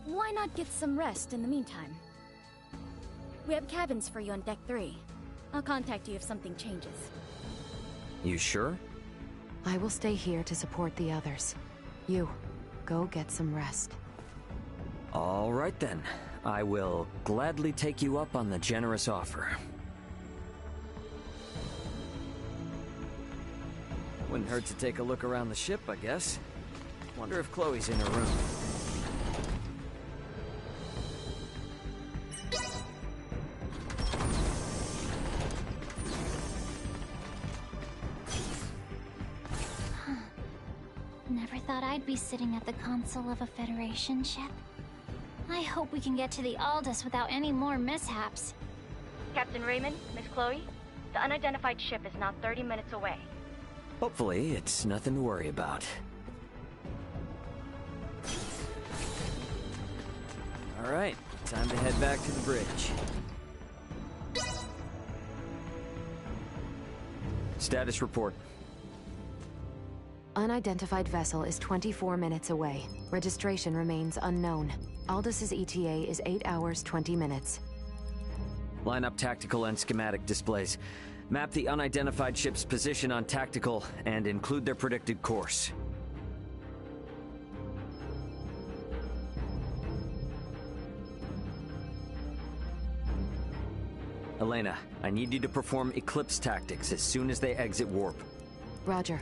Why not get some rest in the meantime? We have cabins for you on Deck 3. I'll contact you if something changes. You sure? I will stay here to support the others. You, go get some rest. All right then. I will gladly take you up on the generous offer. Wouldn't hurt to take a look around the ship, I guess. Wonder if Chloe's in her room. Never thought I'd be sitting at the console of a Federation ship. I hope we can get to the Aldous without any more mishaps. Captain Raymond, Miss Chloe, the unidentified ship is now 30 minutes away. Hopefully, it's nothing to worry about. All right, time to head back to the bridge. Status report. Unidentified vessel is 24 minutes away. Registration remains unknown. Aldous' ETA is 8 hours, 20 minutes. Line up tactical and schematic displays. Map the unidentified ship's position on tactical and include their predicted course. Elena, I need you to perform eclipse tactics as soon as they exit warp. Roger.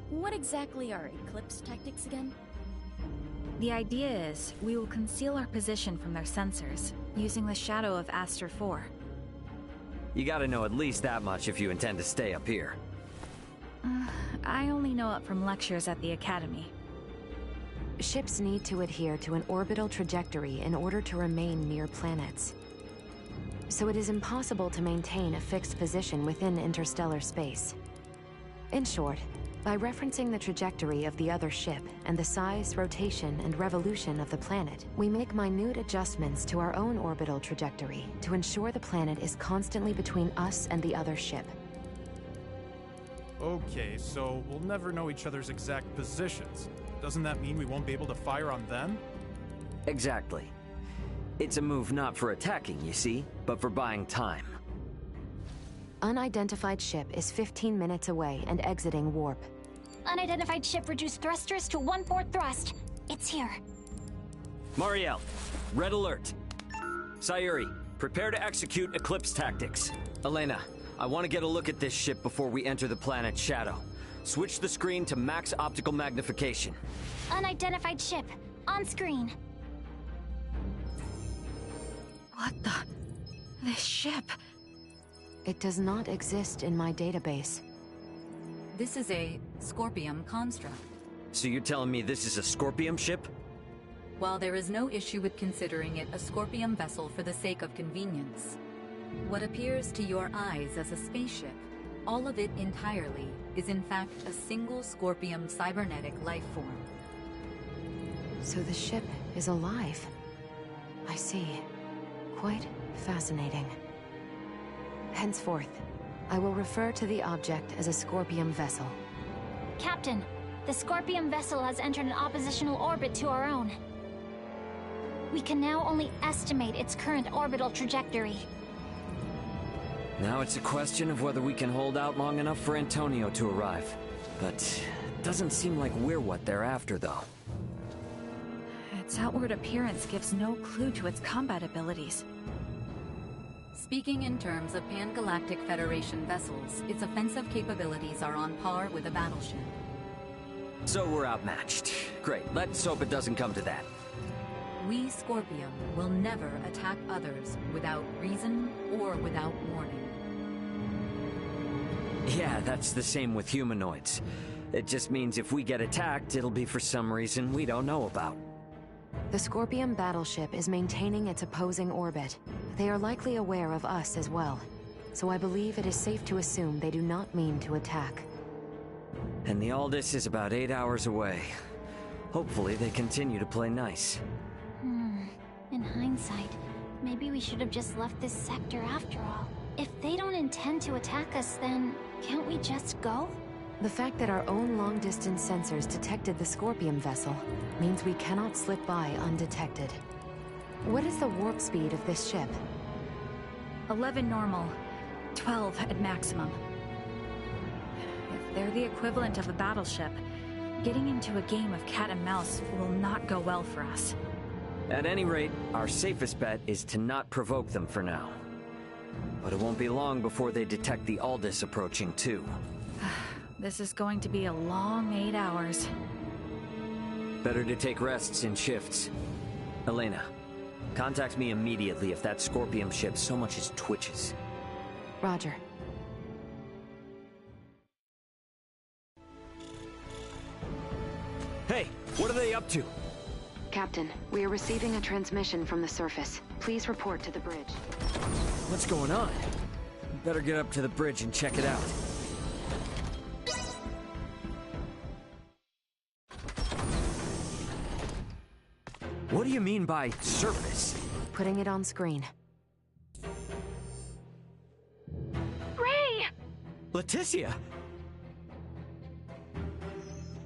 What exactly are eclipse tactics again? The idea is, we will conceal our position from their sensors, using the shadow of Aster 4. You gotta know at least that much if you intend to stay up here. I only know it from lectures at the Academy. Ships need to adhere to an orbital trajectory in order to remain near planets. So it is impossible to maintain a fixed position within interstellar space. In short, by referencing the trajectory of the other ship and the size, rotation, and revolution of the planet, we make minute adjustments to our own orbital trajectory to ensure the planet is constantly between us and the other ship. Okay, so we'll never know each other's exact positions. Doesn't that mean we won't be able to fire on them? Exactly. It's a move not for attacking, you see, but for buying time. Unidentified ship is 15 minutes away and exiting warp. Unidentified ship reduced thrusters to 1/4 thrust. It's here. Marielle, red alert. Sayuri, prepare to execute eclipse tactics. Elena, I want to get a look at this ship before we enter the planet's shadow. Switch the screen to max optical magnification. Unidentified ship, on screen. What the? This ship... It does not exist in my database. This is a Scorpium construct. So you're telling me this is a Scorpium ship? While there is no issue with considering it a Scorpium vessel for the sake of convenience, what appears to your eyes as a spaceship, all of it entirely, is in fact a single Scorpium cybernetic life form. So the ship is alive. I see. Quite fascinating. Henceforth, I will refer to the object as a Scorpium vessel. Captain, The Scorpion vessel has entered an oppositional orbit to our own. We can now only estimate its current orbital trajectory. Now it's a question of whether we can hold out long enough for Antonio to arrive. But it doesn't seem like we're what they're after, though. Its outward appearance gives no clue to its combat abilities. Speaking in terms of Pan-Galactic Federation vessels, its offensive capabilities are on par with a battleship. So we're outmatched. Great, let's hope it doesn't come to that. We, Scorpium, will never attack others without reason or without warning. Yeah, that's the same with humanoids. It just means if we get attacked, it'll be for some reason we don't know about. The Scorpion battleship is maintaining its opposing orbit. They are likely aware of us as well. So I believe it is safe to assume they do not mean to attack. And the Aldous is about 8 hours away. Hopefully they continue to play nice. In hindsight, maybe we should have just left this sector after all. If they don't intend to attack us, then can't we just go? The fact that our own long-distance sensors detected the Scorpion vessel means we cannot slip by undetected. What is the warp speed of this ship? 11 normal, 12 at maximum. If they're the equivalent of a battleship, getting into a game of cat and mouse will not go well for us. At any rate, our safest bet is to not provoke them for now. But it won't be long before they detect the Aldous approaching too. This is going to be a long 8 hours. Better to take rests in shifts. Elena, contact me immediately if that Scorpion ship so much as twitches. Roger. Hey, what are they up to? Captain, we are receiving a transmission from the surface. Please report to the bridge. What's going on? Better get up to the bridge and check it out. What do you mean by surface? Putting it on screen. Ray! Leticia!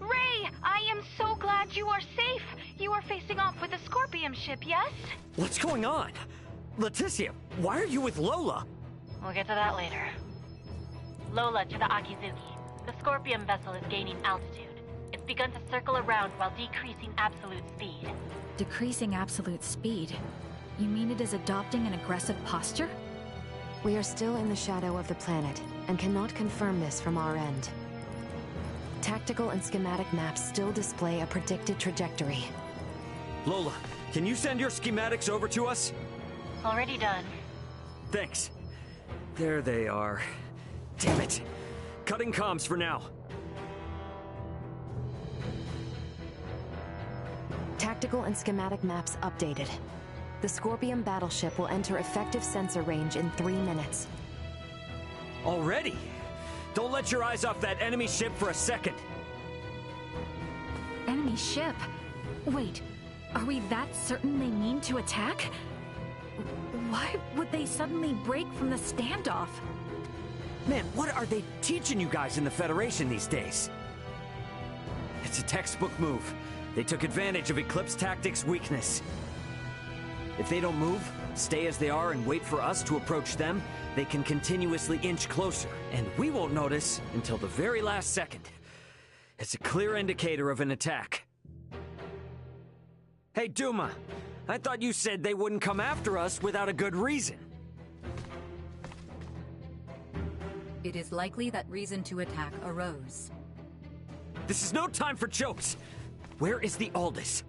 Ray, I am so glad you are safe. You are facing off with the Scorpion ship, yes? What's going on? Leticia, why are you with Lola? We'll get to that later. Lola to the Akizuki. The Scorpion vessel is gaining altitude. It's begun to circle around while decreasing absolute speed. Decreasing absolute speed? You mean it is adopting an aggressive posture? We are still in the shadow of the planet, and cannot confirm this from our end. Tactical and schematic maps still display a predicted trajectory. Lola, can you send your schematics over to us? Already done. Thanks. There they are. Damn it. Cutting comms for now. Tactical and schematic maps updated. The Scorpion battleship will enter effective sensor range in 3 minutes. Already? Don't let your eyes off that enemy ship for a second. Enemy ship? Wait, are we that certain they mean to attack? Why would they suddenly break from the standoff? Man, what are they teaching you guys in the Federation these days? It's a textbook move. They took advantage of Eclipse Tactics' weakness. If they don't move, stay as they are and wait for us to approach them, they can continuously inch closer, and we won't notice until the very last second. It's a clear indicator of an attack. Hey, Duma, I thought you said they wouldn't come after us without a good reason. It is likely that reason to attack arose. This is no time for jokes! Where is the Aldous?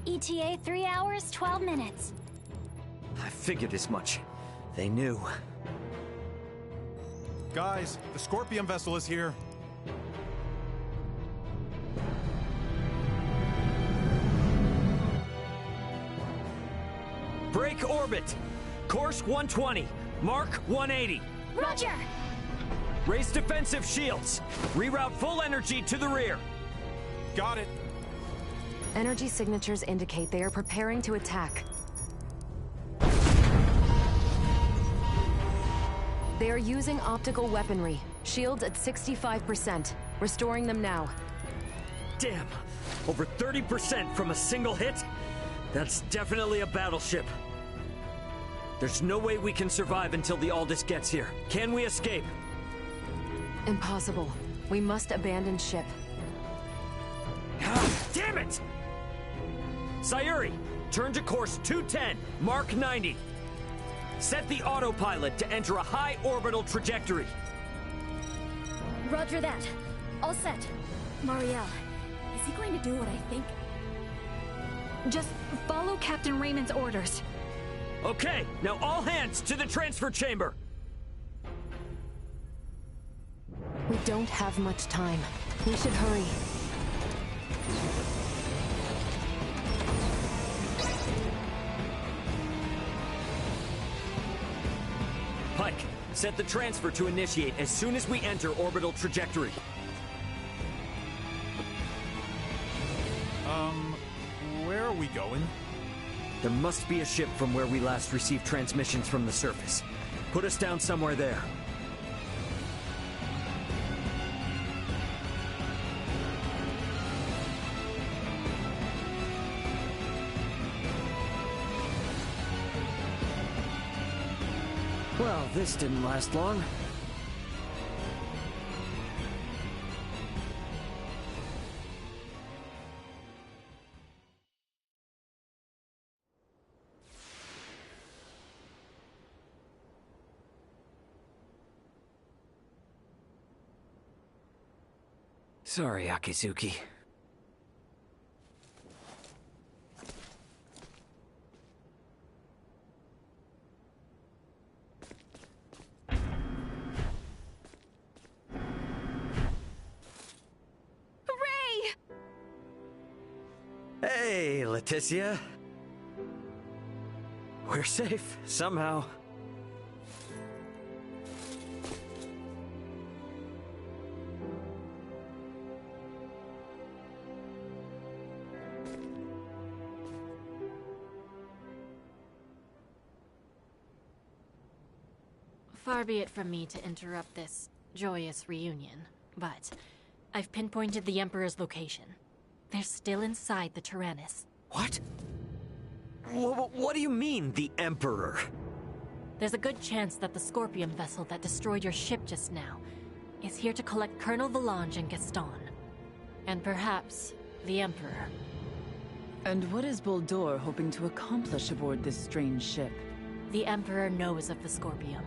ETA 3 hours, 12 minutes. I figured as much. They knew. Guys, the Scorpion vessel is here. Break orbit! Course 120, mark 180. Roger! Raise defensive shields. Reroute full energy to the rear. Got it. Energy signatures indicate they are preparing to attack. They are using optical weaponry. Shields at 65%. Restoring them now. Damn! Over 30% from a single hit? That's definitely a battleship. There's no way we can survive until the Aldous gets here. Can we escape? Impossible. We must abandon ship. Damn it! Sayuri, turn to course 210, Mark 90. Set the autopilot to enter a high orbital trajectory. Roger that. All set. Marielle, is he going to do what I think? Just follow Captain Raymond's orders. Okay, now all hands to the transfer chamber. We don't have much time. We should hurry. Pike, set the transfer to initiate as soon as we enter orbital trajectory. Where are we going? There must be a ship from where we last received transmissions from the surface. Put us down somewhere there. Well, this didn't last long. Sorry, Akizuki. Hey, Leticia. We're safe, somehow. Far be it from me to interrupt this joyous reunion, but I've pinpointed the Emperor's location. They're still inside the Tyrannus. What? What do you mean, the Emperor? There's a good chance that the Scorpion vessel that destroyed your ship just now is here to collect Colonel Valange and Gaston. And perhaps the Emperor. And what is Boldor hoping to accomplish aboard this strange ship? The Emperor knows of the Scorpion.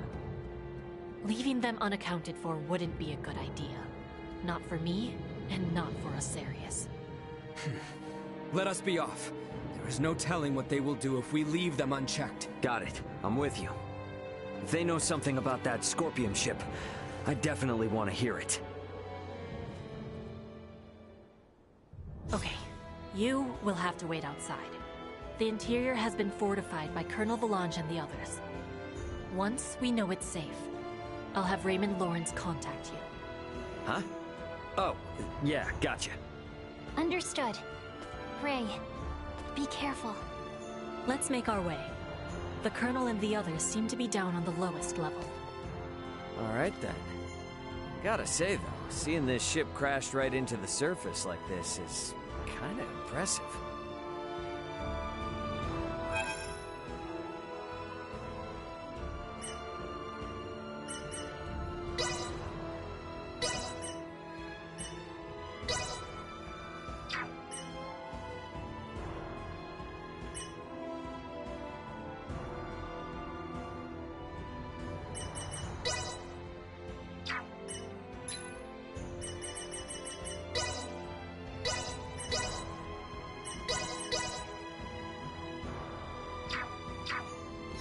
Leaving them unaccounted for wouldn't be a good idea. Not for me, and not for Asarius. Let us be off. There is no telling what they will do if we leave them unchecked. Got it. I'm with you. If they know something about that Scorpion ship, I definitely want to hear it. Okay, you will have to wait outside. The interior has been fortified by Colonel Valange and the others. Once we know it's safe, I'll have Raymond Lawrence contact you. Huh? Oh, yeah, gotcha. Understood. Ray, be careful. Let's make our way. The Colonel and the others seem to be down on the lowest level. Alright then. Gotta say though, seeing this ship crashed right into the surface like this is kinda impressive.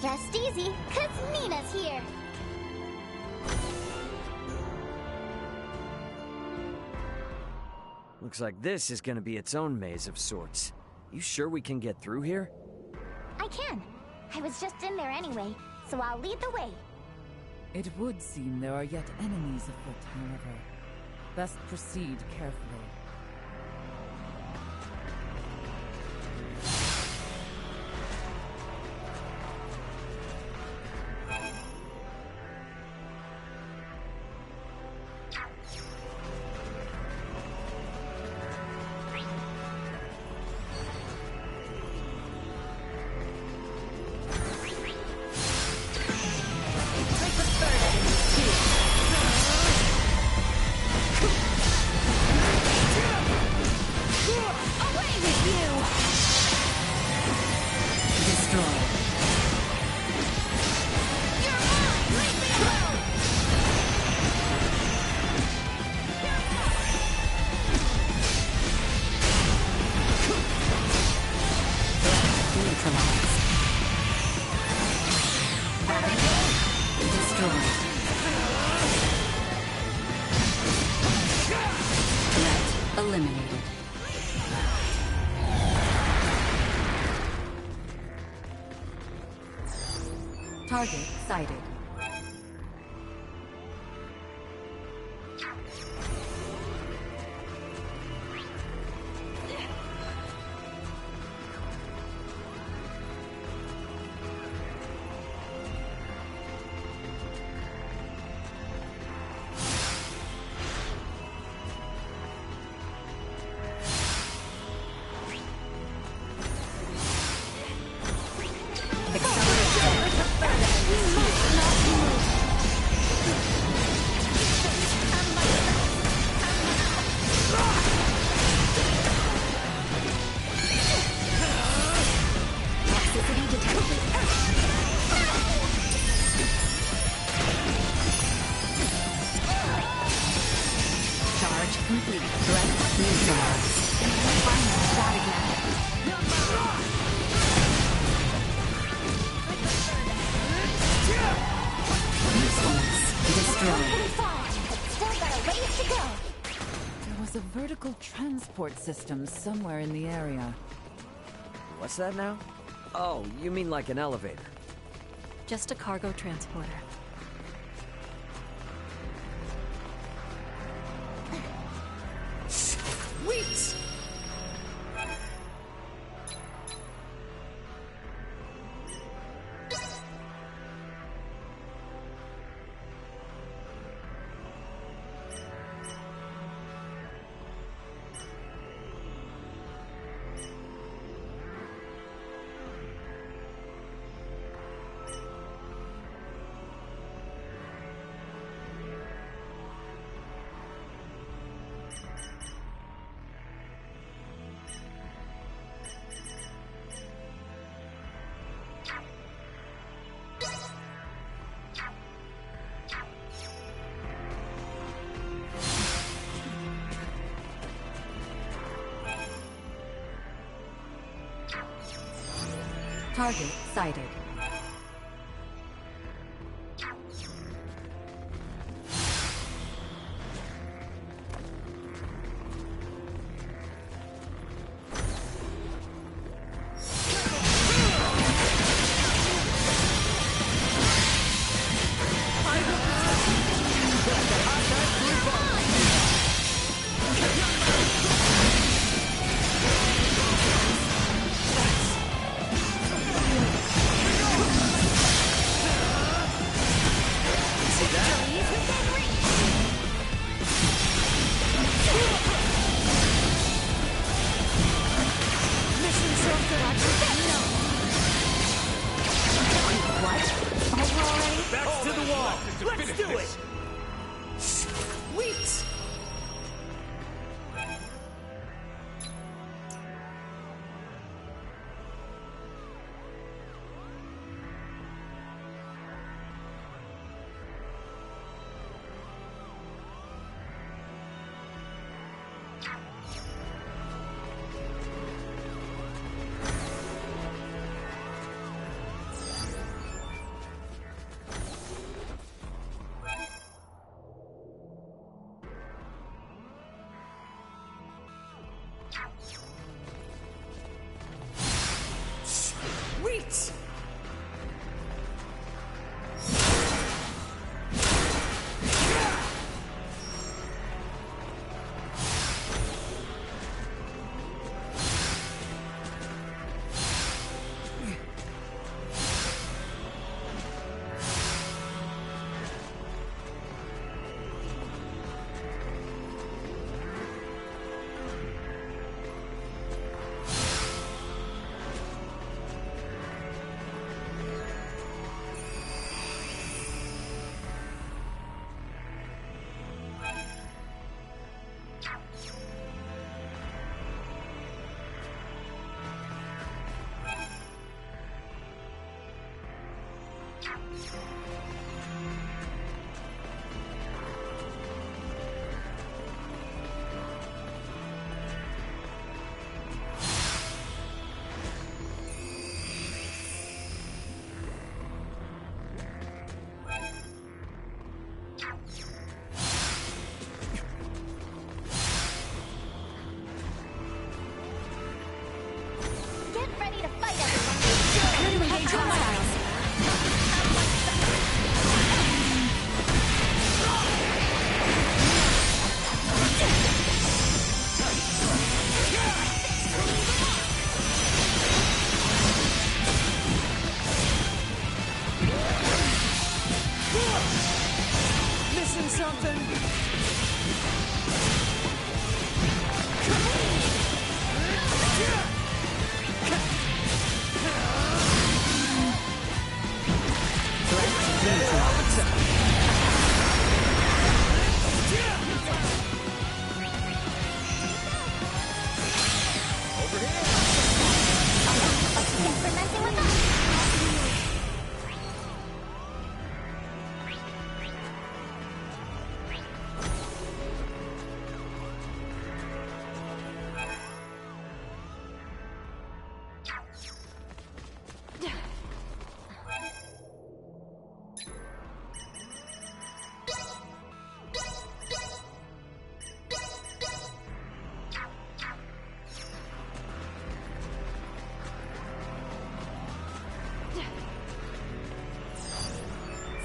Rest easy, 'cause Nina's here. Looks like this is gonna be its own maze of sorts. You sure we can get through here? I can. I was just in there anyway, so I'll lead the way. It would seem there are yet enemies afoot, however. Best proceed carefully. neutralized. Destroyed. Threat eliminated. Target sighted. Transport systems somewhere in the area. What's that now? Oh, you mean like an elevator? Just a cargo transporter. Sweet! Target sighted.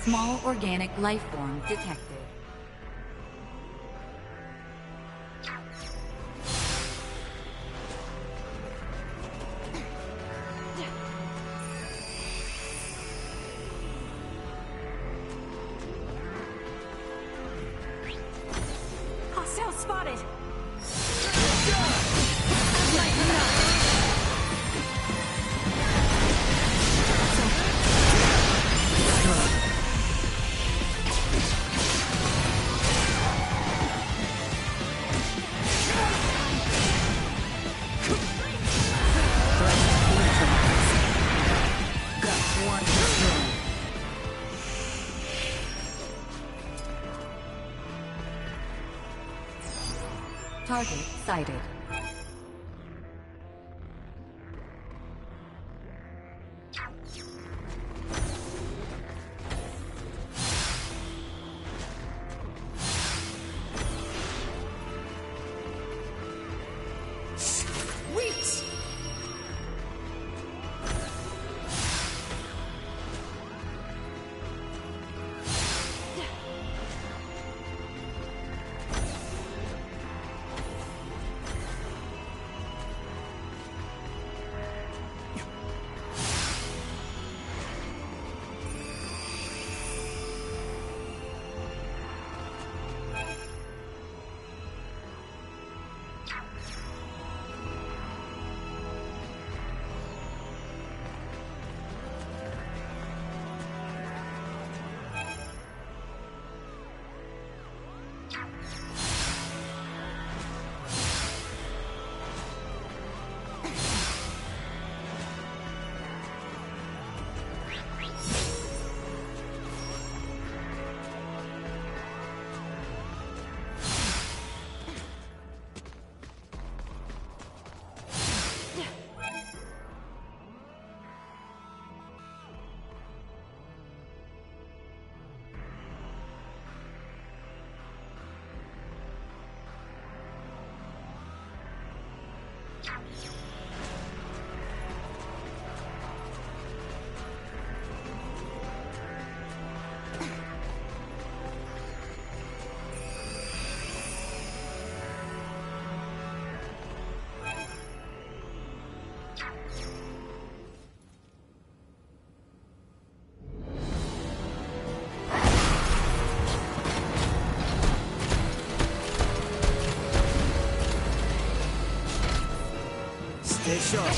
Small organic life form detected. Hostile spotted! Target sighted. Sweet! Stay sharp.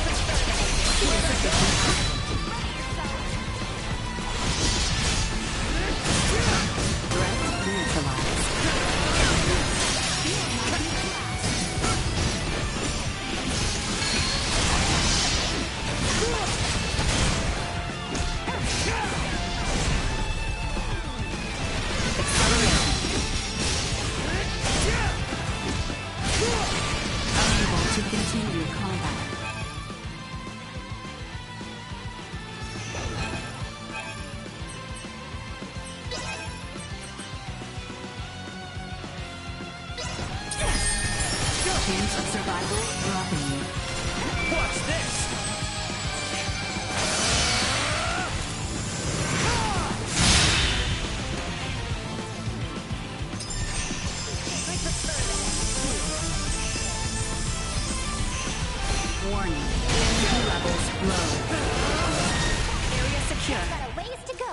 Threat neutralized. Unable to continue combat. Chance of survival dropping. Watch this! Warning. Energy levels low. Area secure. Got a ways to go.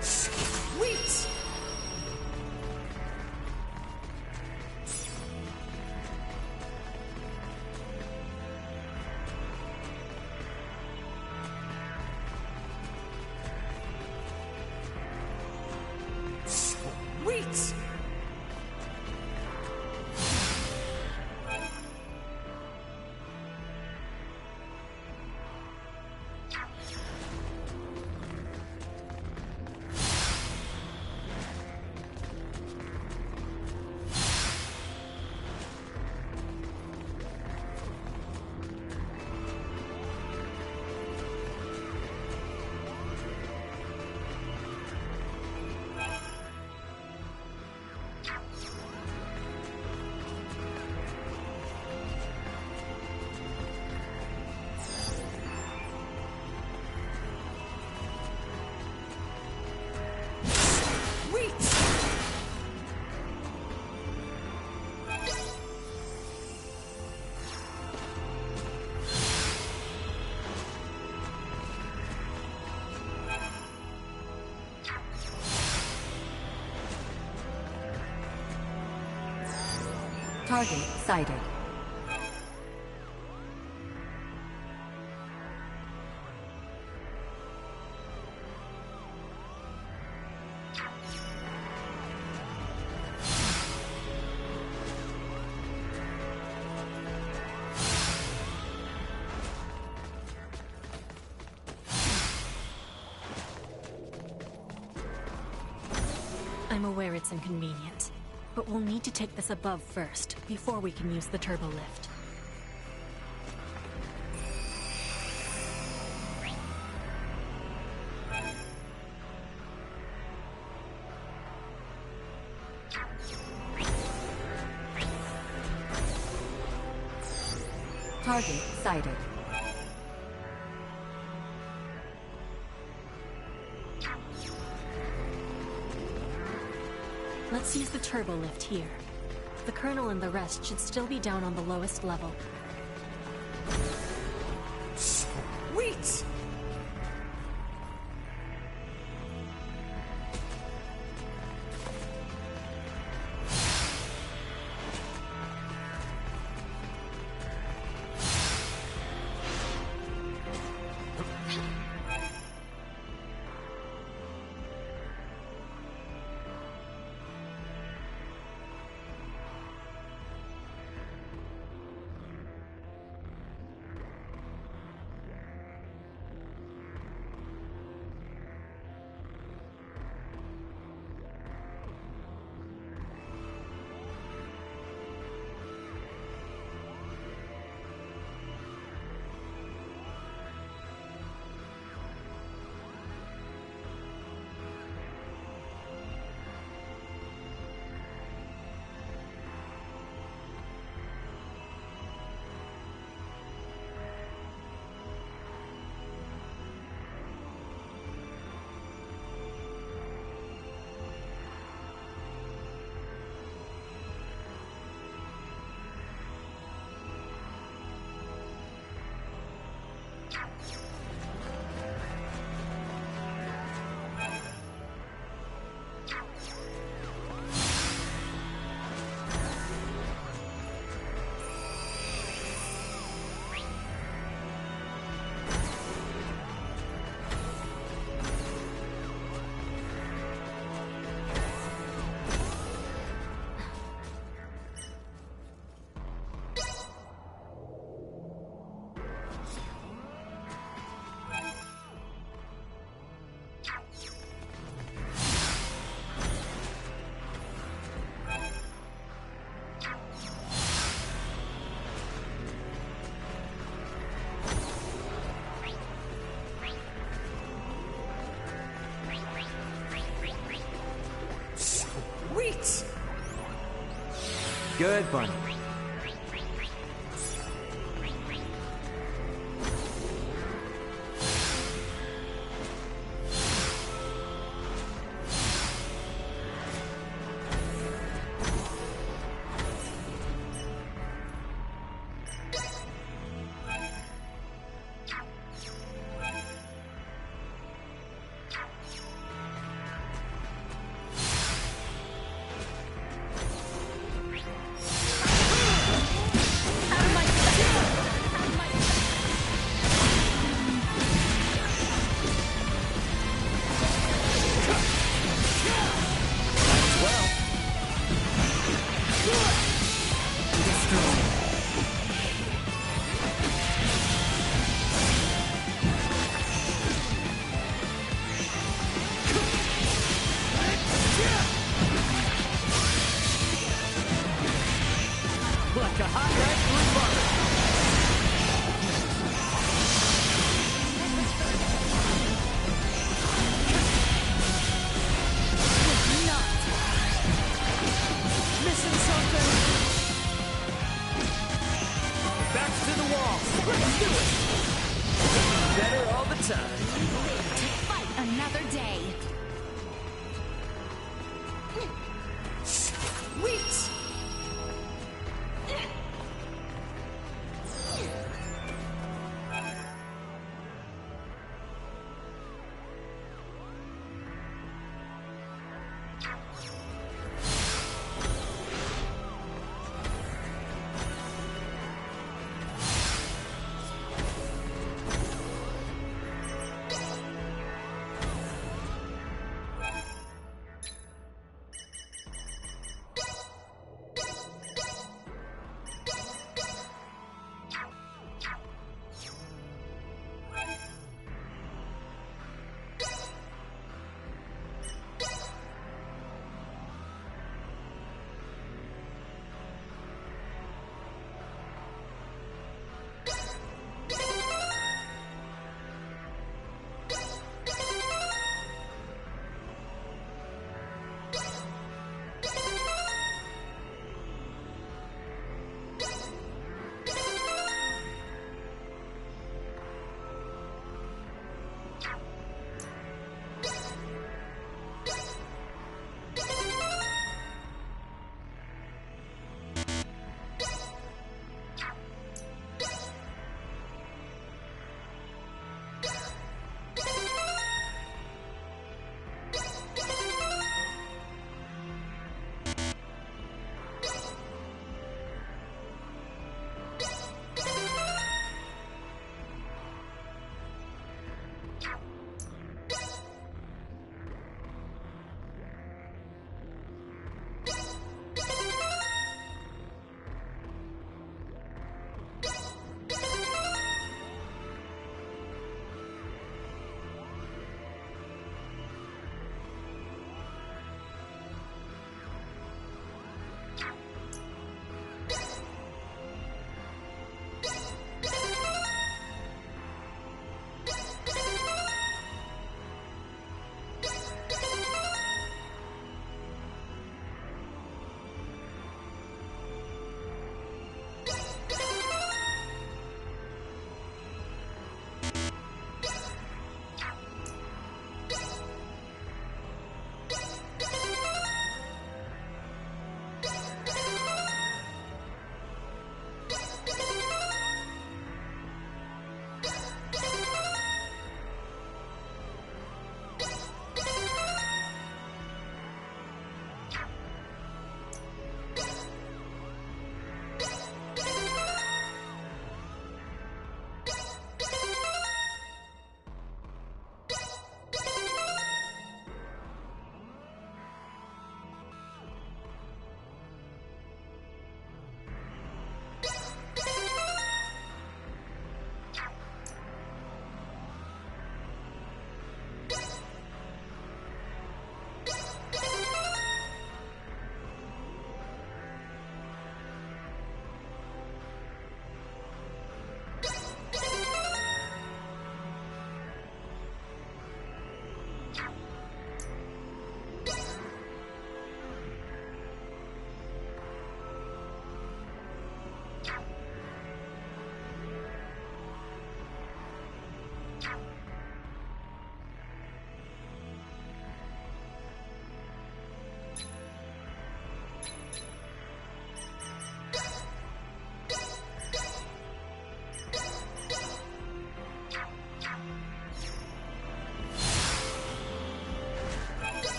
Sweet! Sweet! Target sighted. I'm aware it's inconvenient, but we'll need to take this above first, before we can use the turbo lift. Target sighted. Let's use the turbo lift here. The Colonel and the rest should still be down on the lowest level. Sweet! Sweet! Good bunny.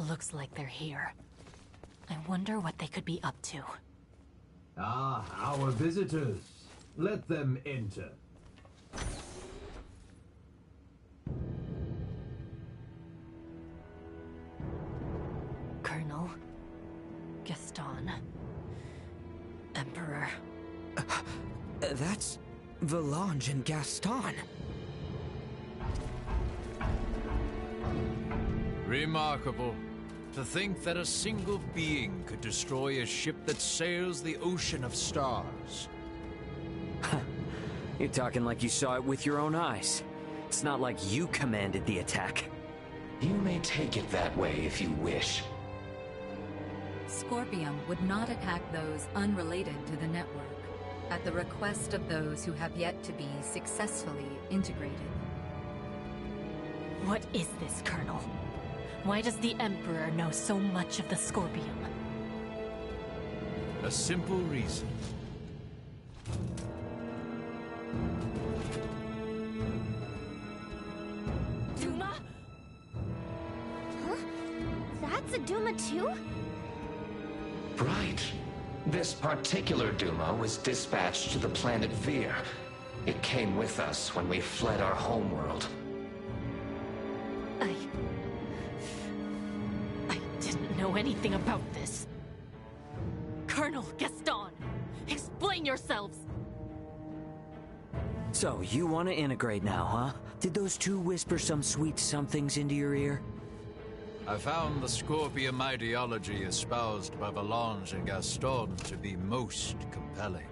Looks like they're here. I wonder what they could be up to. Ah, our visitors. Let them enter. Colonel. Gaston. Emperor. That's Valange and Gaston. Remarkable. To think that a single being could destroy a ship that sails the ocean of stars. You're talking like you saw it with your own eyes. It's not like you commanded the attack. You may take it that way if you wish. Scorpium would not attack those unrelated to the network, at the request of those who have yet to be successfully integrated. What is this, Colonel? Why does the Emperor know so much of the Scorpium? A simple reason. Duma? Huh? That's a Duma too? Right. This particular Duma was dispatched to the planet Vir. It came with us when we fled our homeworld. I didn't know anything about this. Colonel Gaston, explain yourselves! So, you want to integrate now, huh? Did those two whisper some sweet somethings into your ear? I found the Scorpium ideology espoused by Valange and Gaston to be most compelling.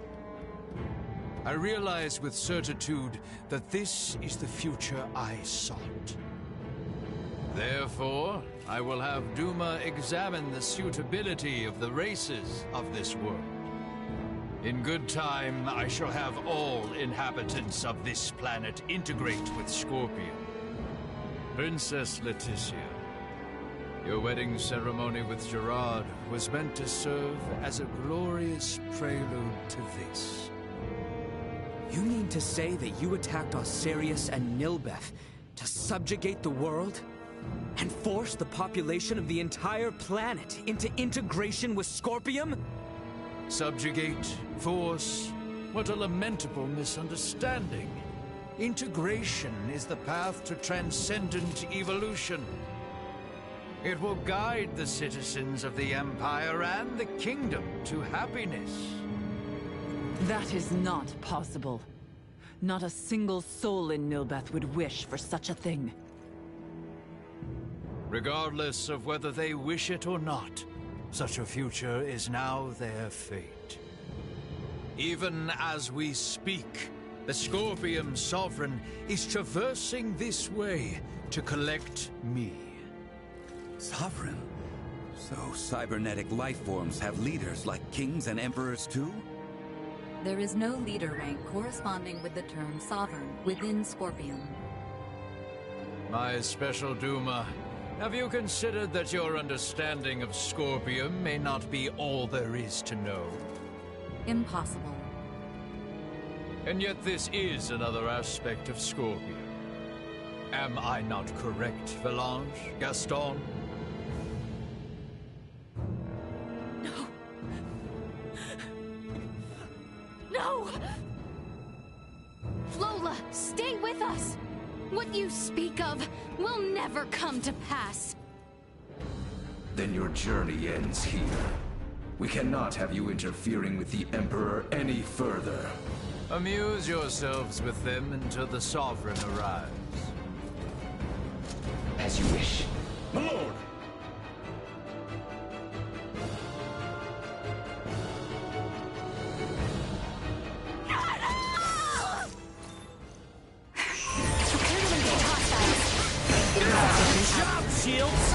I realize with certitude that this is the future I sought. Therefore, I will have Duma examine the suitability of the races of this world. In good time, I shall have all inhabitants of this planet integrate with Scorpium. Princess Leticia, your wedding ceremony with Gerard was meant to serve as a glorious prelude to this. You mean to say that you attacked Osirius and Nilbeth to subjugate the world? And force the population of the entire planet into integration with Scorpium? Subjugate, force, what a lamentable misunderstanding. Integration is the path to transcendent evolution. It will guide the citizens of the Empire and the Kingdom to happiness. That is not possible. Not a single soul in Nilbeth would wish for such a thing. Regardless of whether they wish it or not, such a future is now their fate. Even as we speak, the Scorpium Sovereign is traversing this way to collect me. Sovereign? So cybernetic life forms have leaders like kings and emperors too? There is no leader rank corresponding with the term Sovereign within Scorpium. My special Duma, have you considered that your understanding of Scorpium may not be all there is to know? Impossible. And yet this is another aspect of Scorpium. Am I not correct, Valange, Gaston? No! Lola, stay with us! What you speak of will never come to pass. Then your journey ends here. We cannot have you interfering with the Emperor any further. Amuse yourselves with them until the Sovereign arrives. As you wish. My lord! Shields!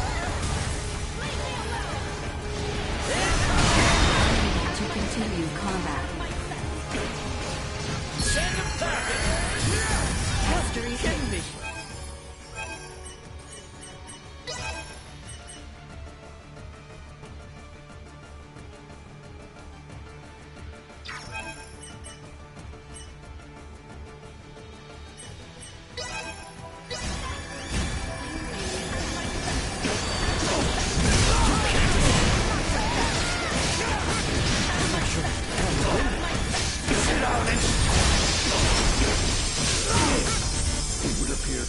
To continue combat. Send them packing! History hit me!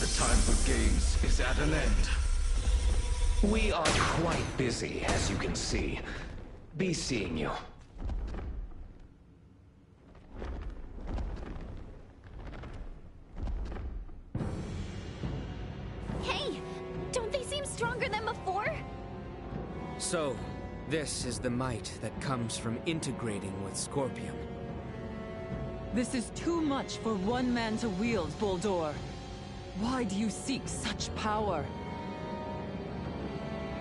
The time for games is at an end. We are quite busy, as you can see. Be seeing you. Hey! Don't they seem stronger than before? So, this is the might that comes from integrating with Scorpion. This is too much for one man to wield, Boldor. Why do you seek such power?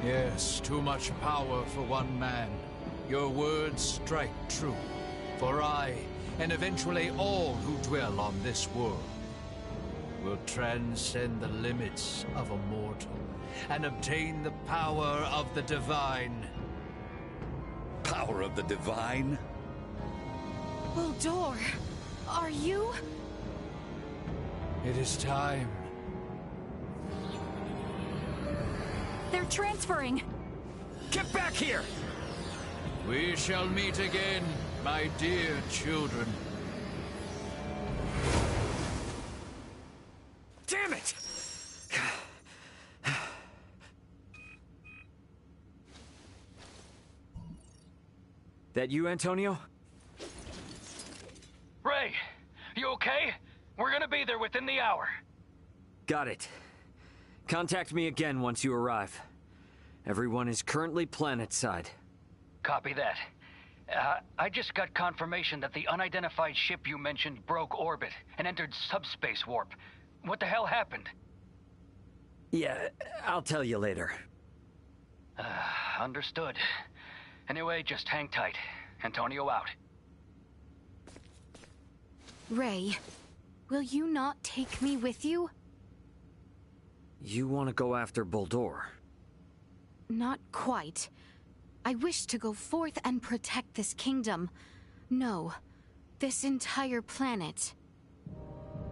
Yes, too much power for one man. Your words strike true. For I, and eventually all who dwell on this world, will transcend the limits of a mortal and obtain the power of the divine. Power of the divine? Boldor, are you? It is time. They're transferring! Get back here! We shall meet again, my dear children. Damn it! That you, Antonio? Ray, you okay? We're gonna be there within the hour. Got it. Contact me again once you arrive. Everyone is currently planetside. Copy that. I just got confirmation that the unidentified ship you mentioned broke orbit and entered subspace warp. What the hell happened? Yeah, I'll tell you later. Understood. Anyway, just hang tight. Antonio out. Ray, will you not take me with you? You want to go after Boldor? Not quite. I wish to go forth and protect this kingdom. No, this entire planet.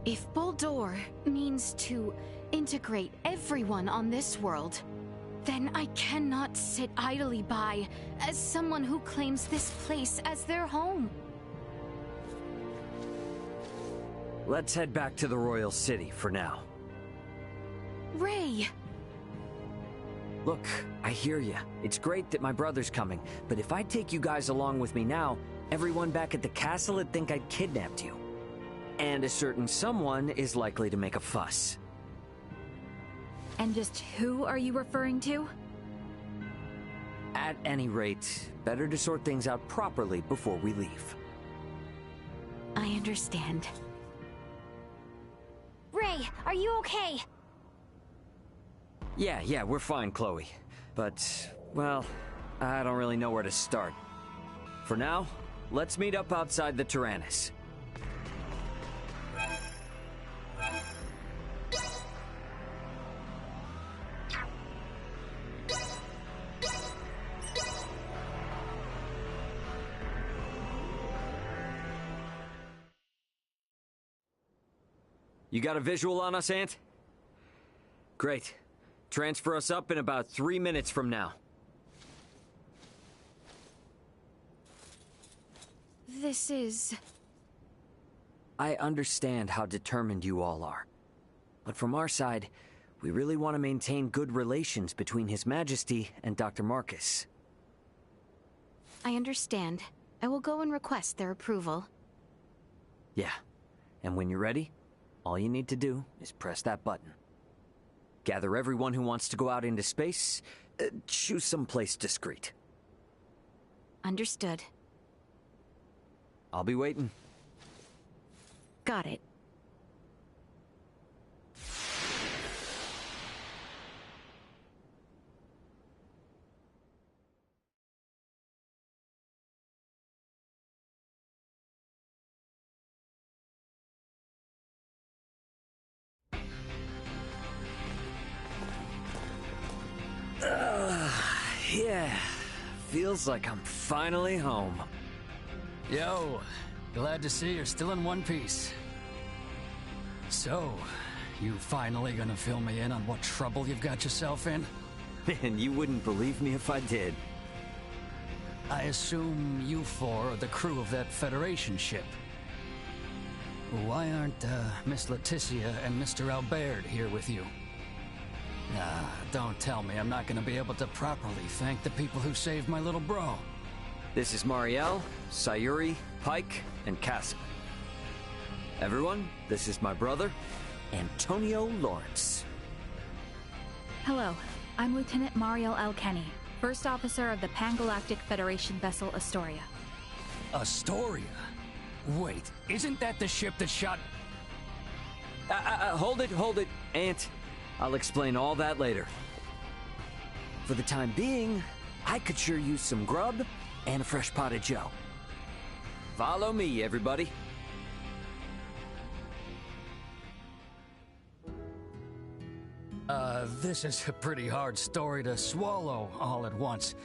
If Boldor means to integrate everyone on this world, then I cannot sit idly by as someone who claims this place as their home. Let's head back to the Royal City for now. Ray! Look, I hear ya. It's great that my brother's coming, but if I take you guys along with me now, everyone back at the castle would think I'd kidnapped you. And a certain someone is likely to make a fuss. And just who are you referring to? At any rate, better to sort things out properly before we leave. I understand. Ray, are you okay? Yeah, we're fine, Chloe. But, well, I don't really know where to start. For now, let's meet up outside the Tyrannus. You got a visual on us, Ant? Great. Transfer us up in about 3 minutes from now. This is... I understand how determined you all are. But from our side, we really want to maintain good relations between His Majesty and Dr. Marcus. I understand. I will go and request their approval. Yeah. And when you're ready, all you need to do is press that button. Gather everyone who wants to go out into space. Choose some place discreet. Understood. I'll be waiting. Got it. Yeah. Feels like I'm finally home. Yo, glad to see you're still in one piece. So, you finally gonna fill me in on what trouble you've got yourself in? And you wouldn't believe me if I did. I assume you four are the crew of that Federation ship. Why aren't Miss Leticia and Mr. Albert here with you? Don't tell me I'm not gonna be able to properly thank the people who saved my little bro. This is Marielle, Sayuri, Pike, and Cassie. Everyone, this is my brother, Antonio Lawrence. Hello, I'm Lieutenant Mariel L. Kenny, First Officer of the Pan-Galactic Federation vessel Astoria. Astoria? Wait, isn't that the ship that shot... Hold it, Ant. I'll explain all that later. For the time being, I could sure use some grub and a fresh pot of joe. Follow me, everybody. This is a pretty hard story to swallow all at once.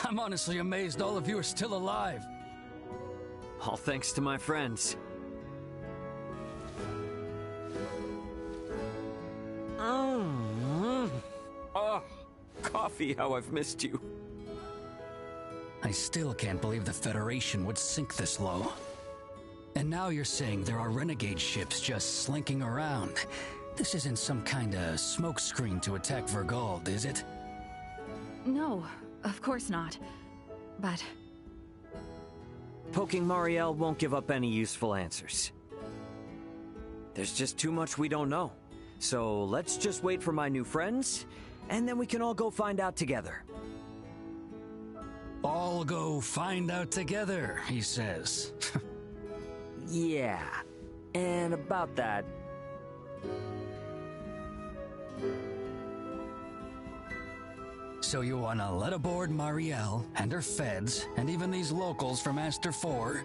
I'm honestly amazed all of you are still alive. All thanks to my friends. Oh, coffee, how I've missed you. I still can't believe the Federation would sink this low. And now you're saying there are renegade ships just slinking around. This isn't some kind of smokescreen to attack Vergold, is it? No, of course not. But... Poking Marielle won't give up any useful answers. There's just too much we don't know. So let's just wait for my new friends, and then we can all go find out together. All go find out together, he says. Yeah, and about that... So you wanna let aboard Marielle and her feds, and even these locals from Aster 4,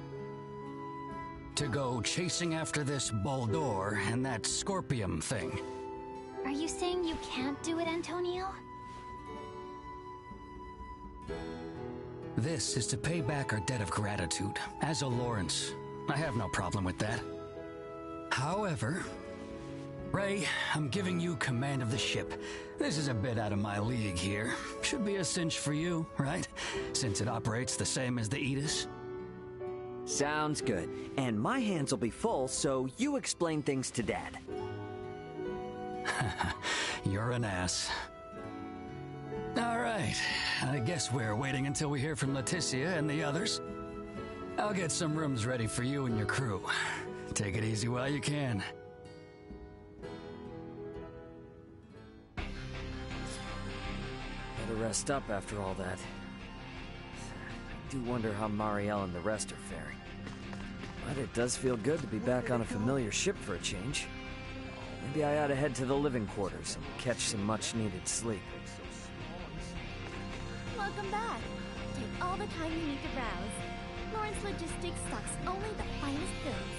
to go chasing after this Boldor and that Scorpium thing? Are you saying you can't do it, Antonio? This is to pay back our debt of gratitude. As a Lawrence, I have no problem with that. However, Ray, I'm giving you command of the ship. This is a bit out of my league here. Should be a cinch for you, right? Since it operates the same as the Aegis. Sounds good. And my hands will be full, so you explain things to Dad. You're an ass. All right. I guess we're waiting until we hear from Leticia and the others. I'll get some rooms ready for you and your crew. Take it easy while you can. Better rest up after all that. I do wonder how Marielle and the rest are faring. But it does feel good to be back on a familiar ship for a change. Maybe I ought to head to the living quarters and catch some much-needed sleep. Welcome back. Take all the time you need to browse. Lawrence Logistics stocks only the finest goods.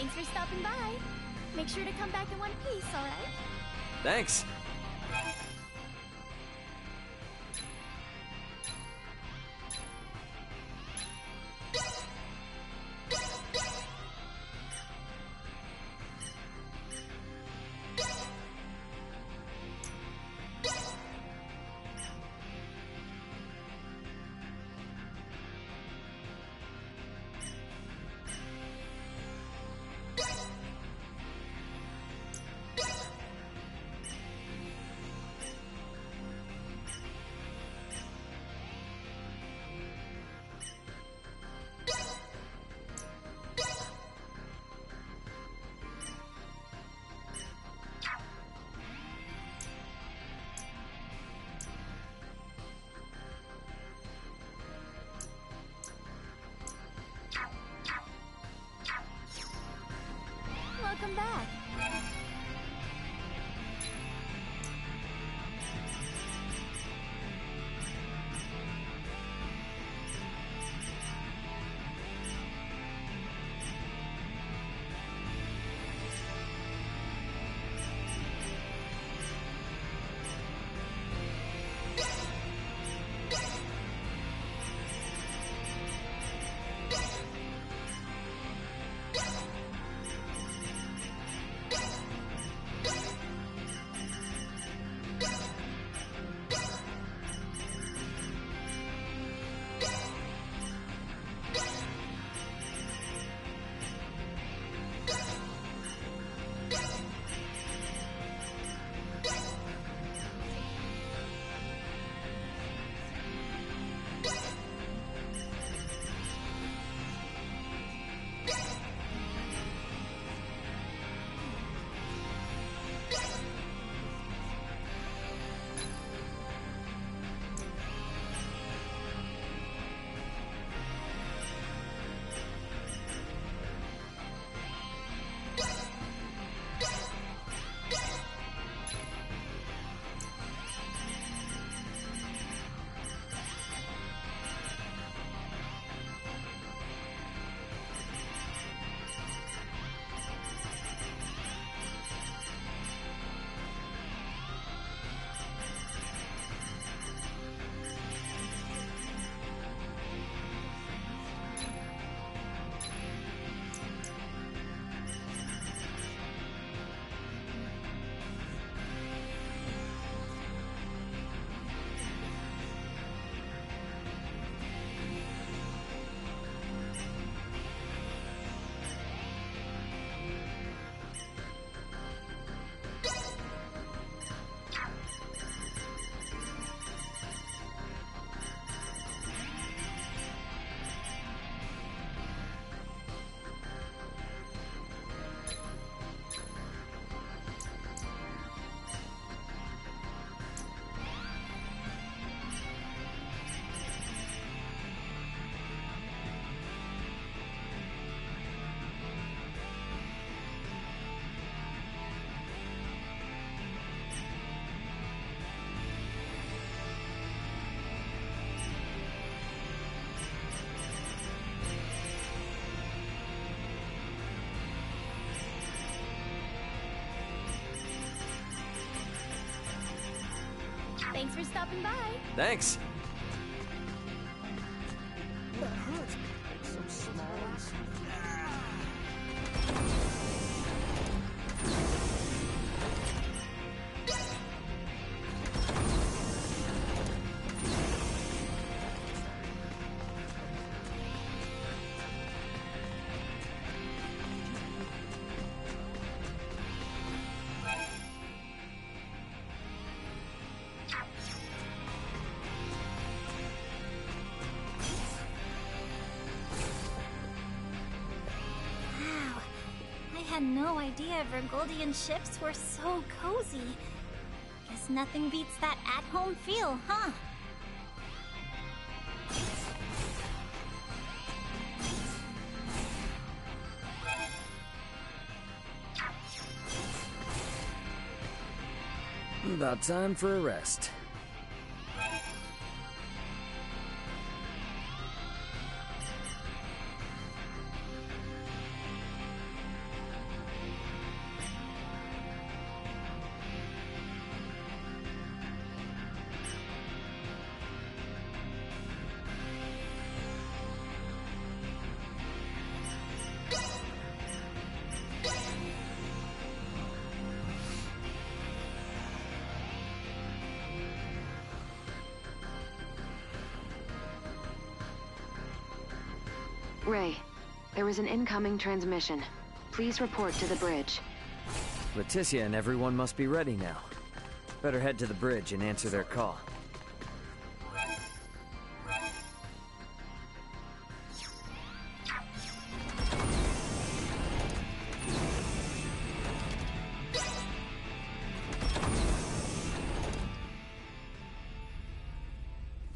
Thanks for stopping by. Make sure to come back in one piece, alright? Thanks. Welcome back. Thanks for stopping by. Thanks. That hurts. So small and so... I had no idea Virgoldian ships were so cozy. Guess nothing beats that at-home feel, huh? About time for a rest. Ray, there is an incoming transmission. Please report to the bridge. Leticia and everyone must be ready now. Better head to the bridge and answer their call.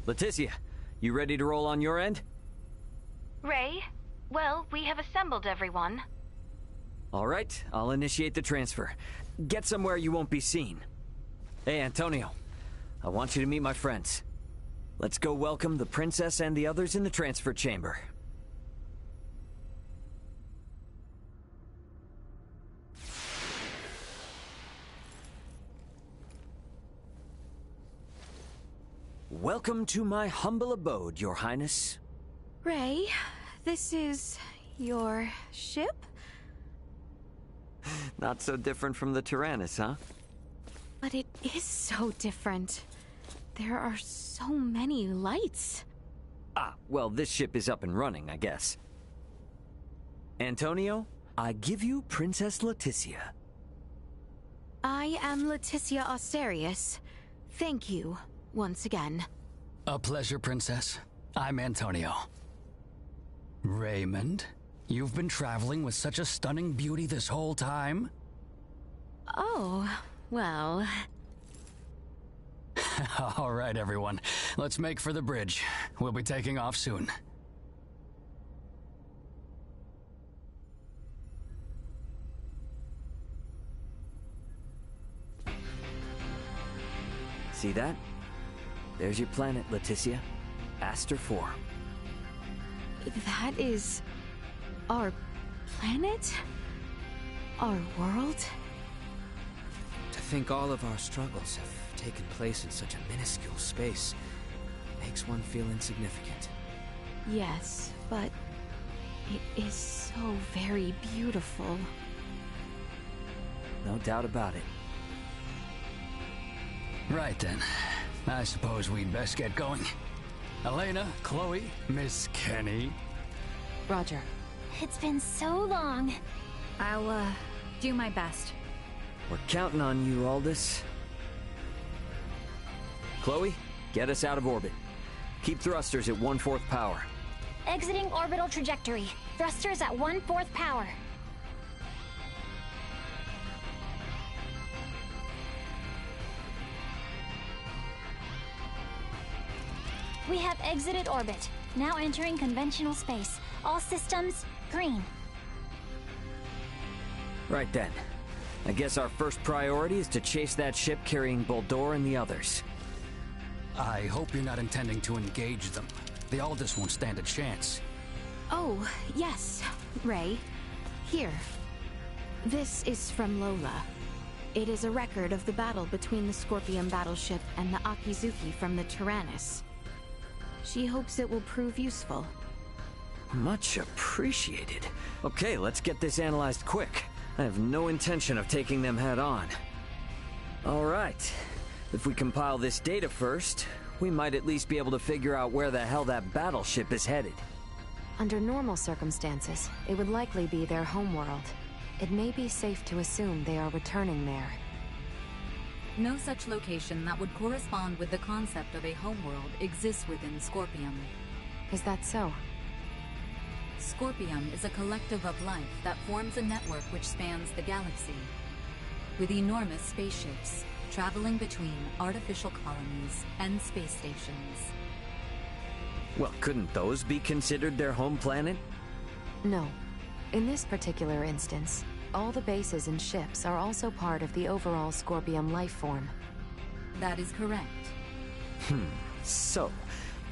Leticia, you ready to roll on your end? Ray? Well, we have assembled everyone. All right, I'll initiate the transfer. Get somewhere you won't be seen. Hey, Antonio. I want you to meet my friends. Let's go welcome the princess and the others in the transfer chamber. Welcome to my humble abode, Your Highness. Ray, this is your ship? Not so different from the Tyrannus, huh? But it is so different. There are so many lights. Ah, well, this ship is up and running, I guess. Antonio, I give you Princess Leticia. I am Leticia Asterius. Thank you, once again. A pleasure, Princess. I'm Antonio. Raymond, you've been traveling with such a stunning beauty this whole time? Oh, well... All right, everyone. Let's make for the bridge. We'll be taking off soon. See that? There's your planet, Leticia. Aster 4. That is... our planet? Our world? To think all of our struggles have taken place in such a minuscule space makes one feel insignificant. Yes, but it is so very beautiful. No doubt about it. Right then. I suppose we'd best get going. Elena, Chloe, Miss Kenny. Roger. It's been so long. I'll, do my best. We're counting on you, Aldous. Chloe, get us out of orbit. Keep thrusters at 1/4 power. Exiting orbital trajectory. Thrusters at 1/4 power. We have exited orbit. Now entering conventional space. All systems, green. Right then. I guess our first priority is to chase that ship carrying Boldor and the others. I hope you're not intending to engage them. The Aldous won't stand a chance. Oh, yes, Ray. Here. This is from Lola. It is a record of the battle between the Scorpion battleship and the Akizuki from the Tyrannus. She hopes it will prove useful. Much appreciated. Okay, let's get this analyzed quick. I have no intention of taking them head on. All right. If we compile this data first, we might at least be able to figure out where the hell that battleship is headed. Under normal circumstances, it would likely be their homeworld. It may be safe to assume they are returning there. No such location that would correspond with the concept of a homeworld exists within Scorpium. Is that so? Scorpium is a collective of life that forms a network which spans the galaxy, with enormous spaceships traveling between artificial colonies and space stations. Well, couldn't those be considered their home planet? No. In this particular instance, all the bases and ships are also part of the overall Scorpium life form. That is correct. So,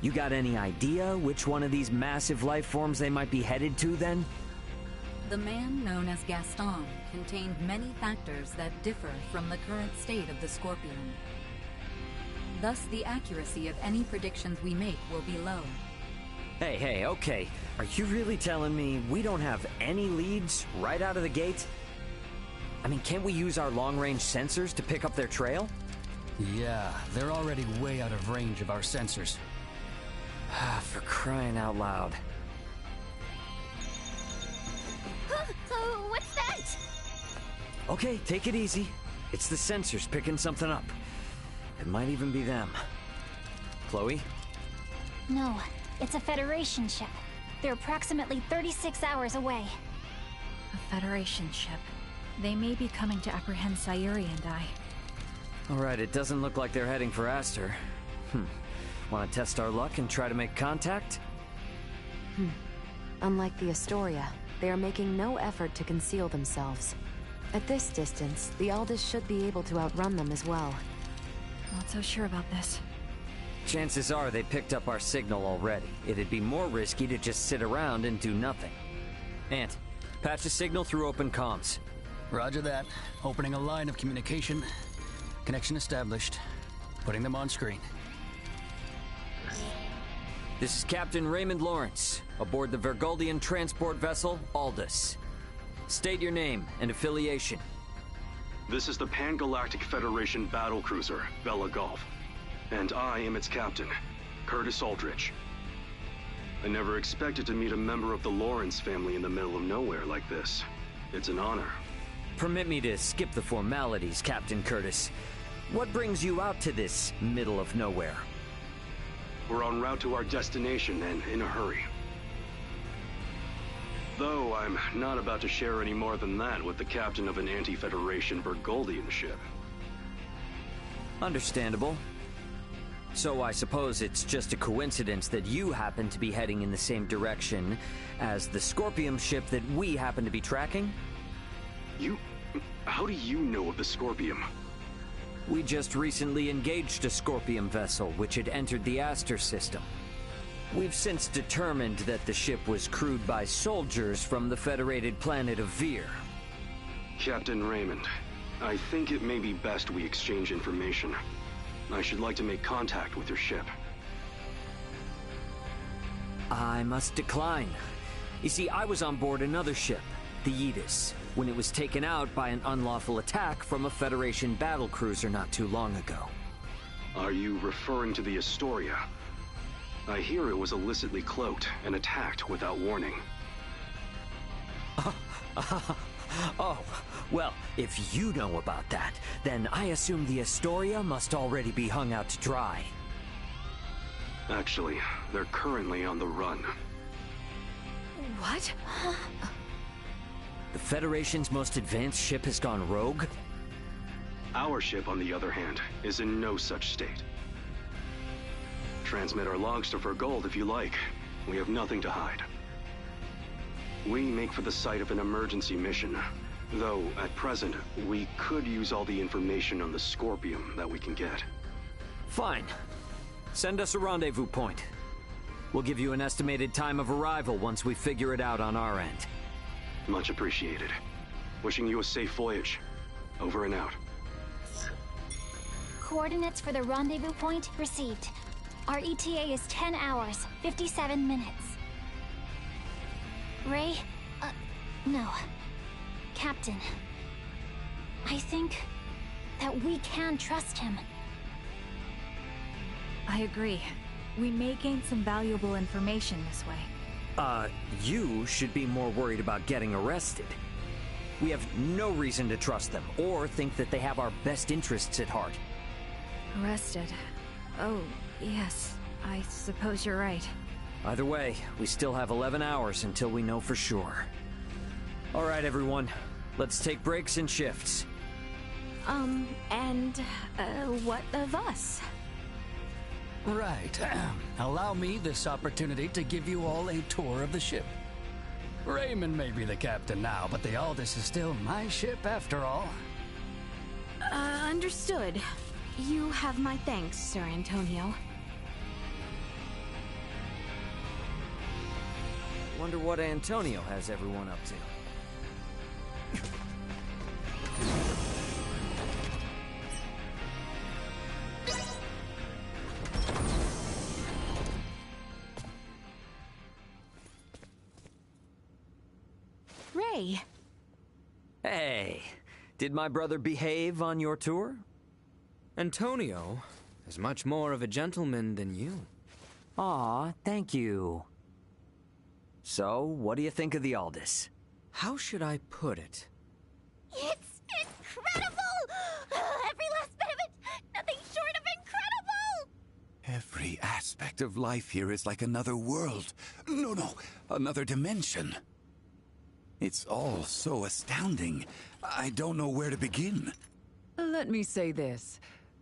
you got any idea which one of these massive life forms they might be headed to, then? The man known as Gaston contained many factors that differ from the current state of the Scorpion. Thus, the accuracy of any predictions we make will be low. Hey, okay. Are you really telling me we don't have any leads right out of the gate? I mean, can't we use our long-range sensors to pick up their trail? Yeah, they're already way out of range of our sensors. For crying out loud. What's that? Okay, take it easy. It's the sensors picking something up. It might even be them. Chloe? No, it's a Federation ship. They're approximately 36 hours away. A Federation ship. They may be coming to apprehend Sayuri and I. Alright, it doesn't look like they're heading for Aster. Want to test our luck and try to make contact? Unlike the Astoria, they are making no effort to conceal themselves. At this distance, the Aldous should be able to outrun them as well. Not so sure about this. Chances are they picked up our signal already. It'd be more risky to just sit around and do nothing. Ant, patch a signal through open comms. Roger that. Opening a line of communication. Connection established. Putting them on screen. This is Captain Raymond Lawrence, aboard the Vergoldian transport vessel Aldous. State your name and affiliation. This is the Pan-Galactic Federation battlecruiser, Bella Golf. And I am its captain, Curtis Aldrich. I never expected to meet a member of the Lawrence family in the middle of nowhere like this. It's an honor. Permit me to skip the formalities, Captain Curtis. What brings you out to this middle of nowhere? We're en route to our destination and in a hurry. Though I'm not about to share any more than that with the captain of an anti-Federation Vergoldian ship. Understandable. So I suppose it's just a coincidence that you happen to be heading in the same direction as the Scorpium ship that we happen to be tracking? How do you know of the Scorpium? We just recently engaged a Scorpium vessel which had entered the Aster system. We've since determined that the ship was crewed by soldiers from the federated planet of Vir. Captain Raymond, I think it may be best we exchange information. I should like to make contact with your ship. I must decline. You see, I was on board another ship, the Aegis, when it was taken out by an unlawful attack from a Federation battlecruiser not too long ago. Are you referring to the Astoria? I hear it was illicitly cloaked and attacked without warning. Oh, well, if you know about that, then I assume the Astoria must already be hung out to dry. Actually, they're currently on the run. What? The Federation's most advanced ship has gone rogue? Our ship, on the other hand, is in no such state. Transmit our logs to Vergold if you like. We have nothing to hide. We make for the site of an emergency mission, though at present, we could use all the information on the Scorpium that we can get. Fine. Send us a rendezvous point. We'll give you an estimated time of arrival once we figure it out on our end. Much appreciated. Wishing you a safe voyage. Over and out. Coordinates for the rendezvous point received. Our ETA is 10 hours, 57 minutes. Ray? No. Captain. I think that we can trust him. I agree. We may gain some valuable information this way. You should be more worried about getting arrested. We have no reason to trust them, or think that they have our best interests at heart. Arrested? Oh, yes. I suppose you're right. Either way, we still have 11 hours until we know for sure. All right, everyone. Let's take breaks and shifts. What of us? Right. Allow me this opportunity to give you all a tour of the ship. Raymond may be the captain now, but the Aldous is still my ship after all. Understood. You have my thanks, Sir Antonio. Wonder what Antonio has everyone up to. Ray. Hey, did my brother behave on your tour? Antonio is much more of a gentleman than you. Aw, thank you. So, what do you think of the Aldous? How should I put it? It's incredible! Every last bit of it! Nothing short of incredible! Every aspect of life here is like another world. No, another dimension. It's all so astounding. I don't know where to begin. Let me say this.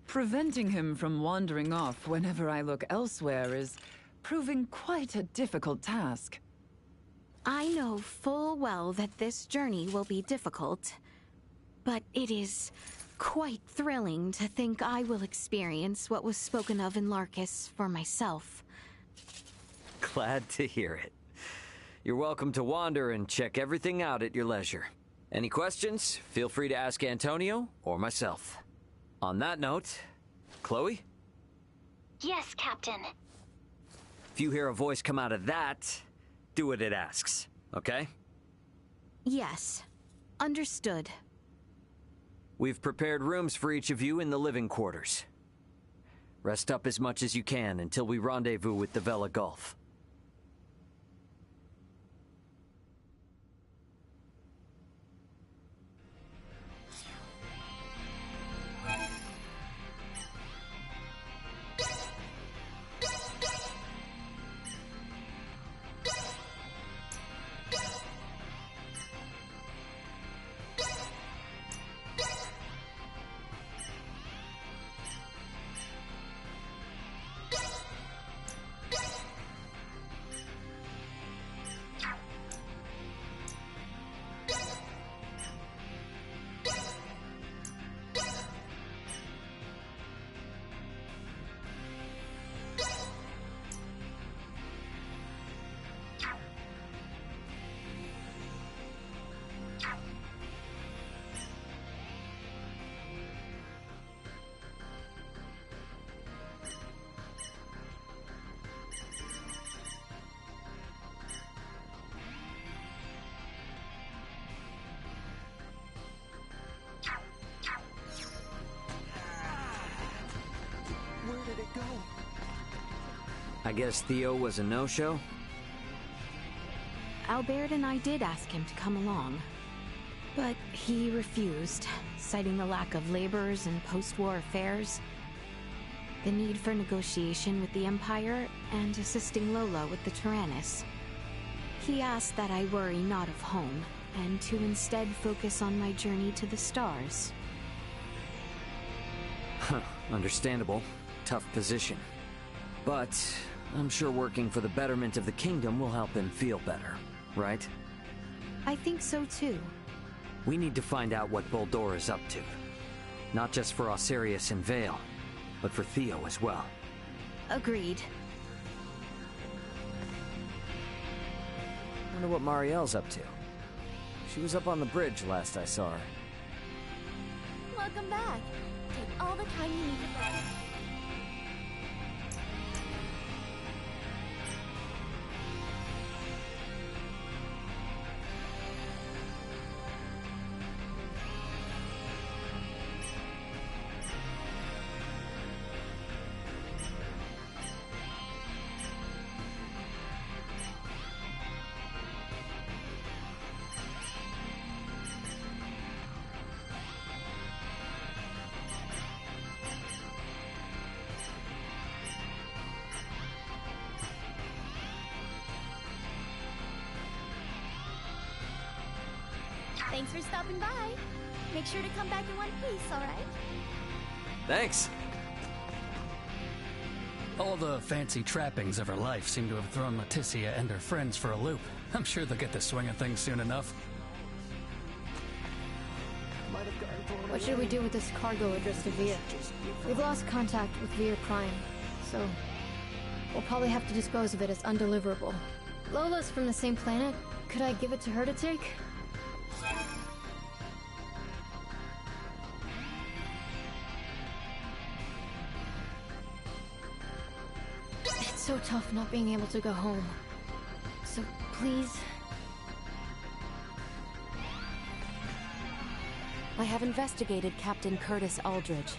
Preventing him from wandering off whenever I look elsewhere is proving quite a difficult task. I know full well that this journey will be difficult, but it is quite thrilling to think I will experience what was spoken of in Larkus for myself. Glad to hear it. You're welcome to wander and check everything out at your leisure. Any questions? Feel free to ask Antonio or myself. On that note, Chloe? Yes, Captain. If you hear a voice come out of that, do what it asks, okay? Yes. Understood. We've prepared rooms for each of you in the living quarters. Rest up as much as you can until we rendezvous with the Vela Gulf. I guess Theo was a no-show? Albert and I did ask him to come along, but he refused, citing the lack of laborers and post-war affairs, the need for negotiation with the Empire, and assisting Lola with the Tyrannus. He asked that I worry not of home, and to instead focus on my journey to the stars. Huh, understandable. Tough position. But I'm sure working for the betterment of the kingdom will help him feel better, right? I think so too. We need to find out what Boldor is up to. Not just for Osirius and Vale, but for Theo as well. Agreed. Wonder what Marielle's up to. She was up on the bridge last I saw her. Welcome back. Take all the time you need to rest. Thanks for stopping by. Make sure to come back in one piece, alright? Thanks. All the fancy trappings of her life seem to have thrown Leticia and her friends for a loop. I'm sure they'll get the swing of things soon enough. What should we do with this cargo addressed to Via? We've lost contact with Via Prime, so we'll probably have to dispose of it as undeliverable. Lola's from the same planet. Could I give it to her to take? It's so tough not being able to go home. So please... I have investigated Captain Curtis Aldridge.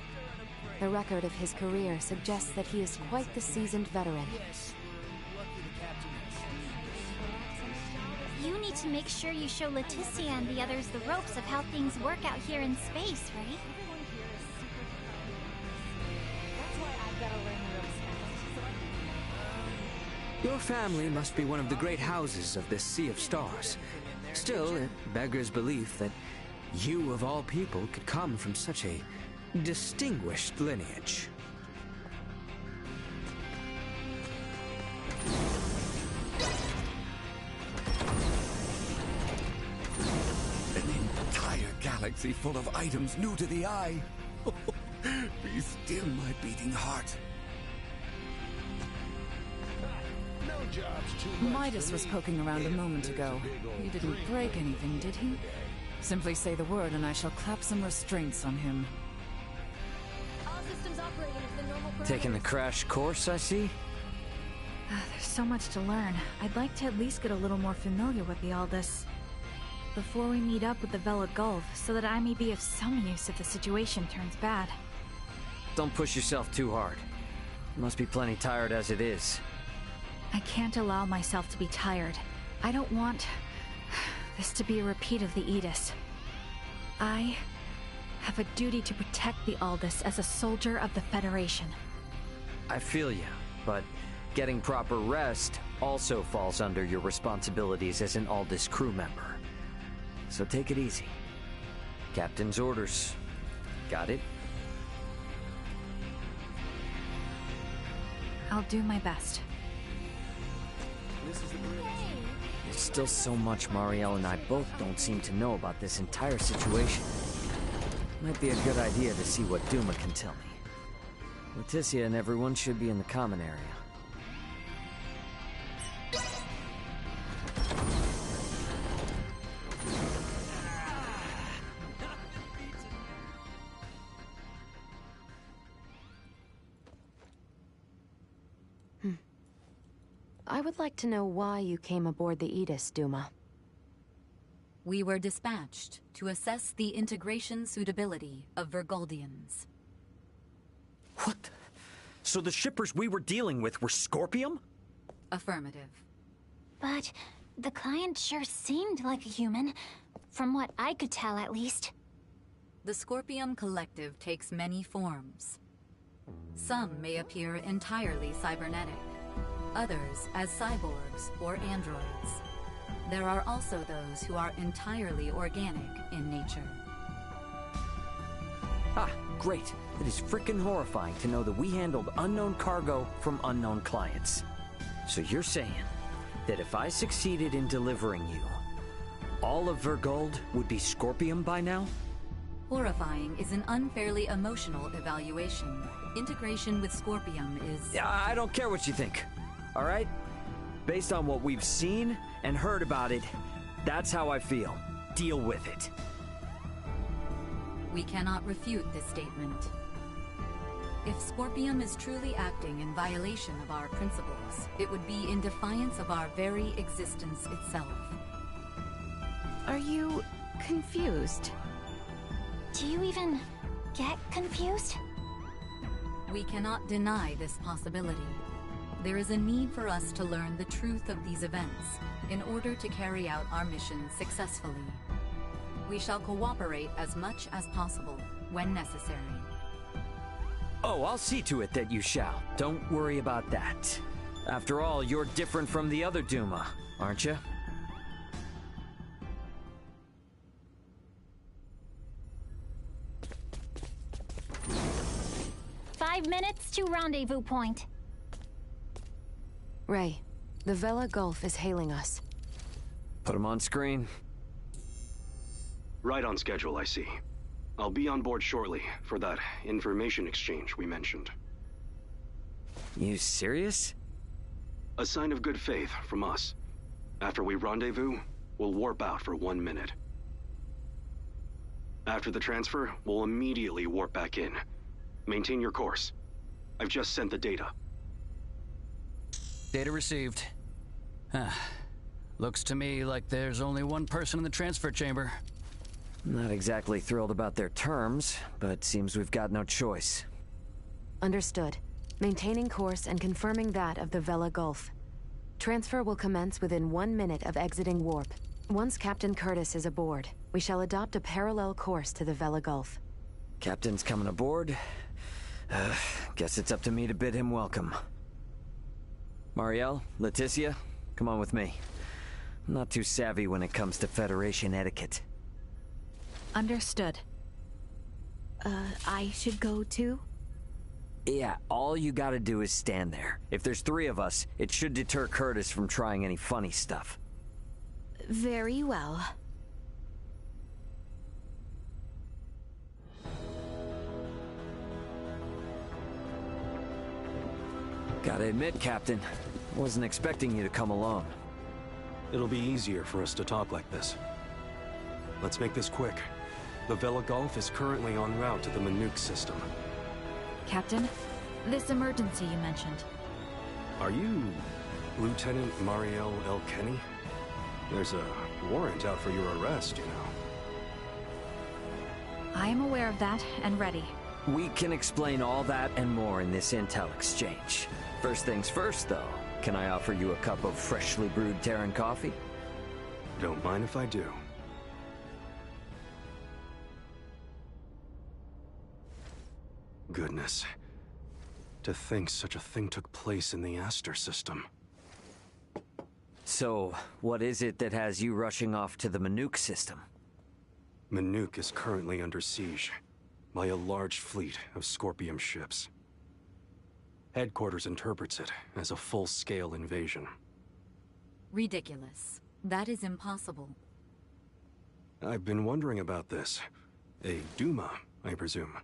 The record of his career suggests that he is quite the seasoned veteran. You need need to make sure you show Leticia and the others the ropes of how things work out here in space, right? Your family must be one of the great houses of this Sea of Stars. Still, it beggars belief that you, of all people, could come from such a distinguished lineage. An entire galaxy full of items new to the eye. Be still, my beating heart. Midas was poking around a moment ago. He didn't break anything, did he? Simply say the word and I shall clap some restraints on him. All systems operating within normal parameters. Taking the crash course, I see? There's so much to learn. I'd like to at least get a little more familiar with the Aldous before we meet up with the Vela Gulf, so that I may be of some use if the situation turns bad. Don't push yourself too hard. You must be plenty tired as it is. I can't allow myself to be tired. I don't want this to be a repeat of the Aegis. I have a duty to protect the Aldous as a soldier of the Federation. I feel you, but getting proper rest also falls under your responsibilities as an Aldous crew member. So take it easy. Captain's orders. Got it? I'll do my best. There's still so much Marielle and I both don't seem to know about this entire situation. Might be a good idea to see what Duma can tell me. Leticia and everyone should be in the common area. I would like to know why you came aboard the Aegis, Duma. We were dispatched to assess the integration suitability of Vergoldians. What? So the shippers we were dealing with were Scorpium? Affirmative. But the client sure seemed like a human, from what I could tell at least. The Scorpium Collective takes many forms. Some may appear entirely cybernetic, others as cyborgs or androids. There are also those who are entirely organic in nature. Ah, great. It is frickin' horrifying to know that we handled unknown cargo from unknown clients. So you're saying that if I succeeded in delivering you, all of Vergold would be Scorpium by now? Horrifying is an unfairly emotional evaluation. Integration with Scorpium is... Yeah, I don't care what you think. All right? Based on what we've seen and heard about it, that's how I feel. Deal with it. We cannot refute this statement. If Scorpium is truly acting in violation of our principles, it would be in defiance of our very existence itself. Are you confused? Do you even get confused? We cannot deny this possibility. There is a need for us to learn the truth of these events in order to carry out our mission successfully. We shall cooperate as much as possible when necessary. Oh, I'll see to it that you shall. Don't worry about that. After all, you're different from the other Duma, aren't you? "5 minutes to rendezvous point." Ray, the Vela Gulf is hailing us. Put him on screen. Right on schedule, I see. I'll be on board shortly for that information exchange we mentioned. You serious? A sign of good faith from us. After we rendezvous, we'll warp out for 1 minute. After the transfer, we'll immediately warp back in. Maintain your course. I've just sent the data. Data received. Looks to me like there's only one person in the transfer chamber. Not exactly thrilled about their terms, but seems we've got no choice. Understood. Maintaining course and confirming that of the Vela Gulf. Transfer will commence within 1 minute of exiting warp. Once Captain Curtis is aboard, we shall adopt a parallel course to the Vela Gulf. Captain's coming aboard. Guess it's up to me to bid him welcome. Marielle, Leticia, come on with me. I'm not too savvy when it comes to Federation etiquette. Understood. I should go too? Yeah, all you gotta do is stand there. If there's 3 of us, it should deter Curtis from trying any funny stuff. Very well. Gotta admit, Captain, I wasn't expecting you to come alone. It'll be easier for us to talk like this. Let's make this quick. The Vela Gulf is currently en route to the Manuk system. Captain, this emergency you mentioned. Are you Lieutenant Marielle Elkenny? There's a warrant out for your arrest, you know. I am aware of that and ready. We can explain all that and more in this intel exchange. First things first, though. Can I offer you a cup of freshly brewed Terran coffee? Don't mind if I do. Goodness. To think such a thing took place in the Aster system. So, what is it that has you rushing off to the Manuk system? Manuk is currently under siege by a large fleet of Scorpium ships. Headquarters interprets it as a full-scale invasion. Ridiculous. That is impossible. I've been wondering about this. A Duma, I presume.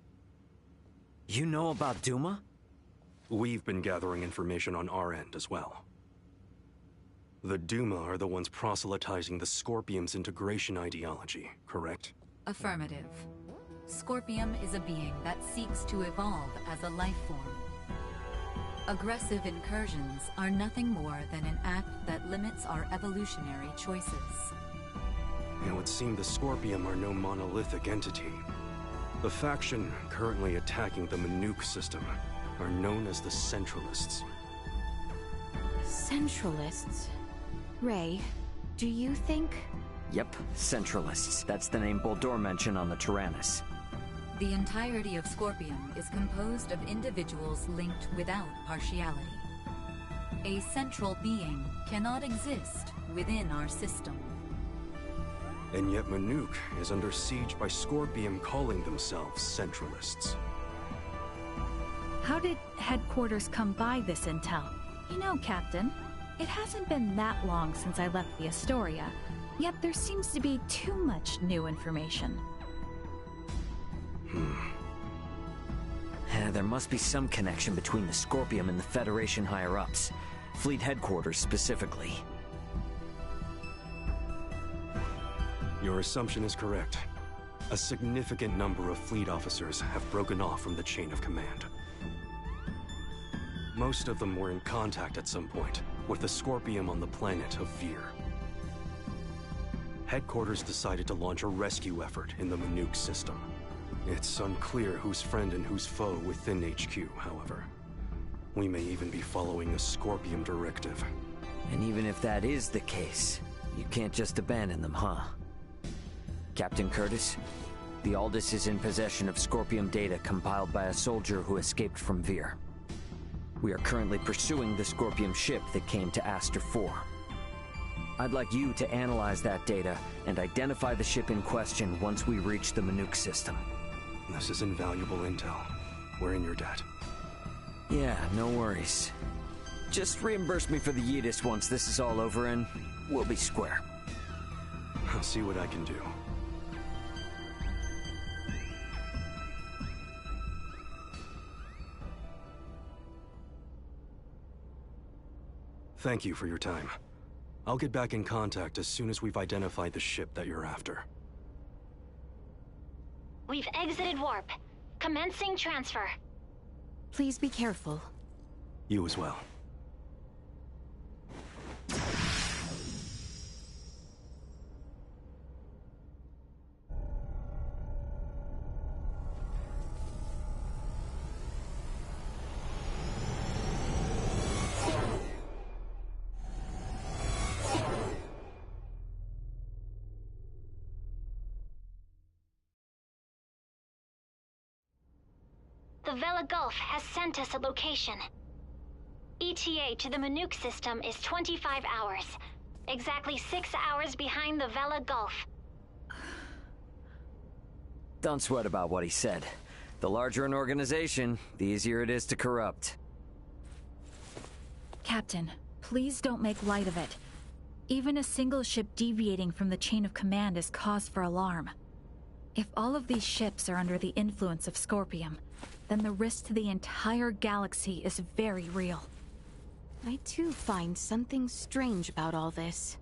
You know about Duma? We've been gathering information on our end as well. The Duma are the ones proselytizing the Scorpium's integration ideology, correct? Affirmative. Scorpium is a being that seeks to evolve as a life form. Aggressive incursions are nothing more than an act that limits our evolutionary choices. It would seem the Scorpium are no monolithic entity. The faction currently attacking the Manuk system are known as the Centralists. Centralists? Ray, do you think... Yep, Centralists. That's the name Boldor mentioned on the Tyrannus. The entirety of Scorpium is composed of individuals linked without partiality. A central being cannot exist within our system. And yet Manuk is under siege by Scorpium calling themselves Centralists. How did headquarters come by this intel? You know, Captain, it hasn't been that long since I left the Astoria, yet there seems to be too much new information. There must be some connection between the Scorpium and the Federation higher-ups. Fleet headquarters specifically. Your assumption is correct. A significant number of fleet officers have broken off from the chain of command. Most of them were in contact at some point with the Scorpium on the planet of Vir. Headquarters decided to launch a rescue effort in the Manuk system. It's unclear who's friend and who's foe within HQ, however. We may even be following a Scorpium directive. And even if that is the case, you can't just abandon them, huh? Captain Curtis, the Aldous is in possession of Scorpium data compiled by a soldier who escaped from Vir. We are currently pursuing the Scorpium ship that came to Aster 4. I'd like you to analyze that data and identify the ship in question once we reach the Manuk system. This is invaluable intel. We're in your debt. Yeah, no worries. Just reimburse me for the Yidis once this is all over and we'll be square. I'll see what I can do. Thank you for your time. I'll get back in contact as soon as we've identified the ship that you're after. We've exited warp. Commencing transfer. Please be careful. You as well. The Vela Gulf has sent us a location. ETA to the Manuke system is 25 hours. Exactly 6 hours behind the Vela Gulf. Don't sweat about what he said. The larger an organization, the easier it is to corrupt. Captain, please don't make light of it. Even a single ship deviating from the chain of command is cause for alarm. If all of these ships are under the influence of Scorpium, then the risk to the entire galaxy is very real. I too find something strange about all this.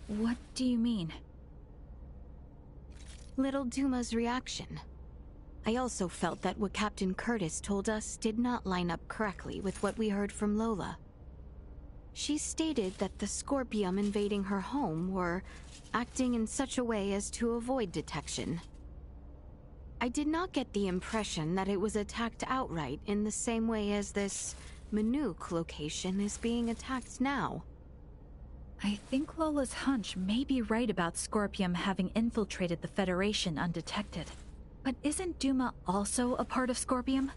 What do you mean? Little Duma's reaction. I also felt that what Captain Curtis told us did not line up correctly with what we heard from Lola. She stated that the Scorpium invading her home were acting in such a way as to avoid detection. I did not get the impression that it was attacked outright in the same way as this Manuke location is being attacked now. I think Lola's hunch may be right about Scorpium having infiltrated the Federation undetected. But isn't Duma also a part of Scorpium?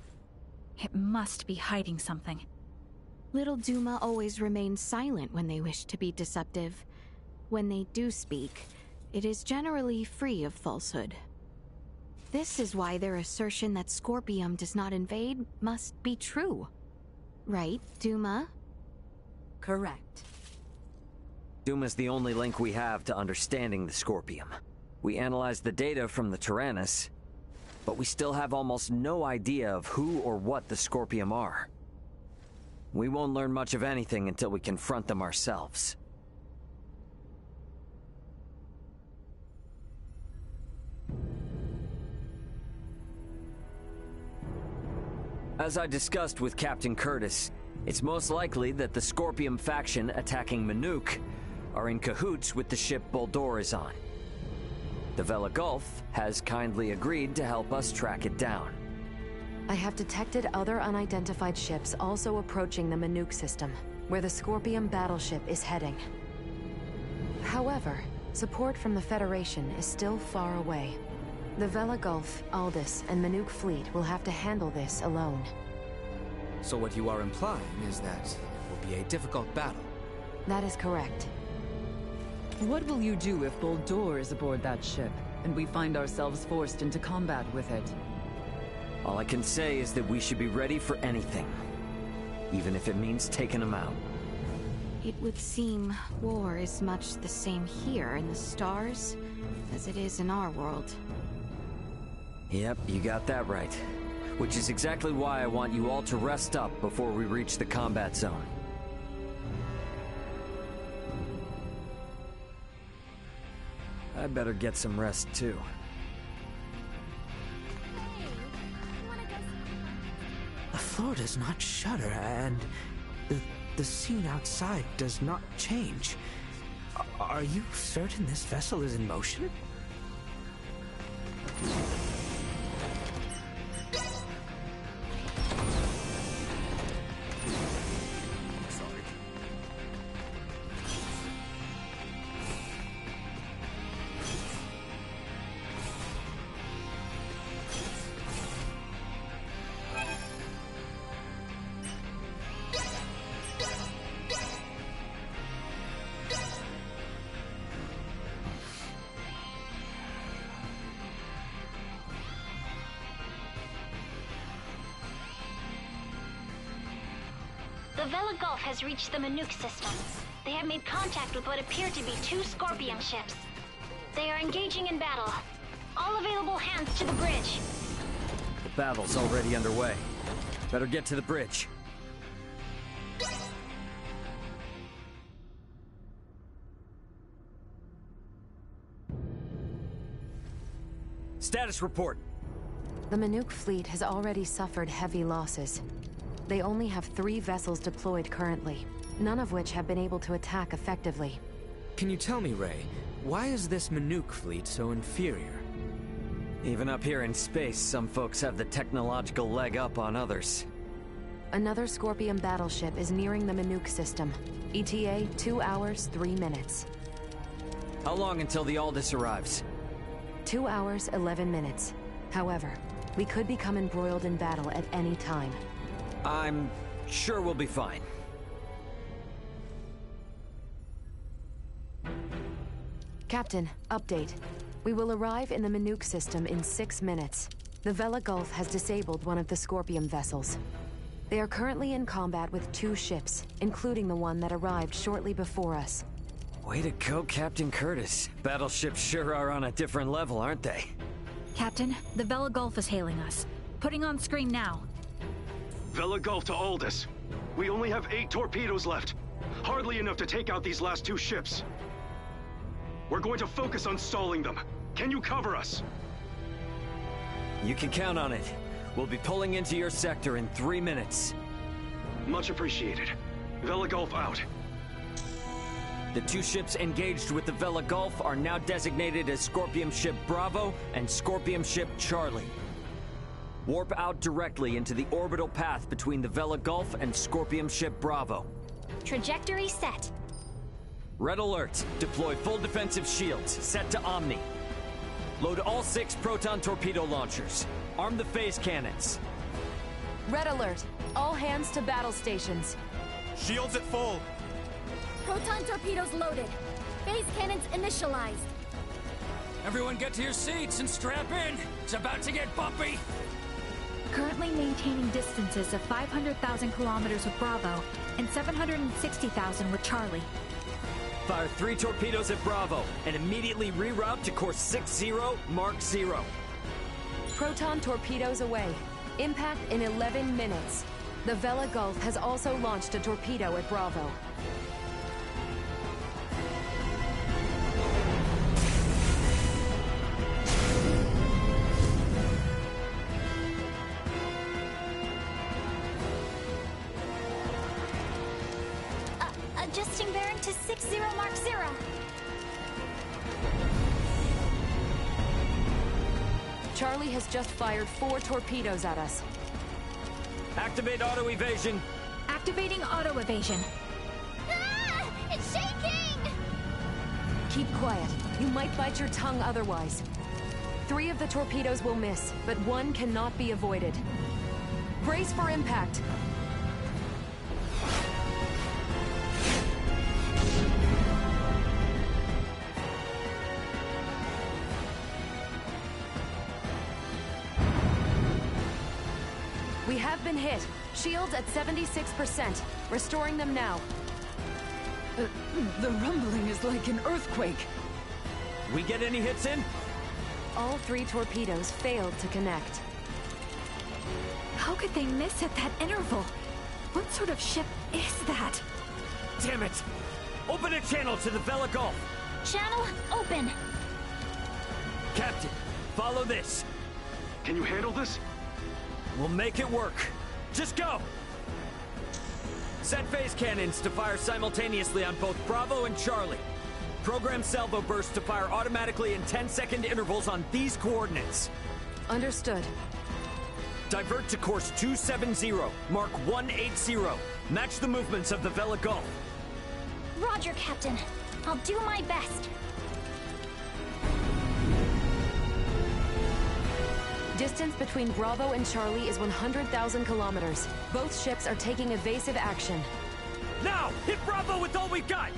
It must be hiding something. Little Duma always remains silent when they wish to be deceptive. When they do speak, it is generally free of falsehood. This is why their assertion that Scorpium does not invade must be true. Right, Duma? Correct. Duma's the only link we have to understanding the Scorpium. We analyzed the data from the Tyrannus, but we still have almost no idea of who or what the Scorpium are. We won't learn much of anything until we confront them ourselves. As I discussed with Captain Curtis, it's most likely that the Scorpium faction attacking Manuke are in cahoots with the ship Boldor is on. The Vela Gulf has kindly agreed to help us track it down. I have detected other unidentified ships also approaching the Manuke system, where the Scorpium battleship is heading. However, support from the Federation is still far away. The Vela Gulf, Aldous, and Manuke fleet will have to handle this alone. So what you are implying is that it will be a difficult battle. That is correct. What will you do if Boldor is aboard that ship, and we find ourselves forced into combat with it? All I can say is that we should be ready for anything, even if it means taking them out. It would seem war is much the same here in the stars as it is in our world. Yep, you got that right. Which is exactly why I want you all to rest up before we reach the combat zone. I better get some rest too. The floor does not shudder, and the scene outside does not change. Are you certain this vessel is in motion? The Vela Gulf has reached the Manuke system. They have made contact with what appear to be 2 Scorpium ships. They are engaging in battle. All available hands to the bridge. The battle's already underway. Better get to the bridge. Status report. The Manuke fleet has already suffered heavy losses. They only have 3 vessels deployed currently, none of which have been able to attack effectively. Can you tell me, Ray, why is this Manuke fleet so inferior? Even up here in space, some folks have the technological leg up on others. Another Scorpion battleship is nearing the Manuke system. ETA 2 hours, 3 minutes. How long until the Aldous arrives? 2 hours, 11 minutes. However, We could become embroiled in battle at any time. I'm sure we'll be fine. Captain, update. We will arrive in the Minuke system in 6 minutes. The Vela Gulf has disabled one of the Scorpium vessels. They are currently in combat with 2 ships, including the one that arrived shortly before us. Way to go, Captain Curtis. Battleships sure are on a different level, aren't they? Captain, the Vela Gulf is hailing us. Putting on screen now. Vela Gulf to Aldous. We only have 8 torpedoes left. Hardly enough to take out these last 2 ships. We're going to focus on stalling them. Can you cover us? You can count on it. We'll be pulling into your sector in 3 minutes. Much appreciated. Vela Gulf out. The 2 ships engaged with the Vela Gulf are now designated as Scorpium Ship Bravo and Scorpium Ship Charlie. Warp out directly into the orbital path between the Vela Gulf and Scorpium Ship Bravo. Trajectory set. Red alert. Deploy full defensive shields. Set to Omni. Load all 6 proton torpedo launchers. Arm the phase cannons. Red alert. All hands to battle stations. Shields at full. Proton torpedoes loaded. Phase cannons initialized. Everyone get to your seats and strap in. It's about to get bumpy. Currently maintaining distances of 500,000 kilometers with Bravo and 760,000 with Charlie. Fire 3 torpedoes at Bravo and immediately reroute to course 60 Mark 0. Proton torpedoes away. Impact in 11 minutes. The Vela Gulf has also launched a torpedo at Bravo. Adjusting bearing to 60 Mark 0. Charlie has just fired 4 torpedoes at us. Activate auto evasion. Activating auto evasion. Ah! It's shaking! Keep quiet. You might bite your tongue otherwise. 3 of the torpedoes will miss, but 1 cannot be avoided. Brace for impact. We have been hit. Shields at 76%. Restoring them now. The rumbling is like an earthquake. We get any hits in? All 3 torpedoes failed to connect. How could they miss at that interval? What sort of ship is that? Damn it! Open a channel to the Vela Gulf. Channel open. Captain, follow this. Can you handle this? We'll make it work. Just go! Set phase cannons to fire simultaneously on both Bravo and Charlie. Program salvo bursts to fire automatically in 10-second intervals on these coordinates. Understood. Divert to course 270, Mark 180. Match the movements of the Vela Gulf. Roger, Captain. I'll do my best. Distance between Bravo and Charlie is 100,000 kilometers. Both ships are taking evasive action. Now! Hit Bravo with all we've got!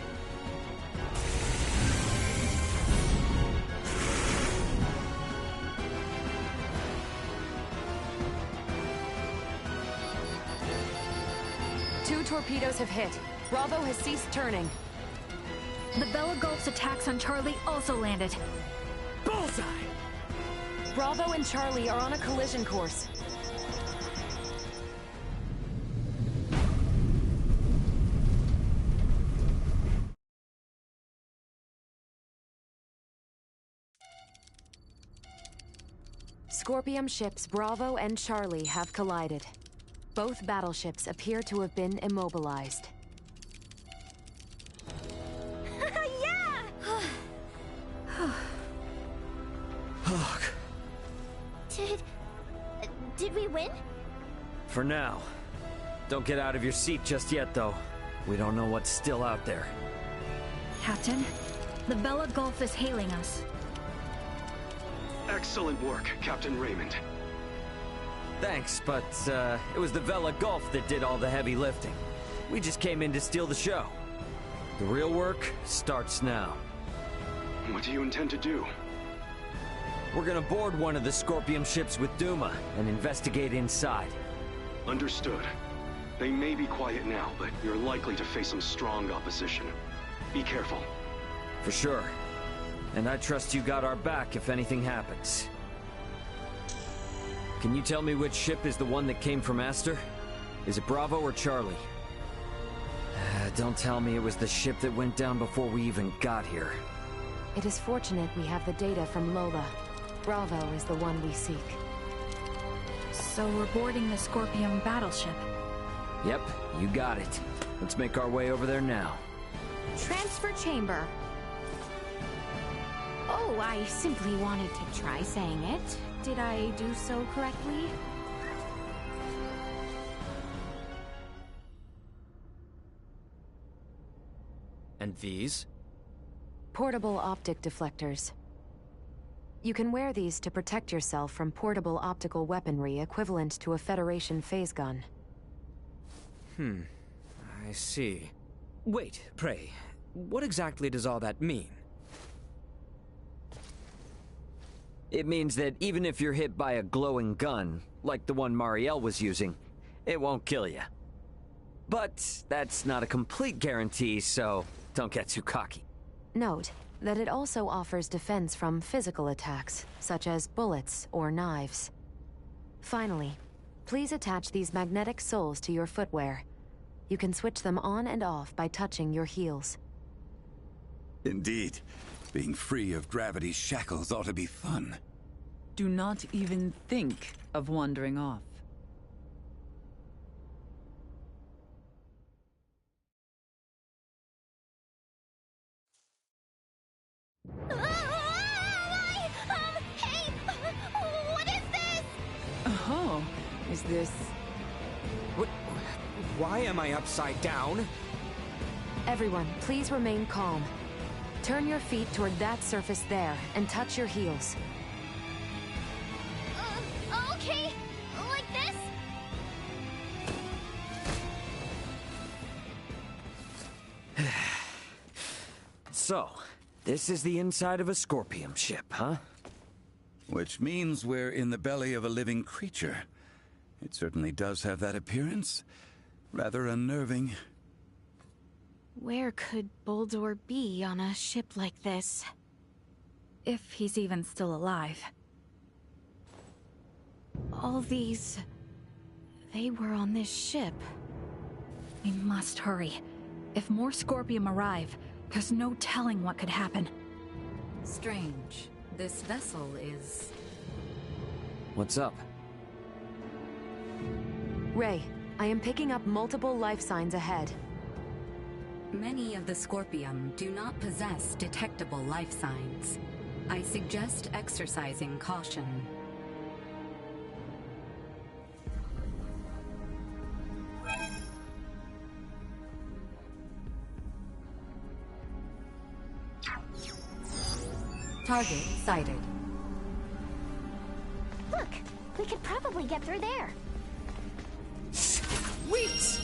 Two torpedoes have hit. Bravo has ceased turning. The Vela Gulf's attacks on Charlie also landed. Bullseye! Bravo and Charlie are on a collision course. Scorpium ships Bravo and Charlie have collided. Both battleships appear to have been immobilized. Yeah! Did we win? For now. Don't get out of your seat just yet, though. We don't know what's still out there. Captain, the Vela Gulf is hailing us. Excellent work, Captain Raymond. Thanks, but it was the Vela Gulf that did all the heavy lifting. We just came in to steal the show. The real work starts now. What do you intend to do? We're gonna board one of the Scorpium ships with Duma and investigate inside. Understood. They may be quiet now, but you're likely to face some strong opposition. Be careful. For sure. And I trust you got our back if anything happens. Can you tell me which ship is the one that came from Aster? Is it Bravo or Charlie? Don't tell me it was the ship that went down before we even got here. It is fortunate we have the data from Lola. Bravo is the one we seek. So we're boarding the Scorpium battleship. Yep, you got it. Let's make our way over there now. Transfer chamber. Oh, I simply wanted to try saying it. Did I do so correctly? And these? Portable optic deflectors. You can wear these to protect yourself from portable optical weaponry equivalent to a Federation phase gun. I see. Wait, pray, what exactly does all that mean? It means that even if you're hit by a glowing gun, like the one Marielle was using, it won't kill you. But that's not a complete guarantee, so don't get too cocky. Note that it also offers defense from physical attacks, such as bullets or knives. Finally, please attach these magnetic soles to your footwear. You can switch them on and off by touching your heels. Indeed. Being free of gravity's shackles ought to be fun. Do not even think of wandering off. Hey! What is this? Oh, is this... What? Why am I upside down? Everyone, please remain calm. Turn your feet toward that surface there, and touch your heels. Okay, like this? So, this is the inside of a Scorpium ship, huh? Which means we're in the belly of a living creature. It certainly does have that appearance. Rather unnerving. Where could Boldor be on a ship like this? If he's even still alive. All these... they were on this ship. We must hurry. If more Scorpium arrive, there's no telling what could happen. Strange. This vessel is... What's up? Ray, I am picking up multiple life signs ahead. Many of the Scorpium do not possess detectable life signs. I suggest exercising caution. Target sighted. Look, we could probably get through there. Wait!